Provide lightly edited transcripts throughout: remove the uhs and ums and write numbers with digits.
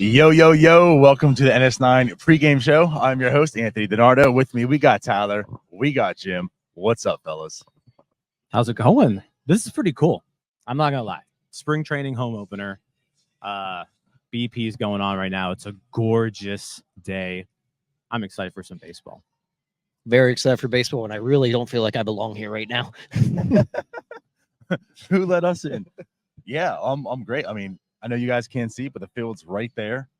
Yo, yo, yo. Welcome to the NS9 Pregame Show. I'm your host, Anthony DiNardo. With me, we got Tyler. We got Jim. What's up, fellas? How's it going? This is pretty cool. I'm not going to lie. Spring training home opener. BP's going on right now. It's a gorgeous day. I'm excited for some baseball. Very excited for baseball, and I really don't feel like I belong here right now. Who let us in? Yeah, I'm great. I mean, I know you guys can't see, but the field's right there.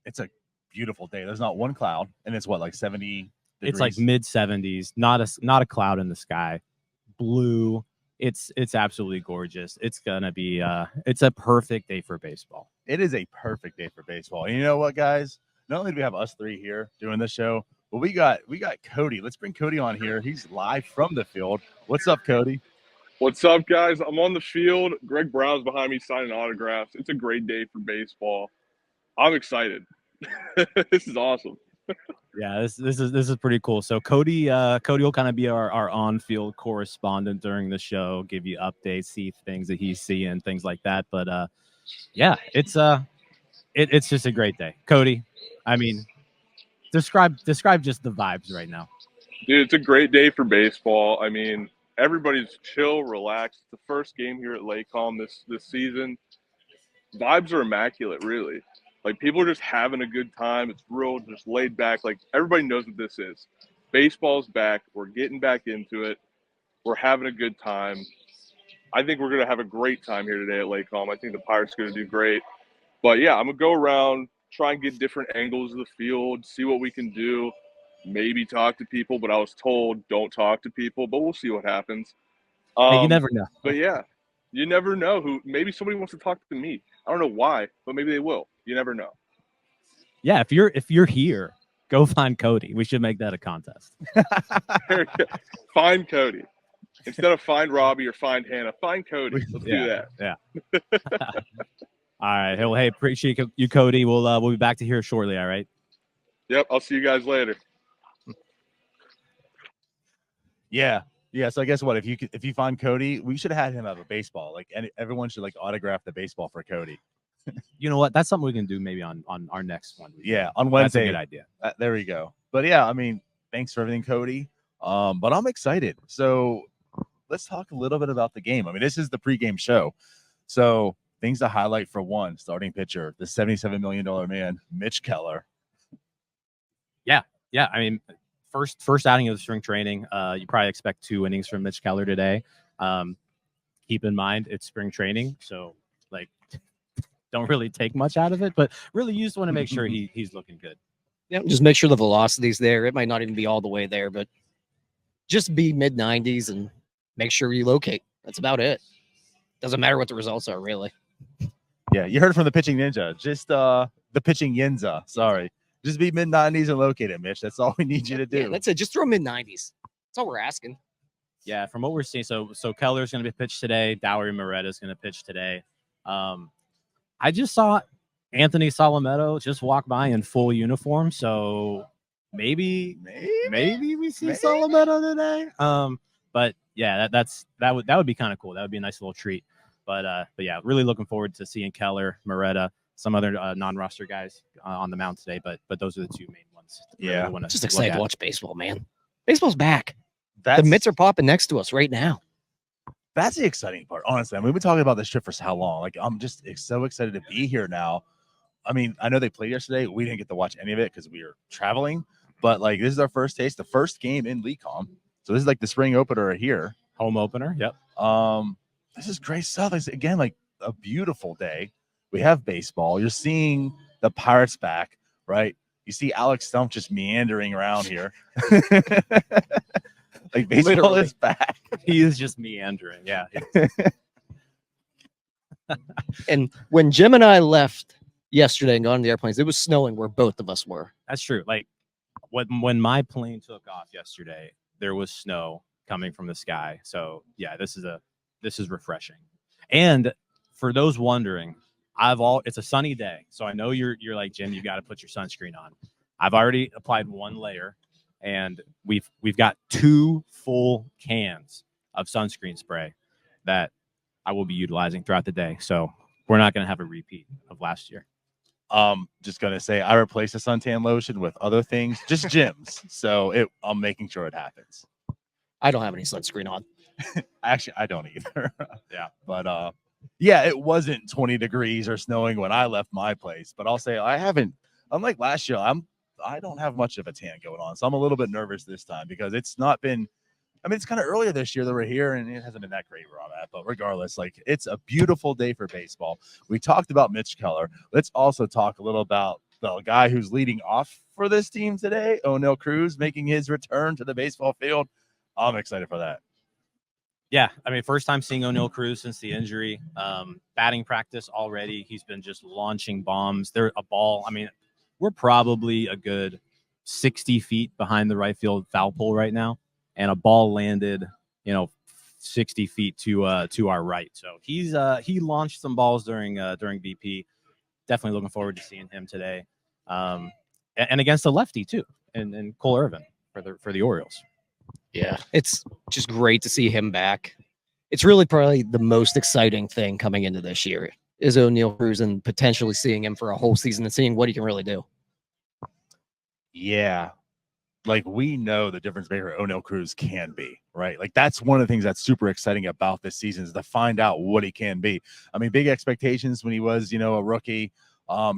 It's a beautiful day. There's not one cloud, and it's what, like 70 degrees? It's like mid 70s. Not a cloud in the sky. Blue. It's absolutely gorgeous. It's gonna be it's a perfect day for baseball. It is a perfect day for baseball. And you know what, guys? Not only do we have us three here doing this show, but we got Cody. Let's bring Cody on here. He's live from the field. What's up, Cody? What's up, guys? I'm on the field. Greg Brown's behind me signing autographs. It's a great day for baseball. I'm excited. This is awesome. Yeah, this is pretty cool. So Cody will kind of be our on-field correspondent during the show, give you updates, see things that he's seeing, things like that. But yeah, it's just a great day. Cody, I mean, describe just the vibes right now. Dude, it's a great day for baseball. I mean, everybody's chill, relaxed. It's the first game here at Lakecom this season. Vibes are immaculate, really. Like, people are just having a good time. It's real, just laid back. Like, everybody knows what this is. Baseball's back. We're getting back into it. We're having a good time. I think we're going to have a great time here today at Lakecom. I think the Pirates are going to do great. But, yeah, I'm going to go around, try and get different angles of the field, see what we can do, maybe talk to people. But I was told don't talk to people, but we'll see what happens. Hey, you never know. But, yeah, you never know who – maybe somebody wants to talk to me. I don't know why, but maybe they will. You never know. Yeah, if you're here, go find Cody. We should make that a contest. Find Cody. Instead of find Robbie or find Hannah, find Cody. Let's do that. Yeah. All right. Well, hey, appreciate you, Cody. We'll be back to here shortly. All right. Yep. I'll see you guys later. Yeah. So I guess what if you find Cody, we should have had him have a baseball. Like, everyone should like autograph the baseball for Cody. You know what? That's something we can do maybe on our next one. Yeah, on Wednesday. That's a good idea. There we go. But yeah, I mean, thanks for everything, Cody. But I'm excited. So let's talk a little bit about the game. I mean, this is the pregame show. So things to highlight for one, starting pitcher, the $77 million man, Mitch Keller. Yeah. I mean, first outing of spring training. You probably expect 2 innings from Mitch Keller today. Keep in mind it's spring training, so like don't really take much out of it, but really you just want to make sure he's looking good. Yeah, just make sure the velocity's there. It might not even be all the way there, but just be mid-90s and make sure you locate. That's about it. Doesn't matter what the results are, really. Yeah, you heard it from the pitching ninja. Just the pitching yinza. Sorry. Just be mid-90s and locate it, Mitch. That's all we need you to do. Yeah, that's it. Just throw mid-90s. That's all we're asking. Yeah, from what we're seeing, so Keller's going to be pitched today. Dowery Moretta's going to pitch today. I just saw Anthony Solometto just walk by in full uniform, so maybe we see Solometto today. But yeah, that would be kind of cool. That would be a nice little treat. But yeah, really looking forward to seeing Keller, Moretta, some other non-roster guys on the mound today. But those are the 2 main ones. Yeah, really just excited to watch baseball, man. Baseball's back. The mitts are popping next to us right now. That's the exciting part, honestly. I mean, we've been talking about this trip for how long? Like, I'm just so excited to be here now. I mean, I know they played yesterday. We didn't get to watch any of it because we were traveling. But, like, this is our first taste, the first game in Lakecom. So this is like the spring opener here. Home opener, yep. This is great stuff. It's, again, like a beautiful day. We have baseball. You're seeing the Pirates back, right? You see Alex Stumpf just meandering around here. Like, baseball Literally. is back. He is just meandering. Yeah. And when Jim and I left yesterday and got on the airplanes, it was snowing where both of us were. That's true. Like when my plane took off yesterday, there was snow coming from the sky. So yeah, this is refreshing. And for those wondering, it's a sunny day. So I know you're like, Jim, you got to put your sunscreen on. I've already applied 1 layer. And we've got 2 full cans of sunscreen spray that I will be utilizing throughout the day. So we're not going to have a repeat of last year. Just gonna say I replaced the suntan lotion with other things, just gyms. So I'm making sure it happens. I don't have any sunscreen on. Actually, I don't either. Yeah, but yeah, it wasn't 20 degrees or snowing when I left my place. But I'll say I haven't. Unlike last year, I don't have much of a tan going on, so I'm a little bit nervous this time because it's not been. I mean, it's kind of earlier this year that we're here, and it hasn't been that great where I'm at. But regardless, like it's a beautiful day for baseball. We talked about Mitch Keller. Let's also talk a little about the guy who's leading off for this team today, O'Neal Cruz, making his return to the baseball field. I'm excited for that. Yeah, I mean, first time seeing O'Neal Cruz since the injury. Batting practice already, he's been just launching bombs. There a ball. I mean, we're probably a good 60 feet behind the right field foul pole right now, and a ball landed, 60 feet to our right. So he launched some balls during BP. Definitely looking forward to seeing him today, and against the lefty too, and Cole Irvin for the Orioles. Yeah, it's just great to see him back. It's really probably the most exciting thing coming into this year is O'Neal Cruz and potentially seeing him for a whole season and seeing what he can really do. Yeah. Like we know the difference maker O'Neal Cruz can be, right? Like that's one of the things that's super exciting about this season is to find out what he can be. I mean, big expectations when he was, a rookie.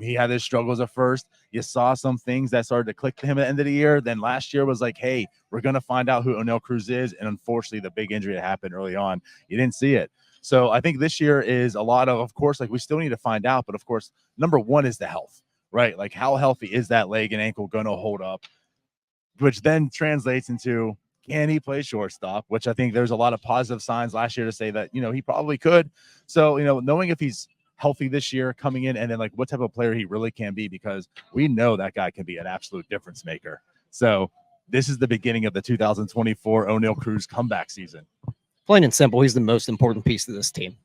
He had his struggles at first. You saw some things that started to click to him at the end of the year. Then last year was like, hey, we're going to find out who O'Neal Cruz is. And unfortunately, the big injury that happened early on, you didn't see it. So I think this year is a lot of course, like we still need to find out. But of course, number one is the health, right? Like how healthy is that leg and ankle going to hold up? Which then translates into can he play shortstop, which I think there's a lot of positive signs last year to say that, he probably could. So, knowing if he's healthy this year coming in and then like what type of player he really can be, because we know that guy can be an absolute difference maker. So this is the beginning of the 2024 O'Neal Cruz comeback season. Plain and simple, he's the most important piece of this team.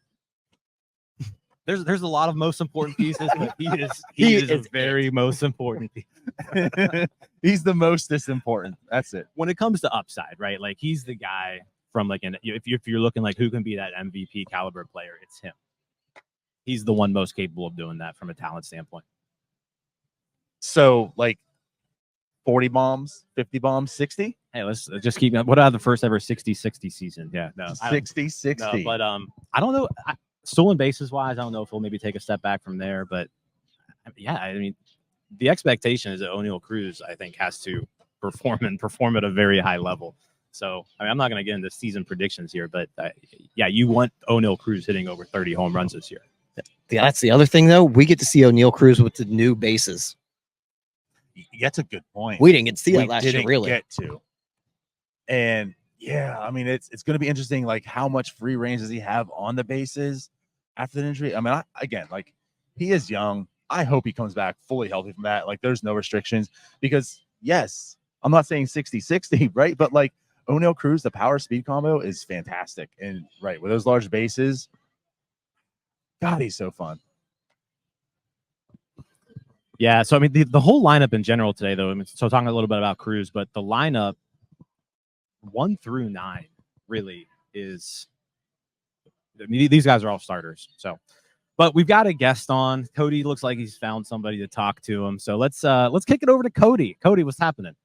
There's a lot of most important pieces, but he is a very most important piece. He's the mostest important. That's it. When it comes to upside, right? Like he's the guy from like if you're looking like who can be that MVP caliber player, it's him. He's the one most capable of doing that from a talent standpoint. So like 40 bombs, 50 bombs, 60? Hey, let's just keep what out of the first ever 60-60 season. Yeah, no. 60-60. No, but I don't know. Stolen bases wise, I don't know if he'll maybe take a step back from there. But yeah, I mean, the expectation is that O'Neal Cruz, I think, has to perform at a very high level. So, I mean, I'm not going to get into season predictions here, but yeah, you want O'Neal Cruz hitting over 30 home runs this year. Yeah, that's the other thing, though. We get to see O'Neal Cruz with the new bases. That's a good point. We didn't get to see that last year, really. Get to. And yeah, I mean, it's going to be interesting. Like, how much free range does he have on the bases after the injury? I mean, he is young. I hope he comes back fully healthy from that. Like, there's no restrictions because, yes, I'm not saying 60-60, right? But like O'Neal Cruz, the power speed combo is fantastic. And right with those large bases, God, he's so fun. Yeah. So, I mean, the whole lineup in general today, though, I mean, so talking a little bit about Cruz, but the lineup 1 through 9 really is, I mean, these guys are all starters. So, but we've got a guest on. Cody looks like he's found somebody to talk to him. So let's kick it over to Cody. Cody, what's happening?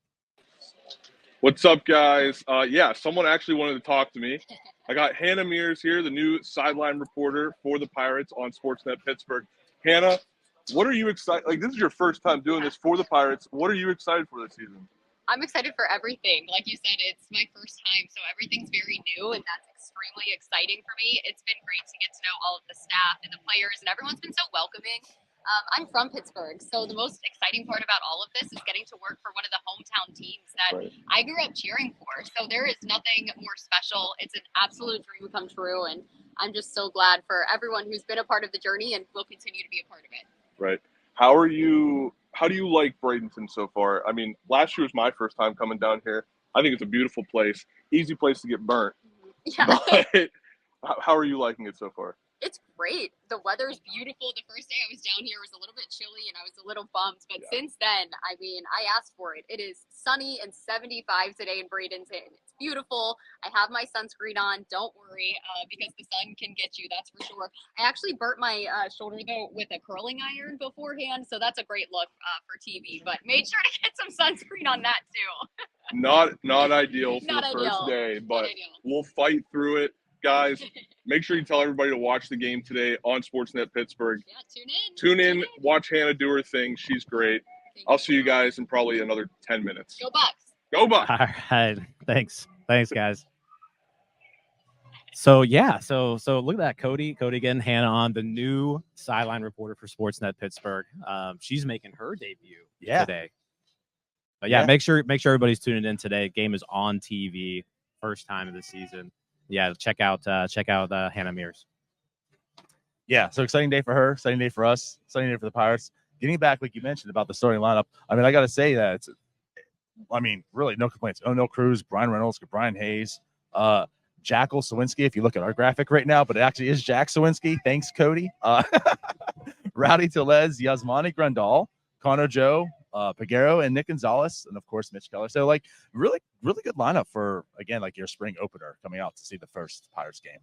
What's up, guys? Yeah, someone actually wanted to talk to me. I got Hannah Mears here, the new sideline reporter for the Pirates on Sportsnet Pittsburgh. Hannah, what are you excited? Like, this is your first time doing this for the Pirates. What are you excited for this season? I'm excited for everything. Like you said, it's my first time, so everything's very new, and that's extremely exciting for me. It's been great to get to know all of the staff and the players, and everyone's been so welcoming. I'm from Pittsburgh, so the most exciting part about all of this is getting to work for one of the hometown teams that I grew up cheering for. So there is nothing more special. It's an absolute dream come true, and I'm just so glad for everyone who's been a part of the journey and will continue to be a part of it. Right. How do you like Bradenton so far? I mean, last year was my first time coming down here. I think it's a beautiful place, easy place to get burnt. Yeah. But how are you liking it so far? It's great. The weather is beautiful. The first day I was down here was a little bit chilly and I was a little bummed. But since then, I mean, I asked for it. It is sunny and 75 today in Bradenton. It's beautiful. I have my sunscreen on. Don't worry, because the sun can get you. That's for sure. I actually burnt my shoulder though with a curling iron beforehand, so that's a great look for TV. But made sure to get some sunscreen on that too. Not ideal for Not the first ideal. day, Not but ideal. we'll fight through it. Guys, make sure you tell everybody to watch the game today on Sportsnet Pittsburgh. Yeah, tune in. Watch Hannah do her thing. She's great. I'll see you guys in probably another 10 minutes. Go Bucks. Go Bucks. All right. Thanks, guys. So yeah, so look at that, Cody getting Hannah on, the new sideline reporter for Sportsnet Pittsburgh. She's making her debut today. But yeah, make sure everybody's tuning in today. Game is on TV, first time of the season. Yeah, check out Hannah Mears. Yeah, so exciting day for her, exciting day for us, exciting day for the Pirates. Getting back, like you mentioned, about the starting lineup. I mean, I got to say that really no complaints. O'Neal Cruz, Brian Reynolds, Brian Hayes, Jackal Sawinski, if you look at our graphic right now, but it actually is Jack Sawinski. Thanks, Cody. Rowdy Tellez, Yasmani Grandal, Connor Joe, Piguero, and Nick Gonzalez, and of course Mitch Keller. So like really good lineup for, again, like your spring opener coming out to see the first Pirates game.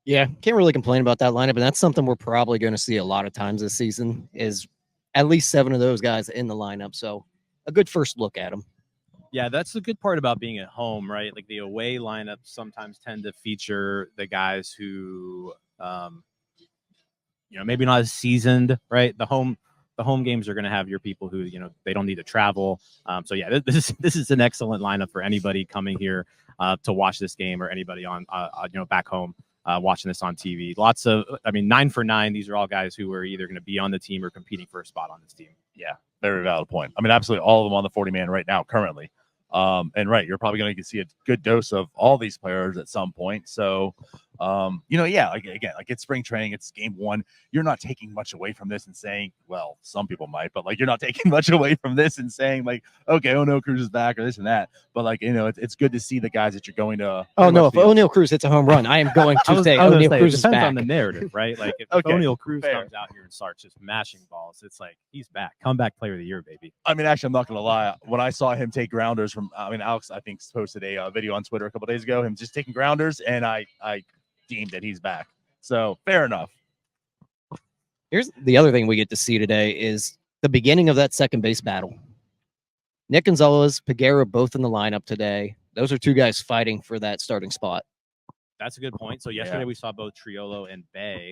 Yeah, can't really complain about that lineup, and that's something we're probably going to see a lot of times this season, is at least 7 of those guys in the lineup. So a good first look at them. Yeah, that's the good part about being at home, right? Like the away lineups sometimes tend to feature the guys who, maybe not as seasoned, right? The home games are going to have your people who, they don't need to travel. So yeah, this is an excellent lineup for anybody coming here to watch this game, or anybody on, back home watching this on TV. 9 for 9. These are all guys who are either going to be on the team or competing for a spot on this team. Yeah, very valid point. I mean, absolutely all of them on the 40-man right now currently. And right, you're probably going to see a good dose of all these players at some point. So, like it's spring training, it's game 1. You're not taking much away from this and saying, well, some people might, but like you're not taking much away from this and saying like, okay, O'Neal Cruz is back or this and that. But like, it's good to see the guys that you're going to. Oh no, if O'Neal Cruz hits a home run, I am going to say O'Neal Cruz is back. back. On the narrative, right? Like if O'Neal Cruz comes out here and starts just mashing balls, it's like he's back. Comeback player of the year, baby. I mean, actually, I'm not going to lie. When I saw him take grounders from, Alex, I think posted a video on Twitter a couple days ago, him just taking grounders, and I deemed that he's back. So fair enough. Here's the other thing we get to see today is the beginning of that second base battle. Nick Gonzalez, Piguero, both in the lineup today. Those are 2 guys fighting for that starting spot. That's a good point. So yesterday we saw both Triolo and Bay.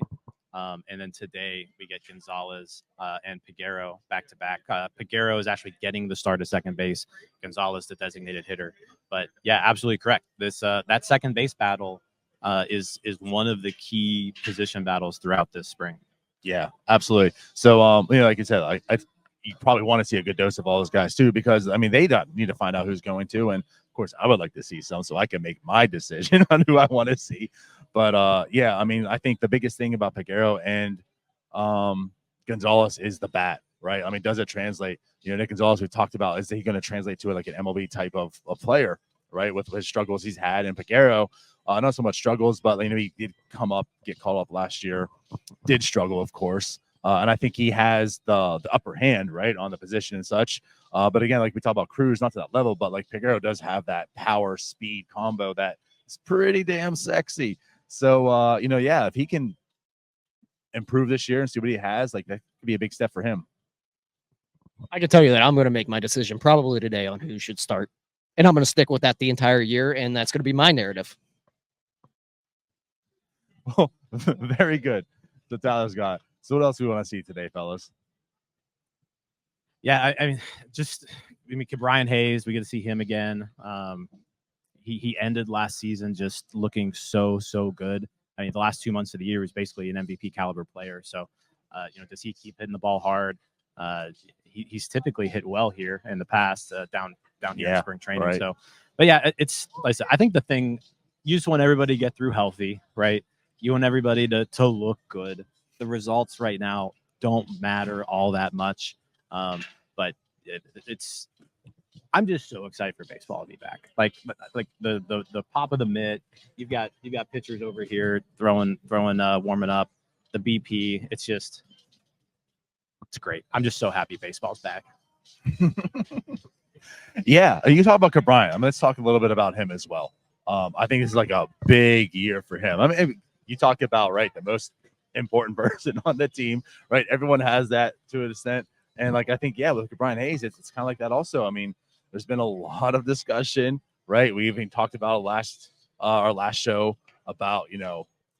And then today we get Gonzalez and Piguero back to back. Piguero is actually getting the start at second base. Gonzalez, the designated hitter. But yeah, absolutely correct. This that second base battle is one of the key position battles throughout this spring. Yeah, absolutely. So like you said, you probably want to see a good dose of all those guys too, because I mean they need to find out who's going to, and of course I would like to see some so I can make my decision on who I want to see. But I mean, I think the biggest thing about Piguero and Gonzalez is the bat, right? I mean, does it translate? Nick Gonzalez, we talked about, is he going to translate to like an MLB type of player, right? With his struggles he's had, and Piguero, not so much struggles, but he did get called up last year, did struggle, of course. And I think he has the upper hand, right, on the position and such. But again, like we talk about Cruz, not to that level, but like Piguero does have that power speed combo that is pretty damn sexy. So, if he can improve this year and see what he has, like that could be a big step for him. I can tell you that I'm going to make my decision probably today on who should start. And I'm going to stick with that the entire year, and that's going to be my narrative. Well, very good. So Tyler's got. So what else do we want to see today, fellas? Yeah, I mean, Brian Hayes, we get to see him again. He ended last season just looking so good. I mean, the last 2 months of the year was basically an MVP caliber player. So, does he keep hitting the ball hard? He's typically hit well here in the past, down here in spring training. Right. So, but yeah, it's like I said, I think the thing, you just want everybody to get through healthy, right? You want everybody to look good. The results right now don't matter all that much, but it's. I'm just so excited for baseball to be back. Like the pop of the mitt. You've got pitchers over here throwing, warming up. The BP. It's great. I'm just so happy baseball's back. Yeah, you talk about Cabryan. Let's talk a little bit about him as well. I think this is like a big year for him. I mean, you talk about the most important person on the team, right? Everyone has that to an extent, and I think with Cabryan Hayes, it's kind of like that also. I mean, there's been a lot of discussion, right? We even talked about our last show about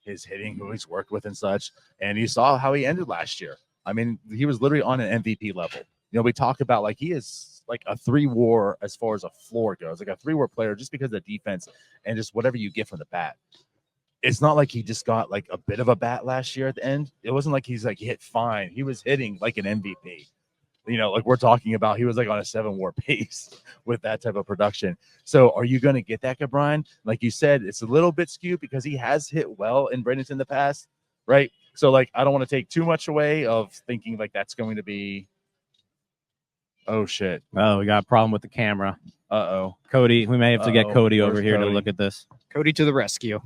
his hitting, who he's worked with and such, and you saw how he ended last year. I mean, he was literally on an MVP level. We talk about he is like a 3-WAR as far as a floor goes, like a 3-WAR player, just because of the defense and just whatever you get from the bat. It's not like he just got a bit of a bat last year at the end. It wasn't like he hit fine. He was hitting like an MVP. We're talking about, he was on a 7-WAR pace with that type of production. So are you going to get that, Cabryan? Like you said, it's a little bit skewed because he has hit well in Bradenton in the past, right? So I don't want to take too much away of thinking that's going to be. Oh shit! Oh, we got a problem with the camera. Uh-oh. Cody, we may have to get Cody over Where's here to Cody? look at this. Cody to the rescue.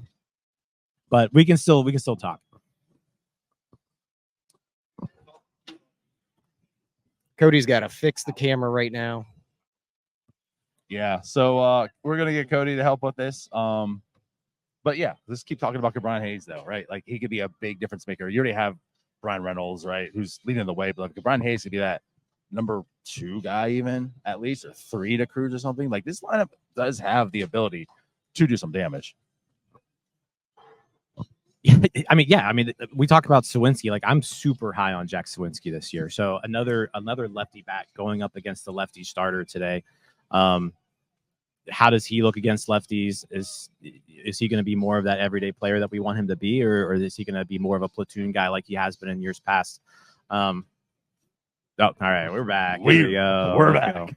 But we can still talk. Cody's got to fix the camera right now. Yeah, so we're gonna get Cody to help with this. But yeah, let's keep talking about Cabryan Hayes though, right? He could be a big difference maker. You already have Brian Reynolds, right, who's leading the way, but Cabryan Hayes could be that number 2 guy, even at least, or 3 to Cruz or something. This lineup does have the ability to do some damage. I mean, we talk about Sawinski. I'm super high on Jack Sawinski this year. So another lefty bat going up against the lefty starter today. How does he look against lefties? Is he going to be more of that everyday player that we want him to be, or is he going to be more of a platoon guy like he has been in years past? Oh, all right, we're back. Here we go. We're back.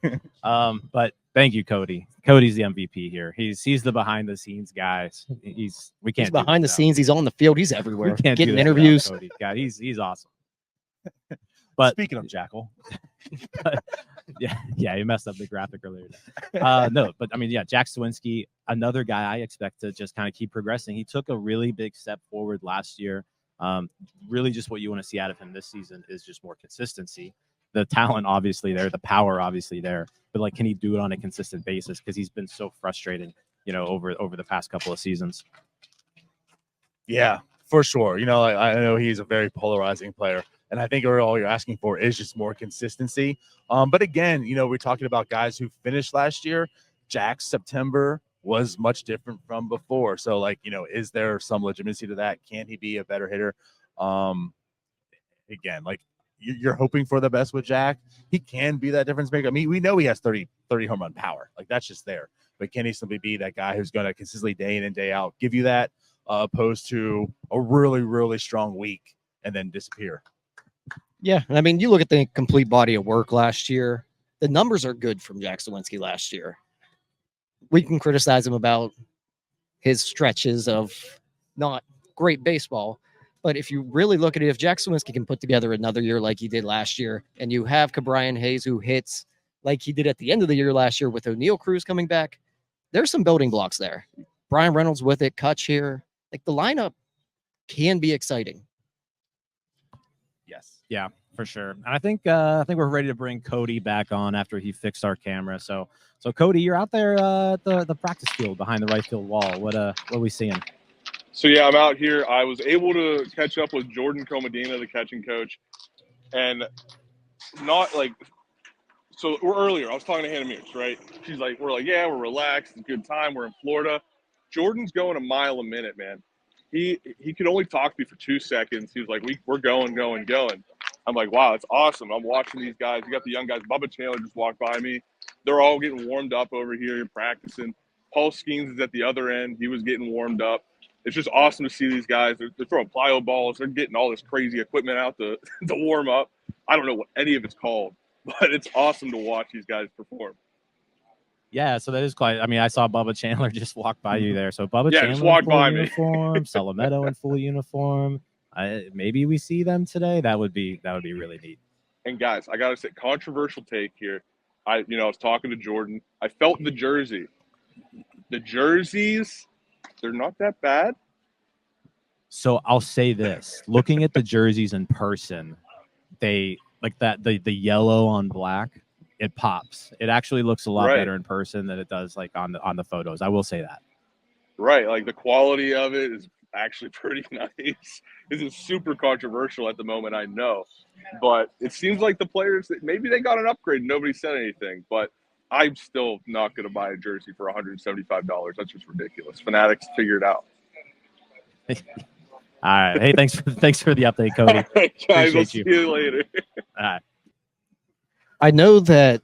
But thank you, Cody. Cody's the MVP here. He's the behind the scenes guy. He's behind the scees. He's on the field. He's everywhere. We can't getting do that interviews. Cody. God, he's awesome. But speaking of Jackal, yeah, he messed up the graphic earlier. No, but I mean, Jack Sawinski, another guy I expect to just kind of keep progressing. He took a really big step forward last year. Really, just what you want to see out of him this season is just more consistency. The talent obviously there, the power obviously there, but can he do it on a consistent basis? Because he's been so frustrating, over the past couple of seasons. Yeah, for sure. I know he's a very polarizing player, and I think all you're asking for is just more consistency. But again, we're talking about guys who finished last year. Jack's September was much different from before. So, is there some legitimacy to that? Can he be a better hitter? Again, you're hoping for the best with Jack. He can be that difference maker. I mean, we know he has 30 home run power. That's just there. But can he simply be that guy who's going to consistently day in and day out give you that, opposed to a really, really strong week and then disappear? Yeah, I mean, you look at the complete body of work last year. The numbers are good from Jack Sawinski last year. We can criticize him about his stretches of not great baseball. But if you really look at it, if Jack Sawinski can put together another year like he did last year, and you have Cabryan Hayes who hits like he did at the end of the year last year with O'Neal Cruz coming back, there's some building blocks there. Brian Reynolds with it, Kutch here. The lineup can be exciting. Yes. Yeah, for sure. And I think we're ready to bring Cody back on after he fixed our camera. So Cody, you're out there at the practice field behind the right field wall. What are we seeing? So, yeah, I'm out here. I was able to catch up with Jordan Comedina, the catching coach, and so we're earlier. I was talking to Hannah Mears, right? We're we're relaxed. It's a good time. We're in Florida. Jordan's going a mile a minute, man. He could only talk to me for 2 seconds. He was like, we're going. I'm like, wow, that's awesome. I'm watching these guys. You got the young guys. Bubba Chandler just walked by me. They're all getting warmed up over here practicing. Paul Skenes is at the other end. He was getting warmed up. It's just awesome to see these guys. They're throwing plyo balls. They're getting all this crazy equipment out to warm up. I don't know what any of it's called, but it's awesome to watch these guys perform. Yeah, so that is quite. I mean, I saw Bubba Chandler just walk by you there. So Bubba Chandler just walked in full by me. uniform, Salametto in full uniform. Maybe we see them today. That would be really neat. And guys, I gotta say, controversial take here. I was talking to Jordan. I felt the jersey. The jerseys, they're not that bad. So I'll say this: looking at the jerseys in person, they like that the yellow on black. it pops. It actually looks a lot Right. better in person than it does like on the photos. I will say that. Right, like the quality of it is actually pretty nice. This is super controversial at the moment, I know, but it seems like the players maybe they got an upgrade. Nobody said anything, but I'm still not going to buy a jersey for $175. That's just ridiculous. Fanatics, figure it out. All right. Hey, thanks for the update, Cody. All right, guys, I'll Appreciate see you. you later. All right. I know that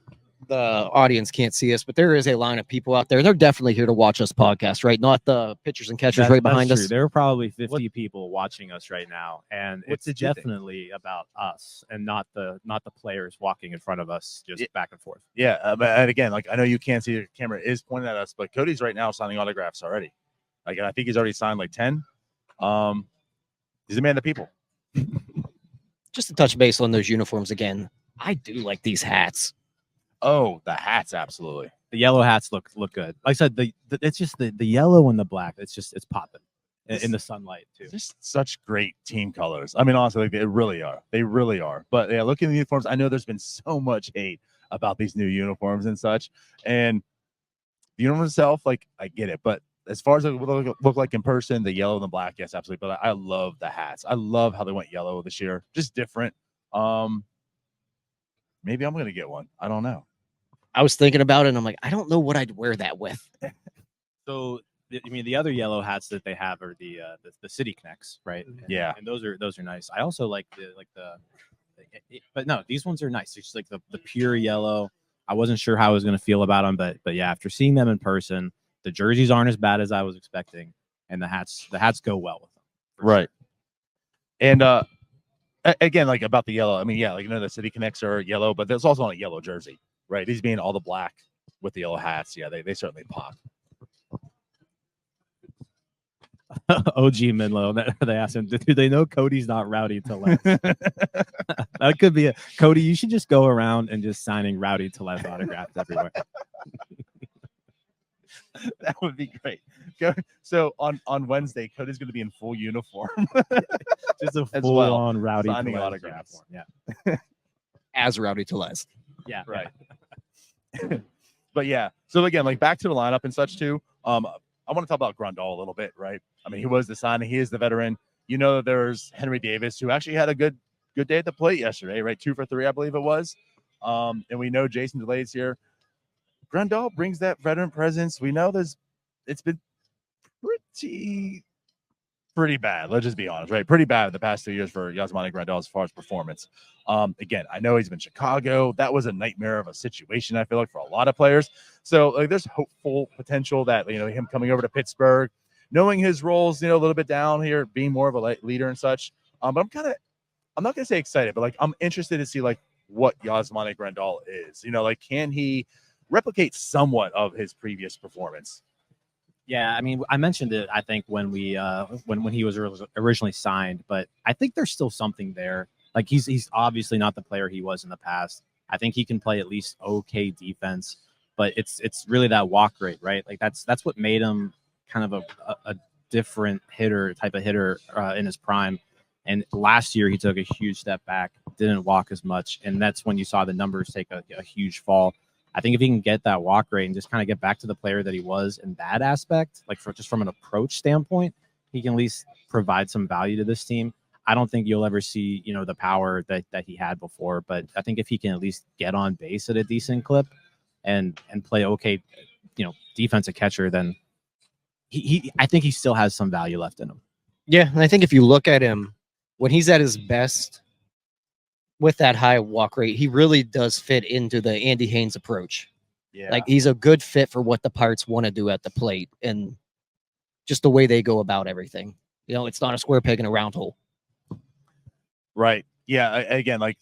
the audience can't see us, but there is a line of people out there. They're definitely here to watch us podcast, right? Not the pitchers and catchers right behind That's us. true. There are probably 50 people watching us right now, and What it's did you think? definitely about us and not the players walking in front of us just back and forth. Yeah, and again, like I know you can't see the camera is pointing at us, but Cody's right now signing autographs already. Like, and I think he's already signed like 10. He's a man of the people. Just to touch base on those uniforms again, I do like these hats. Oh, the hats, absolutely. The yellow hats look good. Like I said, it's just the yellow and the black. It's popping in the sunlight too. Just such great team colors. I mean, honestly, like, they really are. They really are. But yeah, looking at the uniforms, I know there's been so much hate about these new uniforms and such. And the uniform itself, like, I get it. But as far as it look like in person, the yellow and the black, yes, absolutely. But I love the hats. I love how they went yellow this year. Just different. Maybe I'm gonna get one. I don't know. I was thinking about it, and I'm like, I don't know what I'd wear that with. So I mean, the other yellow hats that they have are the City Connects, right? Yeah. And those are nice. I also like but no, these ones are nice. It's just like the pure yellow. I wasn't sure how I was going to feel about them, but yeah, after seeing them in person, the jerseys aren't as bad as I was expecting, and the hats go well with them. Right. And again, like about the yellow, I mean, yeah, like you know the City Connects are yellow, but there's also on a yellow jersey, right? These being all the black with the yellow hats, yeah, they certainly pop. OG Minlow, they asked him, do they know Cody's not rowdy to left? That could be Cody, you should just go around and just signing rowdy to left autographs everywhere. That would be great. So on Wednesday, Cody's going to be in full uniform. Just a As full well, on rowdy signing Tellez autographs. uniform. Yeah. As Rowdy Tellez. Yeah. Right. But yeah, so again, like back to the lineup and such too. I want to talk about Grandal a little bit, right? I mean, he was the signing, he is the veteran. You know, there's Henry Davis, who actually had a good day at the plate yesterday, right? 2 for 3, I believe it was. And we know Jason DeLay's here. Grandal brings that veteran presence. We know it's been pretty bad. Let's just be honest, right? Pretty bad the past 2 years for Yasmani Grandal as far as performance. Again, I know he's been Chicago. That was a nightmare of a situation, I feel like, for a lot of players. So like there's hopeful potential that, you know, him coming over to Pittsburgh, knowing his roles, you know, a little bit down here, being more of a leader and such. But I'm not gonna say excited, but like I'm interested to see like what Yasmani Grandal is. You know, like can he replicate somewhat of his previous performance? Yeah, I mean, I mentioned it, I think, when we when he was originally signed, but I think there's still something there. Like he's obviously not the player he was in the past. I think he can play at least okay defense, but it's really that walk rate, right? Like that's what made him kind of a different type of hitter in his prime. And last year he took a huge step back, didn't walk as much, and that's when you saw the numbers take a huge fall. I think if he can get that walk rate and just kind of get back to the player that he was in that aspect, like from an approach standpoint, he can at least provide some value to this team. I don't think you'll ever see, you know, the power that he had before, but I think if he can at least get on base at a decent clip and play okay, you know, defensive catcher, then I think he still has some value left in him. Yeah, and I think if you look at him when he's at his best with that high walk rate, he really does fit into the Andy Haynes approach. Yeah. Like he's a good fit for what the Pirates want to do at the plate and just the way they go about everything. You know, it's not a square peg in a round hole. Right. Yeah. Again, like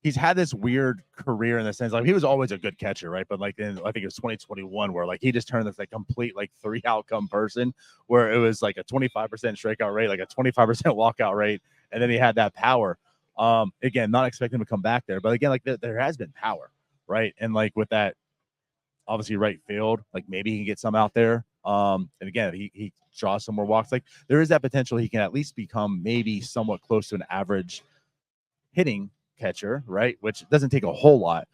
he's had this weird career in the sense, like he was always a good catcher, right? But like in I think it was 2021 where like he just turned this like complete like 3 outcome person where it was like a 25% strikeout rate, like a 25% walkout rate, and then he had that power. Again, not expecting him to come back there, but again, like there has been power, right? And like with that, obviously right field, like maybe he can get some out there. And again, he draws some more walks. Like there is that potential he can at least become maybe somewhat close to an average hitting catcher, right? Which doesn't take a whole lot.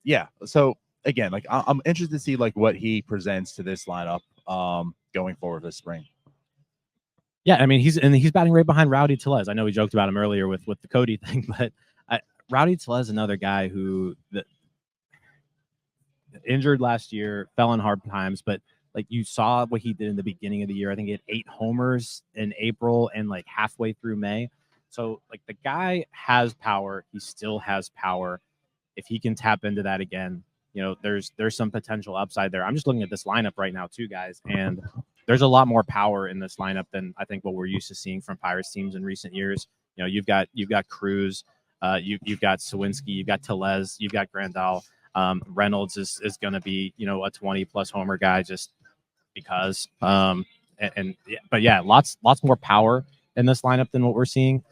Yeah. So again, like I'm interested to see like what he presents to this lineup going forward this spring. Yeah, I mean he's batting right behind Rowdy Tellez. I know we joked about him earlier with the Cody thing, but Rowdy Tellez is another guy who injured last year, fell in hard times, but like you saw what he did in the beginning of the year. I think he had 8 homers in April and like halfway through May. So like the guy has power. He still has power. If he can tap into that again, you know, there's some potential upside there. I'm just looking at this lineup right now too, guys, and there's a lot more power in this lineup than I think what we're used to seeing from Pirates teams in recent years. You know, you've got Cruz, you've got Sawinski, you've got Tellez, you've got Grandal. Reynolds is going to be, you know, a 20+ homer guy just because. But yeah, lots more power in this lineup than what we're seeing.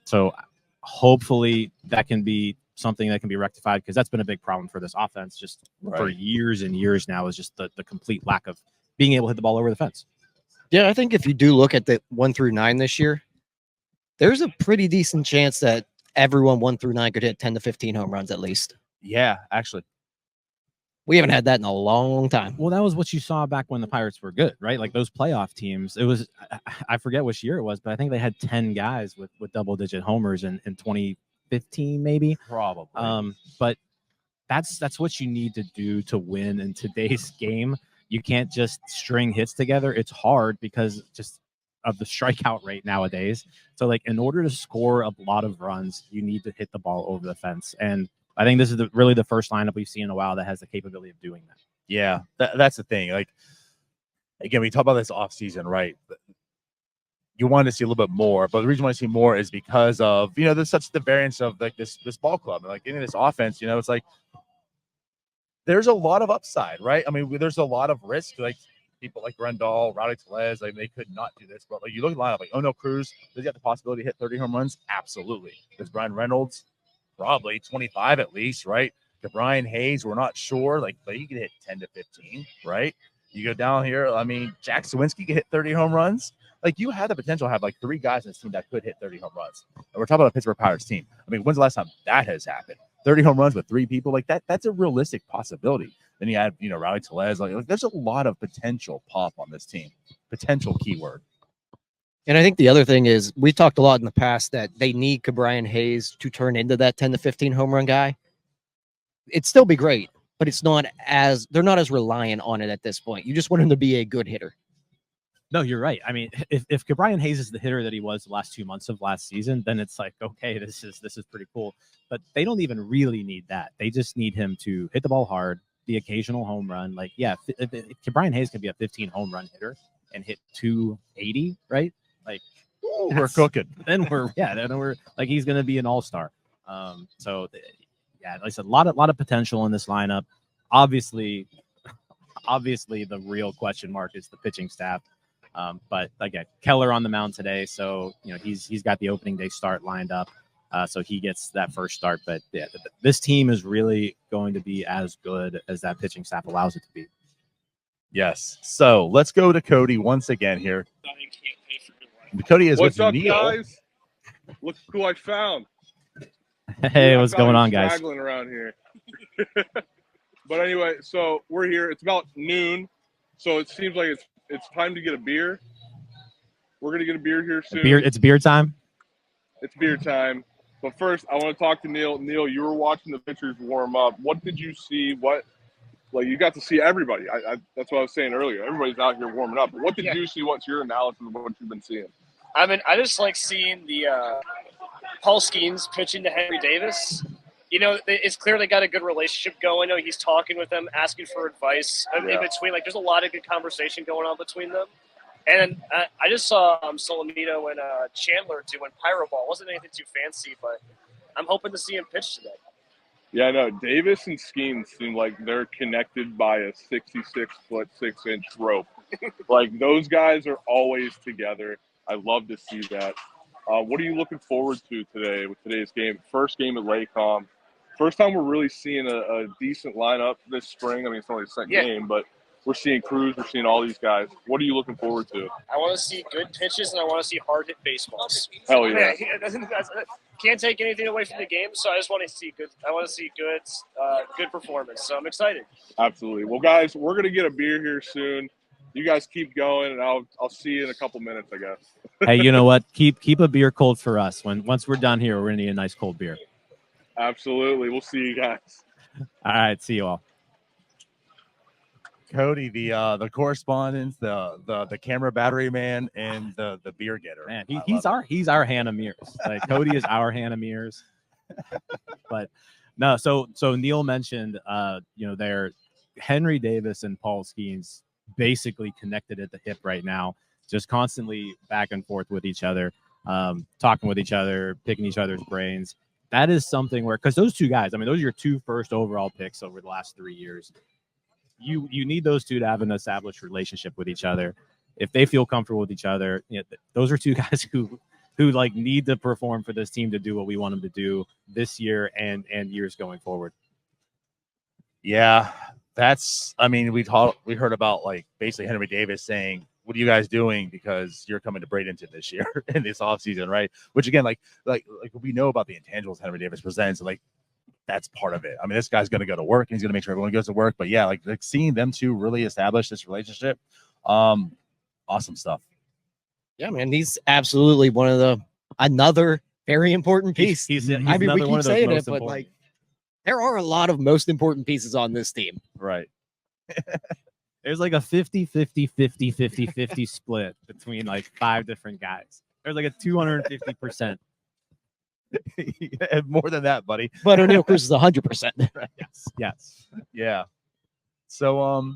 So hopefully that can be something that can be rectified, because that's been a big problem for this offense just for years and years now, is just the complete lack of being able to hit the ball over the fence. Yeah, I think if you do look at the 1 through 9 this year, there's a pretty decent chance that everyone 1 through 9 could hit 10 to 15 home runs at least. Yeah, actually. We haven't had that in a long time. Well, that was what you saw back when the Pirates were good, right? Like those playoff teams. It was, I forget which year it was, but I think they had 10 guys with double-digit homers in 2015, maybe. Probably. But that's what you need to do to win in today's game. You can't just string hits together. It's hard because just of the strikeout rate nowadays. So, like, in order to score a lot of runs, you need to hit the ball over the fence. And I think this is really the first lineup we've seen in a while that has the capability of doing that. Yeah, that's the thing. Like, again, we talk about this offseason, right? You want to see a little bit more, but the reason why I see more is because of, you know, there's such the variance of like this ball club, and like getting this offense, you know, it's like there's a lot of upside, right? I mean, there's a lot of risk. Like people like Grandal, Rowdy Tellez, like they could not do this, but like you look at the lineup, like, oh no, Cruz, does he have the possibility to hit 30 home runs? Absolutely. Does Brian Reynolds? Probably 25 at least, right? To Brian Hayes, we're not sure, like, but he could hit 10 to 15, right? You go down here, I mean, Jack Sawinski could hit 30 home runs. Like, you have the potential to have like 3 guys in this team that could hit 30 home runs. And we're talking about a Pittsburgh Pirates team. I mean, when's the last time that has happened? 30 home runs with 3 people, like that's a realistic possibility. Then you add, you know, Rowdy Tellez, like there's a lot of potential pop on this team. Potential keyword. And I think the other thing is, we talked a lot in the past that they need Brian Hayes to turn into that 10 to 15 home run guy. It'd still be great, but they're not as reliant on it at this point. You just want him to be a good hitter. No, you're right. I mean, if Brian Hayes is the hitter that he was the last 2 months of last season, then it's like, okay, this is pretty cool. But they don't even really need that. They just need him to hit the ball hard, the occasional home run. Like, yeah, if Brian Hayes can be a 15 home run hitter and hit 280, right? Like, We're cooking. Then we're like, he's going to be an all-star. So yeah, like I said, a lot of potential in this lineup. Obviously the real question mark is the pitching staff. But again, Keller on the mound today, so you know he's got the opening day start lined up, so he gets that first start. But yeah, this team is really going to be as good as that pitching staff allows it to be. Yes. So let's go to Cody once again here. Cody is What's with up, Neil. guys? Look who I found. Hey, what's going on, guys? Straggling around here. But anyway, so we're here. It's about noon, so it seems like it's time to get a beer. We're gonna get a beer here soon. It's beer time. It's beer time. But first, I want to talk to Neil. Neil, you were watching the pitchers warm up. What did you see? You got to see everybody. That's what I was saying earlier. Everybody's out here warming up. But what did you see? What's your analysis of what you've been seeing? I mean, I just like seeing the Paul Skenes pitching to Henry Davis. You know, it's clearly got a good relationship going. He's talking with them, asking for advice in between. Like, there's a lot of good conversation going on between them. And I just saw Solomito and Chandler doing Pyro Ball. Wasn't anything too fancy, but I'm hoping to see him pitch today. Yeah, no, Davis and Skenes seem like they're connected by a 66-foot, 6-inch rope. Like, those guys are always together. I love to see that. What are you looking forward to today with today's game? First game at Lakecom. First time we're really seeing a decent lineup this spring. I mean, it's only the second game, but We're seeing Cruz. We're seeing all these guys. What are you looking forward to? I want to see good pitches and I want to see hard hit baseballs. Hell yeah! Can't take anything away from the game, so I just want to see good. I want to see good performance. So I'm excited. Absolutely. Well, guys, we're gonna get a beer here soon. You guys keep going, and I'll see you in a couple minutes, I guess. Hey, you know what? Keep a beer cold for us. Once we're done here, we're gonna need a nice cold beer. Absolutely. We'll see you guys. All right, see you all. Cody, the correspondent, the camera battery man, and the beer getter. Man, he's our Hannah Mears. Like Cody is our Hannah Mears. But no, so Neil mentioned they're Henry Davis and Paul Skenes basically connected at the hip right now, just constantly back and forth with each other, talking with each other, picking each other's brains. That is something where, because those two guys, I mean, those are your 2 first overall picks over the last 3 years. You need those two to have an established relationship with each other. If they feel comfortable with each other, those are two guys who like need to perform for this team to do what we want them to do this year and years going forward. Yeah, we heard about like basically Henry Davis saying, "What are you guys doing? Because you're coming to Bradenton this year in this offseason, right?" Which again, like we know about the intangibles Henry Davis presents, like that's part of it. I mean, this guy's going to go to work and he's going to make sure everyone goes to work. But yeah, like seeing them two really establish this relationship, awesome stuff. Yeah, man, he's absolutely another very important piece. He's I mean, we another one keep of those saying it, most but important. like, there are a lot of most important pieces on this team. Right. There's like a 50-50 split between like 5 different guys. There's like a 250%. More than that, buddy. But O'Neal Cruz is 100%. Yes. Yeah. So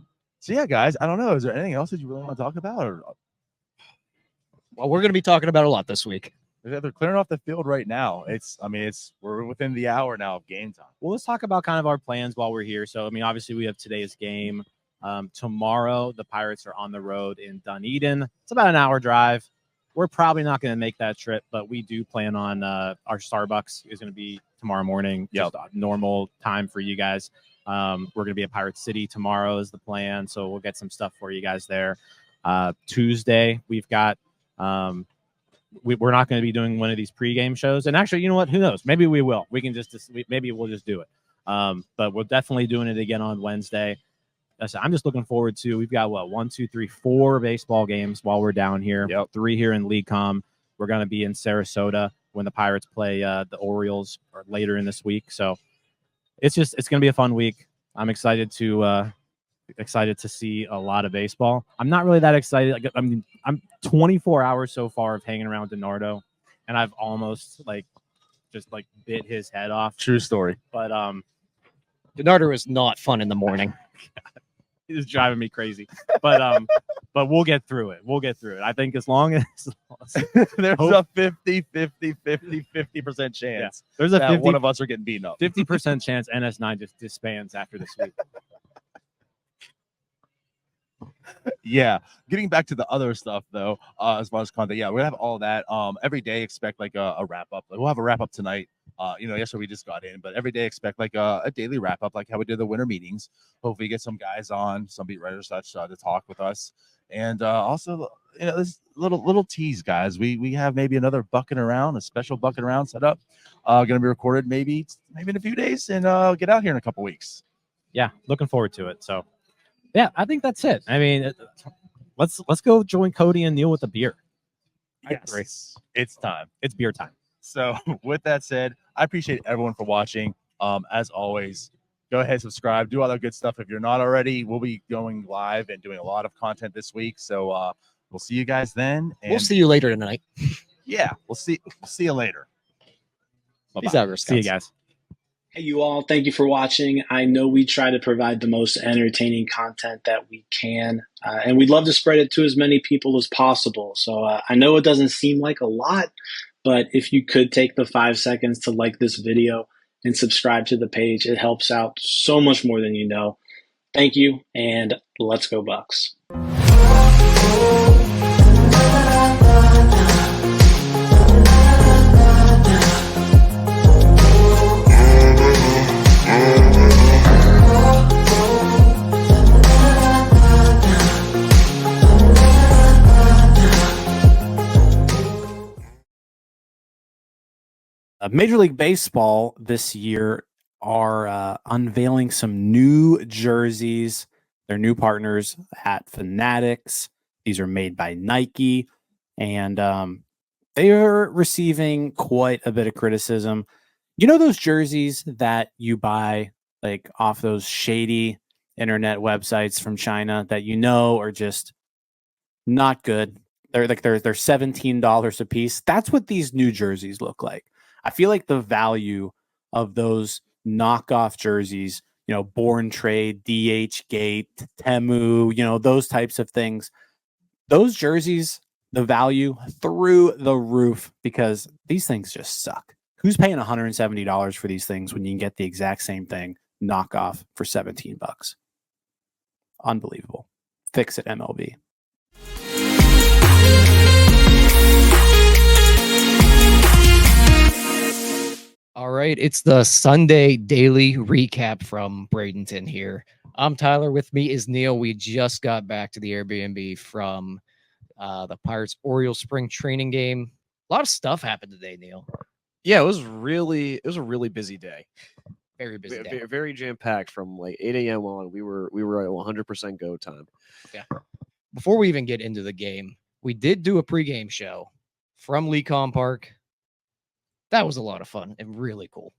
yeah, guys, I don't know. Is there anything else that you really want to talk about? Or Well, we're going to be talking about a lot this week. they're clearing off the field right now. We're within the hour now of game time. Well, let's talk about kind of our plans while we're here. So, I mean, obviously we have today's game. Tomorrow, the Pirates are on the road in Dunedin. It's about an hour drive. We're probably not going to make that trip, but we do plan on our Starbucks is going to be tomorrow morning. Just a normal time for you guys. We're going to be at Pirate City tomorrow is the plan. So we'll get some stuff for you guys there. Tuesday, we've got we're not going to be doing one of these pregame shows. And actually, you know what? Who knows? Maybe we will. Maybe we'll just do it. But we're definitely doing it again on Wednesday. I'm just looking forward to. We've got 4 baseball games while we're down here. 3 here in League Com. We're going to be in Sarasota when the Pirates play the Orioles later in this week. So it's going to be a fun week. I'm excited to see a lot of baseball. I'm not really that excited. I'm 24 hours so far of hanging around DiNardo, and I've almost just bit his head off. True story. But DiNardo is not fun in the morning. It's driving me crazy, but we'll get through it. I think as long as there's a 50% chance there's a that 50, one of us are getting beaten up. 50% chance NS9 just disbands after this week. Yeah, getting back to the other stuff though, as far as content, we're gonna have all that. Every day expect a wrap up. We'll have a wrap up tonight. Yesterday we just got in, but every day expect a daily wrap up, like how we did the winter meetings. Hopefully get some guys on, some beat writers such to talk with us, and also this little tease, guys. We have maybe another a special bucket around set up. Going to be recorded maybe in a few days, and get out here in a couple weeks. Yeah, looking forward to it. So. Yeah, I think that's it. I mean, let's go join Cody and Neil with a beer. Yes, it's time. It's beer time. So with that said, I appreciate everyone for watching. As always, go ahead, subscribe, do all that good stuff. If you're not already, we'll be going live and doing a lot of content this week. So we'll see you guys then. And we'll see you later tonight. Yeah, we'll see you later. Peace out, see you guys. Hey, you all. Thank you for watching. I know we try to provide the most entertaining content that we can, and we'd love to spread it to as many people as possible. So I know it doesn't seem like a lot, but if you could take the 5 seconds to like this video and subscribe to the page, it helps out so much more than you know. Thank you, and let's go Bucks. Major League Baseball this year are unveiling some new jerseys. They're new partners at Fanatics. These are made by Nike, and they are receiving quite a bit of criticism. You know those jerseys that you buy like off those shady internet websites from China that you know are just not good. They're $17 a piece. That's what these new jerseys look like. I feel like the value of those knockoff jerseys, Born Trade, DH Gate, Temu, those types of things, those jerseys, the value through the roof because these things just suck. Who's paying $170 for these things when you can get the exact same thing knockoff for $17? Unbelievable. Fix it, MLB. All right, it's the Sunday daily recap from Bradenton here. I'm Tyler. With me is Neil. We just got back to the Airbnb from the Pirates Orioles spring training game. A lot of stuff happened today, Neil. Yeah, it was a really busy day. Very busy day. Very jam-packed from like 8 a.m. on. We were at 100% go time. Yeah. Before we even get into the game, we did do a pregame show from Lecom Park. That was a lot of fun and really cool.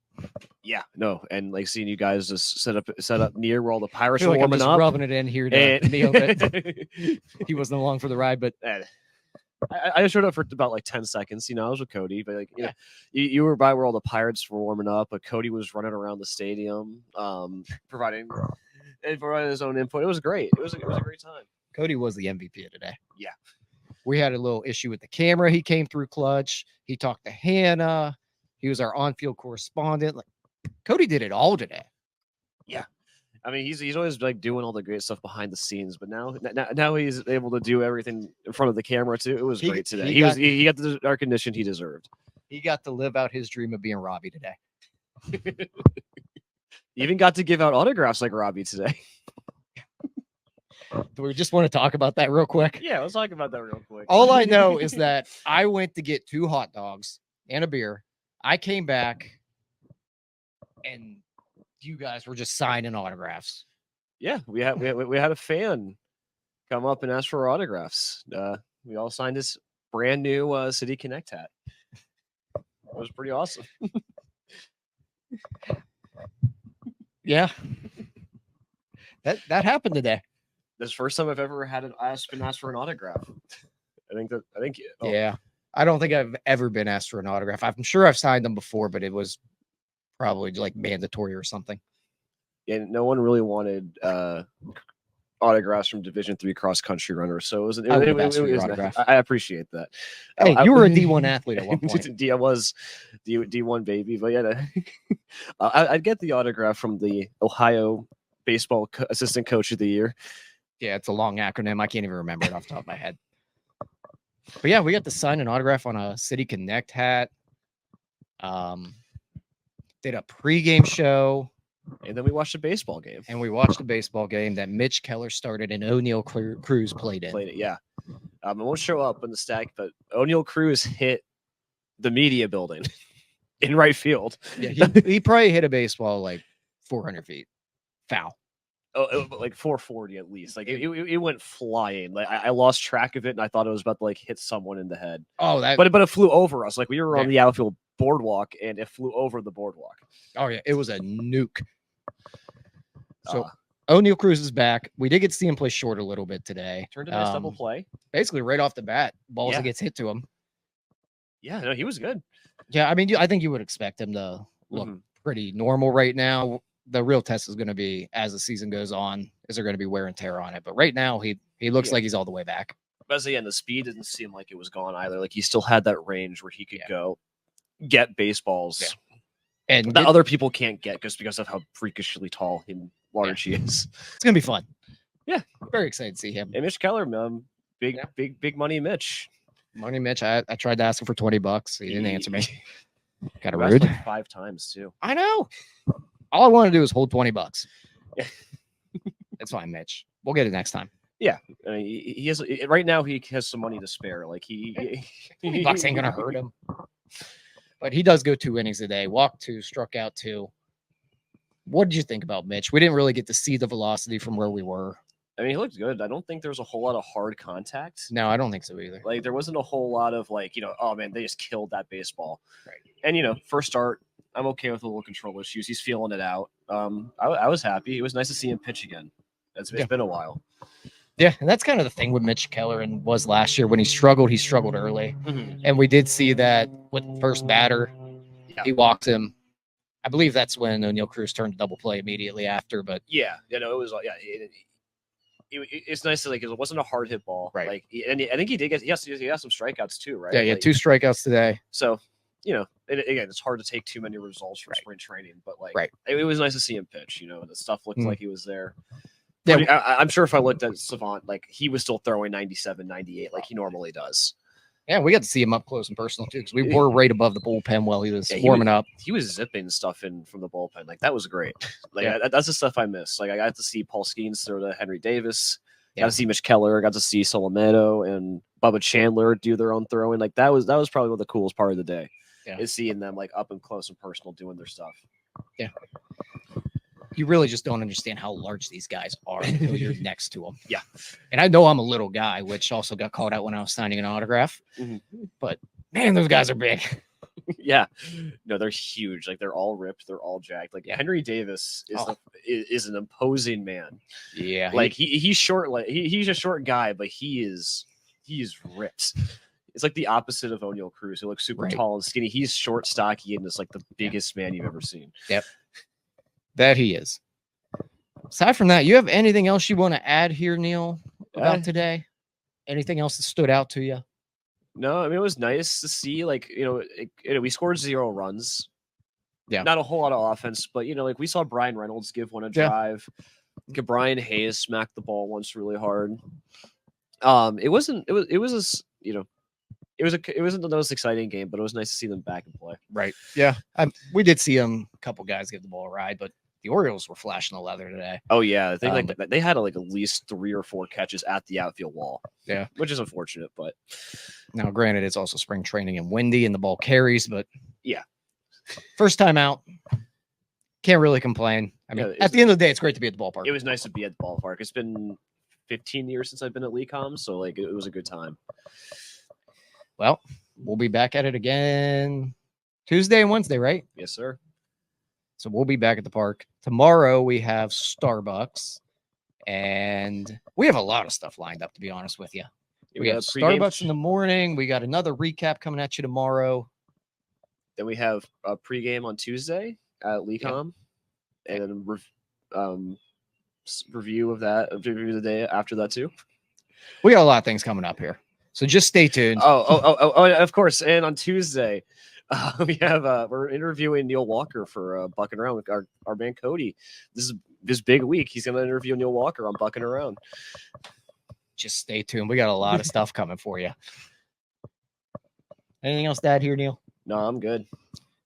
Yeah, no, and like seeing you guys just set up near where all the Pirates I feel were like I'm warming just up. rubbing it in here to Neil that he wasn't along for the ride, but I showed up for about like 10 seconds. I was with Cody, but you were by where all the Pirates were warming up, but Cody was running around the stadium, providing his own input. It was great. It was a great time. Cody was the MVP of today. Yeah. We had a little issue with the camera. He came through clutch. He talked to Hannah. He was our on-field correspondent. Like Cody did it all today. Yeah. I mean, he's always like doing all the great stuff behind the scenes, but now he's able to do everything in front of the camera too. It was great today. He got the air condition he deserved. He got to live out his dream of being Robbie today. He even got to give out autographs like Robbie today. Do we just want to talk about that real quick? Yeah, let's talk about that real quick. All I know is that I went to get 2 hot dogs and a beer. I came back and you guys were just signing autographs. Yeah, we had a fan come up and ask for autographs. We all signed this brand new City Connect hat. It was pretty awesome. Yeah. That happened today. This is the first time I've ever been asked for an autograph. Yeah. I don't think I've ever been asked for an autograph. I'm sure I've signed them before, but it was probably like mandatory or something. And no one really wanted autographs from Division III cross country runners, so it was nice. I appreciate that. Hey, you were a D1 athlete at one point. I was D1 baby, but yeah, I'd get the autograph from the Ohio baseball assistant coach of the year. Yeah, it's a long acronym. I can't even remember it off the top of my head. But yeah, we got to sign an autograph on a City Connect hat. Did a pregame show. And then we watched a baseball game. And we watched a baseball game that Mitch Keller started and O'Neill Cruz played in. Played it, yeah. It won't show up in the stack, but O'Neill Cruz hit the media building in right field. Yeah, he probably hit a baseball like 400 feet. Foul. Oh, like 440 at least. Like it went flying. Like I lost track of it, and I thought it was about to like hit someone in the head. Oh, but it flew over us. Like we were on the outfield boardwalk, and it flew over the boardwalk. Oh yeah, it was a nuke. So O'Neill Cruz is back. We did get to see him play short a little bit today. Turned a nice double play. Basically, right off the bat, balls that gets hit to him. Yeah, no, he was good. Yeah, I mean, I think you would expect him to look pretty normal right now. The real test is going to be as the season goes on. Is there going to be wear and tear on it? But right now, he looks like he's all the way back. But again, the speed didn't seem like it was gone either. Like he still had that range where he could go get baseballs, and that other people can't get because of how freakishly tall and large he is. It's gonna be fun. Yeah, very excited to see him. And Mitch Keller, big money, Mitch. Money, Mitch. I tried to ask him for $20. He didn't answer me. Kind of rude. Like 5 times too. I know. All I want to do is hold $20. Yeah. It's fine, Mitch. We'll get it next time. Yeah, I mean, he has right now. He has some money to spare. Like he $20 ain't gonna hurt him. But he does go 2 innings a day, walked 2, struck out 2. What did you think about Mitch? We didn't really get to see the velocity from where we were. I mean, he looked good. I don't think there was a whole lot of hard contact. No, I don't think so either. Like, there wasn't a whole lot of, like, oh, man, they just killed that baseball. Right. And, first start, I'm okay with a little control issues. He's feeling it out. I was happy. It was nice to see him pitch again. It's been a while. Yeah, and that's kind of the thing with Mitch Keller and was last year. When he struggled early. Mm-hmm. And we did see that with the first batter. Yeah. He walked him. I believe that's when O'Neal Cruz turned to double play immediately after. But yeah, it was it's nice to it wasn't a hard hit ball, right? Like, and I think he did he has some strikeouts too, right? Yeah, he had 2 strikeouts today. So again, it's hard to take too many results from spring training, but it was nice to see him pitch. The stuff looked like he was there. Yeah, I'm sure if I looked at Savant, he was still throwing 97, 98 like he normally does. Yeah, we got to see him up close and personal too, because we were right above the bullpen while he was warming up. He was zipping stuff in from the bullpen. That was great. That's the stuff I miss. I got to see Paul Skenes throw to Henry Davis. Got to see Mitch Keller. Got to see Solometo and Bubba Chandler do their own throwing. That was probably the coolest part of the day. Yeah. Is seeing them up and close and personal doing their stuff. Yeah. You really just don't understand how large these guys are until you're next to them. Yeah. And I know I'm a little guy, which also got called out when I was signing an autograph. Mm-hmm. But, man, those guys are big. Yeah. No, they're huge. They're all ripped. They're all jacked. Henry Davis is an imposing man. Yeah. He's short. He's a short guy, but he is ripped. It's the opposite of O'Neal Cruz, who looks super tall and skinny. He's short, stocky, and is the biggest man you've ever seen. Yep. That he is. Aside from that, you have anything else you want to add here, Neil, about today? Anything else that stood out to you? No, I mean, it was nice to see, we scored 0 runs. Yeah. Not a whole lot of offense, but, we saw Brian Reynolds give one a drive. Brian Hayes smacked the ball once really hard. It wasn't the most exciting game, but it was nice to see them back and play. Right. Yeah. We did see a couple guys give the ball a ride, but the Orioles were flashing the leather today. Oh yeah, I think they had at least 3 or 4 catches at the outfield wall. Yeah, which is unfortunate, but now granted, it's also spring training and windy, and the ball carries. But yeah, first time out, can't really complain. I mean, at the end of the day, it's great to be at the ballpark. It was nice to be at the ballpark. It's been 15 years since I've been at LECOM, so it was a good time. Well, we'll be back at it again Tuesday and Wednesday, right? Yes, sir. So we'll be back at the park. Tomorrow we have Starbucks, and we have a lot of stuff lined up, to be honest with you. We have Starbucks in the morning. We got another recap coming at you tomorrow. Then we have a pregame on Tuesday at LECOM, and then review of the day after that too. We got a lot of things coming up here, so just stay tuned. Oh, of course. And on Tuesday, we have we're interviewing Neil Walker for Bucking Around with our man Cody. This is this big week. He's going to interview Neil Walker on Bucking Around. Just stay tuned. We got a lot of stuff coming for you. Anything else to add here, Neil? No, I'm good.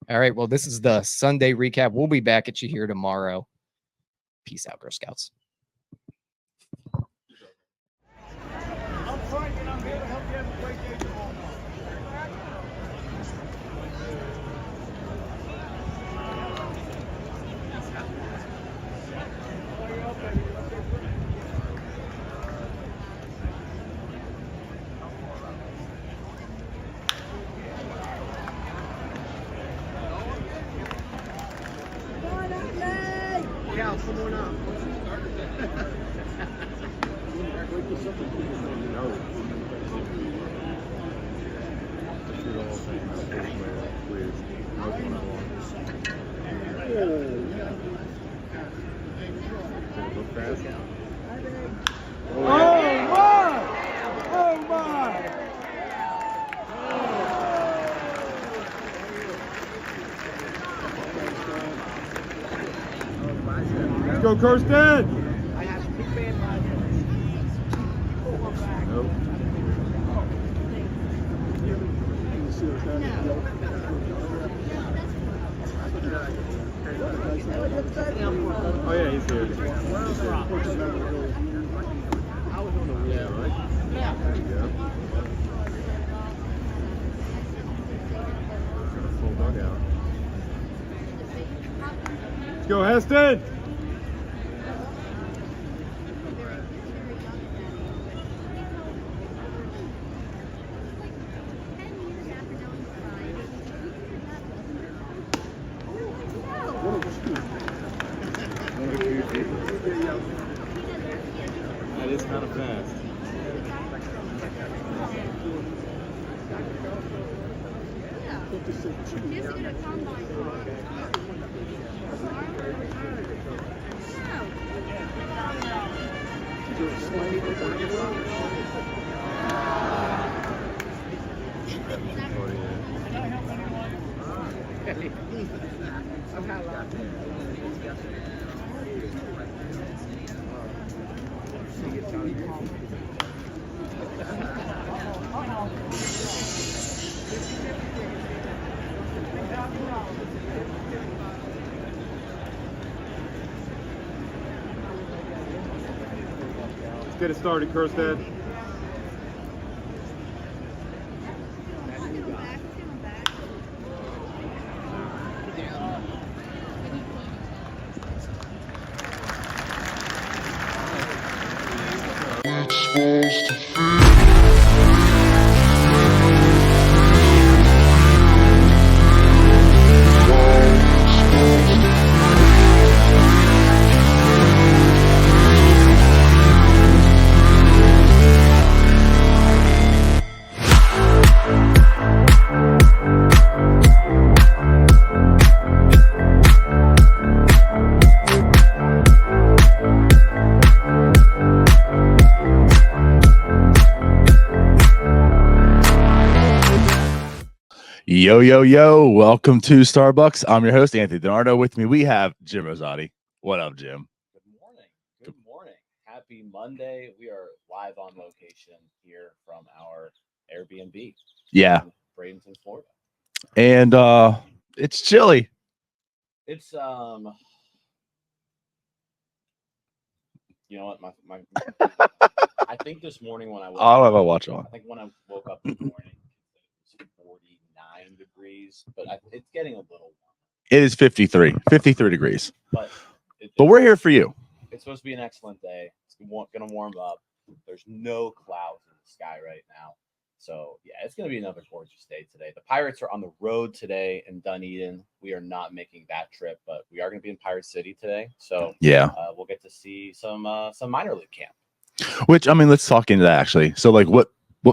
All right. Well, this is the Sunday recap. We'll be back at you here tomorrow. Peace out, Girl Scouts. I'm Frank, and I'm here to help you have a great day tomorrow. Cal, come on up. Let's go, Kirsten! Oh yeah, he's here. Yeah, right? Yeah. There you go. Go, Heston. That is kind of fast. Let's get it started, Kerstead. Yo, yo, yo. Welcome to Starbucks. I'm your host, Anthony DiNardo. With me, we have Jim Rosati. What up, Jim? Good morning. Good morning. Happy Monday. We are live on location here from our Airbnb. Yeah. In Bradenton, Florida. And it's chilly. It's you know what, my I think this morning when I woke I don't up, have a watch on. I think when I woke up this morning, it was 49 degrees, but it's getting a little warm. It is 53 degrees. But we're here for you. It's supposed to be an excellent day. It's going to warm up. There's no clouds in the sky right now. So, yeah, it's going to be another gorgeous day today. The Pirates are on the road today in Dunedin. We are not making that trip, but we are going to be in Pirate City today. So, yeah, we'll get to see some minor league camp. Which, I mean, let's talk into that, actually. So, like, what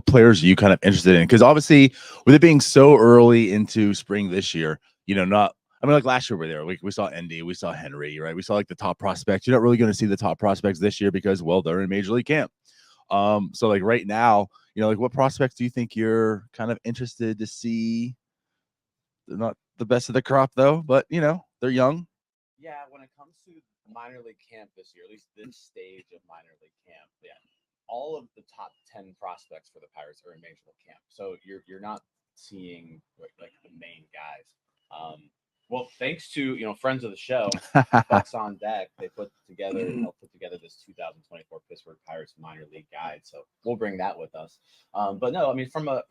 players are you kind of interested in? Because obviously, with it being so early into spring this year, you know, like last year we were there. We saw Endy, we saw Henry, right? We saw like the top prospects. You're not really going to see the top prospects this year because, well, they're in Major League camp. So like right now, you know, like what prospects do you think you're kind of interested to see? They're not the best of the crop though, but you know, they're young. Yeah, when it comes to minor league camp this year, at least this stage of minor league camp, yeah, all of the top 10 prospects for the Pirates are in Major League camp. So you're not seeing like the main guys. Well, thanks to, you know, friends of the show, Bucks on Deck, they put together this 2024 Pittsburgh Pirates minor league guide. So we'll bring that with us. But no, I mean, from a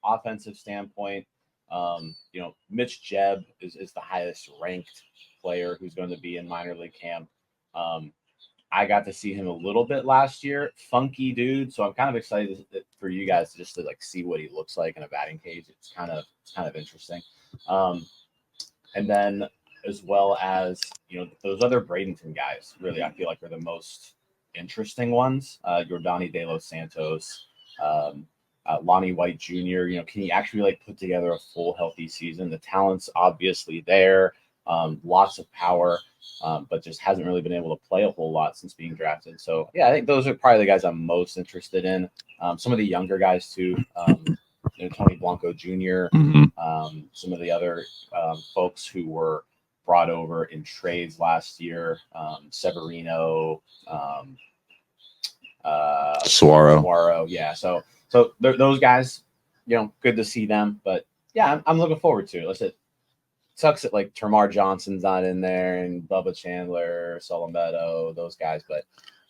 offensive standpoint, you know, Mitch Jebb is the highest ranked player who's going to be in minor league camp. I got to see him a little bit last year. Funky dude. So I'm kind of excited for you guys to just to like see what he looks like in a batting cage. It's kind of interesting. And then as well as, you know, those other Bradenton guys, really, I feel like are the most interesting ones. Yordani De Los Santos, Lonnie White Jr., you know, can he actually like put together a full healthy season? The talent's obviously there, lots of power, but just hasn't really been able to play a whole lot since being drafted. So yeah, I think those are probably the guys I'm most interested in. Some of the younger guys too, you know, Tony Blanco Jr., some of the other folks who were brought over in trades last year, Severino, Suaro, yeah. So those guys, you know, good to see them. But yeah, I'm looking forward to it. Listen, it sucks that like Termar Johnson's not in there and Bubba Chandler, Solometo, those guys. But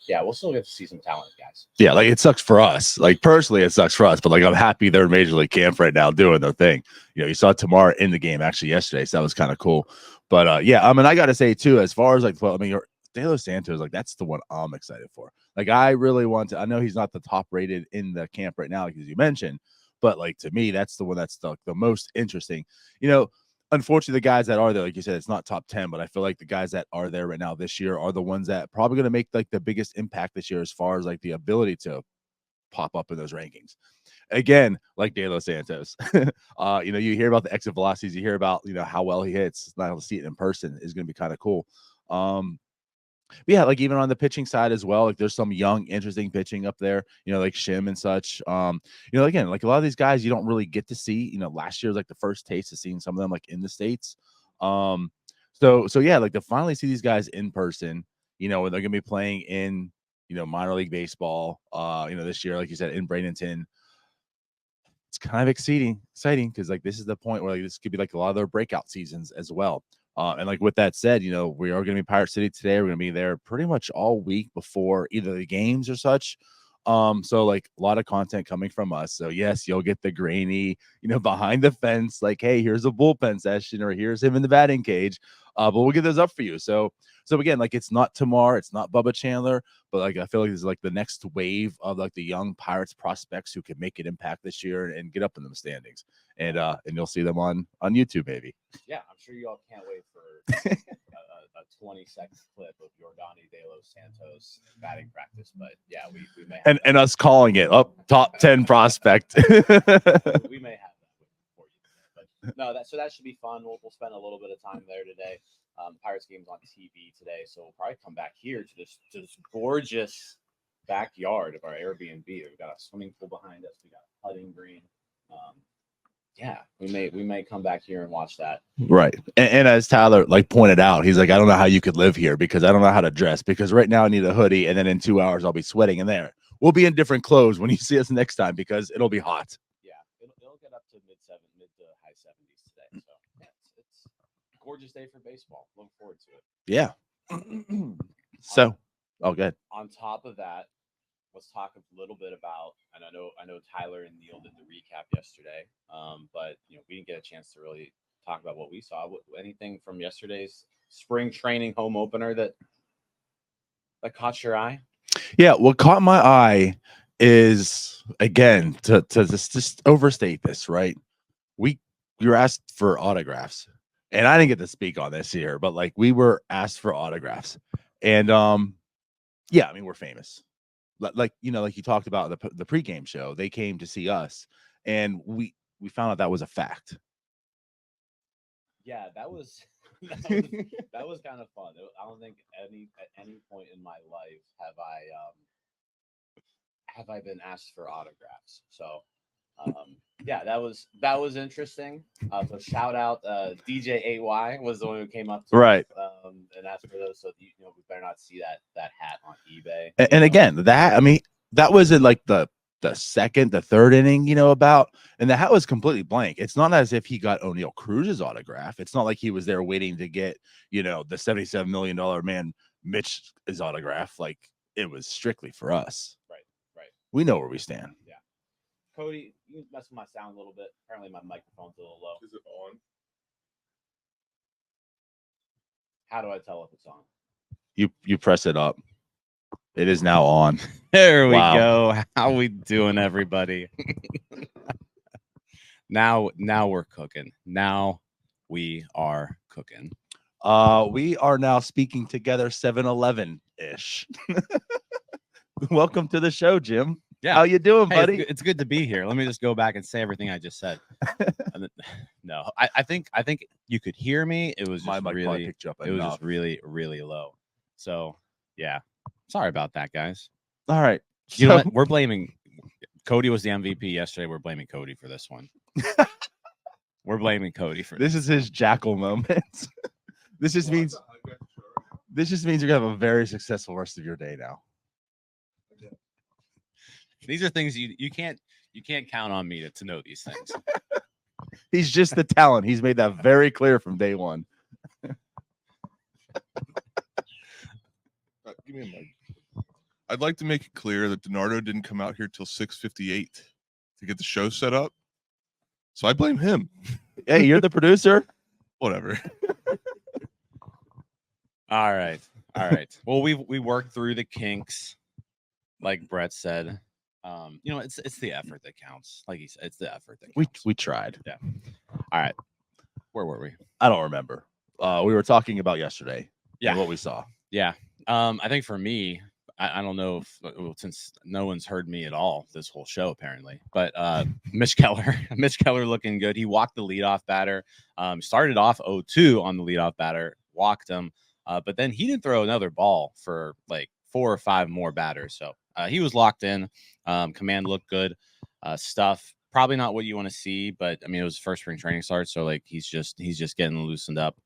yeah, we'll still get to see some talented guys. Yeah, like it sucks for us. Like personally, it sucks for us. But like I'm happy they're in Major League camp right now doing their thing. You know, you saw Tamara in the game actually yesterday, so that was kind of cool. But yeah, I mean, I got to say too, as far as like, well, I mean, De Los Santos, like that's the one I'm excited for. Like I really want to. I know he's not the top rated in the camp right now, because you mentioned, but like to me, that's the one that's the most interesting. You know, unfortunately, the guys that are there, like you said, it's not top 10, but I feel like the guys that are there right now this year are the ones that probably going to make like the biggest impact this year as far as like the ability to pop up in those rankings. Again, like De Los Santos, you know, you hear about the exit velocities, you hear about, you know, how well he hits. Not able to see it in person is going to be kind of cool. But yeah, like even on the pitching side as well, like there's some young, interesting pitching up there, you know, like Shim and such. You know, again, like a lot of these guys you don't really get to see. You know, last year was like the first taste of seeing some of them like in the States. So yeah, like to finally see these guys in person, you know, when they're gonna be playing in, you know, minor league baseball, you know, this year, like you said, in Bradenton. It's kind of exciting because like this is the point where like this could be like a lot of their breakout seasons as well. And like with that said, you know, we are going to be Pirate City today. We're going to be there pretty much all week before either the games or such. So like a lot of content coming from us. So yes, you'll get the grainy, you know, behind the fence, like, hey, here's a bullpen session, or here's him in the batting cage. But we'll get those up for you. So again, like it's not Tamar, it's not Bubba Chandler, but like I feel like this is like the next wave of like the young Pirates prospects who can make an impact this year and get up in the standings. And you'll see them on YouTube, maybe. Yeah, I'm sure you all can't wait for a 20-second clip of Yordani De Los Santos batting practice. But yeah, we may have And us calling it up top 10 prospect. we may have that for you. But no, that should be fun. We'll spend a little bit of time there today. Pirates game's on TV today, so we'll probably come back here to this gorgeous backyard of our Airbnb. We've got a swimming pool behind us. We got a putting green. Yeah, we may come back here and watch that. Right. And as Tyler like pointed out, he's like, I don't know how you could live here because I don't know how to dress, because right now I need a hoodie and then in 2 hours I'll be sweating in there. We'll be in different clothes when you see us next time because it'll be hot. Yeah, it'll get up to mid to high 70s today. So yeah, it's a gorgeous day for baseball. Looking forward to it. Yeah. So, good. On top of that, let's talk a little bit about, and I know Tyler and Neil did the recap yesterday, but you know, we didn't get a chance to really talk about what we saw. Anything from yesterday's spring training home opener that caught your eye? Yeah, what caught my eye is, again, to just overstate this, right? We were asked for autographs, and I didn't get to speak on this here, but like we were asked for autographs, and yeah, I mean we're famous. Like, you know, like you talked about the pregame show, they came to see us, and we found out that was a fact. Yeah, that was that was kind of fun. I don't think at any point in my life have I been asked for autographs. So yeah, that was interesting. So shout out DJ AY was the one who came up to right us, and asked for those. So you know, we better not see that hat on eBay. And again, that, I mean, that was in like the second, the third inning, you know, and the hat was completely blank. It's not as if he got O'Neill Cruz's autograph. It's not like he was there waiting to get, you know, the $77 million man Mitch's autograph. Like it was strictly for us. Right. We know where we stand. Yeah. Cody, you mess with my sound a little bit. Apparently my microphone's a little low. Is it on? How do I tell if it's on? You press it up. It is now on. There we Wow. go. How we doing, everybody? Now we're cooking. Now we are cooking. We are now speaking together 7-Eleven-ish. Welcome to the show, Jim. Yeah. How you doing, Hey, buddy? it's good to be here. Let me just go back and say everything I just said. No, I think you could hear me. It was My just mic probably really, picked you up it was enough. just really, really low. So yeah, sorry about that, guys. All right. You know So- what? We're blaming Cody was the MVP yesterday. We're blaming Cody for this one. We're blaming Cody for This is his jackal moment. This just means you're gonna have a very successful rest of your day now. These are things you can't count on me to know these things. He's just the talent. He's made that very clear from day one. Give me a mic. I'd like to make it clear that DiNardo didn't come out here till 6:58 to get the show set up. So I blame him. Hey, you're the producer. Whatever. All right. All right. Well, we worked through the kinks, like Brett said. You know, it's the effort that counts. Like he said, it's the effort that counts. We tried. Yeah. All right. Where were we? I don't remember. We were talking about yesterday. Yeah. And what we saw. Yeah. I think for me, I don't know if since no one's heard me at all this whole show apparently, but Mitch Keller looking good. He walked the leadoff batter. Started off 0-2 on the leadoff batter, walked him, but then he didn't throw another ball for like 4 or 5 more batters. So he was locked in. Command looked good. Stuff probably not what you want to see, but I mean it was first spring training start, so like he's just getting loosened up.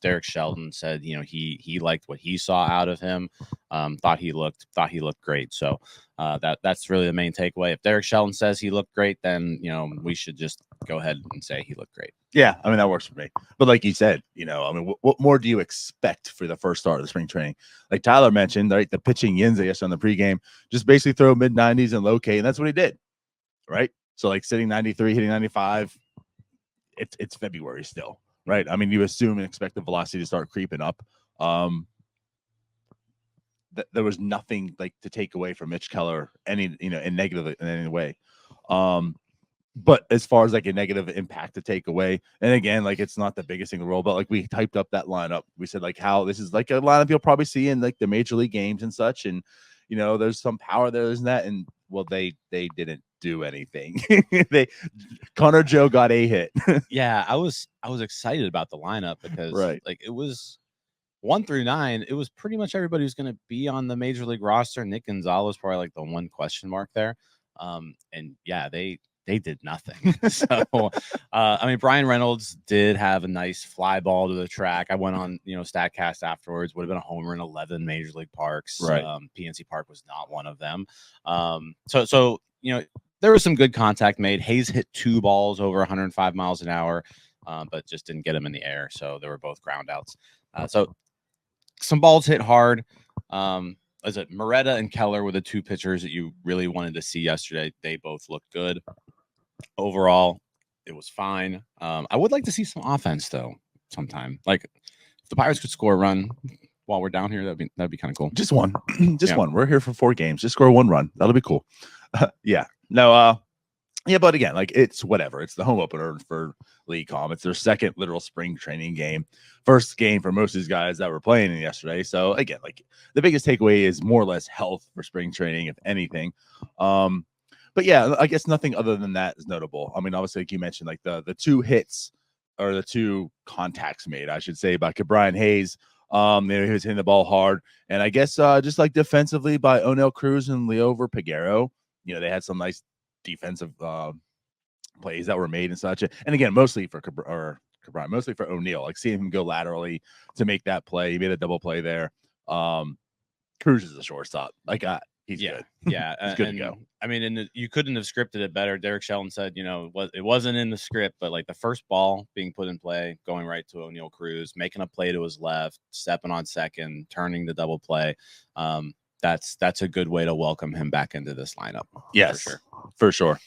Derek Shelton said, you know, he liked what he saw out of him. Thought he looked great. So that's really the main takeaway. If Derek Shelton says he looked great, then you know we should just go ahead and say he looked great. Yeah, I mean that works for me. But like you said, you know, I mean, what more do you expect for the first start of the spring training? Like Tyler mentioned, right, the pitching yins yesterday on the pregame, just basically throw mid-90s and low K, and that's what he did, right? So like sitting 93, hitting 95, it's February still, right? I mean, you assume and expect the velocity to start creeping up. There was nothing like to take away from Mitch Keller, any, you know, in negative in any way. But as far as like a negative impact to take away, and again, like it's not the biggest thing in the world, but like we typed up that lineup. We said like how this is like a lineup you'll probably see in like the major league games and such, and you know, there's some power there, isn't that? And well, they didn't do anything. Connor Joe got a hit. Yeah, I was excited about the lineup because like it was 1 through 9. It was pretty much everybody who's going to be on the major league roster. Nick Gonzalez probably like the one question mark there. And yeah, they did nothing. So I mean, Brian Reynolds did have a nice fly ball to the track. I went on, you know, StatCast afterwards. Would have been a homer in 11 major league parks. Right. PNC Park was not one of them. So you know, there was some good contact made. Hayes hit 2 balls over 105 miles an hour, but just didn't get them in the air. So they were both ground outs. So some balls hit hard. Is it Moretta and Keller were the 2 pitchers that you really wanted to see yesterday? They both looked good. Overall, it was fine. I would like to see some offense though sometime. Like if the Pirates could score a run while we're down here, that'd be kind of cool. Just one. Just one. We're here for 4 games. Just score 1 run. That'll be cool. Yeah. No, yeah, but again, like it's whatever. It's the home opener for League Com. It's their second literal spring training game. First game for most of these guys that were playing in yesterday. So again, like the biggest takeaway is more or less health for spring training, if anything. But yeah, I guess nothing other than that is notable. I mean, obviously, like you mentioned, like the 2 hits or the 2 contacts made, I should say, by Brian Hayes. He was hitting the ball hard, and I guess just like defensively by O'Neill Cruz and Leover Peguero, you know, they had some nice defensive plays that were made and such. And again, mostly for mostly for O'Neill, like seeing him go laterally to make that play. He made a double play there. Cruz is a shortstop. Like he's good. Yeah, he's good to go. I mean, and you couldn't have scripted it better. Derek Shelton said, you know, it wasn't in the script, but like the first ball being put in play, going right to O'Neill Cruz, making a play to his left, stepping on second, turning the double play. That's a good way to welcome him back into this lineup. Yes, for sure.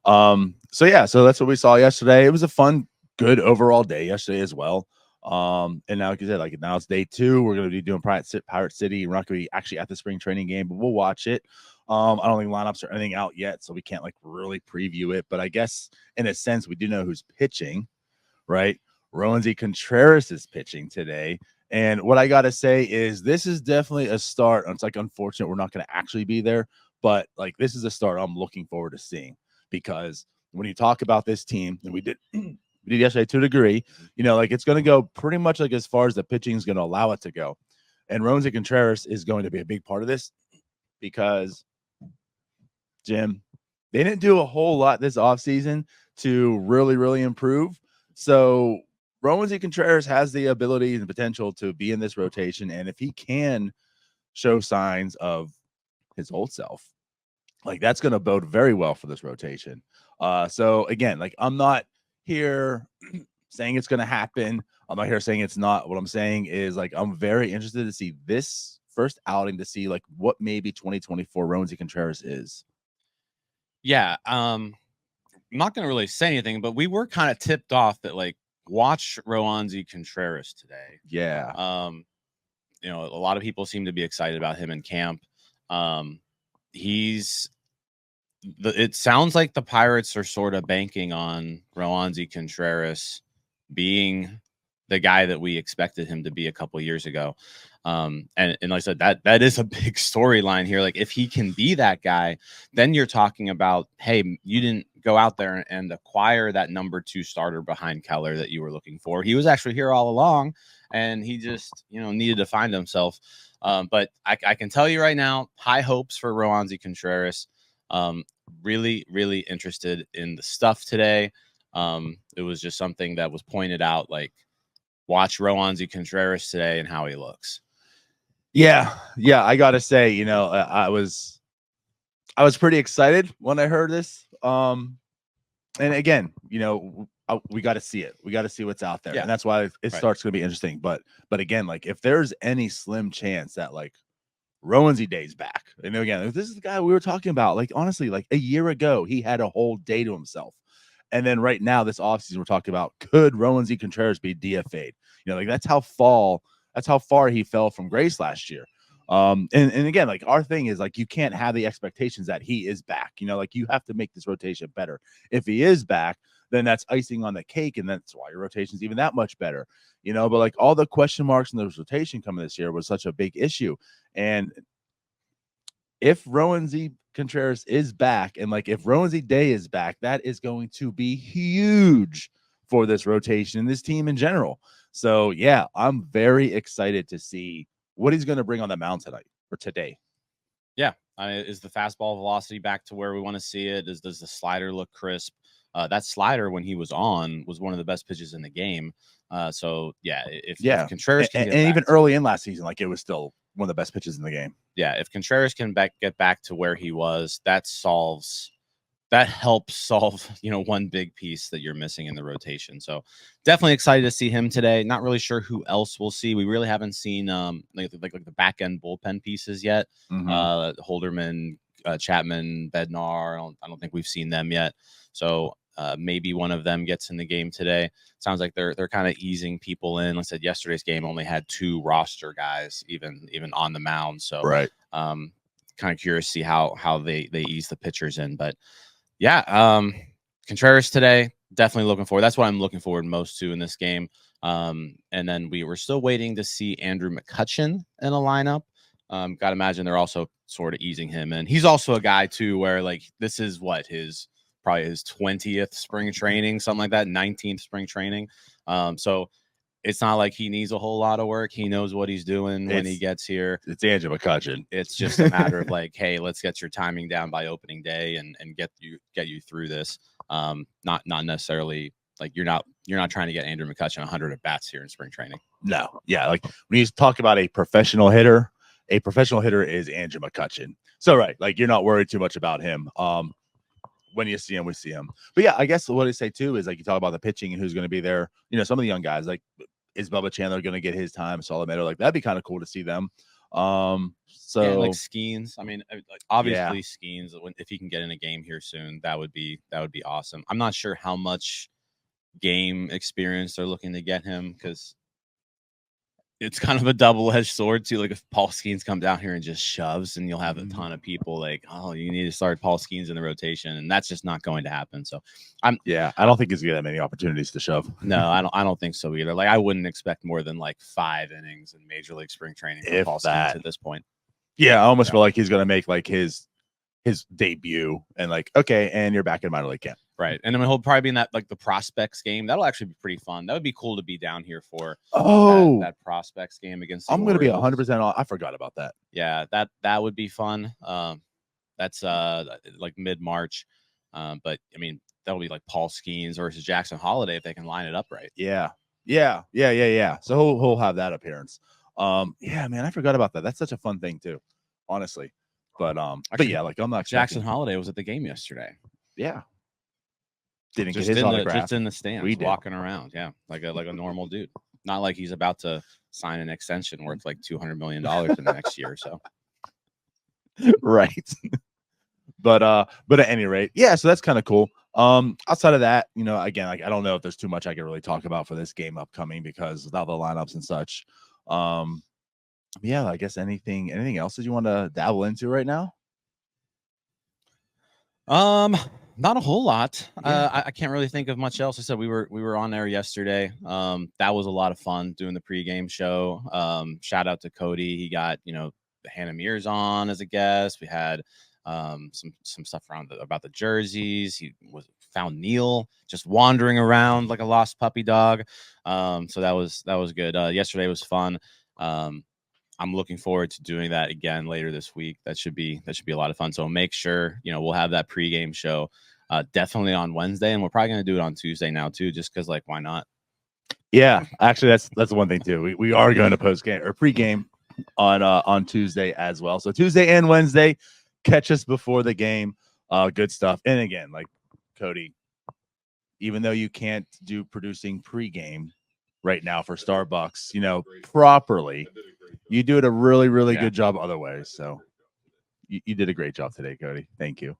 So yeah, so that's what we saw yesterday. It was a fun, good overall day yesterday as well. And now, like you said, like now it's day 2. We're going to be doing Pirate City. We're not going to be actually at the spring training game, but we'll watch it. I don't think lineups or anything out yet, so we can't like really preview it. But I guess in a sense, we do know who's pitching, right? Roansy Contreras is pitching today. And what I got to say is this is definitely a start. It's like unfortunate we're not going to actually be there, but like this is a start I'm looking forward to seeing, because when you talk about this team, and we did yesterday to a degree, you know, like it's going to go pretty much like as far as the pitching is going to allow it to go. And Roansy Contreras is going to be a big part of this because, Jim, they didn't do a whole lot this offseason to really, really improve. So Roansy Contreras has the ability and the potential to be in this rotation. And if he can show signs of his old self, like that's going to bode very well for this rotation. So again, like I'm not here saying it's going to happen. I'm not here saying it's not. What I'm saying is like I'm very interested to see this first outing to see like what maybe 2024 Roansy Contreras is. Yeah. I'm not going to really say anything, but we were kind of tipped off that like watch Roansy Contreras today. Yeah. You know, a lot of people seem to be excited about him in camp. It sounds like the Pirates are sort of banking on Roansy Contreras being the guy that we expected him to be a couple years ago. And like I said, that is a big storyline here. Like if he can be that guy, then you're talking about, hey, you didn't go out there and acquire that number 2 starter behind Keller that you were looking for. He was actually here all along, and he just, you know, needed to find himself. But I can tell you right now, high hopes for Roansy Contreras. Really, really interested in the stuff today. It was just something that was pointed out, like watch Roansy Contreras today and how he looks. Yeah, I gotta say, you know, I was pretty excited when I heard this. And again, you know, we got to see it. We got to see what's out there, and that's why it starts going to be interesting. But again, like if there's any slim chance that like Roansy Day's back, and again, this is the guy we were talking about. Like honestly, like a year ago, he had a whole day to himself. And then right now, this offseason, we're talking about could Roansy Contreras be DFA'd? You know, like that's how far he fell from grace last year. And again, like our thing is like you can't have the expectations that he is back. You know, like you have to make this rotation better. If he is back, then that's icing on the cake, and that's why your rotation's even that much better. You know, but like all the question marks in the rotation coming this year was such a big issue. And if Roansy Contreras is back, and like if Roansy Day is back, that is going to be huge for this rotation and this team in general. So yeah, I'm very excited to see what he's going to bring on the mound tonight or today. Yeah, is the fastball velocity back to where we want to see it? Does the slider look crisp? That slider when he was on was one of the best pitches in the game. So yeah, if Contreras can and even early in last season, like it was still one of the best pitches in the game. Yeah, if Contreras can get back to where he was, that helps solve, you know, one big piece that you're missing in the rotation. So definitely excited to see him today. Not really sure who else we'll see. We really haven't seen like the back end bullpen pieces yet. Holderman, Chapman, Bednar. I don't think we've seen them yet. So maybe one of them gets in the game today. Sounds like they're kind of easing people in. Like I said, yesterday's game only had 2 roster guys even on the mound. So kind of curious to see how they ease the pitchers in. But yeah, Contreras today, definitely looking forward. That's what I'm looking forward most to in this game. And then we were still waiting to see Andrew McCutchen in a lineup. Got to imagine they're also sort of easing him in. He's also a guy too, where like this is probably his 20th spring training, something like that, 19th spring training. So it's not like he needs a whole lot of work. He knows what he's doing when he gets here. It's Andrew McCutchen. It's just a matter of like, hey, let's get your timing down by opening day and get you through this. Not necessarily like you're not trying to get Andrew McCutchen 100 at bats here in spring training. No, yeah, like when you talk about a professional hitter is Andrew McCutchen. So like you're not worried too much about him. When you see him, we see him. But yeah, I guess what I say too is like you talk about the pitching and who's going to be there. You know, some of the young guys, like is Bubba Chandler going to get his time? Solomedo, like that'd be kind of cool to see them. So yeah, like Skenes. I mean, like obviously Skenes. If he can get in a game here soon, that would be awesome. I'm not sure how much game experience they're looking to get him because it's kind of a double-edged sword too. Like if Paul Skenes come down here and just shoves, and you'll have a ton of people like, oh, you need to start Paul Skenes in the rotation, and that's just not going to happen. So I don't think he's gonna get that many opportunities to shove. No, I don't think so either. Like I wouldn't expect more than like 5 innings in Major League spring training for Paul Skenes at this point. Yeah, I almost feel like he's gonna make like his debut and like, okay, and you're back in minor league camp. Right. And then he'll probably be in that like the prospects game. That'll actually be pretty fun. That would be cool to be down here for that prospects game against the I'm gonna be Orioles. 100% off. I forgot about that. Yeah, that would be fun. That's like mid-March. But I mean, that'll be like Paul Skenes versus Jackson Holiday if they can line it up right. Yeah. So he'll have that appearance. Yeah, man, I forgot about that. That's such a fun thing too, honestly. But Actually, yeah, like I'm not Jackson Holiday was at the game yesterday. Yeah. Didn't Just get his autograph. Just in the stands, walking around. Yeah, like a normal dude. Not like he's about to sign an extension worth like $200 million in the next year or so. Right. But at any rate, yeah, so that's kind of cool. Outside of that, again, like I don't know if there's too much I can really talk about for this game upcoming because without the lineups and such. Yeah, I guess anything else that you want to dabble into right now? Not a whole lot. Yeah. I can't really think of much else. I said we were on there yesterday. That was a lot of fun doing the pregame show. Shout out to Cody. He got Hannah Mears on as a guest. We had some stuff around about the jerseys. He found Neil just wandering around like a lost puppy dog. So that was good. Yesterday was fun. I'm looking forward to doing that again later this week. That should be a lot of fun. So make sure we'll have that pregame show definitely on Wednesday, and we're probably gonna do it on Tuesday now too, just because like why not? Yeah, actually that's the one thing too. We are going to post game or pregame on Tuesday as well. So Tuesday and Wednesday, catch us before the game. Good stuff. And again, like Cody, even though you can't do producing pregame right now for Starbucks, properly, you do it a really, really good job other ways. So you did a great job today, Cody. Thank you.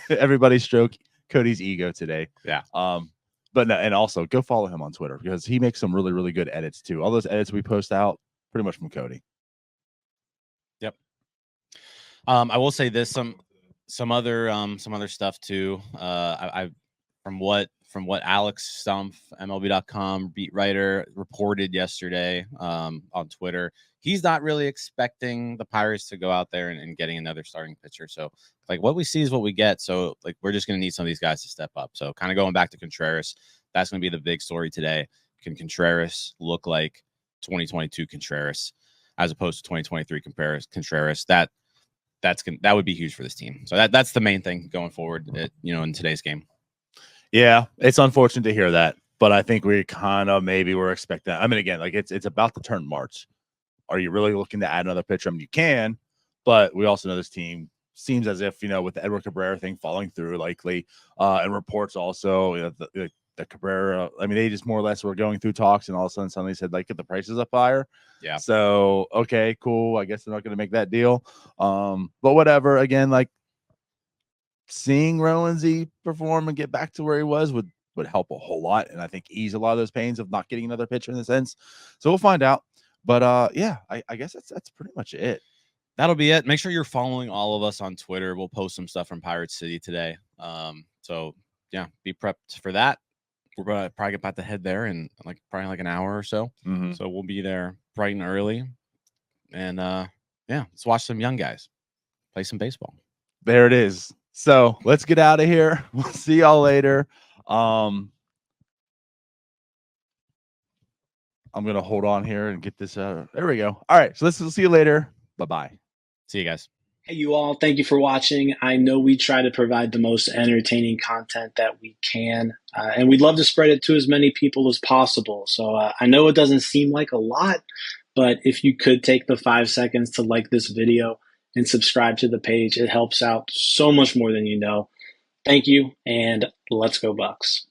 Everybody stroke Cody's ego today. Yeah. But no, and also go follow him on Twitter because he makes some really, really good edits too. All those edits we post out pretty much from Cody. Yep. I will say this, some other stuff too. I from what Alex Stumpf, MLB.com beat writer, reported yesterday on Twitter, he's not really expecting the Pirates to go out there and getting another starting pitcher. So like what we see is what we get. So like we're just going to need some of these guys to step up. So kind of going back to Contreras, that's going to be the big story today. Can Contreras look like 2022 Contreras as opposed to 2023 Contreras? That would be huge for this team. So that's the main thing going forward, in today's game. Yeah, it's unfortunate to hear that, but I think we kind of maybe we're expecting that. I mean, again, like it's about to turn March. Are you really looking to add another pitcher? I mean, you can, but we also know this team seems as if, with the Edward Cabrera thing falling through likely, and reports also, the Cabrera, I mean, they just more or less were going through talks and all of a sudden suddenly said, like, get the prices up higher. Yeah. So, okay, cool. I guess they're not going to make that deal. But whatever. Again, like seeing Rowanzy perform and get back to where he was would help a whole lot. And I think ease a lot of those pains of not getting another pitcher in the sense. So we'll find out. But yeah, I guess that's pretty much it. That'll be it. Make sure you're following all of us on Twitter. We'll post some stuff from Pirate City today. So yeah, be prepped for that. We're probably about to head there in probably an hour or so. Mm-hmm. So we'll be there bright and early. And yeah, let's watch some young guys play some baseball. There it is. So let's get out of here. We'll see y'all later. I'm going to hold on here and get this out. There we go. All right. So we'll see you later. Bye-bye. See you guys. Hey, you all. Thank you for watching. I know we try to provide the most entertaining content that we can, and we'd love to spread it to as many people as possible. So I know it doesn't seem like a lot, but if you could take the 5 seconds to like this video and subscribe to the page, it helps out so much more than you know. Thank you, and let's go Bucks.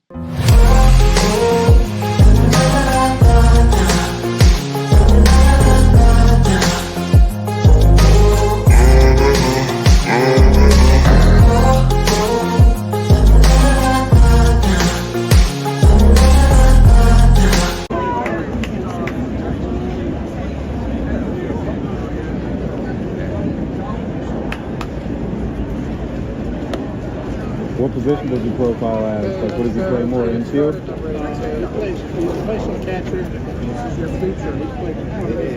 What position does he profile as? Like, what does he play more? Infield? He plays some catcher. He's your feature. He plays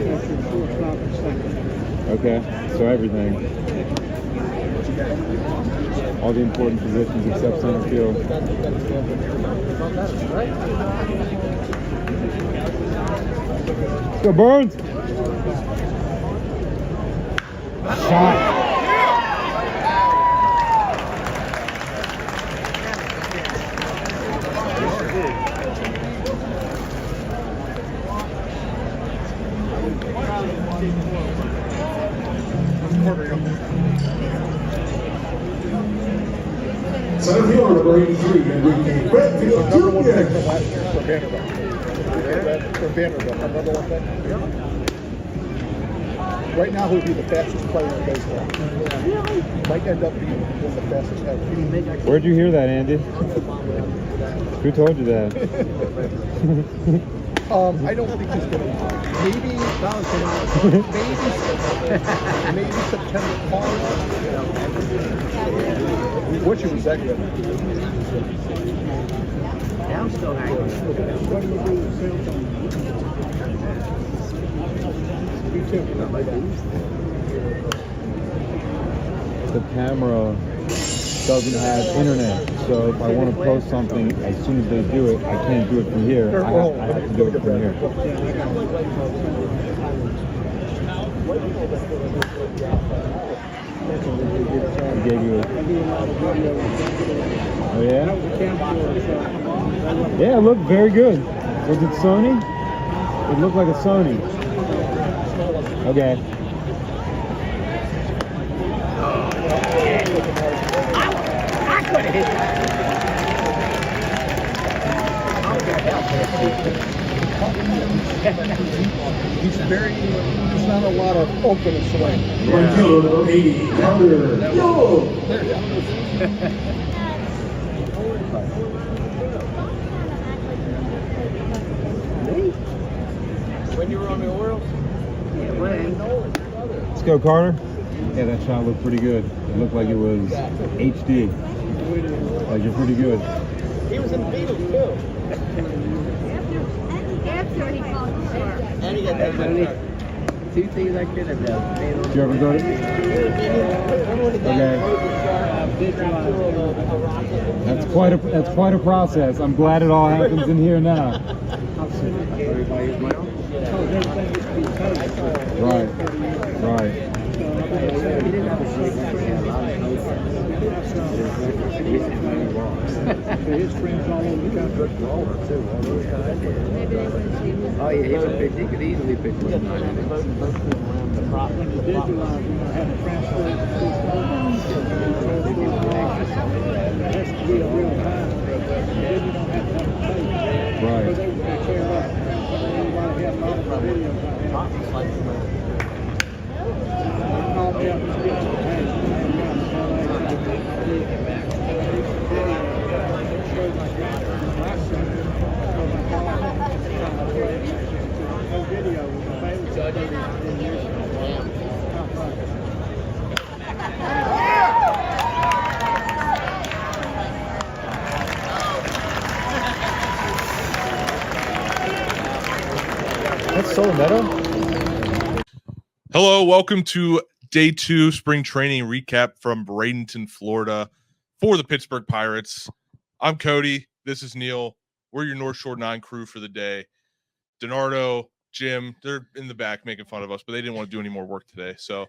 catcher, shortstop, and second. Okay, so everything. All the important positions except center field. Let's go, Burns! Shot! Center fielder, number 83, Number one pick from last year for Vanderbilt. For Vanderbilt, number one pick. Right now, he'll be the fastest player in baseball. Might end up being the fastest ever. Where'd you hear that, Andy? Who told you that? I don't think he's going to. Maybe September. We wish it was that good. Yeah, I'm still hanging. The camera doesn't have internet, so if I want to post something as soon as they do it, I can't do it from here. I have to do it from here. I gave you oh yeah? Yeah, it looked very good. Was it Sony? It looked like a Sony. Okay. I could have hit that. There's not a lot of open swing. Yeah. Killer 80. Yo! When you were on the Orioles? Yeah, when? Let's go, Carter. Yeah, that shot looked pretty good. It looked like it was HD. Like you're pretty good. He was in the Beatles too. After he called the score. And he got that money. Two things I could have done. Did you ever go to? Okay. That's quite a process. I'm glad it all happens in here now. Right. Right. His friends all over the country. Oh yeah, he could pick. He could easily pick one. Right. That's so metal. Hello, welcome to day 2 spring training recap from Bradenton, Florida for the Pittsburgh Pirates. I'm Cody. This is Neil. We're your North Shore 9 crew for the day. Donardo, Jim, they're in the back making fun of us, but they didn't want to do any more work today. So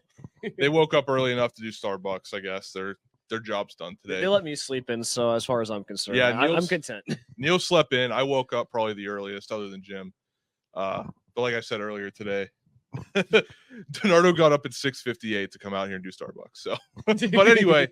they woke up early enough to do Starbucks, I guess. Their job's done today. They let me sleep in, so as far as I'm concerned, Yeah, I'm content. Neil slept in. I woke up probably the earliest other than Jim. But like I said earlier today, Donardo got up at 6:58 to come out here and do Starbucks. So, but anyway,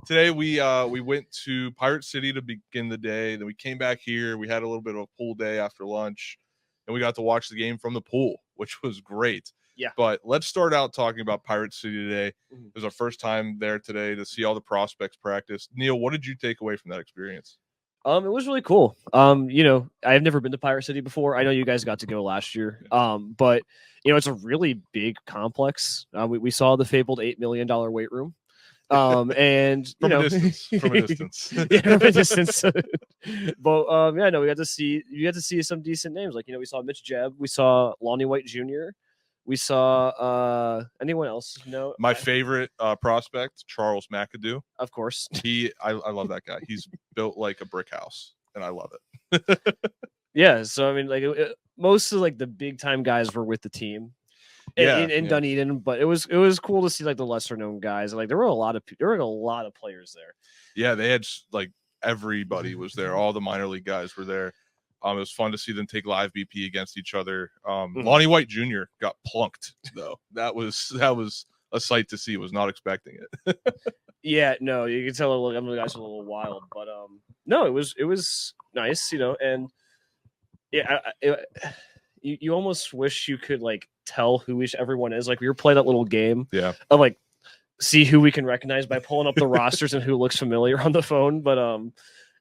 today we went to Pirate City to begin the day. Then we came back here. We had a little bit of a pool day after lunch, and we got to watch the game from the pool, which was great. Yeah. But let's start out talking about Pirate City today. It was our first time there today to see all the prospects practice. Neil, what did you take away from that experience? It was really cool. I've never been to Pirate City before. I know you guys got to go last year. But it's a really big complex. We saw the fabled $8 million weight room. And from a distance. Yeah, from a distance. But we got to see some decent names. Like, we saw Mitch Jebb, we saw Lonnie White Jr., we saw anyone else? No. My favorite prospect, Charles McAdoo. Of course. I love that guy. He's built like a brick house, and I love it. Yeah. So I mean, most of the big time guys were with the team. In Dunedin, but it was cool to see the lesser known guys. There were a lot of players there. Yeah, they had everybody was there. All the minor league guys were there. It was fun to see them take live BP against each other. Lonnie White Jr. got plunked though. That was a sight to see. Was not expecting it. Yeah, no, you can tell some of the guys are a little wild, but no, it was nice, and yeah, you almost wish you could like tell who everyone is. Like we were playing that little game, of like see who we can recognize by pulling up the rosters and who looks familiar on the phone. But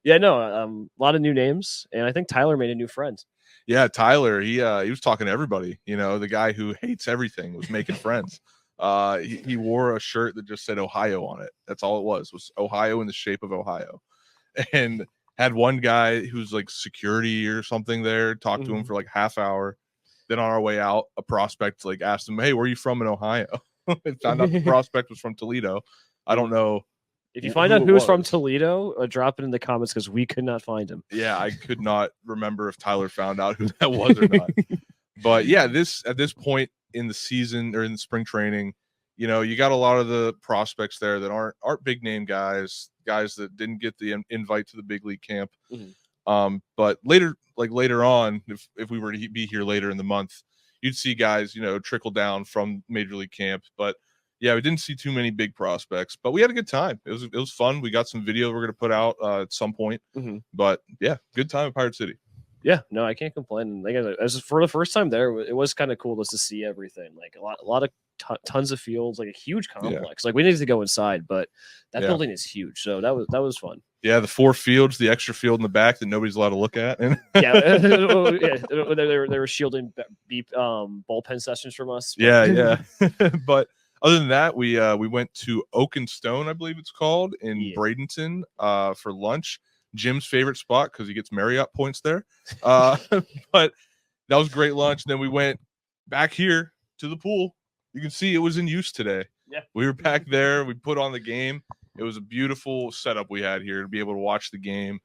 yeah, no, a lot of new names, and I think Tyler made a new friend. Yeah, Tyler, he was talking to everybody. The guy who hates everything was making friends. He wore a shirt that just said Ohio on it. That's all it was Ohio in the shape of Ohio. And had one guy who's like security or something there, talked to him for like half hour. Then on our way out, a prospect like asked him, "Hey, where are you from in Ohio?" And found out the prospect was from Toledo. I don't know. If you find out who's from Toledo, drop it in the comments because we could not find him. Yeah, I could not remember if Tyler found out who that was or not. But yeah, at this point in the season or in the spring training, you got a lot of the prospects there that aren't big name guys that didn't get the invite to the big league camp. But later on, if we were to be here later in the month, you'd see guys, trickle down from major league camp. But yeah, we didn't see too many big prospects, but we had a good time. It was fun. We got some video we're going to put out at some point. But yeah, good time in Pirate City. Yeah, no, I can't complain. Like, as for the first time there, it was kind of cool just to see everything. Like a lot of tons of fields, like a huge complex. Like we needed to go inside, but that building is huge, so that was fun. Yeah, the 4 fields, the extra field in the back that nobody's allowed to look at. Yeah, they were shielding bullpen sessions from us. Yeah. But other than that, we went to Oak and Stone, I believe it's called, in Bradenton for lunch. Jim's favorite spot because he gets Marriott points there. But that was great lunch. And then we went back here to the pool. You can see it was in use today. Yeah, we were back there. We put on the game. It was a beautiful setup we had here to be able to watch the game,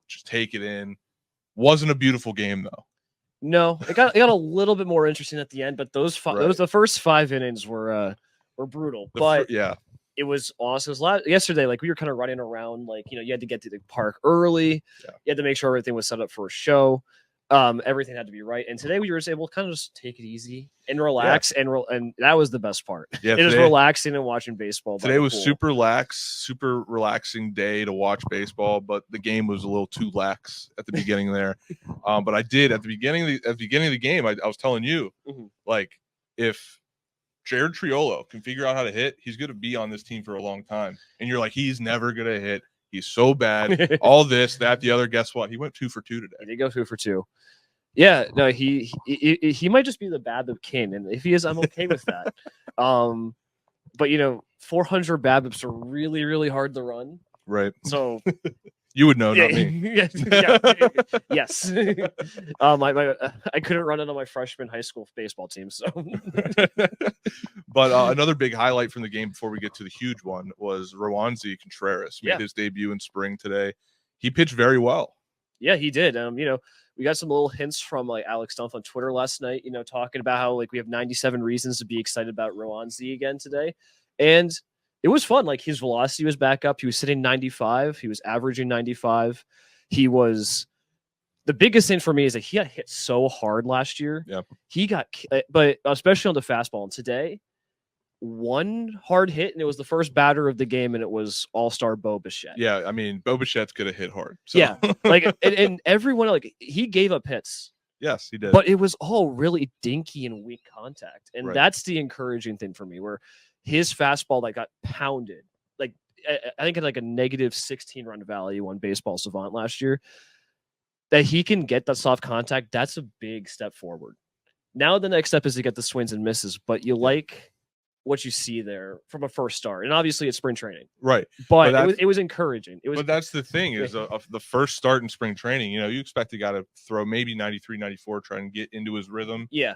just take it in. Wasn't a beautiful game though. No, it got a little bit more interesting at the end, but the first 5 innings were brutal. It was awesome. It was yesterday, like we were kind of running around, like you had to get to the park early. Yeah. You had to make sure everything was set up for a show. Everything had to be right. And today we were just able to kind of just take it easy and relax, and that was the best part. Yeah, it was relaxing and watching baseball. Today was super relaxing day to watch baseball, but the game was a little too lax at the beginning there. But I did at the beginning of the game. I was telling you, like if Jared Triolo can figure out how to hit, he's going to be on this team for a long time. And you're like, he's never going to hit. He's so bad. All this, that, the other. Guess what? He went 2 for 2 today. He did go 2 for 2. Yeah, no, he might just be the BABIP king, and if he is, I'm okay with that. But 400 BABIPs are really, really hard to run. Right. So you would know, not me. Yes. I couldn't run it on my freshman high school baseball team. So, but another big highlight from the game before we get to the huge one was Rowanzi Contreras made his debut in spring today. He pitched very well. Yeah, he did. We got some little hints from like Alex Stumpf on Twitter last night, talking about how like we have 97 reasons to be excited about Rowanzi again today. And it was fun. Like his velocity was back up. He was sitting 95. He was averaging 95. The biggest thing for me is that he got hit so hard last year. Yeah. He got, but especially on the fastball. And today, one hard hit, and it was the first batter of the game, and it was all-star Bo Bichette. Yeah, I mean, Bo Bichette's going to hit hard. So. Yeah, like, and everyone, like, he gave up hits. Yes, he did. But it was all really dinky and weak contact. And that's the encouraging thing for me, where his fastball that got pounded, like, I think had like a negative 16 run value on Baseball Savant last year, that he can get that soft contact. That's a big step forward. Now the next step is to get the swings and misses, but you like what you see there from a first start, and obviously it's spring training, right? But it was encouraging. But that's the thing is the first start in spring training. You expect a guy to throw maybe 93, 94, try and get into his rhythm. Yeah,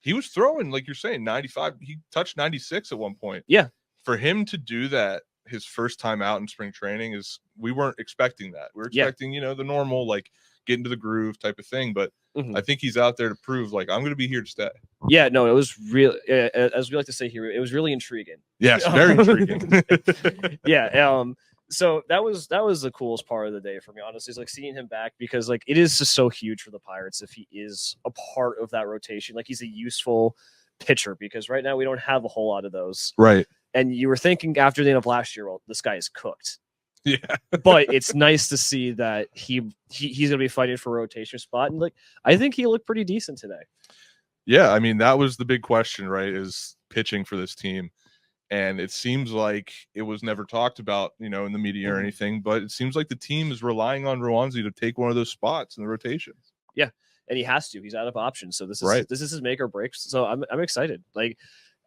he was throwing like you're saying 95. He touched 96 at one point. Yeah, for him to do that his first time out in spring training we weren't expecting that. We were expecting the normal like get into the groove type of thing, but. I think he's out there to prove like I'm going to be here to stay. Yeah, no, it was real. As we like to say here, it was really intriguing. Yes, very intriguing. Yeah. So that was the coolest part of the day for me, honestly, is like seeing him back, because like it is just so huge for the Pirates if he is a part of that rotation. Like he's a useful pitcher, because right now we don't have a whole lot of those. Right. And you were thinking after the end of last year, well, this guy is cooked. Yeah. But it's nice to see that he's going to be fighting for a rotation spot. And like, I think he looked pretty decent today. Yeah. I mean, that was the big question, right? Is pitching for this team. And it seems like it was never talked about, in the media or anything, but it seems like the team is relying on Rowanzi to take one of those spots in the rotation. Yeah. And he has to. He's out of options. So this is right. This is his make or break. So I'm excited. Like,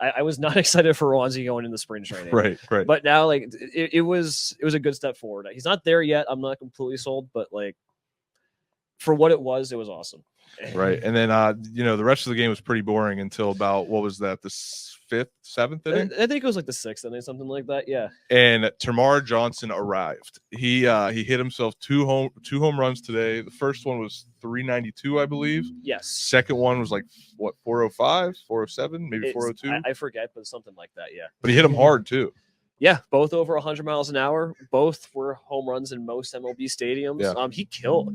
I was not excited for Rowanzi going in the spring training. Right. But now, like, it was a good step forward. He's not there yet. I'm not completely sold, but like, for what it was awesome. Right. And then the rest of the game was pretty boring until about, what was that, the 5th, 7th inning? I think it was like the 6th inning, something like that. Yeah. And Tamar Johnson arrived. He hit himself two home runs today. The first one was 392, I believe. Yes. Second one was like 405, 407, maybe 402. I forget, but something like that. Yeah. But he hit him hard too. Yeah, both over 100 miles an hour. Both were home runs in most MLB stadiums. Yeah. He killed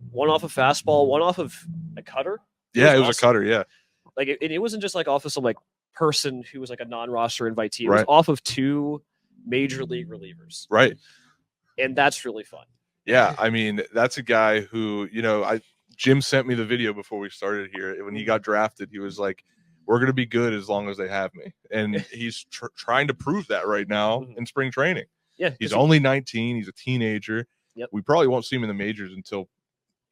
one off a fastball, one off of a cutter. It was a cutter. Yeah. Like it wasn't just like off of some like person who was like a non-roster invitee. It was Right. off of 2 major league relievers. Right. And that's really fun. Yeah. I mean, that's a guy who, Jim sent me the video before we started here. When he got drafted, he was like, we're going to be good as long as they have me. And he's trying to prove that right now in spring training. Yeah. He's only 19. He's a teenager. Yep. We probably won't see him in the majors until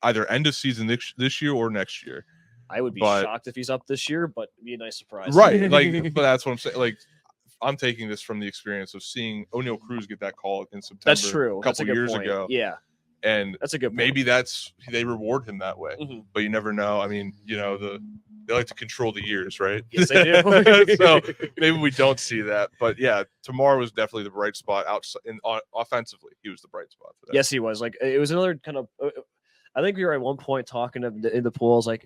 either end of season this year or next year. I would be shocked if he's up this year, but it'd be a nice surprise. Right. But that's what I'm saying. Like, I'm taking this from the experience of seeing O'Neal Cruz get that call in September. That's true. A couple years ago. Yeah. And that's a good point. Maybe they reward him that way, but you never know. I mean, they like to control the years, right? Yes, they do. So maybe we don't see that, but yeah, Tamar was definitely the bright spot outside. Offensively, he was the bright spot today. Yes, he was. Like, it was another kind of. I think we were at one point talking in the pools, like,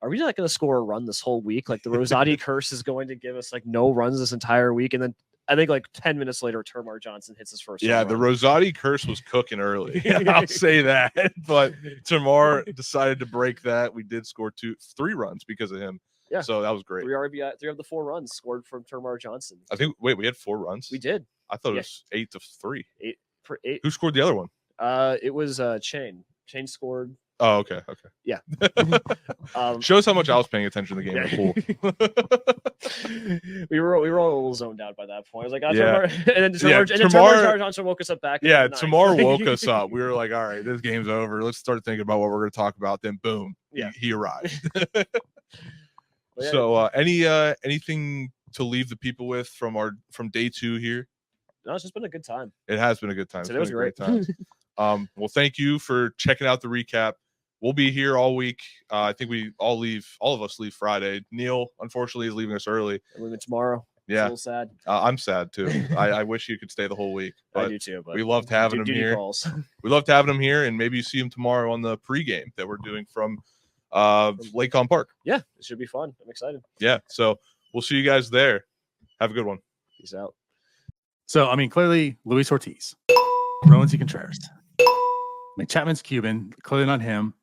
are we not going to score a run this whole week? Like, the Rosati curse is going to give us like no runs this entire week, and then I think like 10 minutes later, Tamar Johnson hits his first. Yeah, the Rosati curse was cooking early. I'll say that. But Tamar decided to break that. We did score 3 runs because of him. Yeah. So that was great. 3 of the 4 runs scored from Tamar Johnson. I think. Wait, we had 4 runs. We did. I thought it was 8 to 3. 8. Who scored the other one? It was Chain. Chain scored. Oh, okay. Yeah. Shows how much I was paying attention to the game in the pool. we were all a little zoned out by that point. I was like, yeah. and then Tamar Johnson woke us up back. Yeah, Tamar woke us up. We were like, all right, this game's over. Let's start thinking about what we're going to talk about. Then boom, he arrived. So anything to leave the people with from day 2 here? No, it's just been a good time. It has been a good time. Today was great. Well, thank you for checking out the recap. We'll be here all week. I think all of us leave Friday. Neil, unfortunately, is leaving us early. I'm leaving tomorrow. Yeah. It's a little sad. I'm sad too. I wish you could stay the whole week. But I do too. But we loved having him here. We loved having him here, and maybe you see him tomorrow on the pregame that we're doing from Lakecom Park. Yeah, it should be fun. I'm excited. Yeah. So we'll see you guys there. Have a good one. Peace out. So, I mean, clearly Luis Ortiz, Rowanzi Contreras. I mean, Chapman's Cuban, clearly not him.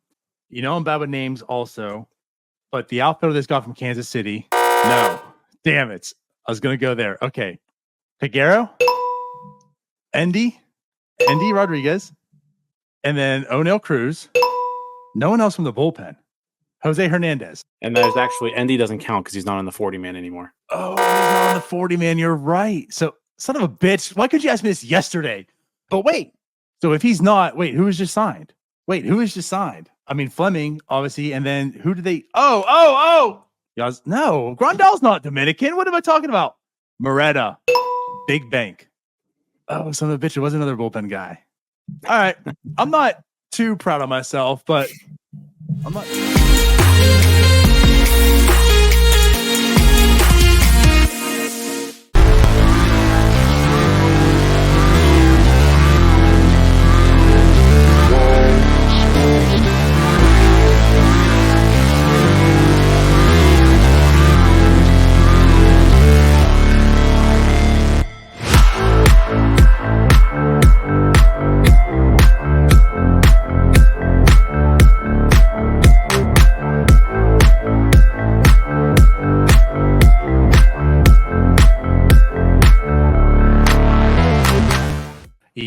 I'm bad with names also, but the outfielder that's got from Kansas City. No, damn it. I was going to go there. Okay. Peguero, Endy Rodriguez, and then O'Neal Cruz. No one else from the bullpen. Jose Hernandez. And there's actually, Endy doesn't count because he's not on the 40-man anymore. Oh, he's not on the 40-man. You're right. So, son of a bitch. Why couldn't you ask me this yesterday? But wait. So if he's not, who was just signed? I mean, Fleming, obviously, and then who did they? Oh! Y'all, no, Grandal's not Dominican. What am I talking about? Moretta, Big Bank. Oh, son of a bitch, it was another bullpen guy. All right, I'm not too proud of myself, but I'm not.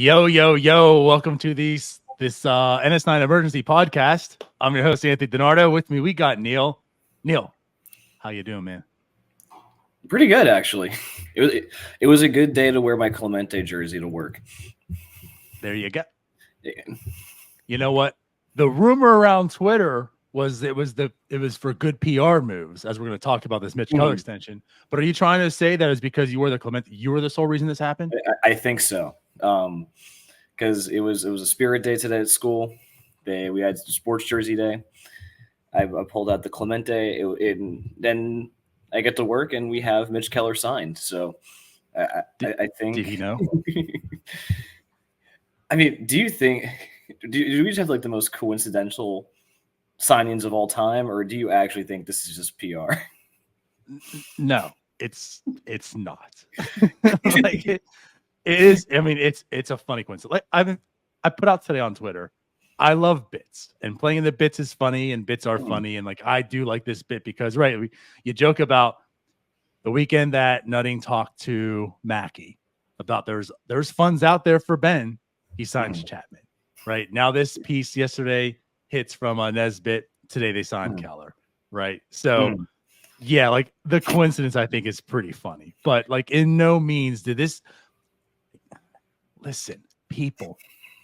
Yo, yo, yo. Welcome to this NS9 Emergency Podcast. I'm your host, Anthony DiNardo. With me, we got Neil. Neil, how you doing, man? Pretty good, actually. It was a good day to wear my Clemente jersey to work. There you go. You know what? The rumor around Twitter was it was for good PR moves, as we're going to talk about this Mitch Keller extension. But are you trying to say that is because you were the Clemente, you were the sole reason this happened? I think so. Because it was a spirit day today at school. We had sports jersey day. I pulled out the Clemente, then I get to work and we have Mitch Keller signed. So I think. Did he know? I mean, do you think? Do we just have like the most coincidental signings of all time, or do you actually think this is just PR? No, it's not. Like it is. I mean, it's a funny coincidence. Like I put out today on Twitter, I love bits, and playing the bits is funny, and bits are funny, and like I do like this bit because you joke about the weekend that Nutting talked to Mackey about there's funds out there for Ben. He signs Chapman. Right now, this piece yesterday hits from Nesbitt. Today they signed Keller. Right, so yeah, like the coincidence I think is pretty funny, but like in no means did this. Listen, people,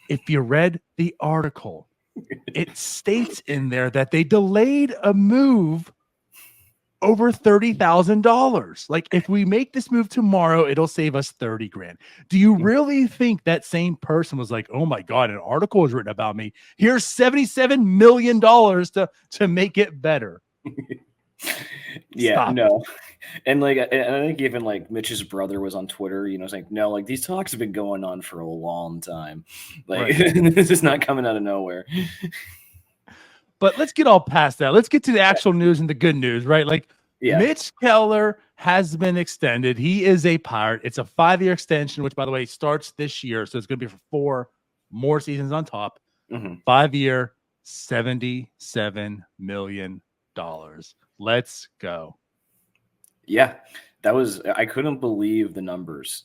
if you read the article, it states in there that they delayed a move over $30,000. Like if we make this move tomorrow, it'll save us 30 grand. Do you really think that same person was like, oh my God, an article was written about me. Here's $77 million to make it better. Yeah, Stop no. And like, I think even like Mitch's brother was on Twitter, it's like, no, like these talks have been going on for a long time. Like this is not coming out of nowhere. But let's get all past that. Let's get to the actual news and the good news, right? Like Mitch Keller has been extended. He is a Pirate. It's a 5-year extension, which by the way starts this year. So it's going to be for 4 more seasons on top. 5-year, $77 million. Let's go. Yeah, I couldn't believe the numbers.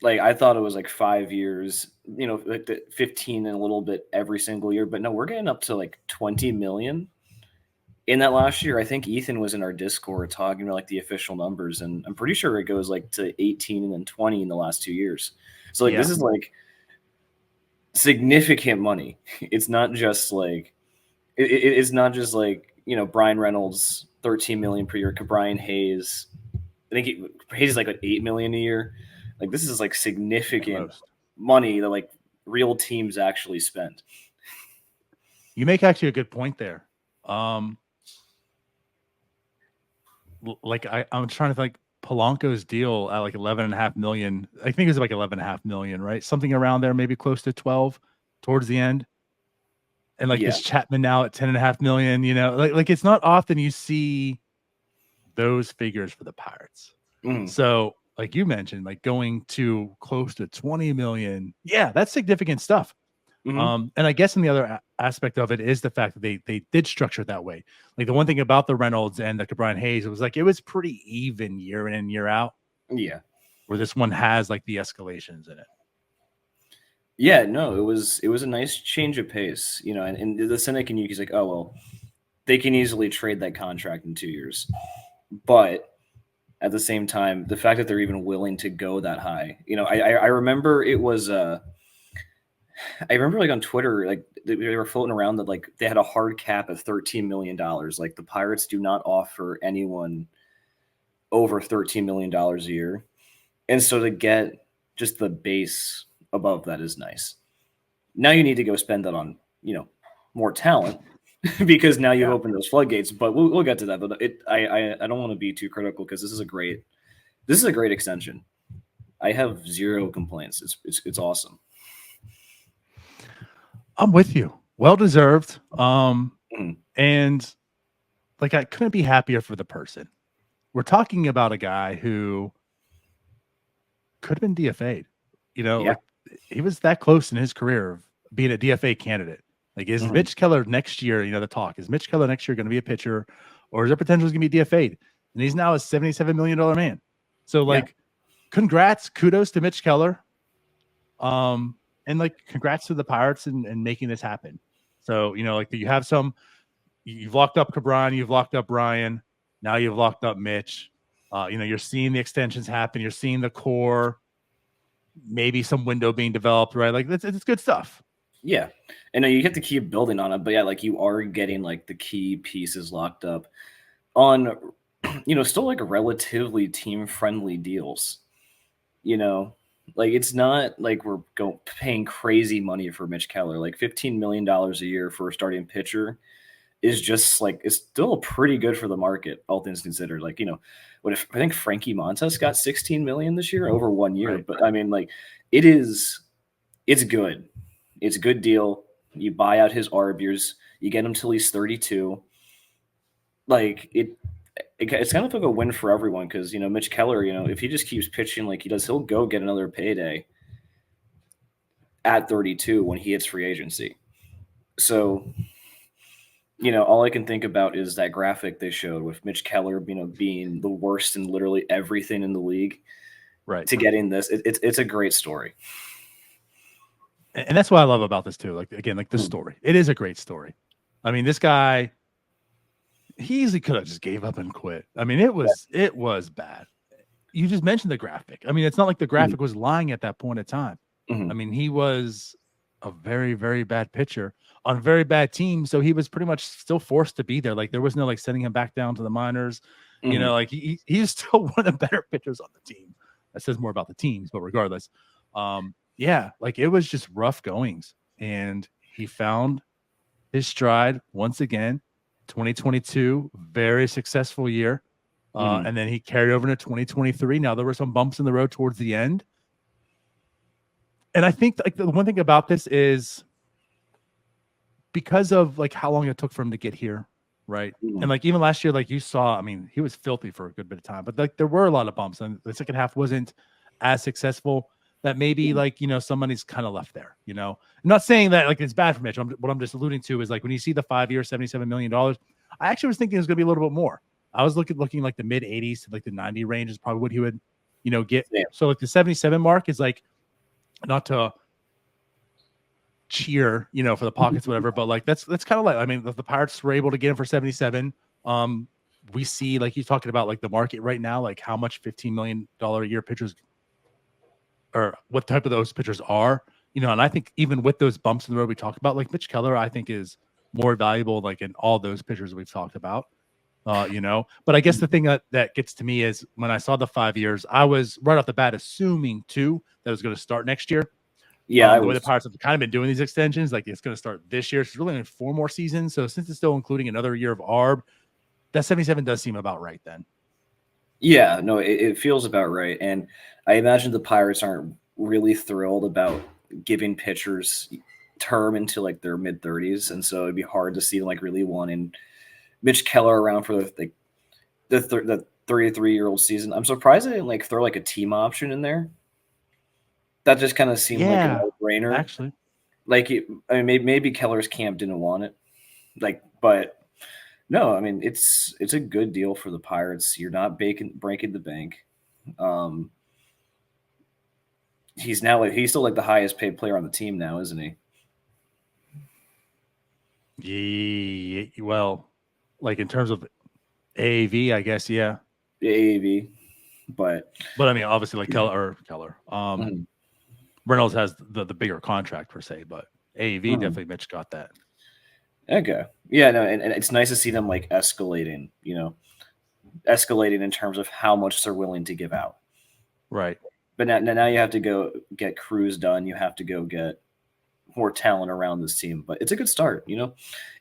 Like I thought it was like 5 years, like the 15 and a little bit every single year, but no, we're getting up to like 20 million in that last year. I think Ethan was in our Discord talking about like the official numbers, and I'm pretty sure it goes like to 18 and then 20 in the last 2 years. So like this is like significant money. It's not just like it's not just like Brian Reynolds 13 million per year, Brian Hayes. I think Hayes is like 8 million a year. Like this is like significant money that like real teams actually spend. You make actually a good point there. Like I'm trying to think Polanco's deal at like 11.5 million. I think it was like 11.5 million, right? Something around there, maybe close to 12 towards the end. And like this Chapman now at 10.5 million, like it's not often you see those figures for the Pirates. So like you mentioned, like going to close to 20 million. Yeah, that's significant stuff. And I guess in the other aspect of it is the fact that they did structure it that way. Like the one thing about the Reynolds and the Brian Hayes, it was like, it was pretty even year in and year out. Yeah. Where this one has like the escalations in it. Yeah, no, it was a nice change of pace, and the cynic in you is like, oh, well, they can easily trade that contract in 2 years. But at the same time, the fact that they're even willing to go that high, I remember it was, I remember like on Twitter, like they were floating around that like they had a hard cap of $13 million. Like the Pirates do not offer anyone over $13 million a year. And so to get just the base above that is nice. Now you need to go spend that on, more talent because now you've opened those floodgates, but we'll get to that. But I don't want to be too critical because this is a great extension. I have zero complaints. It's awesome. I'm with you. Well deserved. And like I couldn't be happier for the person. We're talking about a guy who could have been DFA'd. Like, he was that close in his career of being a DFA candidate. Like, is Mitch Keller next year, the talk, is Mitch Keller next year going to be a pitcher, or is there potential he's going to be DFA'd? And he's now a $77 million man. So, like, congrats, kudos to Mitch Keller. And like, congrats to the Pirates and making this happen. So, you know, like you have you've locked up Cabron, you've locked up Ryan, now you've locked up Mitch. You know, you're seeing the extensions happen, you're seeing the core, maybe some window being developed, right? Like it's good stuff. Yeah. And you have to keep building on it, but yeah, like you are getting like the key pieces locked up on, you know, still like relatively team friendly deals. You know, like it's not like we're paying crazy money for Mitch Keller. Like $15 million a year for a starting pitcher is just like, it's still pretty good for the market, all things considered. Like, you know, what if I think Frankie Montas got 16 million this year over 1 year, Right. but I mean, like it's good. It's a good deal. You buy out his ARB years, you get him till he's 32. Like it's kind of like a win for everyone because, you know, Mitch Keller, you know, if he just keeps pitching like he does, he'll go get another payday at 32 when he hits free agency. So, you know, all I can think about is that graphic they showed with Mitch Keller, you know, being the worst in literally everything in the league. Right. To getting this, it's a great story. And that's what I love about this too. Like, again, like the story, it is a great story. I mean, this guy, he easily could have just gave up and quit. I mean, it was bad. You just mentioned the graphic. I mean, it's not like the graphic was lying at that point in time. I mean, he was a very, very bad pitcher on a very bad team. So he was pretty much still forced to be there. Like there was no like sending him back down to the minors. You know, like he's still one of the better pitchers on the team. That says more about the teams, but regardless, yeah, like it was just rough goings, and he found his stride once again. 2022, very successful year, and then he carried over into 2023. Now there were some bumps in the road towards the end, and I think like the one thing about this is because of like how long it took for him to get here, right? And like even last year, like you saw, I mean, he was filthy for a good bit of time, but like there were a lot of bumps, and the second half wasn't as successful. That maybe like, you know, somebody's kind of left there, you know. I'm not saying that like it's bad for Mitch. What I'm just alluding to is like when you see the 5-year, $77 million, I actually was thinking it was going to be a little bit more. I was looking like the mid 80s to like the 90 range is probably what he would, you know, get. Yeah. So like the 77 mark is like, not to cheer, you know, for the pockets, whatever, but like that's kind of like, I mean, the Pirates were able to get him for 77. We see like he's talking about like the market right now, like how much $15 million a year pitchers or what type of those pitchers are, you know, and I think even with those bumps in the road we talked about, like Mitch Keller, I think is more valuable like in all those pitchers we've talked about, you know. But I guess the thing that gets to me is when I saw the 5 years, I was right off the bat assuming too that it was going to start next year. Yeah, the way the Pirates have kind of been doing these extensions, like it's going to start this year. It's really only 4 more seasons, so since it's still including another year of ARB, that 77 does seem about right then. Yeah, no, it feels about right. And I imagine the Pirates aren't really thrilled about giving pitchers term into like their mid 30s. And so it'd be hard to see them like really wanting Mitch Keller around for the 33-year-old season. I'm surprised they didn't like throw like a team option in there. That just kind of seemed like a no-brainer. Actually. Like, I mean, maybe Keller's camp didn't want it. Like, but no, I mean, it's a good deal for the Pirates. You're not breaking the bank. He's still like the highest paid player on the team now, isn't he? Yeah, well, like in terms of AAV, I guess, yeah. The AAV, but I mean, obviously, like Keller. Reynolds has the bigger contract per se, but AAV definitely Mitch got that. Okay. Yeah, no, and it's nice to see them like escalating, you know, in terms of how much they're willing to give out. Right. But now you have to go get Cruz done. You have to go get more talent around this team. But it's a good start, you know.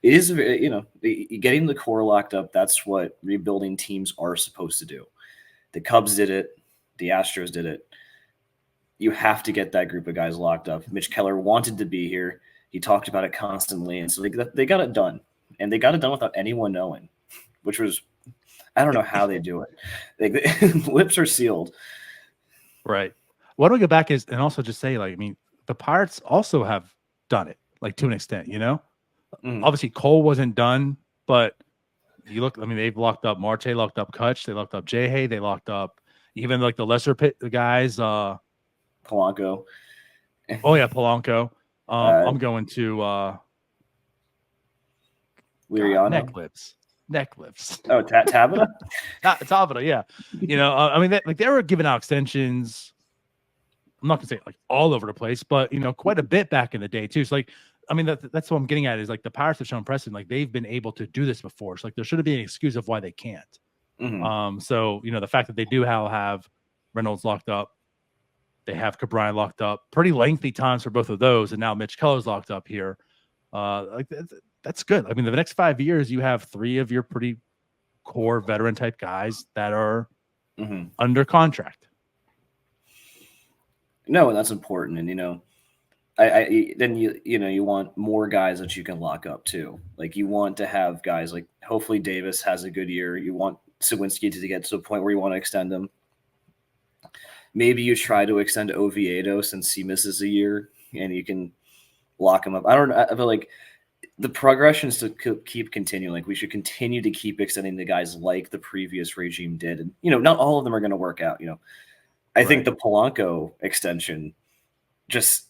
It is, you know, getting the core locked up. That's what rebuilding teams are supposed to do. The Cubs did it. The Astros did it. You have to get that group of guys locked up. Mitch Keller wanted to be here. He talked about it constantly, and so they got it done. And they got it done without anyone knowing, which was, I don't know how they do it. Lips are sealed. Right. Why don't we go back and also just say, like, I mean, the Pirates also have done it, like, to an extent, you know? Obviously, Cole wasn't done, but you look, I mean, they've locked up Marte, locked up Kutch, they locked up Jay, they locked up even, like, the lesser guys. Polanco. Oh yeah, Polanco. I'm going to Liriano? Neck lips. Oh, Tabata? Tabata, yeah. I mean, they were giving out extensions. I'm not gonna say like all over the place, but quite a bit back in the day too. So like, I mean, that's what I'm getting at is like the Pirates have shown precedent, like they've been able to do this before. So like there shouldn't be an excuse of why they can't. So the fact that they do have Reynolds locked up, they have Cabrera locked up, pretty lengthy times for both of those, and now Mitch Keller's locked up here. That's good. I mean, the next 5 years, you have 3 of your pretty core veteran type guys that are under contract. No, and that's important. And I then you want more guys that you can lock up too. Like you want to have guys like hopefully Davis has a good year. You want Sawinski to get to a point where you want to extend him. Maybe you try to extend Oviedo since he misses a year, and you can lock him up. I don't know. I feel like the progression is to keep continuing. Like we should continue to keep extending the guys like the previous regime did. And not all of them are going to work out. I think the Polanco extension just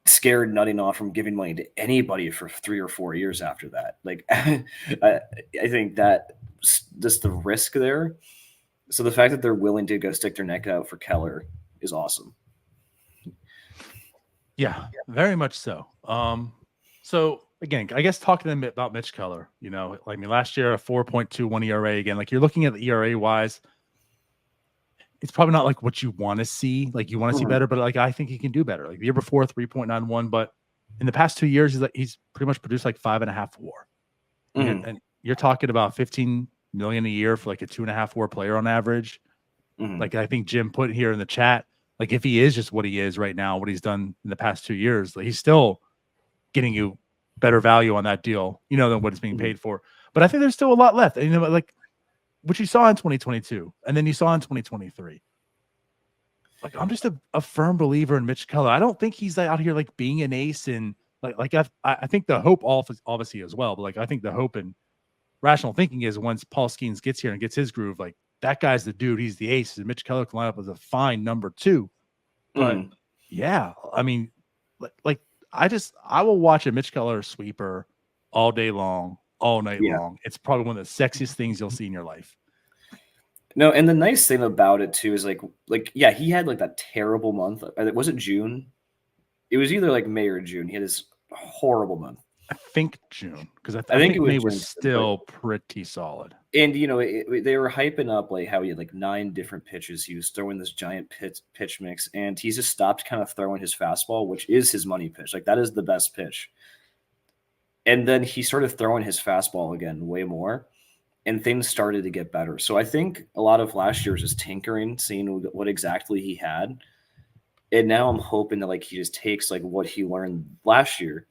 scared Nutting off from giving money to anybody for 3 or 4 years after that. Like I think that just the risk there. So the fact that they're willing to go stick their neck out for Keller is awesome. Yeah, very much so. So again, I guess talking to them about Mitch Keller, last year a 4.21 ERA again. Like you're looking at the ERA wise, it's probably not like what you want to see. Like you want to see better, but like I think he can do better. Like the year before 3.91, but in the past 2 years, he's pretty much produced like 5.5 WAR. And you're talking about 15 million a year for like a 2.5 WAR player on average. Like I think Jim put here in the chat, like if he is just what he is right now, what he's done in the past 2 years, like he's still getting you better value on that deal, than what it's being paid for. But I think there's still a lot left. And like what you saw in 2022, and then you saw in 2023. Like I'm just a firm believer in Mitch Keller. I don't think he's out here like being an ace, and I think the hope obviously as well, but like I think the hope and rational thinking is once Paul Skenes gets here and gets his groove, like that guy's the dude, he's the ace, and Mitch Keller can line up as a fine number 2. But yeah, I mean, like I will watch a Mitch Keller sweeper all day long, all night long. It's probably one of the sexiest things you'll see in your life. No, and the nice thing about it too is like yeah, he had like that terrible month. Was it June? It was either like May or June. He had this horrible month. I think June, because I think it May was still pretty solid. And they were hyping up like how he had like 9 different pitches. He was throwing this giant pitch mix, and he's just stopped kind of throwing his fastball, which is his money pitch. Like that is the best pitch. And then he started throwing his fastball again way more, and things started to get better. So I think a lot of last year was just tinkering, seeing what exactly he had. And now I'm hoping that like he just takes like what he learned last year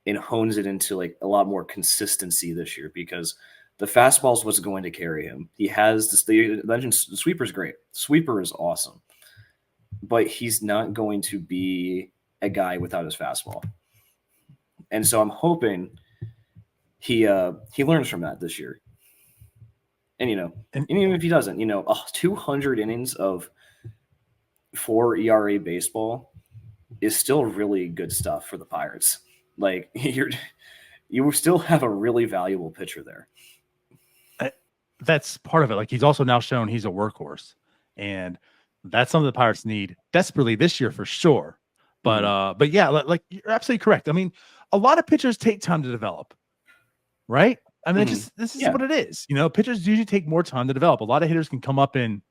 and hones it into like a lot more consistency this year, because the fastball is what's going to carry him. He has this, the sweeper is great. Sweeper is awesome, but he's not going to be a guy without his fastball. And so I'm hoping he learns from that this year. And, and even if he doesn't, 200 innings of 4 ERA baseball is still really good stuff for the Pirates. Like you still have a really valuable pitcher there. That's part of it. Like he's also now shown he's a workhorse, and that's something the Pirates need desperately this year for sure. But yeah, like you're absolutely correct. I mean, a lot of pitchers take time to develop, right? I mean, this is what it is. Pitchers usually take more time to develop. A lot of hitters can come up in,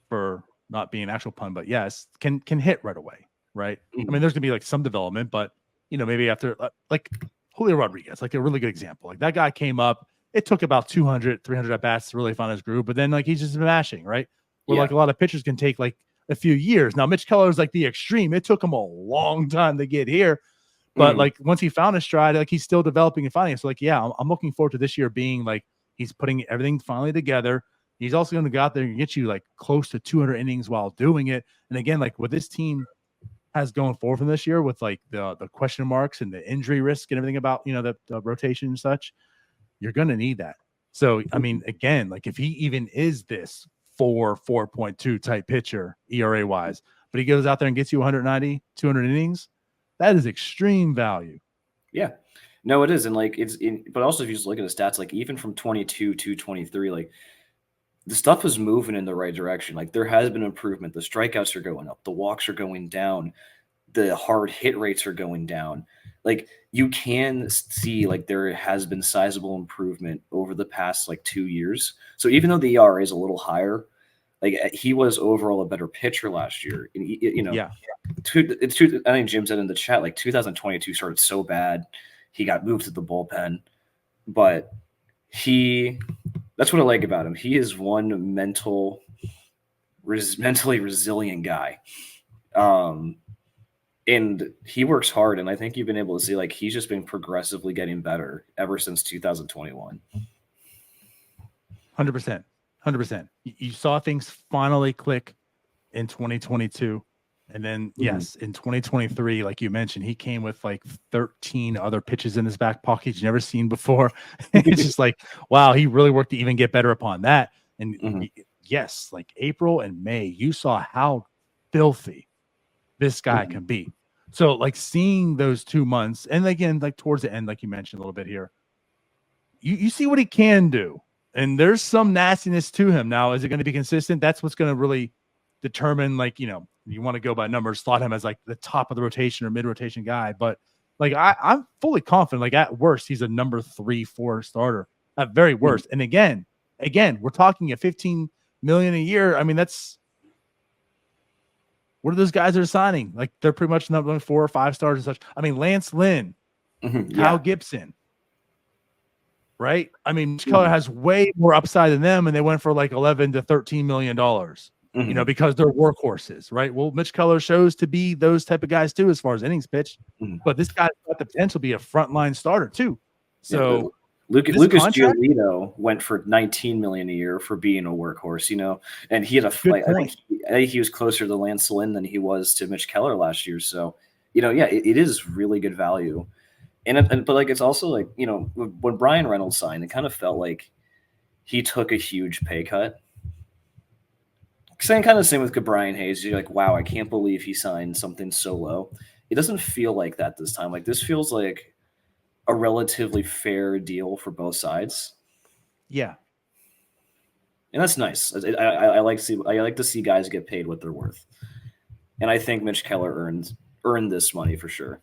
for not being an actual pun, but yes, can hit right away, right? I mean, there's gonna be like some development, but maybe after like Julio Rodriguez, like a really good example. Like that guy came up, it took about 200, 300 at bats to really find his groove, but then like he's just smashing, right? Where like a lot of pitchers can take like a few years. Now Mitch Keller is like the extreme. It took him a long time to get here, but like once he found his stride, like he's still developing and finding it. So like, yeah, I'm looking forward to this year being like he's putting everything finally together. He's also going to go out there and get you like close to 200 innings while doing it. And again, like what this team has going forward from this year with like the question marks and the injury risk and everything about, the rotation and such, you're going to need that. So, I mean, again, like if he even is this 4.2 type pitcher ERA wise, but he goes out there and gets you 190, 200 innings. That is extreme value. Yeah. No, it is. And like but also if you just look at the stats, like even from 22 to 23, like the stuff is moving in the right direction. Like there has been improvement. The strikeouts are going up. The walks are going down. The hard hit rates are going down. Like you can see like there has been sizable improvement over the past like 2 years. So even though the ERA is a little higher, like he was overall a better pitcher last year. And, you know, Yeah. I think Jim said in the chat, like 2022 started so bad. He got moved to the bullpen, but that's what I like about him. He is one mentally resilient guy. And he works hard, and I think you've been able to see like he's just been progressively getting better ever since 2021. 100%. 100%. You saw things finally click in 2022. And then, yes, in 2023, like you mentioned, he came with like 13 other pitches in his back pocket he's never seen before. It's just like, wow, he really worked to even get better upon that. And yes, like April and May, you saw how filthy this guy can be. So like seeing those 2 months, and again, like towards the end, like you mentioned a little bit here, you see what he can do. And there's some nastiness to him. Now, is it going to be consistent? That's what's going to really determine, like, you know, you want to go by numbers, slot him as like the top of the rotation or mid-rotation guy. But like I'm fully confident, like at worst, he's a number 3-4 starter. At very worst. And again, we're talking at $15 million a year. I mean, that's what are those guys that are signing? Like they're pretty much number 4 or 5 stars and such. I mean, Lance Lynn, Kyle Gibson, right? I mean, Mitch Keller has way more upside than them, and they went for like $11 to $13 million. You know, because they're workhorses, right? Well, Mitch Keller shows to be those type of guys too, as far as innings pitched. But this guy's got the potential to be a frontline starter too. So Lucas Giolito went for $19 million a year for being a workhorse, you know, and he had a fight. I think he was closer to Lance Lynn than he was to Mitch Keller last year. So, you know, yeah, it is really good value. But like it's also like, you know, when Brian Reynolds signed, it kind of felt like he took a huge pay cut. Same with Brian Hayes. You're like, wow, I can't believe he signed something so low. It doesn't feel like that this time. Like this feels like a relatively fair deal for both sides. Yeah, and that's nice. I like to see guys get paid what they're worth, and I think Mitch Keller earned this money for sure.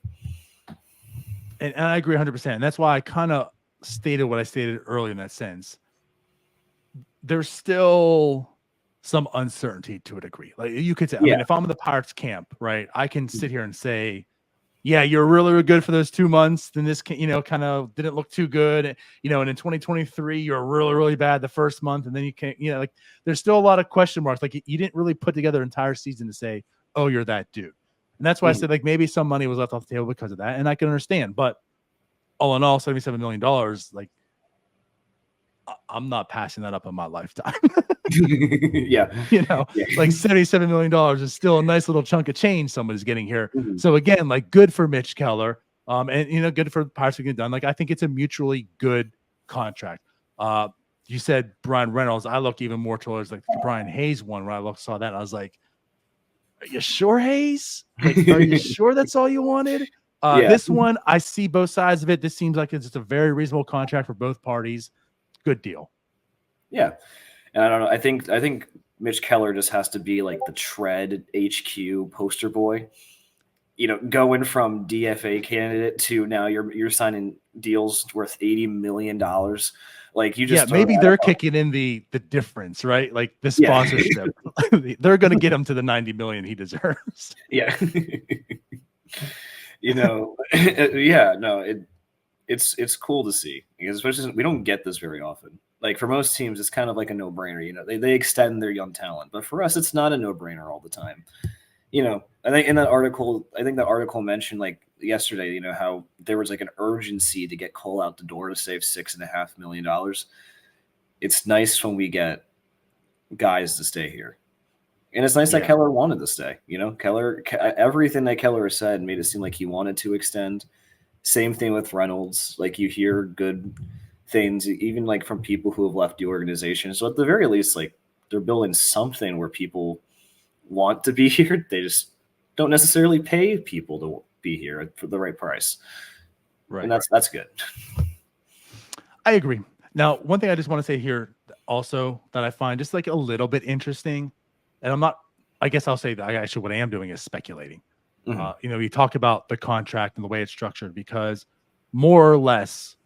And I agree 100%. And that's why I kind of stated what I stated earlier in that sense. There's still some uncertainty to a degree. Like you could say, I mean, if I'm in the Pirates camp, right, I can sit here and say, yeah, you're really, really good for those 2 months. Then this, you know, kind of didn't look too good. You know, and in 2023, you're really, really bad the first month. And then you can't, you know, like there's still a lot of question marks. Like you didn't really put together an entire season to say, oh, you're that dude. And that's why I said like maybe some money was left off the table because of that. And I can understand. But all in all, $77 million, like I'm not passing that up in my lifetime. You know, like $77 million is still a nice little chunk of change somebody's getting here. So again, like good for Mitch Keller, and you know, good for the Pirates to get done. Like I think it's a mutually good contract. You said Brian Reynolds. I look even more towards like the Brian Hayes one where I saw that. I was like, are you sure, Hayes? Like, are you sure that's all you wanted? This one, I see both sides of it. This seems like it's just a very reasonable contract for both parties. Good deal. Yeah. And I don't know. I think Mitch Keller just has to be like the Tread HQ poster boy. You know, going from DFA candidate to now you're signing deals worth $80 million. Like you just maybe they're kicking in the difference, right? Like the sponsorship. They're going to get him to the $90 million he deserves. Yeah. You know, it's cool to see because especially we don't get this very often. Like for most teams, it's kind of like a no-brainer. You know, they extend their young talent, but for us, it's not a no-brainer all the time. You know, I think in that article, mentioned like yesterday, you know, how there was like an urgency to get Cole out the door to save $6.5 million. It's nice when we get guys to stay here. And it's nice that Keller wanted to stay. You know, everything that Keller said made it seem like he wanted to extend. Same thing with Reynolds. Like you hear good things, even like from people who have left the organization. So at the very least, like they're building something where people want to be here. They just don't necessarily pay people to be here for the right price. Right. And that's good. I agree. Now, one thing I just want to say here also that I find just like a little bit interesting, and I guess I'll say that what I am doing is speculating. You talk about the contract and the way it's structured, because more or less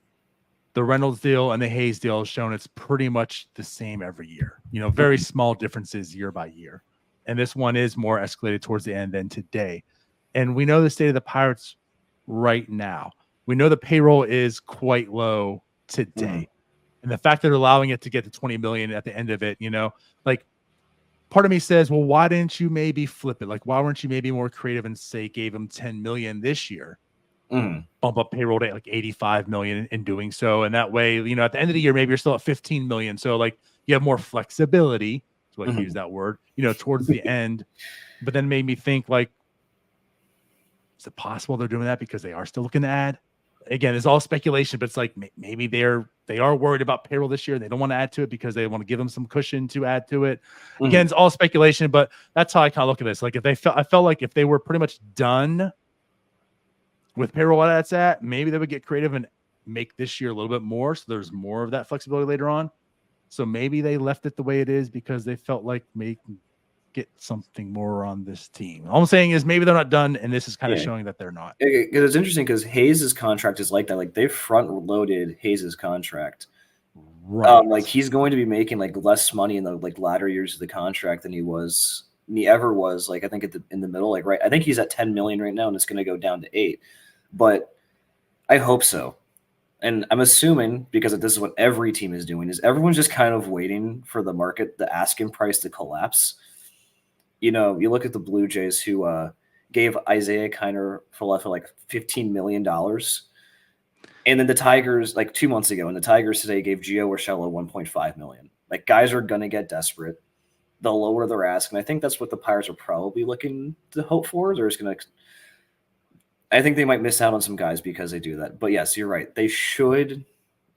the Reynolds deal and the Hayes deal has shown it's pretty much the same every year, very small differences year by year. And this one is more escalated towards the end than today. And we know the state of the Pirates right now. We know the payroll is quite low today. And the fact that they're allowing it to get to 20 million at the end of it, like part of me says, well, why didn't you maybe flip it? Like, why weren't you maybe more creative and say gave them 10 million this year? Bump up payroll to like 85 million in doing so. And that way, at the end of the year, maybe you're still at 15 million. So like you have more flexibility. So I use that word, towards the end. But then made me think, like, is it possible they're doing that because they are still looking to add? Again, it's all speculation, but it's like maybe they are worried about payroll this year. They don't want to add to it because they want to give them some cushion to add to it. Again, it's all speculation, but that's how I kind of look at this. Like I felt like if they were pretty much done with payroll where that's at, maybe they would get creative and make this year a little bit more. So there's more of that flexibility later on. So maybe they left it the way it is because they felt like maybe get something more on this team. All I'm saying is maybe they're not done, and this is kind of showing that they're not. It's interesting because Hayes' contract is like that. Like they front loaded Hayes' contract. Right. Like he's going to be making like less money in the like latter years of the contract than he ever was. Like I think in the middle, like right. I think he's at 10 million right now, and it's going to go down to 8. But I hope so. And I'm assuming, because this is what every team is doing, is everyone's just kind of waiting for the market, the asking price to collapse. You look at the Blue Jays, who gave Isaiah Kiner for like $15 million. And then the Tigers, like 2 months ago, and the Tigers today gave Gio Urshela $1.5 million. Like guys are going to get desperate. They'll lower their ask. And I think that's what the Pirates are probably looking to hope for. I think they might miss out on some guys because they do that. But yes, you're right. They should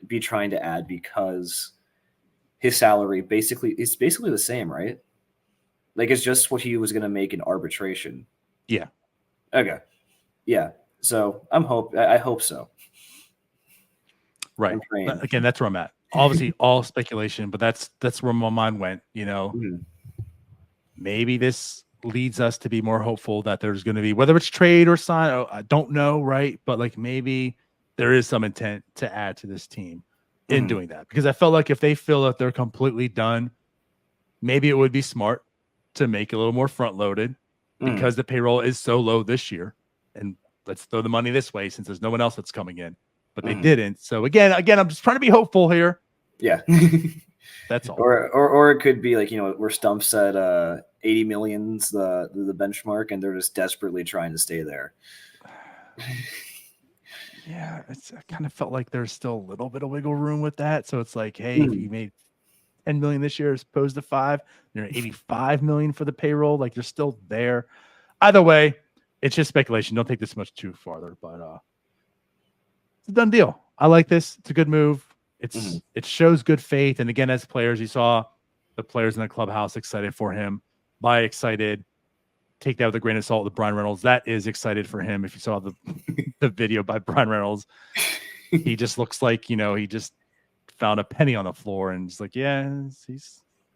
be trying to add because his salary is basically the same, right? Like it's just what he was going to make in arbitration. Yeah. Okay. Yeah. So I hope so. Right. Again, that's where I'm at. Obviously, all speculation, but that's where my mind went. Maybe this leads us to be more hopeful that there's going to be, whether it's trade or sign, I don't know, right? But like maybe there is some intent to add to this team in doing that, because I felt like if they feel that they're completely done, maybe it would be smart to make it a little more front loaded because the payroll is so low this year, and let's throw the money this way since there's no one else that's coming in. But they didn't. So again, I'm just trying to be hopeful here. Yeah. That's all. Or it could be like, where Stump said 80 million's the benchmark, and they're just desperately trying to stay there. Yeah, I kind of felt like there's still a little bit of wiggle room with that. So it's like, hey, if you made 10 million this year as opposed to 5, you're at 85 million for the payroll. Like you're still there. Either way, it's just speculation. Don't take this much too farther, but it's a done deal. I like this. It's a good move. It shows good faith. And again, as players, you saw the players in the clubhouse excited for him. By excited, take that with a grain of salt with Brian Reynolds. That is excited for him. If you saw the video by Brian Reynolds, he just looks like, he just found a penny on the floor and just like, and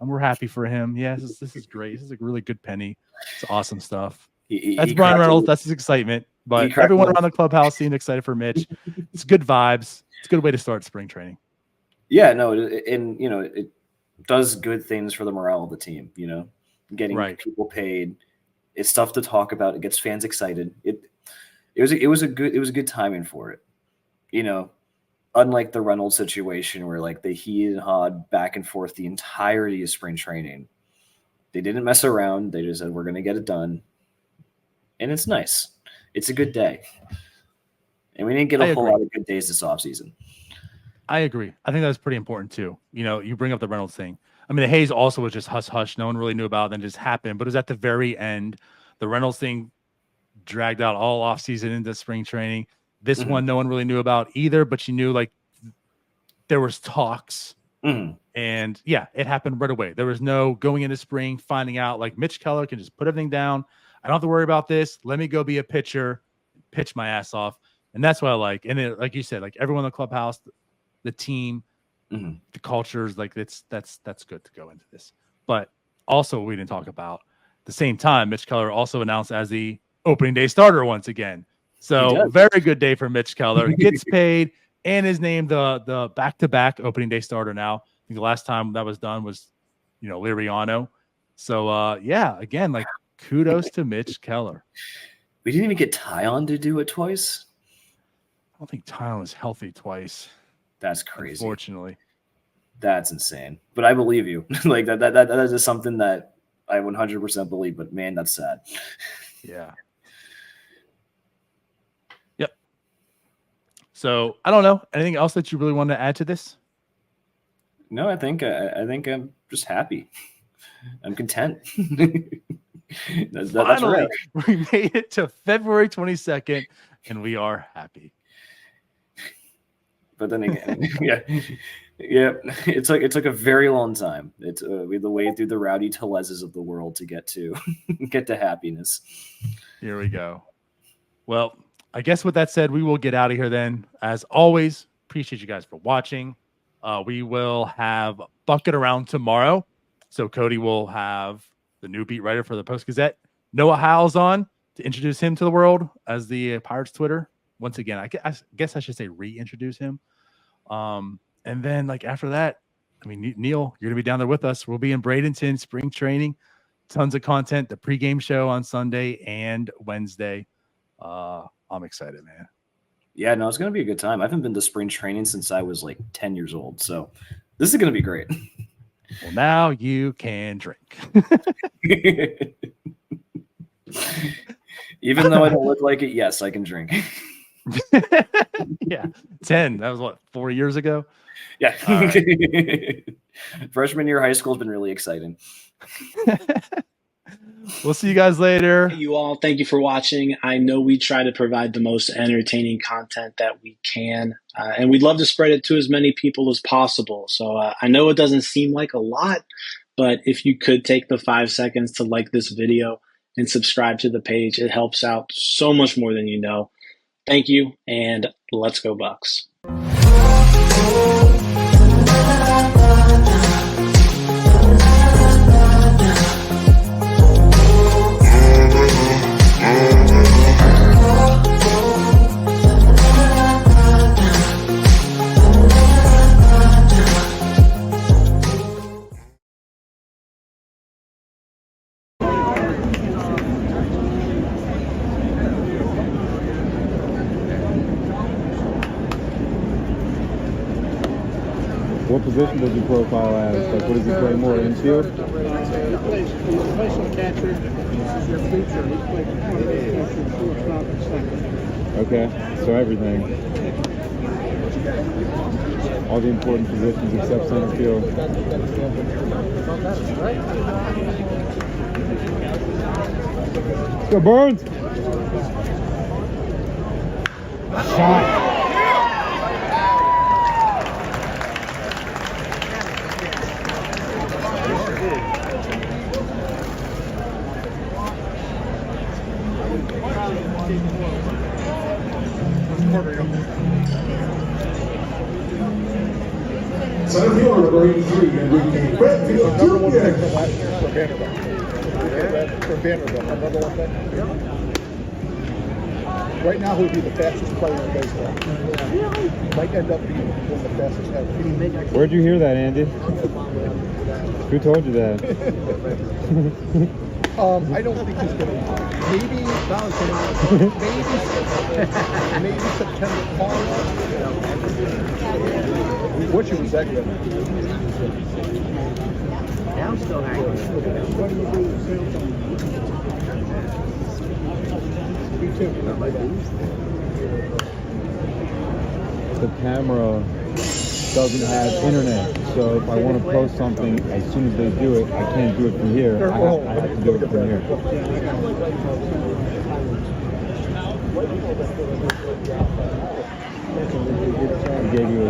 we're happy for him. Yeah, this is great. This is a really good penny. It's awesome stuff. That's Brian Reynolds. That's his excitement. But everyone around the clubhouse seemed excited for Mitch. It's good vibes. It's a good way to start spring training. Yeah, no, and it does good things for the morale of the team. Getting people paid, it's stuff to talk about. It gets fans excited. It was a good timing for it. Unlike the Reynolds situation where like they heed and hawed back and forth the entirety of spring training, they didn't mess around. They just said we're going to get it done, and it's nice. It's a good day, and we didn't get a whole lot of good days this offseason. I agree. I think that's pretty important too. You bring up the Reynolds thing. I mean, the Hayes also was just hush. No one really knew about it, then just happened. But it was at the very end. The Reynolds thing dragged out all offseason into spring training. This one, no one really knew about either, but you knew like there was talks And yeah, it happened right away. There was no going into spring, finding out like Mitch Keller can just put everything down. I don't have to worry about this. Let me go be a pitcher, pitch my ass off. And that's what I like. And then, like you said, like everyone in the clubhouse, the team, the cultures, like that's good to go into this. But also we didn't talk about at the same time, Mitch Keller also announced as the opening day starter once again. So very good day for Mitch Keller. Gets paid and is named the back-to-back opening day starter now. I think the last time that was done was, Liriano. So yeah, again, like kudos to Mitch Keller. We didn't even get Tyon to do it twice. I don't think Tyon was healthy twice. That's crazy. Unfortunately. That's insane. But I believe you. Like that is just something that I 100% believe, but man, that's sad. Yeah. Yep. So I don't know. Anything else that you really want to add to this? No, I think I'm just happy. I'm content. that's Finally, right. we made it to February 22nd, and we are happy. But then again, yeah, it took a very long time. We had to wade through the Rowdy Telezes of the world to get to happiness. Here we go. Well, I guess with that said, we will get out of here then. As always, appreciate you guys for watching. We will have Bucket Around tomorrow. So Cody will have the new beat writer for the Post-Gazette, Noah Howell's on to introduce him to the world as the Pirates Twitter. Once again, I guess I should say reintroduce him. And then like after that, I mean, Neil, you're going to be down there with us. We'll be in Bradenton, spring training, tons of content, the pregame show on Sunday and Wednesday. I'm excited, man. Yeah, no, it's going to be a good time. I haven't been to spring training since I was like 10 years old. So this is going to be great. Well, now you can drink. Even though I don't look like it, yes, I can drink. Yeah, 10. That was what, 4 years ago? Yeah. Right. Freshman year of high school has been really exciting. We'll see you guys later. Hey, you all, thank you for watching. I know we try to provide the most entertaining content that we can, and we'd love to spread it to as many people as possible. So I know it doesn't seem like a lot, but if you could take the 5 seconds to like this video and subscribe to the page, it helps out so much more than you know. Thank you, and let's go Bucks. What position does he profile as? Like, what does he play more? Infield? He plays some catcher. He's your future. He plays catcher, shortstop, and second. Okay, so everything. All the important positions except center field. Let's go, Burns! Shot! Center fielder number 83, Enrique Brentfield Number one pick Jr. from last year for Vanderbilt. For Vanderbilt, my number one pick. Right now, he'll be the fastest player in baseball. Might end up being one of the fastest ever. Where'd you hear that, Andy? Who told you that? I don't think he's going to. Maybe September call. Which was that good? I'm still hanging. Me too. The camera doesn't have internet, so if I want to post something as soon as they do it, I can't do it from here. I have to do it from here. I gave you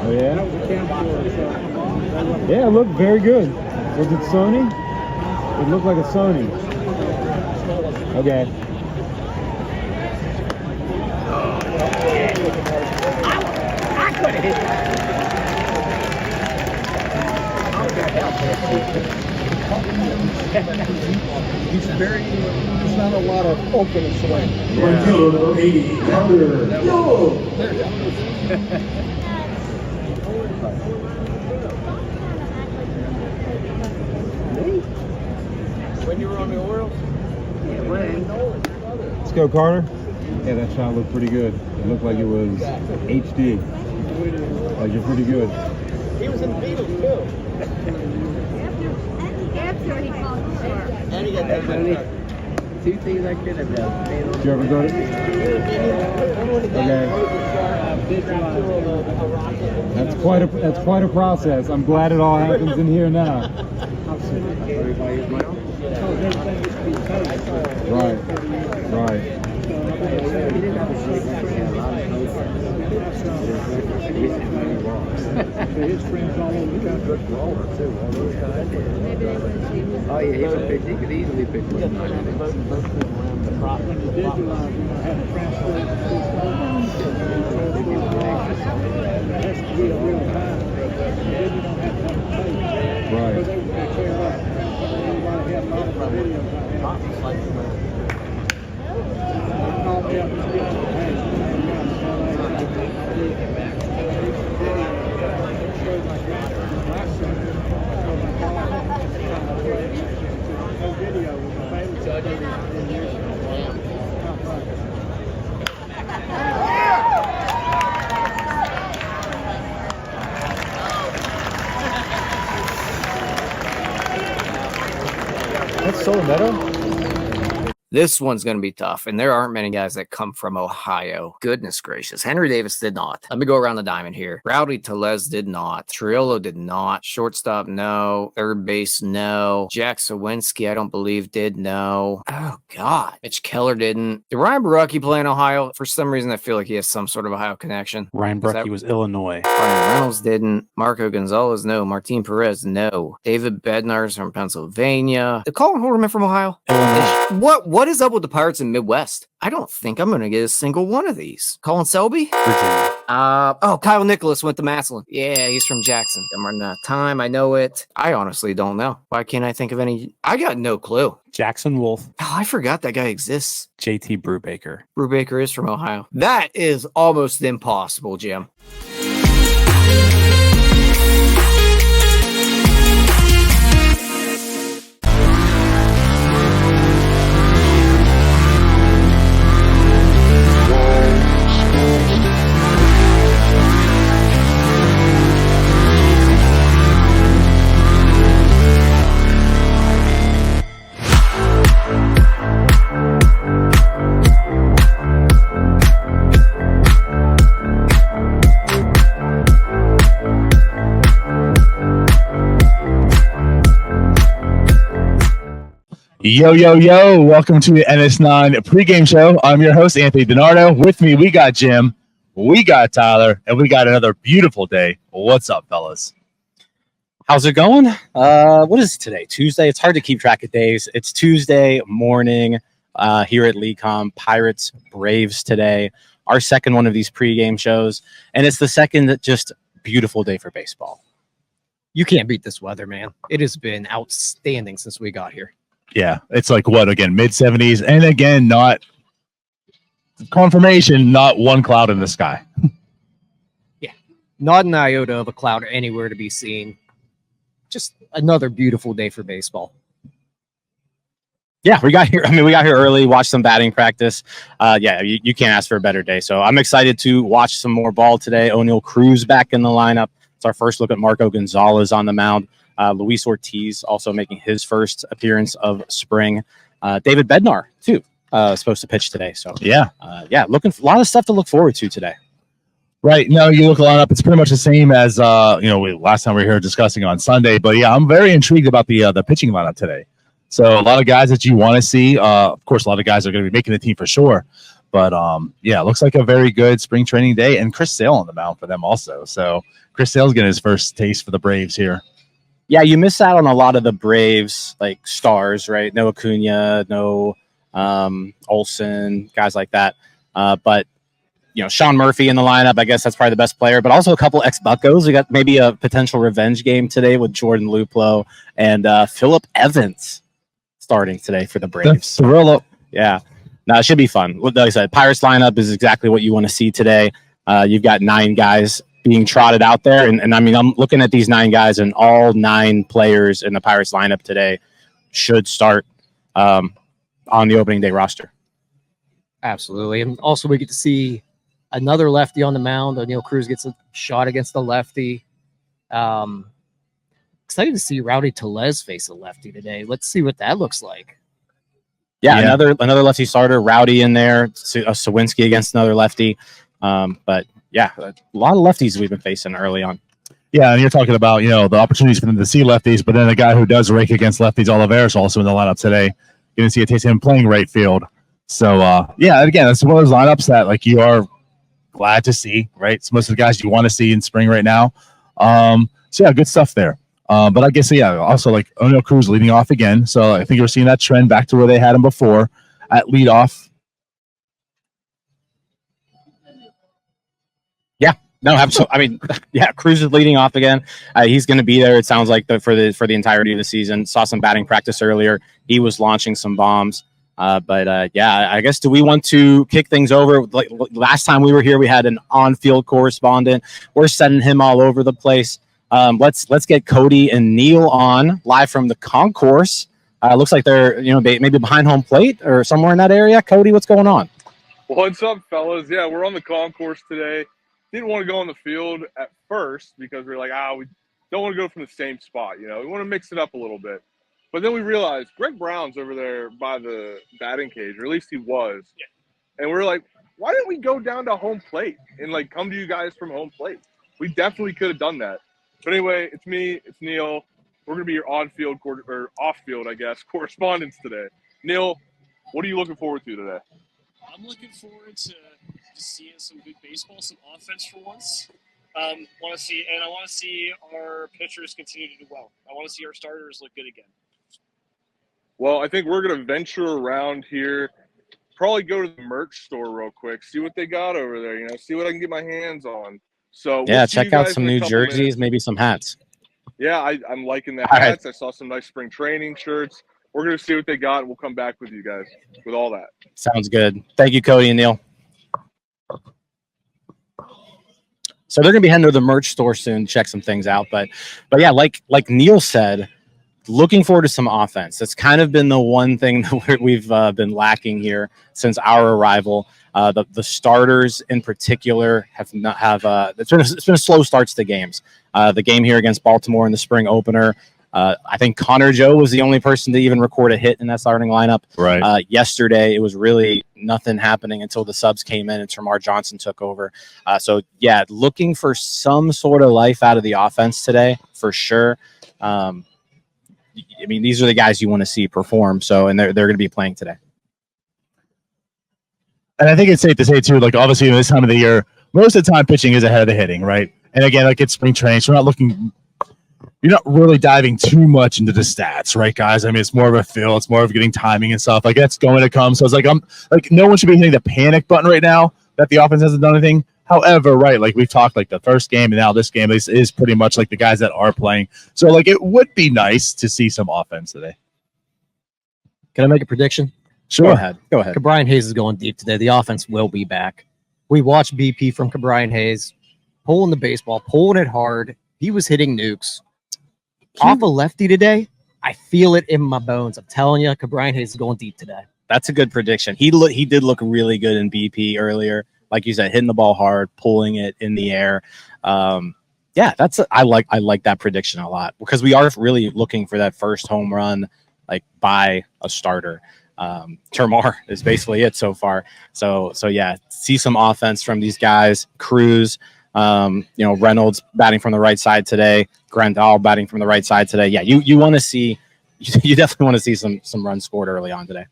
Oh, yeah? That was a camcorder, so Yeah, it looked very good. Was it Sony? It looked like a Sony. Okay. I could have hit that. he's very, there's not a lot of open swing. Right fielder number 80, Keller. Yo! When you were on the Orioles? Yeah, when? Let's go, Carter. Yeah, that shot looked pretty good. It looked like it was HD. Like you're pretty good. He was in the Beatles too. After he called the short. And he got that money. Two things I could have done. Did you ever go to? Okay. That's quite a process. I'm glad it all happens in here now. Right. Right. His friends all over the country. Oh yeah, he could pick. He could easily pick one. When you digitalize, you don't have to transfer it to it has to be a real time. Then you don't have to have a tape. Right. But they clear up. Everybody had a lot of videos out there. They called me up and said, That's so metal. This one's going to be tough, and there aren't many guys that come from Ohio. Goodness gracious. Henry Davis did not. Let me go around the diamond here. Rowdy Tellez did not. Triolo did not. Shortstop, no. Third base, no. Jack Sawinski, I don't believe, did no. Oh, God. Mitch Keller didn't. Did Ryan Barucki play in Ohio? For some reason, I feel like he has some sort of Ohio connection. Ryan Bruckey was Illinois. Ryan Reynolds didn't. Marco Gonzalez, no. Martin Perez, no. David Bednar's from Pennsylvania. Did Colin Horman from Ohio? Illinois. What is up with the Pirates in Midwest? I don't think I'm going to get a single one of these. Colin Selby? Virginia. Kyle Nicholas went to Massillon. Yeah, he's from Jackson. I'm running out of time. I know it. I honestly don't know. Why can't I think of any? I got no clue. Jackson Wolf. Oh, I forgot that guy exists. JT Brubaker. Brubaker is from Ohio. That is almost impossible, Jim. Yo, yo, yo. Welcome to the NS9 Pregame Show. I'm your host, Anthony DiNardo. With me, we got Jim, we got Tyler, and we got another beautiful day. What's up, fellas? How's it going? What is today? Tuesday? It's hard to keep track of days. It's Tuesday morning here at LeCom. Pirates, Braves today. Our second one of these pregame shows. And it's the second just beautiful day for baseball. You can't beat this weather, man. It has been outstanding since we got here. Yeah, it's like what again, mid-70s, and again, not confirmation, not one cloud in the sky. Yeah, not an iota of a cloud anywhere to be seen. Just another beautiful day for baseball. Yeah, we got here. I mean, we got here early, watched some batting practice. Yeah, you can't ask for a better day. So I'm excited to watch some more ball today. O'Neal Cruz back in the lineup. It's our first look at Marco Gonzalez on the mound. Luis Ortiz also making his first appearance of spring. David Bednar, too, supposed to pitch today. So, yeah, looking a lot of stuff to look forward to today. Right. No, you look a lot up. It's pretty much the same as, last time we were here discussing on Sunday. But, yeah, I'm very intrigued about the pitching lineup today. So a lot of guys that you want to see. Of course, a lot of guys are going to be making the team for sure. But yeah, it looks like a very good spring training day, and Chris Sale on the mound for them also. So Chris Sale's getting his first taste for the Braves here. Yeah, you miss out on a lot of the Braves like stars, right? No Acuna, no Olsen, guys like that. But you know, Sean Murphy in the lineup, I guess that's probably the best player, but also a couple ex-Buccos. We got maybe a potential revenge game today with Jordan Luplow and Phillip Evans starting today for the Braves. Thrill up. Yeah. No, it should be fun. Like I said, Pirates lineup is exactly what you want to see today. You've got 9 guys being trotted out there. And I mean, I'm looking at these 9 guys, and all 9 players in the Pirates lineup today should start on the opening day roster. Absolutely. And also we get to see another lefty on the mound. O'Neal Cruz gets a shot against the lefty. Excited to see Rowdy Tellez face a lefty today. Let's see what that looks like. Yeah. Another lefty starter, Rowdy in there, Sawinski against another lefty. But yeah, a lot of lefties we've been facing early on. Yeah, and you're talking about, you know, the opportunities for them to see lefties, but then the guy who does rake against lefties, Oliveira's also in the lineup today. You're going to see a taste of him playing right field. So, yeah, again, it's one of those lineups that, like, you are glad to see, right? It's most of the guys you want to see in spring right now. So, yeah, good stuff there. But I guess, yeah, also, like, O'Neal Cruz leading off again. So I think you're seeing that trend back to where they had him before at leadoff. No, absolutely. I mean, yeah, Cruz is leading off again. He's going to be there. It sounds like for the entirety of the season. Saw some batting practice earlier. He was launching some bombs. But yeah, I guess, do we want to kick things over? Like last time we were here, we had an on-field correspondent. We're sending him all over the place. Let's get Cody and Neil on live from the concourse. Looks like they're maybe behind home plate or somewhere in that area. Cody, what's going on? What's up, fellas? Yeah, we're on the concourse today. Didn't want to go on the field at first because we were like, we don't want to go from the same spot. We want to mix it up a little bit. But then we realized Greg Brown's over there by the batting cage, or at least he was. Yeah. And we were like, why didn't we go down to home plate and like come to you guys from home plate? We definitely could have done that. But anyway, it's me, it's Neil. We're going to be your on-field or off-field, I guess, correspondents today. Neil, what are you looking forward to today? I'm looking forward to seeing some good baseball, some offense for once. I want to see our pitchers continue to do well. I want to see our starters look good again. Well, I think we're going to venture around here, probably go to the merch store real quick, see what they got over there, see what I can get my hands on. So yeah, check out some new jerseys, maybe some hats. Yeah, I'm liking the hats. Right. I saw some nice spring training shirts. We're going to see what they got, and we'll come back with you guys with all that. Sounds good. Thank you, Cody and Neil. So they're going to be heading to the merch store soon to check some things out. But yeah, like Neil said, looking forward to some offense. That's kind of been the one thing that we've been lacking here since our arrival. The starters in particular it's been a slow start to the games. The game here against Baltimore in the spring opener, I think Connor Joe was the only person to even record a hit in that starting lineup. Right. Yesterday, it was really nothing happening until the subs came in and Termarr Johnson took over. So, yeah, looking for some sort of life out of the offense today, for sure. I mean, these are the guys you want to see perform. So, and they're going to be playing today. And I think it's safe to say, too, like, obviously, this time of the year, most of the time pitching is ahead of the hitting, right? And again, like, it's spring training, so you're not really diving too much into the stats, right, guys? I mean, it's more of a feel. It's more of getting timing and stuff. Like, that's going to come. So it's like, no one should be hitting the panic button right now that the offense hasn't done anything. However, right, like we've talked, like the first game and now this game is pretty much like the guys that are playing. So, like, it would be nice to see some offense today. Can I make a prediction? Sure. Go ahead. Cabrian Hayes is going deep today. The offense will be back. We watched BP from Cabrian Hayes pulling the baseball, pulling it hard. He was hitting nukes. Off a lefty today, I feel it in my bones. I'm telling you, Cabrian Hayes is going deep today. That's a good prediction. He did look really good in BP earlier. Like you said, hitting the ball hard, pulling it in the air. Yeah, I like that prediction a lot because we are really looking for that first home run, like by a starter. Termarr is basically it so far. So yeah, see some offense from these guys. Cruz, Reynolds batting from the right side today. Grandal batting from the right side today. Yeah, you want to see, you definitely want to see some runs scored early on today.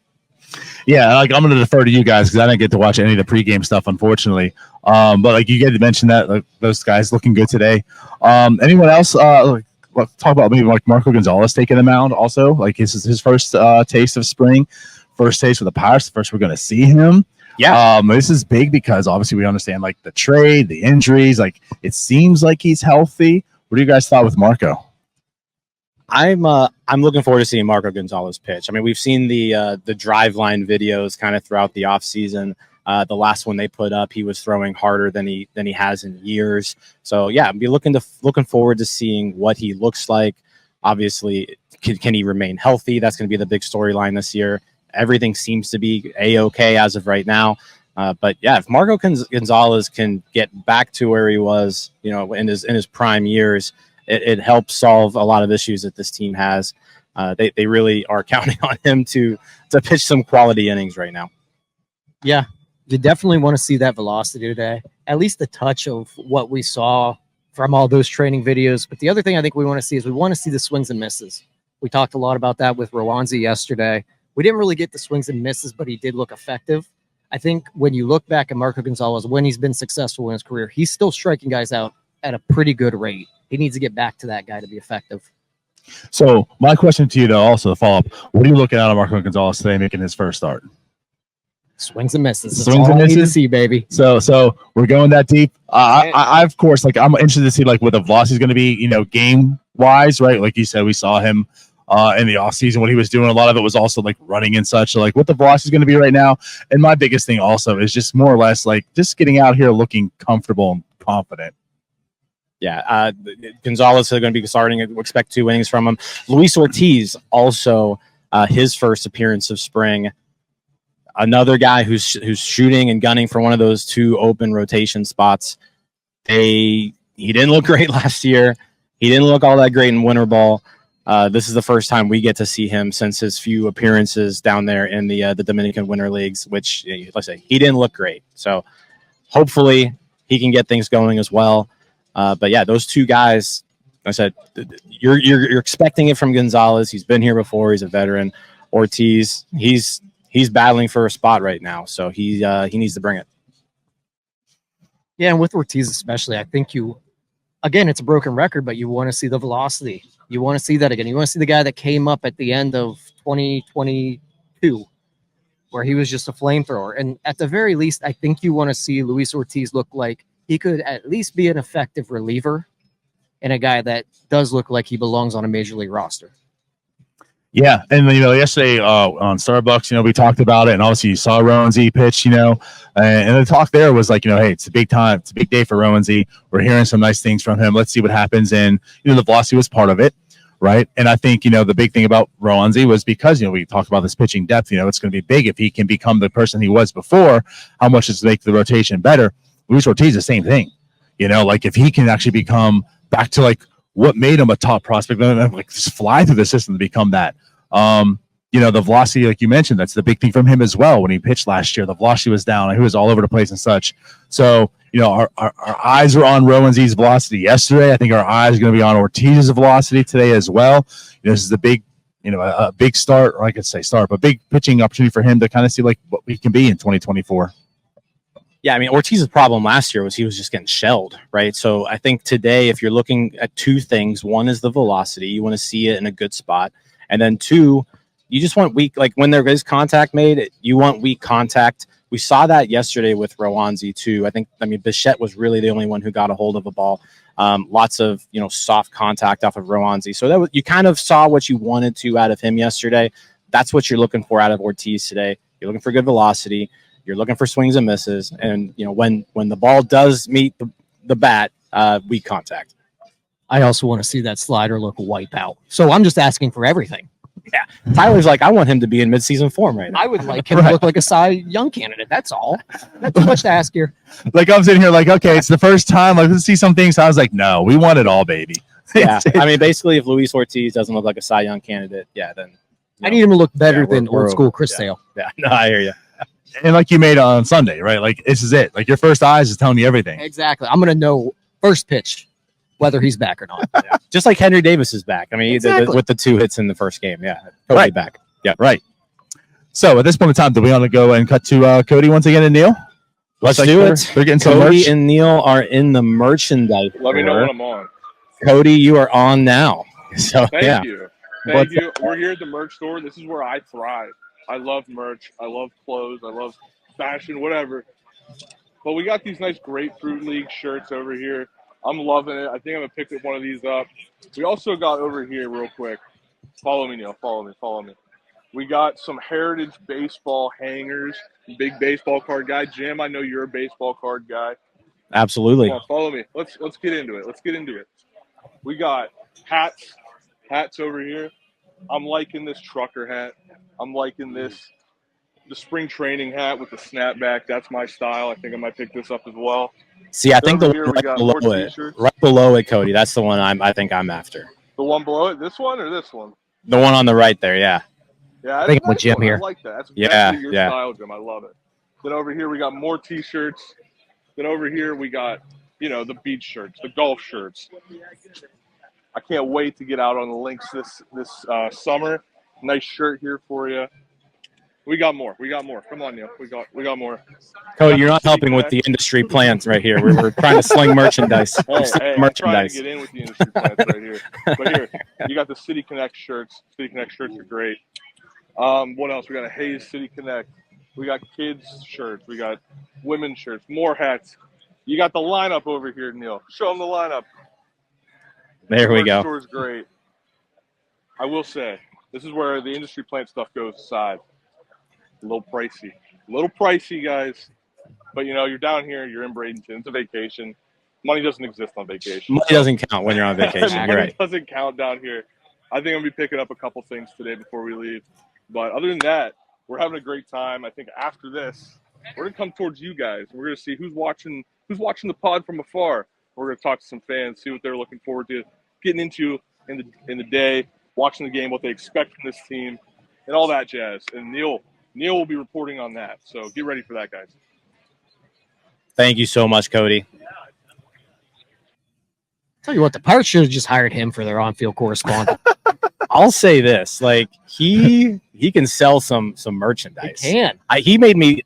Yeah, like I'm going to defer to you guys because I didn't get to watch any of the pregame stuff, unfortunately. But like you get to mention that like, those guys looking good today. Anyone else? Let's talk about maybe like Marco Gonzalez taking the mound. Also, like this is his first taste of spring, first taste with the Pirates. First we're going to see him. Yeah. This is big because obviously we understand like the trade, the injuries. Like it seems like he's healthy. What do you guys thought with Marco? I'm looking forward to seeing Marco Gonzalez pitch. I mean, we've seen the drive line videos kind of throughout the offseason. The last one they put up, he was throwing harder than he has in years. So yeah, I'll be looking forward to seeing what he looks like. Obviously, can he remain healthy? That's going to be the big storyline this year. Everything seems to be a-okay as of right now. But yeah, if Marco Gonzalez can get back to where he was, in his prime years, it helps solve a lot of issues that this team has. They really are counting on him to pitch some quality innings right now. Yeah, you definitely want to see that velocity today. At least the touch of what we saw from all those training videos. But the other thing I think we want to see is we want to see the swings and misses. We talked a lot about that with Rowanzi yesterday. We didn't really get the swings and misses, but he did look effective. I think when you look back at Marco Gonzalez, when he's been successful in his career, he's still striking guys out at a pretty good rate. He needs to get back to that guy to be effective. So my question to you, though, also to follow up, what are you looking at on Marco Gonzalez today making his first start? Swings and misses. That's Swings all and I need to misses? see, baby. So we're going that deep. I of course, like I'm interested to see like what the velocity is going to be, game wise, right? Like you said, we saw him in the offseason what he was doing. A lot of it was also like running and such. So like what the velocity is going to be right now. And my biggest thing also is just more or less like just getting out here looking comfortable and confident. Yeah, Gonzalez is going to be starting. Expect 2 innings from him. Luis Ortiz also his first appearance of spring. Another guy who's shooting and gunning for one of those 2 open rotation spots. He didn't look great last year. He didn't look all that great in winter ball. This is the first time we get to see him since his few appearances down there in the Dominican Winter Leagues, which, let's say, he didn't look great. So hopefully he can get things going as well. But yeah, those 2 guys, like I said, you're expecting it from Gonzalez. He's been here before. He's a veteran. Ortiz, he's battling for a spot right now, so he needs to bring it. Yeah, and with Ortiz especially, I think again, it's a broken record, but you want to see the velocity. You want to see that again. You want to see the guy that came up at the end of 2022, where he was just a flamethrower. And at the very least, I think you want to see Luis Ortiz look like he could at least be an effective reliever and a guy that does look like he belongs on a major league roster. Yeah, and yesterday on Starbucks, we talked about it, and obviously you saw Rowanzi pitch, and the talk there was like, hey, it's a big time, it's a big day for Rowanzi. We're hearing some nice things from him. Let's see what happens, and the velocity was part of it, right? And I think the big thing about Rowanzi was because we talked about this pitching depth. It's going to be big if he can become the person he was before. How much does it make the rotation better? Luis Ortiz, the same thing, like if he can actually become back to like what made him a top prospect, like just fly through the system to become that. The velocity, like you mentioned, that's the big thing from him as well. When he pitched last year, the velocity was down. He was all over the place and such. So, our eyes were on Rowanzi's velocity yesterday. I think our eyes are going to be on Ortiz's velocity today as well. This is a big, a big start, or I could say start, but big pitching opportunity for him to kind of see like what we can be in 2024. Yeah, I mean, Ortiz's problem last year was he was just getting shelled, right? So I think today, if you're looking at 2 things, one is the velocity. You want to see it in a good spot. And then 2, you just want weak, like when there is contact made, you want weak contact. We saw that yesterday with Rowanzi too. Bichette was really the only one who got a hold of a ball. Lots of, soft contact off of Rowanzi. So you kind of saw what you wanted to out of him yesterday. That's what you're looking for out of Ortiz today. You're looking for good velocity. You're looking for swings and misses. And, when the ball does meet the bat, weak contact. I also want to see that slider look wipe out. So I'm just asking for everything. Yeah. Tyler's like, I want him to be in midseason form right now. I would like him to look like a Cy Young candidate. That's all. Not too much to ask here. Like I'm sitting here like, okay, it's the first time. Like, let's see some things. I was like, no, we want it all, baby. Yeah. Basically, if Luis Ortiz doesn't look like a Cy Young candidate, then I need him to look better than old school Chris Sale. Yeah, no, I hear you. And like you made on Sunday, right? Like this is it. Like your first eyes is telling you everything. Exactly. I'm gonna know first pitch whether he's back or not. Yeah. Just like Henry Davis is back. I mean, Exactly. with the 2 hits in the first game. Yeah, totally back. Yeah, right. So at this point in time, do we want to go and cut to Cody once again and Neil? Let's Looks like do they're- it. They're getting some Cody merch. and Neil are in the merchandise. Let me know store. when I'm on. Cody, you are on now. So Thank yeah. you. What's Thank you. We're here at the merch store. This is where I thrive. I love merch. I love clothes. I love fashion, whatever. But we got these nice Grapefruit League shirts over here. I'm loving it. I think I'm going to pick one of these up. We also got over here real quick. Follow me, Neil. Follow me. Follow me. We got some Heritage baseball hangers. Big baseball card guy. Jim, I know you're a baseball card guy. Absolutely. Come on, follow me. Let's get into it. Let's get into it. We got hats over here. I'm liking this trucker hat. I'm liking the spring training hat with the snapback. That's my style. I think I might pick this up as well. See, I think the Over here, one we right got below more it, t-shirts. right below it, Cody. That's the one I think I'm after. The one below it, this one or this one? The one on the right there, yeah. Yeah, I think that's I'm with a Jim nice one. here. I like that. That's Yeah, definitely your yeah. style, Jim. I love it. Then over here we got more t-shirts. Then over here we got, the beach shirts, the golf shirts. I can't wait to get out on the links this summer. Nice shirt here for you. We got more. Come on, Neil. We got more. Cody, you're not helping with the industry plans right here. We're trying to sling merchandise. We're slinging Hey, I'm trying merchandise. to get in with the industry plans right here. But here, you got the City Connect shirts. City Connect shirts are great. What else? We got a Hayes City Connect. We got kids shirts. We got women's shirts. More hats. You got the lineup over here, Neil. Show them the lineup. There we Merch go. Store's great. I will say, this is where the industry plant stuff goes aside. A little pricey, guys. But you're down here. You're in Bradenton. It's a vacation. Money doesn't exist on vacation. Money doesn't count when you're on vacation. You're Money right. doesn't count down here. I think I'm gonna be picking up a couple things today before we leave. But other than that, we're having a great time. I think after this, we're gonna come towards you guys. We're gonna see who's watching the pod from afar. We're gonna talk to some fans, see what they're looking forward to getting into in the day, watching the game, what they expect from this team, and all that jazz. And Neil will be reporting on that. So get ready for that, guys. Thank you so much, Cody. Tell you what, the Pirates should have just hired him for their on-field correspondent. I'll say this: like he can sell some merchandise. He can. He made me.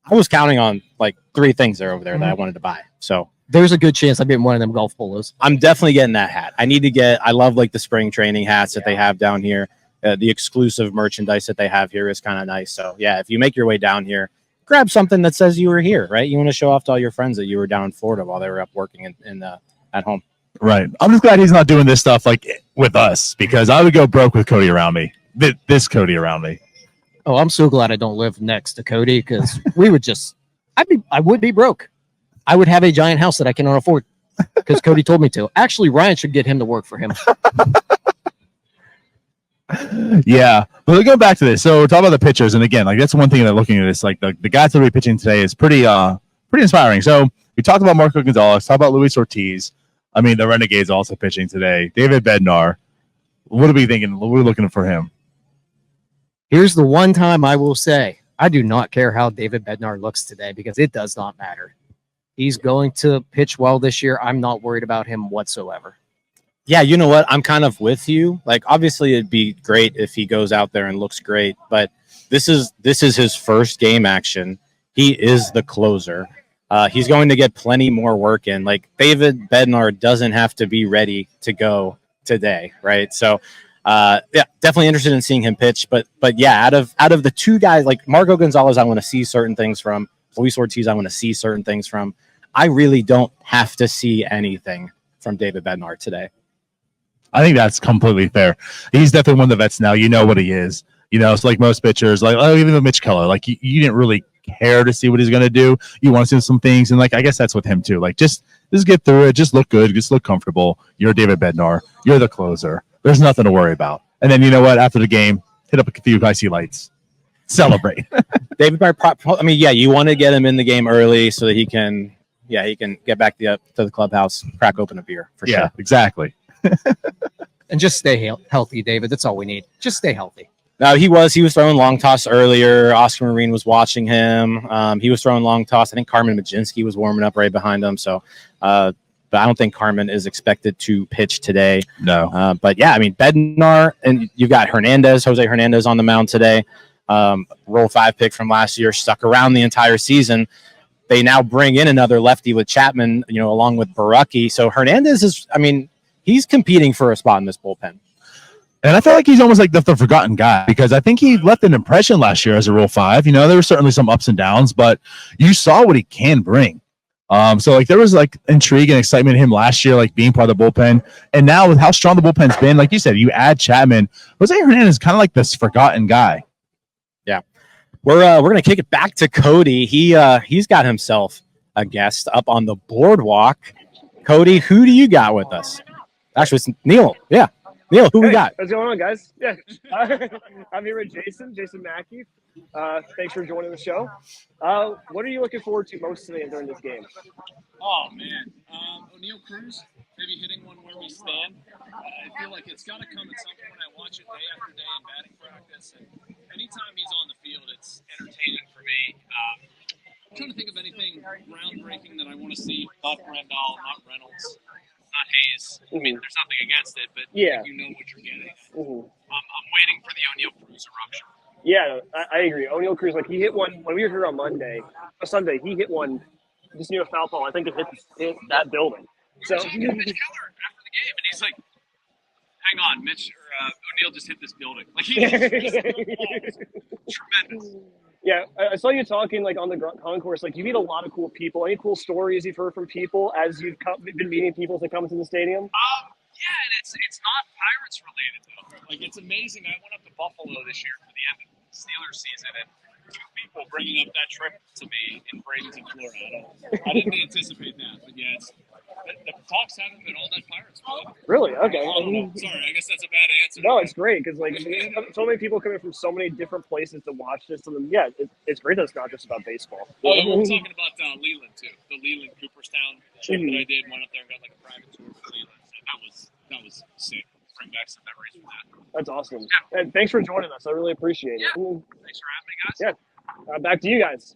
I was counting on like 3 things there over there that I wanted to buy. So There's a good chance I'm getting one of them golf polos. I'm definitely getting that hat. I need to get. I love like the spring training hats that they have down here. The exclusive merchandise that they have here is kind of nice. So yeah, if you make your way down here, grab something that says you were here. Right? You want to show off to all your friends that you were down in Florida while they were up working at home. Right. I'm just glad he's not doing this stuff like with us, because I would go broke with Cody around me. This Cody around me. Oh, I'm so glad I don't live next to Cody, because I would be broke. I would have a giant house that I cannot afford because Cody told me to. Actually, Ryan should get him to work for him. Yeah, but going back to this, so we're talking about the pitchers, and again, like that's one thing that looking at this, like the guys that will be pitching today is pretty inspiring. So we talked about Marco Gonzalez, talked about Luis Ortiz. I mean, the Renegades also pitching today. David Bednar. What are we thinking? What are we looking for him? Here's the one time I will say, I do not care how David Bednar looks today, because it does not matter. He's going to pitch well this year. I'm not worried about him whatsoever. Yeah, you know what? I'm kind of with you. Like, obviously, it'd be great if he goes out there and looks great, but this is his first game action. He is the closer. He's going to get plenty more work in. Like, David Bednar doesn't have to be ready to go today, right? So, yeah, definitely interested in seeing him pitch. But yeah, out of the 2 guys, like Marco Gonzalez, I want to see certain things from. Luis Ortiz, I want to see certain things from. I really don't have to see anything from David Bednar today. I think that's completely fair. He's definitely one of the vets now. You know what he is. It's like most pitchers, like even with Mitch Keller, like you didn't really care to see what he's going to do. You want to see some things, and like I guess that's with him too. Like just get through it, just look good, just look comfortable. You're David Bednar. You're the closer. There's nothing to worry about. And then you know what? After the game, hit up a few icy lights. Celebrate. David Bednar, I mean, yeah, you want to get him in the game early so that he can get back to the clubhouse, crack open a beer for sure. Yeah, exactly. And just stay healthy, David. That's all we need. Just stay healthy. No, he was throwing long toss earlier. Oscar Marine was watching him. He was throwing long toss. I think Carmen Majinski was warming up right behind him. So, but I don't think Carmen is expected to pitch today. No. But yeah, I mean, Bednar, and you've got Jose Hernandez on the mound today. Roll 5 pick from last year, stuck around the entire season. They now bring in another lefty with Chapman, along with Baraki. So Hernandez is, he's competing for a spot in this bullpen. And I feel like he's almost like the forgotten guy, because I think he left an impression last year as a Rule 5. There were certainly some ups and downs, but you saw what he can bring. So like there was like intrigue and excitement in him last year, like being part of the bullpen. And now with how strong the bullpen's been, like you said, you add Chapman. Jose Hernandez is kind of like this forgotten guy. Yeah. We're gonna kick it back to Cody. He's got himself a guest up on the boardwalk. Cody, who do you got with us? Actually, it's Neil. Yeah. Neil, who we got? What's going on, guys? Yeah, I'm here with Jason Mackey. Thanks for joining the show. What are you looking forward to most today during this game? Oh, man. O'Neal Cruz, maybe hitting one where we stand. I feel like it's got to come at some point. I watch it day after day in batting practice, and anytime he's on the field, it's entertaining for me. I'm trying to think of anything groundbreaking that I want to see. Not Grandal, not Reynolds. Not Hayes. I mean, there's nothing against it, but you know what you're getting. I'm waiting for the O'Neal Cruz eruption. Yeah, I agree. O'Neal Cruz, like he hit one when we were here on Sunday. He hit one just near a foul ball. I think it hit that building. So Mitch Keller after the game, and he's like, "Hang on, Mitch or O'Neal just hit this building." Like he tremendous. Yeah, I saw you talking like on the concourse. Like you meet a lot of cool people. Any cool stories you've heard from people as you've been meeting people that come to the stadium? Yeah, and it's not Pirates related though. Like it's amazing. I went up to Buffalo this year for the end of the Steelers season, and 2 people bringing up that trip to me in Bradenton, Florida. I didn't anticipate that, but yeah, the talks haven't been all that Pirates related. Really? Okay. Sorry, I guess that's a bad answer. No, it's great because like so many people coming from so many different places to watch this, and yeah, it's great that it's not just about baseball. Well, we're talking about Leland too. The Leland Cooperstown trip that I did. Went up there and got like a private tour for Leland. So that was sick. Bring back some memories from that. That's awesome. Yeah. And thanks for joining us. I really appreciate it. Thanks for having me, guys. Yeah. Back to you guys.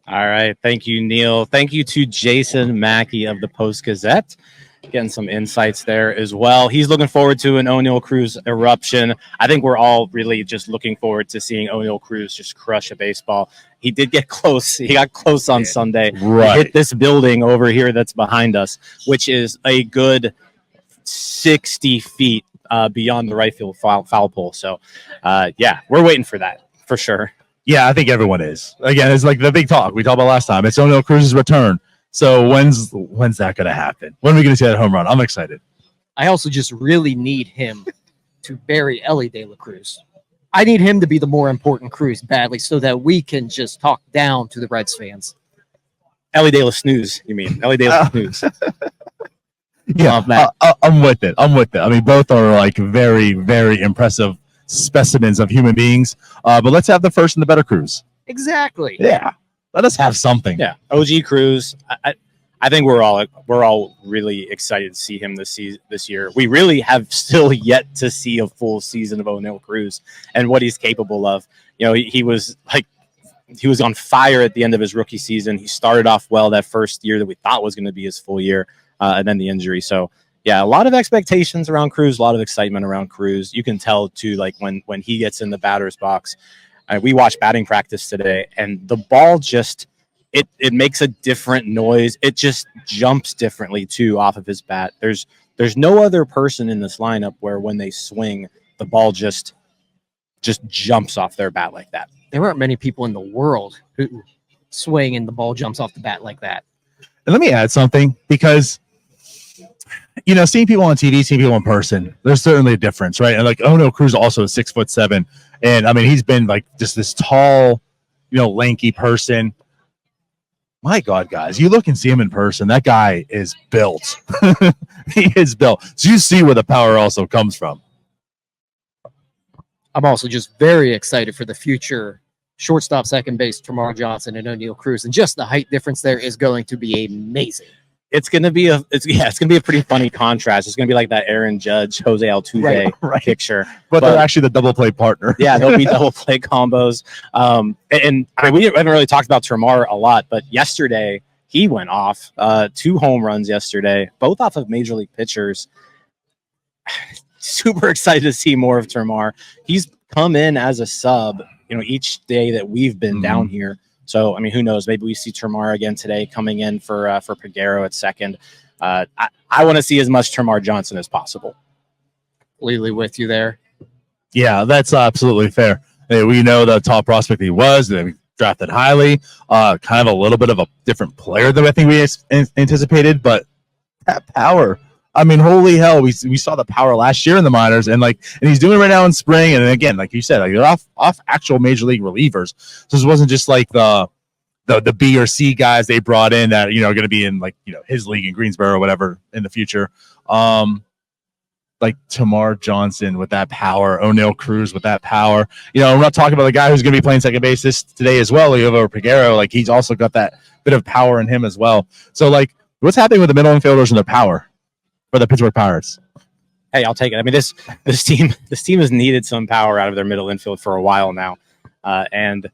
All right. Thank you, Neil. Thank you to Jason Mackey of the Post-Gazette. Getting some insights there as well. He's looking forward to an O'Neal Cruz eruption. I think we're all really just looking forward to seeing O'Neal Cruz just crush a baseball. He did get close. He got close on Sunday. Right. He hit this building over here that's behind us, which is a good 60 feet beyond the right field foul pole. So, we're waiting for that for sure. Yeah, I think everyone is. Again, it's like the big talk we talked about last time. It's O'Neal Cruz's return. So when's that going to happen? When are we going to see that home run? I'm excited. I also just really need him to bury Ellie De La Cruz. I need him to be the more important Cruz badly so that we can just talk down to the Reds fans. Ellie De La Snooze, you mean? Ellie De La Snooze. Yeah, I'm with it. I mean, both are like very, very impressive specimens of human beings. But let's have the first and the better Cruz. Exactly. Yeah. Let us have something. Yeah. OG Cruz. I think we're all really excited to see him this year. We really have still yet to see a full season of O'Neal Cruz and what he's capable of. He was on fire at the end of his rookie season. He started off well that first year that we thought was going to be his full year. And then the injury. So, yeah, a lot of expectations around Cruz, a lot of excitement around Cruz. You can tell, too, like when he gets in the batter's box. We watched batting practice today, and the ball just it makes a different noise. It just jumps differently, too, off of his bat. There's no other person in this lineup where when they swing, the ball just jumps off their bat like that. There aren't many people in the world who swing and the ball jumps off the bat like that. And let me add something, because seeing people on TV, seeing people in person, there's certainly a difference, right? And like O'Neal Cruz also is 6'7", and I mean he's been like just this tall, lanky person. My God, guys, you look and see him in person. That guy is built. He is built. So you see where the power also comes from. I'm also just very excited for the future shortstop, second base, Tamar Johnson and O'Neal Cruz, and just the height difference there is going to be amazing. It's gonna be a pretty funny contrast. It's gonna be like that Aaron Judge, Jose Altuve picture, but they're actually the double play partner. Yeah, they'll be double play combos. And I mean, we haven't really talked about Termarr a lot, but yesterday he went off 2 home runs yesterday, both off of major league pitchers. Super excited to see more of Termarr. He's come in as a sub each day that we've been down here. So, I mean, who knows? Maybe we see Termarr again today coming in for Pregame at second. I want to see as much Termarr Johnson as possible. Completely with you there. Yeah, that's absolutely fair. Hey, we know the top prospect he was. They drafted highly. Kind of a little bit of a different player than I think we anticipated, but that power. I mean, holy hell, we saw the power last year in the minors, and he's doing it right now in spring. And again, like you said, they're off actual major league relievers. So this wasn't just like the B or C guys they brought in that are going to be in his league in Greensboro or whatever in the future. Like Termarr Johnson with that power, O'Neal Cruz with that power. We're not talking about the guy who's going to be playing second base today as well, Liovo Pregame. Like he's also got that bit of power in him as well. So what's happening with the middle infielders and their power for the Pittsburgh Pirates? Hey, I'll take it. I mean, this team has needed some power out of their middle infield for a while now, and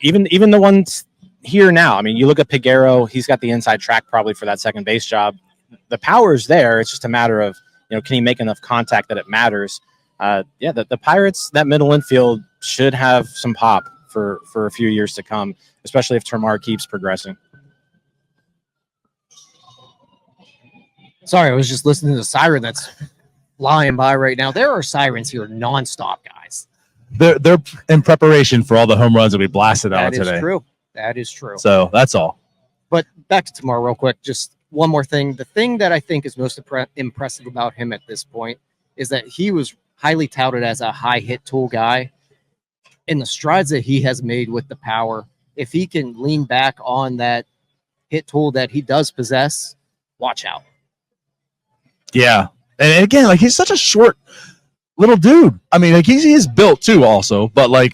even the ones here now. I mean, you look at Pregame; he's got the inside track probably for that second base job. The power is there. It's just a matter of can he make enough contact that it matters. The Pirates, that middle infield should have some pop for a few years to come, especially if Termarr keeps progressing. Sorry, I was just listening to the siren that's flying by right now. There are sirens here nonstop, guys. They're in preparation for all the home runs that we blasted out today. That is true. That is true. So that's all. But back to Termarr real quick. Just one more thing. The thing that I think is most impressive about him at this point is that he was highly touted as a high hit tool guy. In the strides that he has made with the power, if he can lean back on that hit tool that he does possess, watch out. Yeah. And again, he's such a short little dude. I mean, he is built too also, but where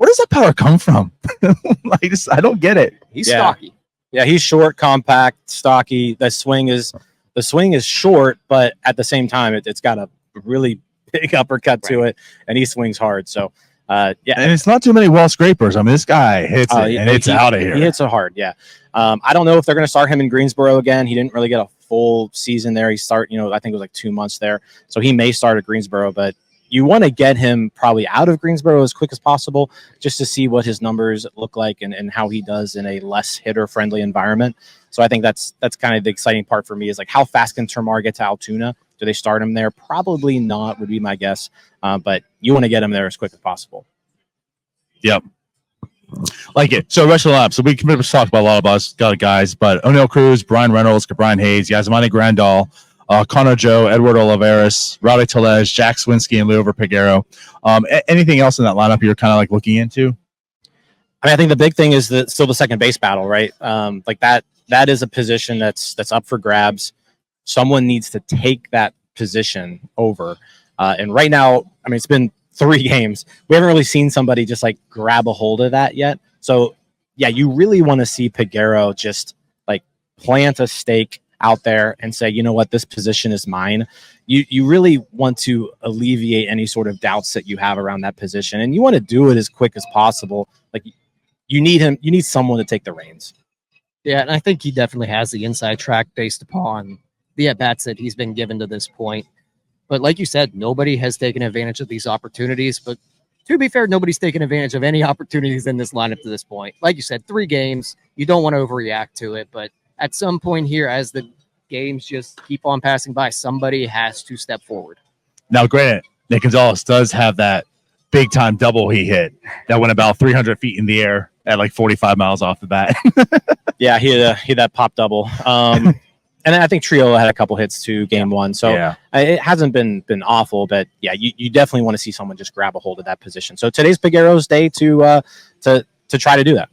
does that power come from? I don't get it. He's stocky. Yeah, he's short, compact, stocky. The swing is short, but at the same time, it's got a really big uppercut to it, and he swings hard. So, and it's not too many wall scrapers. I mean, this guy hits it, and it's out of here. He hits it hard. Yeah. I don't know if they're going to start him in Greensboro again. He didn't really get a full season there. He started, I think it was 2 months there, so he may start at Greensboro, but you want to get him probably out of Greensboro as quick as possible just to see what his numbers look like and how he does in a less hitter-friendly environment. So I think that's kind of the exciting part for me is how fast can Termarr get to Altoona? Do they start him there? Probably not, would be my guess. But you want to get him there as quick as possible. Yep. Like it. So rest of the lap. So we can talk about a lot of us guys, but O'Neal Cruz, Brian Reynolds, Brian Hayes, Yasmani Grandal, Connor Joe, Edward Olivares, Rowdy Tellez, Jack Swinsky, and Liover Pregame. Anything else in that lineup you're kind of looking into? I mean, I think the big thing is still the second base battle, right? That is a position that's up for grabs. Someone needs to take that position over. And right now, I mean, it's been 3 games. We haven't really seen somebody just grab a hold of that yet. So yeah, you really want to see Pregame just plant a stake out there and say, you know what, this position is mine. You really want to alleviate any sort of doubts that you have around that position, and you want to do it as quick as possible. You need someone to take the reins. Yeah, and I think he definitely has the inside track based upon the at-bats that he's been given to this point. But like you said, nobody has taken advantage of these opportunities. But to be fair, nobody's taken advantage of any opportunities in this lineup to this point. Like you said, 3 games, you don't want to overreact to it. But at some point here, as the games just keep on passing by, somebody has to step forward. Now, granted, Nick Gonzalez does have that big-time double he hit that went about 300 feet in the air at 45 miles off the bat. Yeah, he had that pop double. And then I think Trio had a couple hits too, game 1. So it hasn't been awful, but yeah, you definitely want to see someone just grab a hold of that position. So today's Peguero's day to try to do that.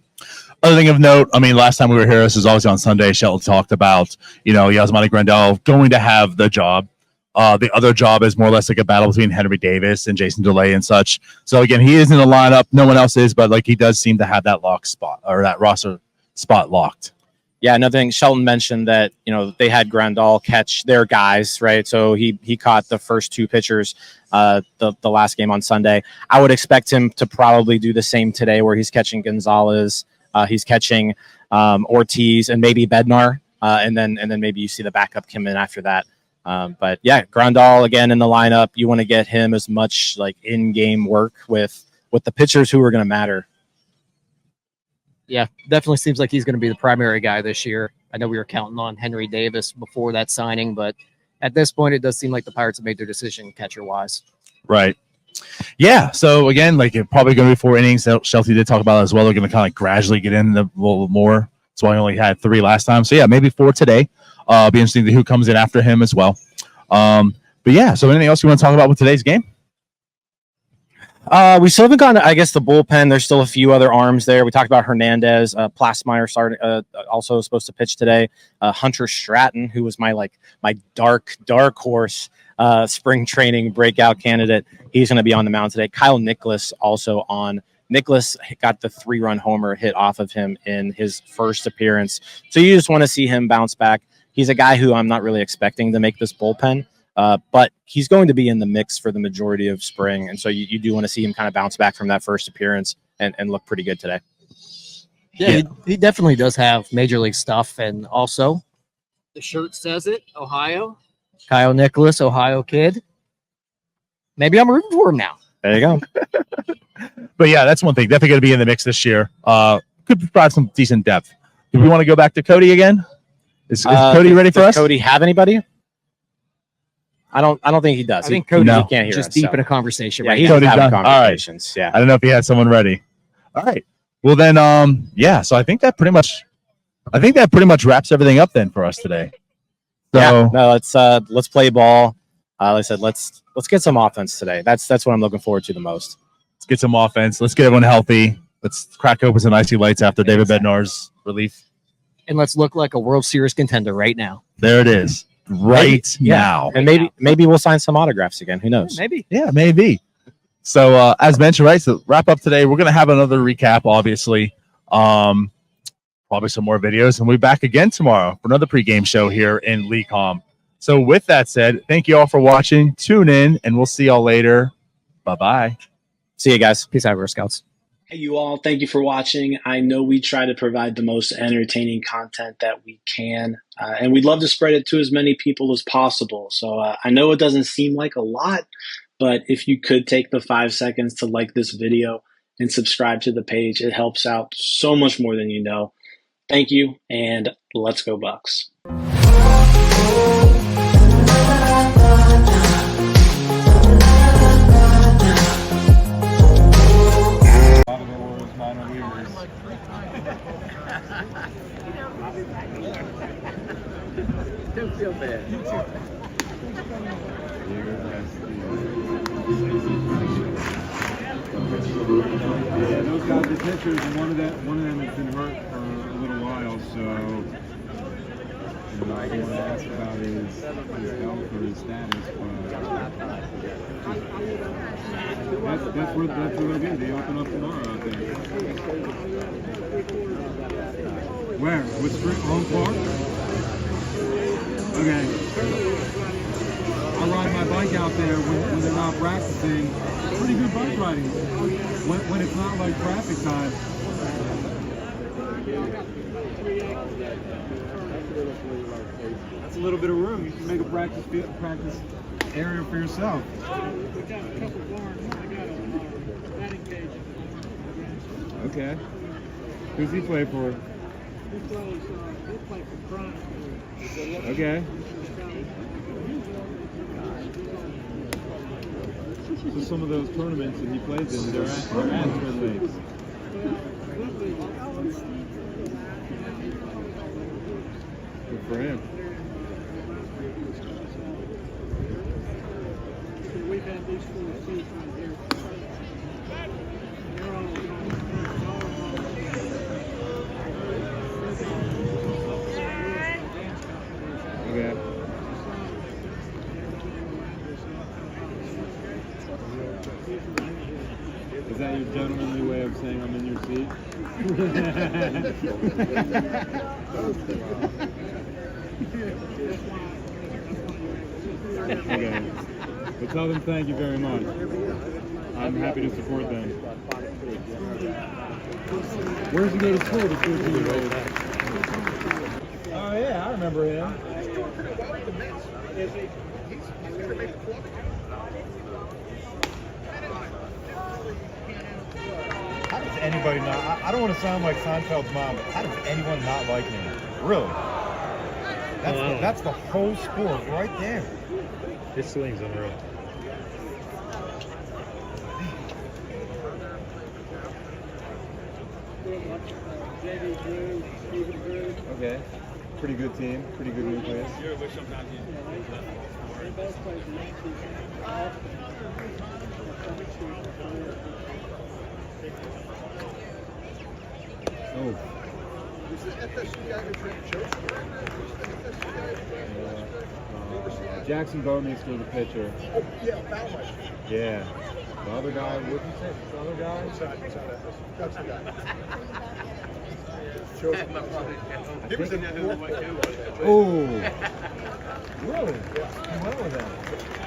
Other thing of note, I mean, last time we were here, this is always on Sunday, Shelton talked about, Yasmani Grandal going to have the job. The other job is more or less a battle between Henry Davis and Jason DeLay and such. So again, he is in the lineup. No one else is, but he does seem to have that lock spot or that roster spot locked. Yeah, another thing, Shelton mentioned that, they had Grandal catch their guys, right? So he caught the first 2 pitchers the last game on Sunday. I would expect him to probably do the same today where he's catching Gonzalez, he's catching Ortiz and maybe Bednar, and then maybe you see the backup come in after that. But yeah, Grandal again in the lineup. You want to get him as much in-game work with with the pitchers who are going to matter. Yeah, definitely seems like he's going to be the primary guy this year. I know we were counting on Henry Davis before that signing, but at this point, it does seem like the Pirates have made their decision catcher-wise. Right. Yeah. So again, like it probably going to be 4 innings. Shelty did talk about it as well. They're going to kind of gradually get in a little more. So I only had 3 last time. So yeah, maybe 4 today. Be interesting to who comes in after him as well. But yeah. So anything else you want to talk about with today's game? We still haven't gotten, I guess, the bullpen. There's still a few other arms there. We talked about Hernandez. Plasmeyer started, also supposed to pitch today. Hunter Stratton, who was my dark horse spring training breakout candidate. He's going to be on the mound today. Kyle Nicholas also on. Nicholas got the 3-run homer hit off of him in his first appearance. So you just want to see him bounce back. He's a guy who I'm not really expecting to make this bullpen. But he's going to be in the mix for the majority of spring. And so you do want to see him kind of bounce back from that first appearance and look pretty good today. Yeah, he definitely does have major league stuff. And also, the shirt says it, Ohio. Kyle Nicholas, Ohio kid. Maybe I'm rooting for him now. There you go. But yeah, that's one thing. Definitely going to be in the mix this year. Could provide some decent depth. Do we want to go back to Cody again? Is Cody ready for us? Does Cody have anybody? I don't think he does. I think Cody No. He can't hear just us, deep so. in a conversation Yeah, right he's now. Cody's having done. All right. conversations. Yeah. I don't know if he had someone ready. All right. Well then, yeah. So I think that pretty much wraps everything up then for us today. So Yeah. No, let's play ball. Like I said, let's get some offense today. That's what I'm looking forward to the most. let's get some offense. Let's get everyone healthy. Let's crack open some icy lights after David Bednar's relief. And let's look like a World Series contender right now. There it is. Right now. And maybe we'll sign some autographs again. Who knows? Maybe. Yeah, maybe. So as mentioned, right, so wrap up today. We're gonna have another recap, obviously. Probably some more videos, and we'll be back again tomorrow for another pregame show here in Lecom. So with that said, thank you all for watching. Tune in, and we'll see y'all later. Bye-bye. See you guys. Peace out, Girl Scouts. Hey, you all. Thank you for watching. I know we try to provide the most entertaining content that we can, and we'd love to spread it to as many people as possible. So I know it doesn't seem like a lot, but if you could take the 5 seconds to like this video and subscribe to the page, it helps out so much more than you know. Thank you, and let's go Bucks. Don't feel bad. Yeah, those guys are pitchers, and one of them has been hurt for a little while, so I don't want to ask about his health or his status, but that's what they'll do. They open up tomorrow out there. Where? With Spring Home Park? Okay. I ride my bike out there when they're not practicing. Pretty good bike riding when it's not like traffic time. That's a little bit of room. You can make a practice area for yourself. Okay. Who's he play for? Okay. So some of those tournaments that he plays in, they're at Twin Lakes. Good for him. We've had these 4 seats right here. They're all Okay. Is that your gentlemanly way of saying I'm in your seat? Okay. Well, tell them thank you very much. I'm happy to support them. Where does he go to school, the 14-year-old? Oh, yeah, I remember him. How does anybody not? I don't want to sound like Seinfeld's mom, but how does anyone not like him? Really? That's the whole sport right there. His swing's unreal. Okay. Pretty good team. Pretty good nucleus. Oh. Jackson Bowman's for the pitcher. Yeah. The other guy, what did you say? The other guy? That's the guy. He was in the Oh. Really? He went with that.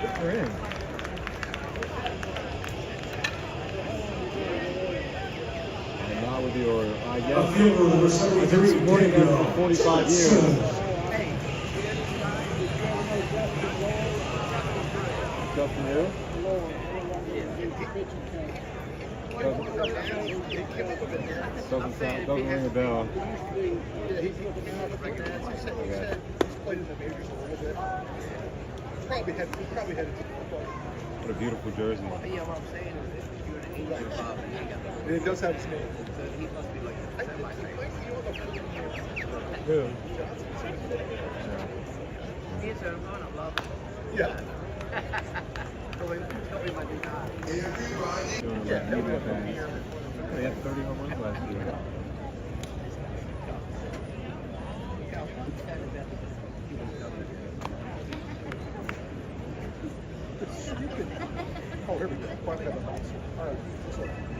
Good for him. And not with the order. I guess. I've been supporting them for 45 years. Justin Hill? Doesn't ring a bell. What a beautiful jersey. It does have his name. Who? Yeah. They had 30 home runs last year. Oh, here we go.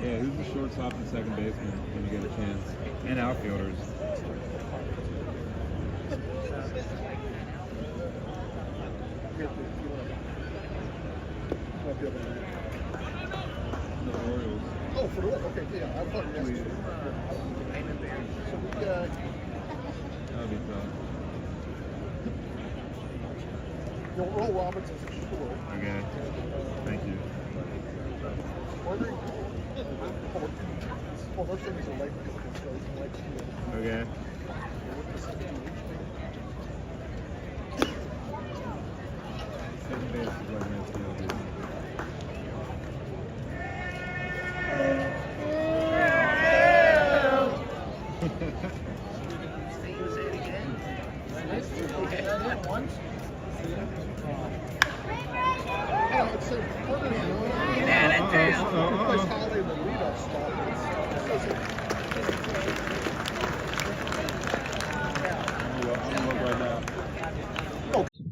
Yeah, who's the shortstop and second baseman when you get a chance? And outfielders. Oh, for the what? Okay, yeah, I thought you asked. So we got. That'll be tough. You'll roll Robinson's sure. Okay. Thank you. Well, those things are like okay. Second base is like nice to know.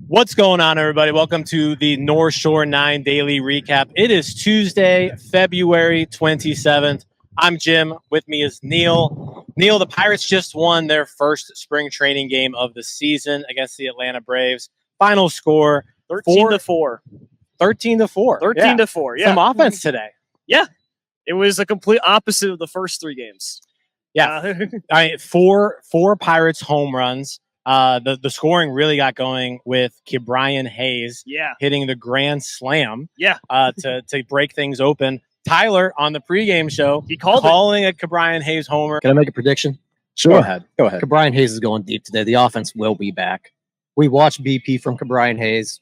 What's going on, everybody? Welcome to the North Shore 9 Daily Recap. It is Tuesday, February 27th. I'm Jim. With me is Neil. Neil, the Pirates just won their first spring training game of the season against the Atlanta Braves. Final score 13-4. 13-4. 13-4. Yeah. Some offense today. Yeah. It was a complete opposite of the first three games. Yeah. I mean, four Pirates home runs. The scoring really got going with Ke'Bryan Hayes hitting the grand slam to break things open. Tyler on the pregame show, he calling a Ke'Bryan Hayes homer. Can I make a prediction? Sure. Go ahead. Ke'Bryan Hayes is going deep today. The offense will be back. We watched BP from Ke'Bryan Hayes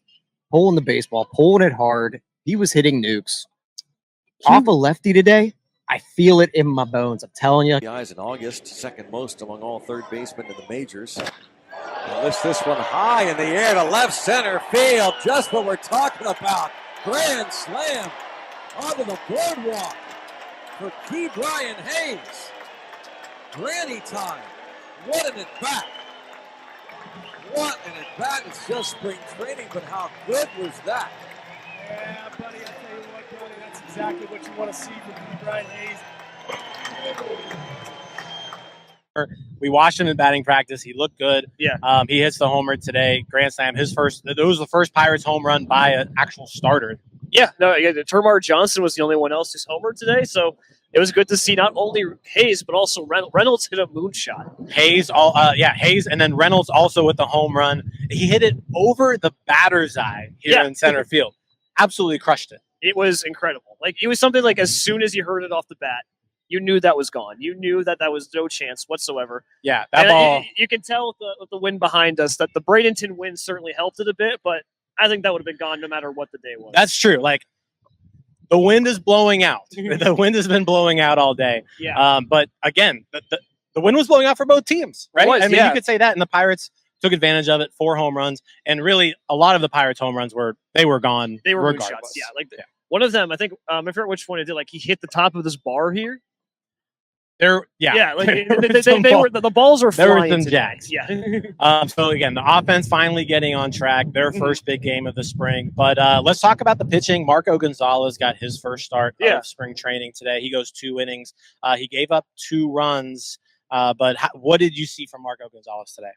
pulling the baseball, pulling it hard. He was hitting nukes. Off a lefty today, I feel it in my bones. I'm telling you. Guys in August, second most among all third basemen in the majors. And lifts this one high in the air to left center field. Just what we're talking about. Grand slam onto the boardwalk for Ke'Bryan Hayes. Granny time. What an at-bat. What an at-bat. It's just spring training, but how good was that? Yeah, buddy, I tell you what, buddy, that's exactly what you want to see from Ke'Bryan Hayes. We watched him in batting practice. He looked good. Yeah. He hits the homer today. Grand slam. It was the first Pirates home run by an actual starter. Yeah. No, Termar Johnson was the only one else who's homered today. So it was good to see not only Hayes, but also Reynolds hit a moonshot. Hayes, Hayes, and then Reynolds also with the home run. He hit it over the batter's eye here in center field. Absolutely crushed it. It was incredible. Like it was something like as soon as you heard it off the bat, you knew that was gone. You knew that was no chance whatsoever. Yeah, that ball. You can tell with the wind behind us that the Bradenton wind certainly helped it a bit, but I think that would have been gone no matter what the day was. That's true. Like the wind is blowing out. The wind has been blowing out all day. Yeah. But again, the wind was blowing out for both teams, right? was, I mean, yeah. you could say that, and the Pirates took advantage of it. 4 home runs, and really a lot of the Pirates' home runs were gone. They were regardless. shots. Yeah, like one of them, I think I forget which one it did. Like he hit the top of this bar here. Yeah, like they were the balls are there were flying. some today. jacks. Yeah. So again, the offense finally getting on track. Their first big game of the spring. But let's talk about the pitching. Marco Gonzalez got his first start of spring training today. He goes 2 innings. He gave up 2 runs. But what did you see from Marco Gonzalez today?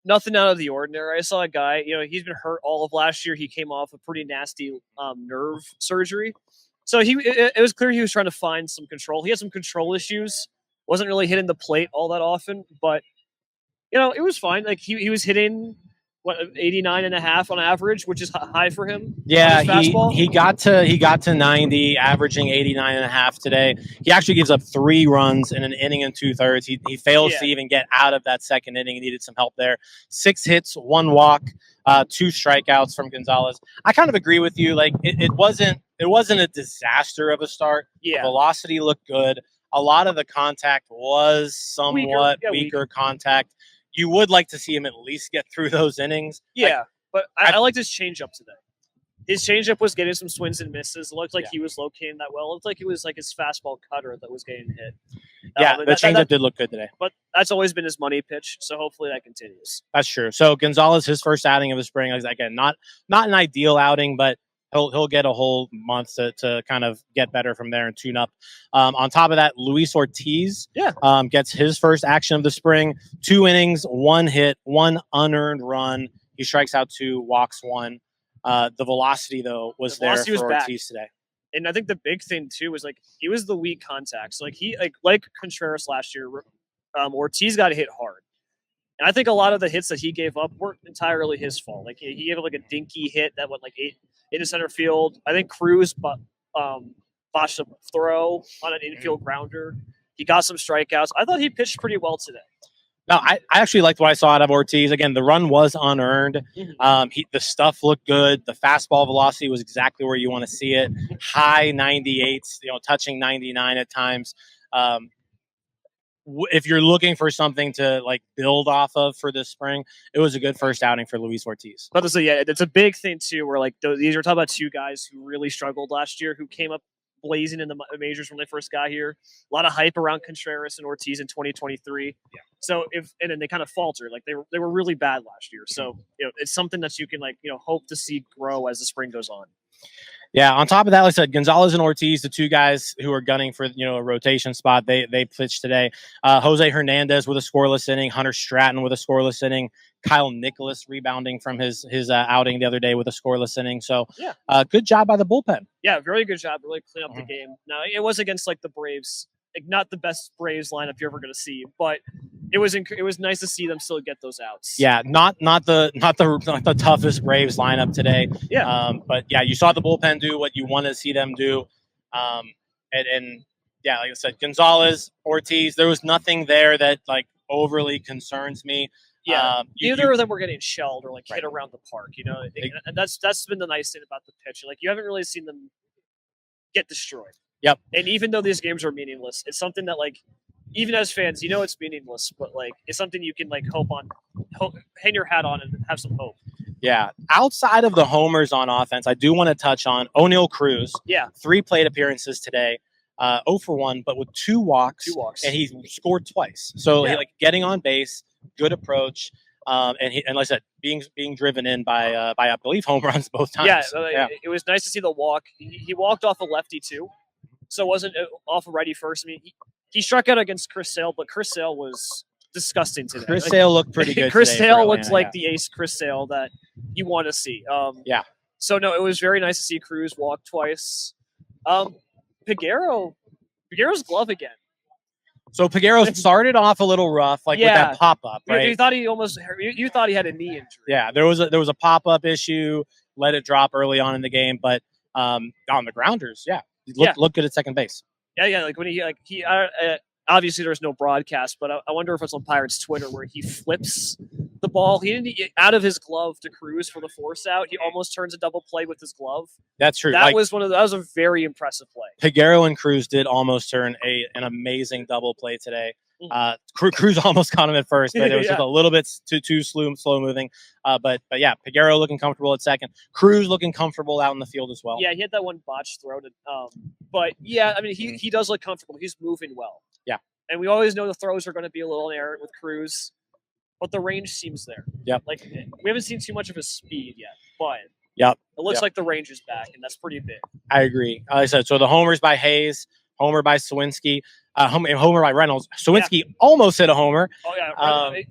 Nothing out of the ordinary. I saw a guy. He's been hurt all of last year. He came off a pretty nasty nerve surgery. So it was clear he was trying to find some control. He had some control issues. Wasn't really hitting the plate all that often, but it was fine. Like he was hitting 89.5 on average, which is high for him. Yeah, on his fastball. he got to 90, averaging 89.5 today. He actually gives up 3 runs in an inning and 2/3. He fails to even get out of that second inning. He needed some help there. 6 hits, 1 walk, 2 strikeouts from Gonzalez. I kind of agree with you. Like it wasn't a disaster of a start. Yeah. The velocity looked good. A lot of the contact was somewhat weaker contact. You would like to see him at least get through those innings. Yeah, but I liked his changeup today. His changeup was getting some swings and misses. It looked like he was locating that well. It looked like it was like his fastball cutter that was getting hit. Yeah, the changeup did look good today. But that's always been his money pitch, so hopefully that continues. That's true. So Gonzalez, his first outing of the spring, again, not an ideal outing, but he'll get a whole month to kind of get better from there and tune up. On top of that, Luis Ortiz gets his first action of the spring. 2 innings, 1 hit, 1 unearned run. He strikes out 2, walks 1. The velocity, though, was there for Ortiz today. And I think the big thing, too, was like he was the weak contact. So like Contreras last year, Ortiz got hit hard. And I think a lot of the hits that he gave up weren't entirely his fault. Like he gave up like a dinky hit that went like 8 into center field. I think Cruz botched a throw on an infield grounder. He got some strikeouts. I thought he pitched pretty well today. No, I actually liked what I saw out of Ortiz. Again, the run was unearned. The stuff looked good. The fastball velocity was exactly where you want to see it. High 98s, touching 99 at times. If you're looking for something to like build off of for this spring, it was a good first outing for Luis Ortiz. But it's a big thing too. Where like these are talking about 2 guys who really struggled last year, who came up blazing in the majors when they first got here. A lot of hype around Contreras and Ortiz in 2023. Yeah. So and then they kind of faltered. Like they were really bad last year. So it's something that you can hope to see grow as the spring goes on. Yeah, on top of that, like I said, Gonzalez and Ortiz, the 2 guys who are gunning for a rotation spot, they pitched today. Jose Hernandez with a scoreless inning, Hunter Stratton with a scoreless inning, Kyle Nicholas rebounding from his outing the other day with a scoreless inning. So good job by the bullpen. Yeah, very good job. Really clean up the game. Now it was against like the Braves, like not the best Braves lineup you're ever going to see, but it was nice to see them still get those outs. Yeah, not the toughest Braves lineup today. Yeah. But yeah, you saw the bullpen do what you want to see them do. And yeah, like I said, Gonzalez, Ortiz, there was nothing there that like overly concerns me. Yeah, neither of them were getting shelled or like hit around the park, and that's been the nice thing about the pitch. Like you haven't really seen them get destroyed. Yep. And even though these games are meaningless, it's something that like even as fans, it's meaningless, but like it's something you can like hang your hat on and have some hope. Yeah. Outside of the homers on offense, I do want to touch on O'Neal Cruz. Yeah. 3 plate appearances today. 0 for 1, but with 2 walks. 2 walks. And he scored twice. So he, getting on base, good approach. And like I said, being driven in by I believe home runs both times. Yeah, it was nice to see the walk. He walked off a lefty too, so it wasn't off a righty first. I mean, he struck out against Chris Sale, but Chris Sale was disgusting today. Chris Sale looked pretty good. Chris today Sale looked like the ace Chris Sale that you want to see. So no, it was very nice to see Cruz walk twice. Peguero's glove again. So Peguero started off a little rough, with that pop up, right? You thought you thought he had a knee injury. Yeah, there was a pop up issue. Let it drop early on in the game, but On the grounders, yeah, Yeah. look good at second base. Yeah. Like when he obviously there's no broadcast, but I wonder if it's on Pirates Twitter where he flips the ball. He didn't out of his glove to Cruz for the force out. He almost turns a double play with his glove. That's true. That was a very impressive play. Peguero and Cruz did almost turn an amazing double play today. Cruz almost caught him at first, but it was just a little bit too slow moving. But yeah, Peguero looking comfortable at second. Cruz looking comfortable out in the field as well. Yeah, he had that one botched throw to, but yeah, I mean he does look comfortable. He's moving well. Yeah. And we always know the throws are going to be a little in error with Cruz, but the range seems there. Yep. Like we haven't seen too much of his speed yet, but yep. It looks like the range is back, and that's pretty big. I agree. Like I said, so the homers by Hayes, homer by Sawinski, homer by Reynolds. Sawinski almost hit a homer. Oh yeah,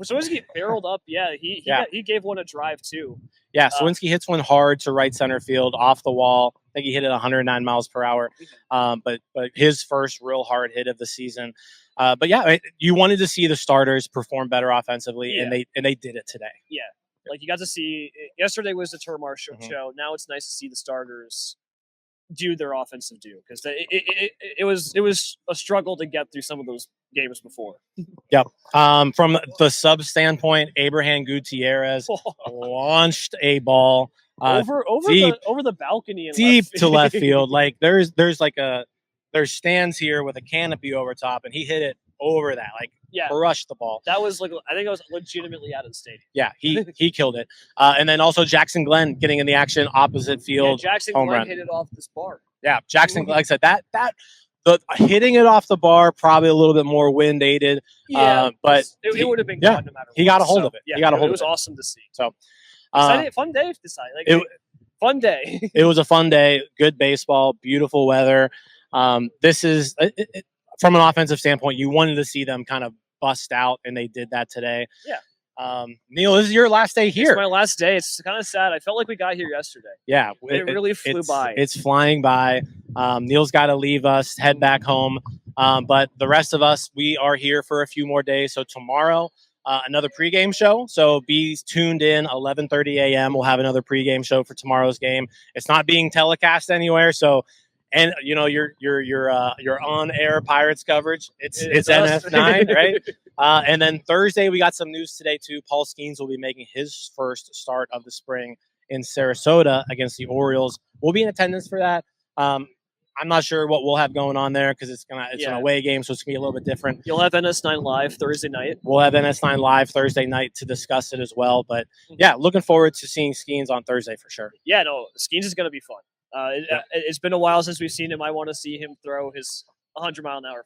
Sawinski barreled up. Yeah, he gave one a drive too. Yeah, Sawinski hits one hard to right center field off the wall. I think he hit it 109 miles per hour. But his first real hard hit of the season. But yeah, you wanted to see the starters perform better offensively, and they did it today. Yeah, like you got to see. Yesterday was the Termar show. Now it's nice to see the starters do their offensive due, because it was a struggle to get through some of those games before. Yep. From the sub standpoint, Abraham Gutierrez launched a ball over deep, the balcony and deep to left field. Like there's stands here with a canopy over top, and he hit it over that, like crushed the ball. That was I think it was legitimately out of the stadium. Yeah, he killed it. And then also Jackson Glenn getting in the action opposite field. Yeah, Jackson home Glenn run. hit it off this bar. Yeah, Jackson, like I said, the hitting it off the bar, probably a little bit more wind aided. Yeah, but it would have been gone no matter what. He got a hold of it. Yeah, he got a hold of it. It was awesome to see. So fun day to decide. Fun day. It was a fun day. Good baseball, beautiful weather. This is from an offensive standpoint, you wanted to see them kind of bust out, and they did that today. Yeah. Neil, this is your last day here. It's my last day. It's kind of sad. I felt like we got here yesterday. Yeah. It really flew by. It's flying by. Neil's got to leave us, head back home. But the rest of us, we are here for a few more days. So tomorrow, another pregame show. So be tuned in, 11:30 a.m. We'll have another pregame show for tomorrow's game. It's not being telecast anywhere. So, and you know, your on-air Pirates coverage. It's NS9, right? And then Thursday, we got some news today too. Paul Skenes will be making his first start of the spring in Sarasota against the Orioles. We'll be in attendance for that. I'm not sure what we'll have going on there because it's an away game, so it's gonna be a little bit different. You'll have NS9 live Thursday night. We'll have NS9 live Thursday night to discuss it as well. But yeah, looking forward to seeing Skenes on Thursday for sure. Yeah, no, Skenes is gonna be fun. It's been a while since we've seen him. I want to see him throw his 100-mile-an-hour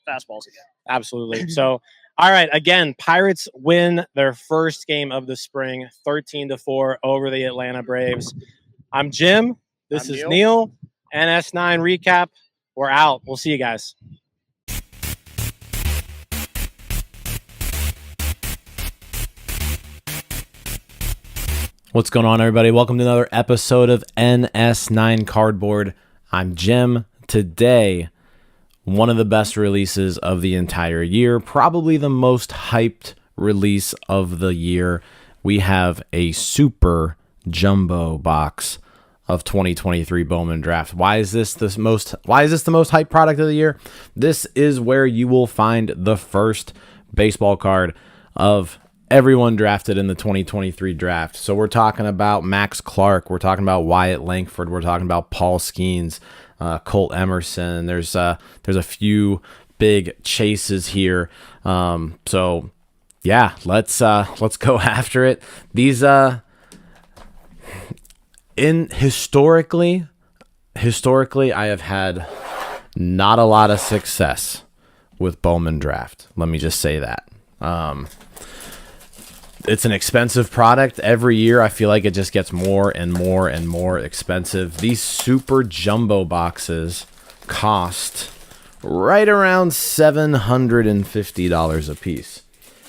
fastballs again. Absolutely. So, all right. Again, Pirates win their first game of the spring, 13-4 over the Atlanta Braves. I'm Jim. This is Neil. NS9 recap. We're out. We'll see you guys. What's going on, everybody? Welcome to another episode of NS9 Cardboard. I'm Jim. Today, one of the best releases of the entire year, probably the most hyped release of the year. We have a super jumbo box of 2023 Bowman Draft. Why is this the most hyped product of the year? This is where you will find the first baseball card of everyone drafted in the 2023 draft. So we're talking about Max Clark, we're talking about Wyatt Langford, we're talking about Paul Skenes, Colt Emerson. There's a few big chases here. So yeah, let's go after it. These historically, I have had not a lot of success with Bowman Draft. Let me just say that. It's an expensive product. Every year, I feel like it just gets more and more and more expensive. These super jumbo boxes cost right around $750 a piece.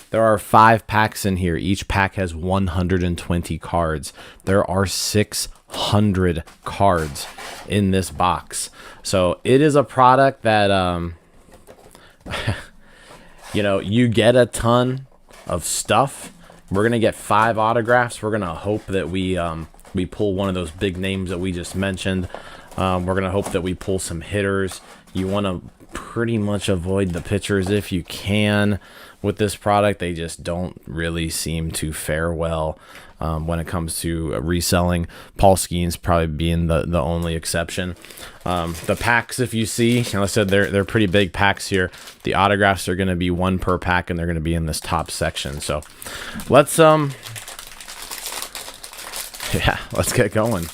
There are 5 packs in here. Each pack has 120 cards. There are 600 cards in this box. So it is a product that, you get a ton of stuff. We're going to get 5 autographs. We're going to hope that we we pull one of those big names that we just mentioned. We're going to hope that we pull some hitters. You want to pretty much avoid the pitchers if you can with this product. They just don't really seem to fare well when it comes to reselling. Paul Skenes probably being the only exception. The packs, if you see, like I said, they're pretty big packs here. The autographs are going to be 1 per pack, and they're going to be in this top section. So let's get going.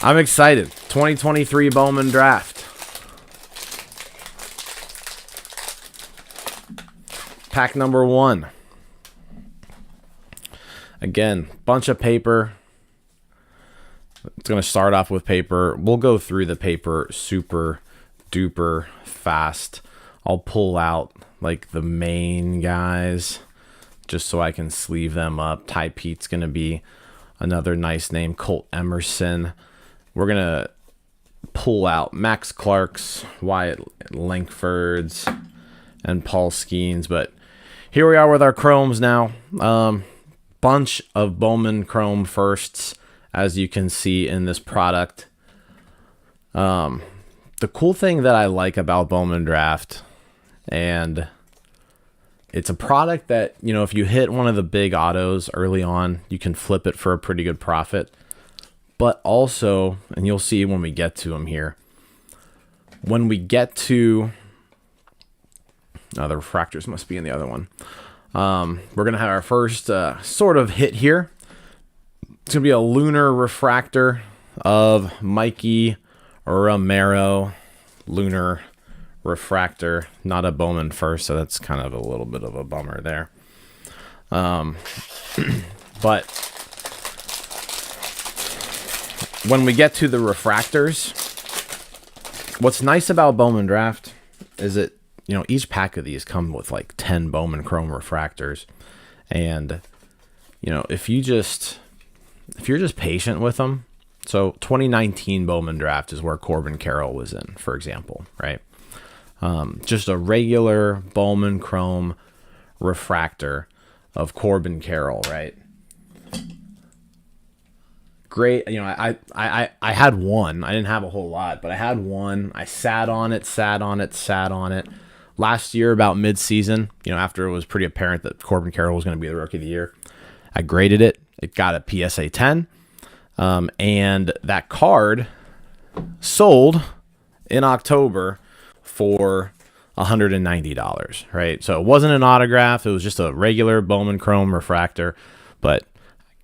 I'm excited. 2023 Bowman Draft. Pack number 1. Again, bunch of paper. It's going to start off with paper. We'll go through the paper super duper fast. I'll pull out like the main guys just so I can sleeve them up. Ty Pete's going to be another nice name. Colt Emerson. We're going to pull out Max Clark's, Wyatt Langford's, and Paul Skenes. But here we are with our chromes now. Bunch of Bowman Chrome firsts, as you can see in this product. The cool thing that I like about Bowman Draft, and it's a product that, you know, if you hit one of the big autos early on, you can flip it for a pretty good profit. But also, and you'll see when we get to them here, when we get to, the refractors must be in the other one. We're going to have our first sort of hit here. It's going to be a lunar refractor of Mikey Romero. Lunar refractor, not a Bowman first, so that's kind of a little bit of a bummer there. But when we get to the refractors, what's nice about Bowman Draft is that, you know, each pack of these come with like 10 Bowman Chrome refractors. And, you know, if you're just patient with them, so 2019 Bowman Draft is where Corbin Carroll was in, for example, right? Just a regular Bowman Chrome refractor of Corbin Carroll, right? Great. You know, I had one. I didn't have a whole lot, but I had one. I sat on it. Last year, about mid-season, you know, after it was pretty apparent that Corbin Carroll was going to be the Rookie of the Year, I graded it. It got a PSA 10. And that card sold in October for $190, right? So it wasn't an autograph. It was just a regular Bowman Chrome refractor, but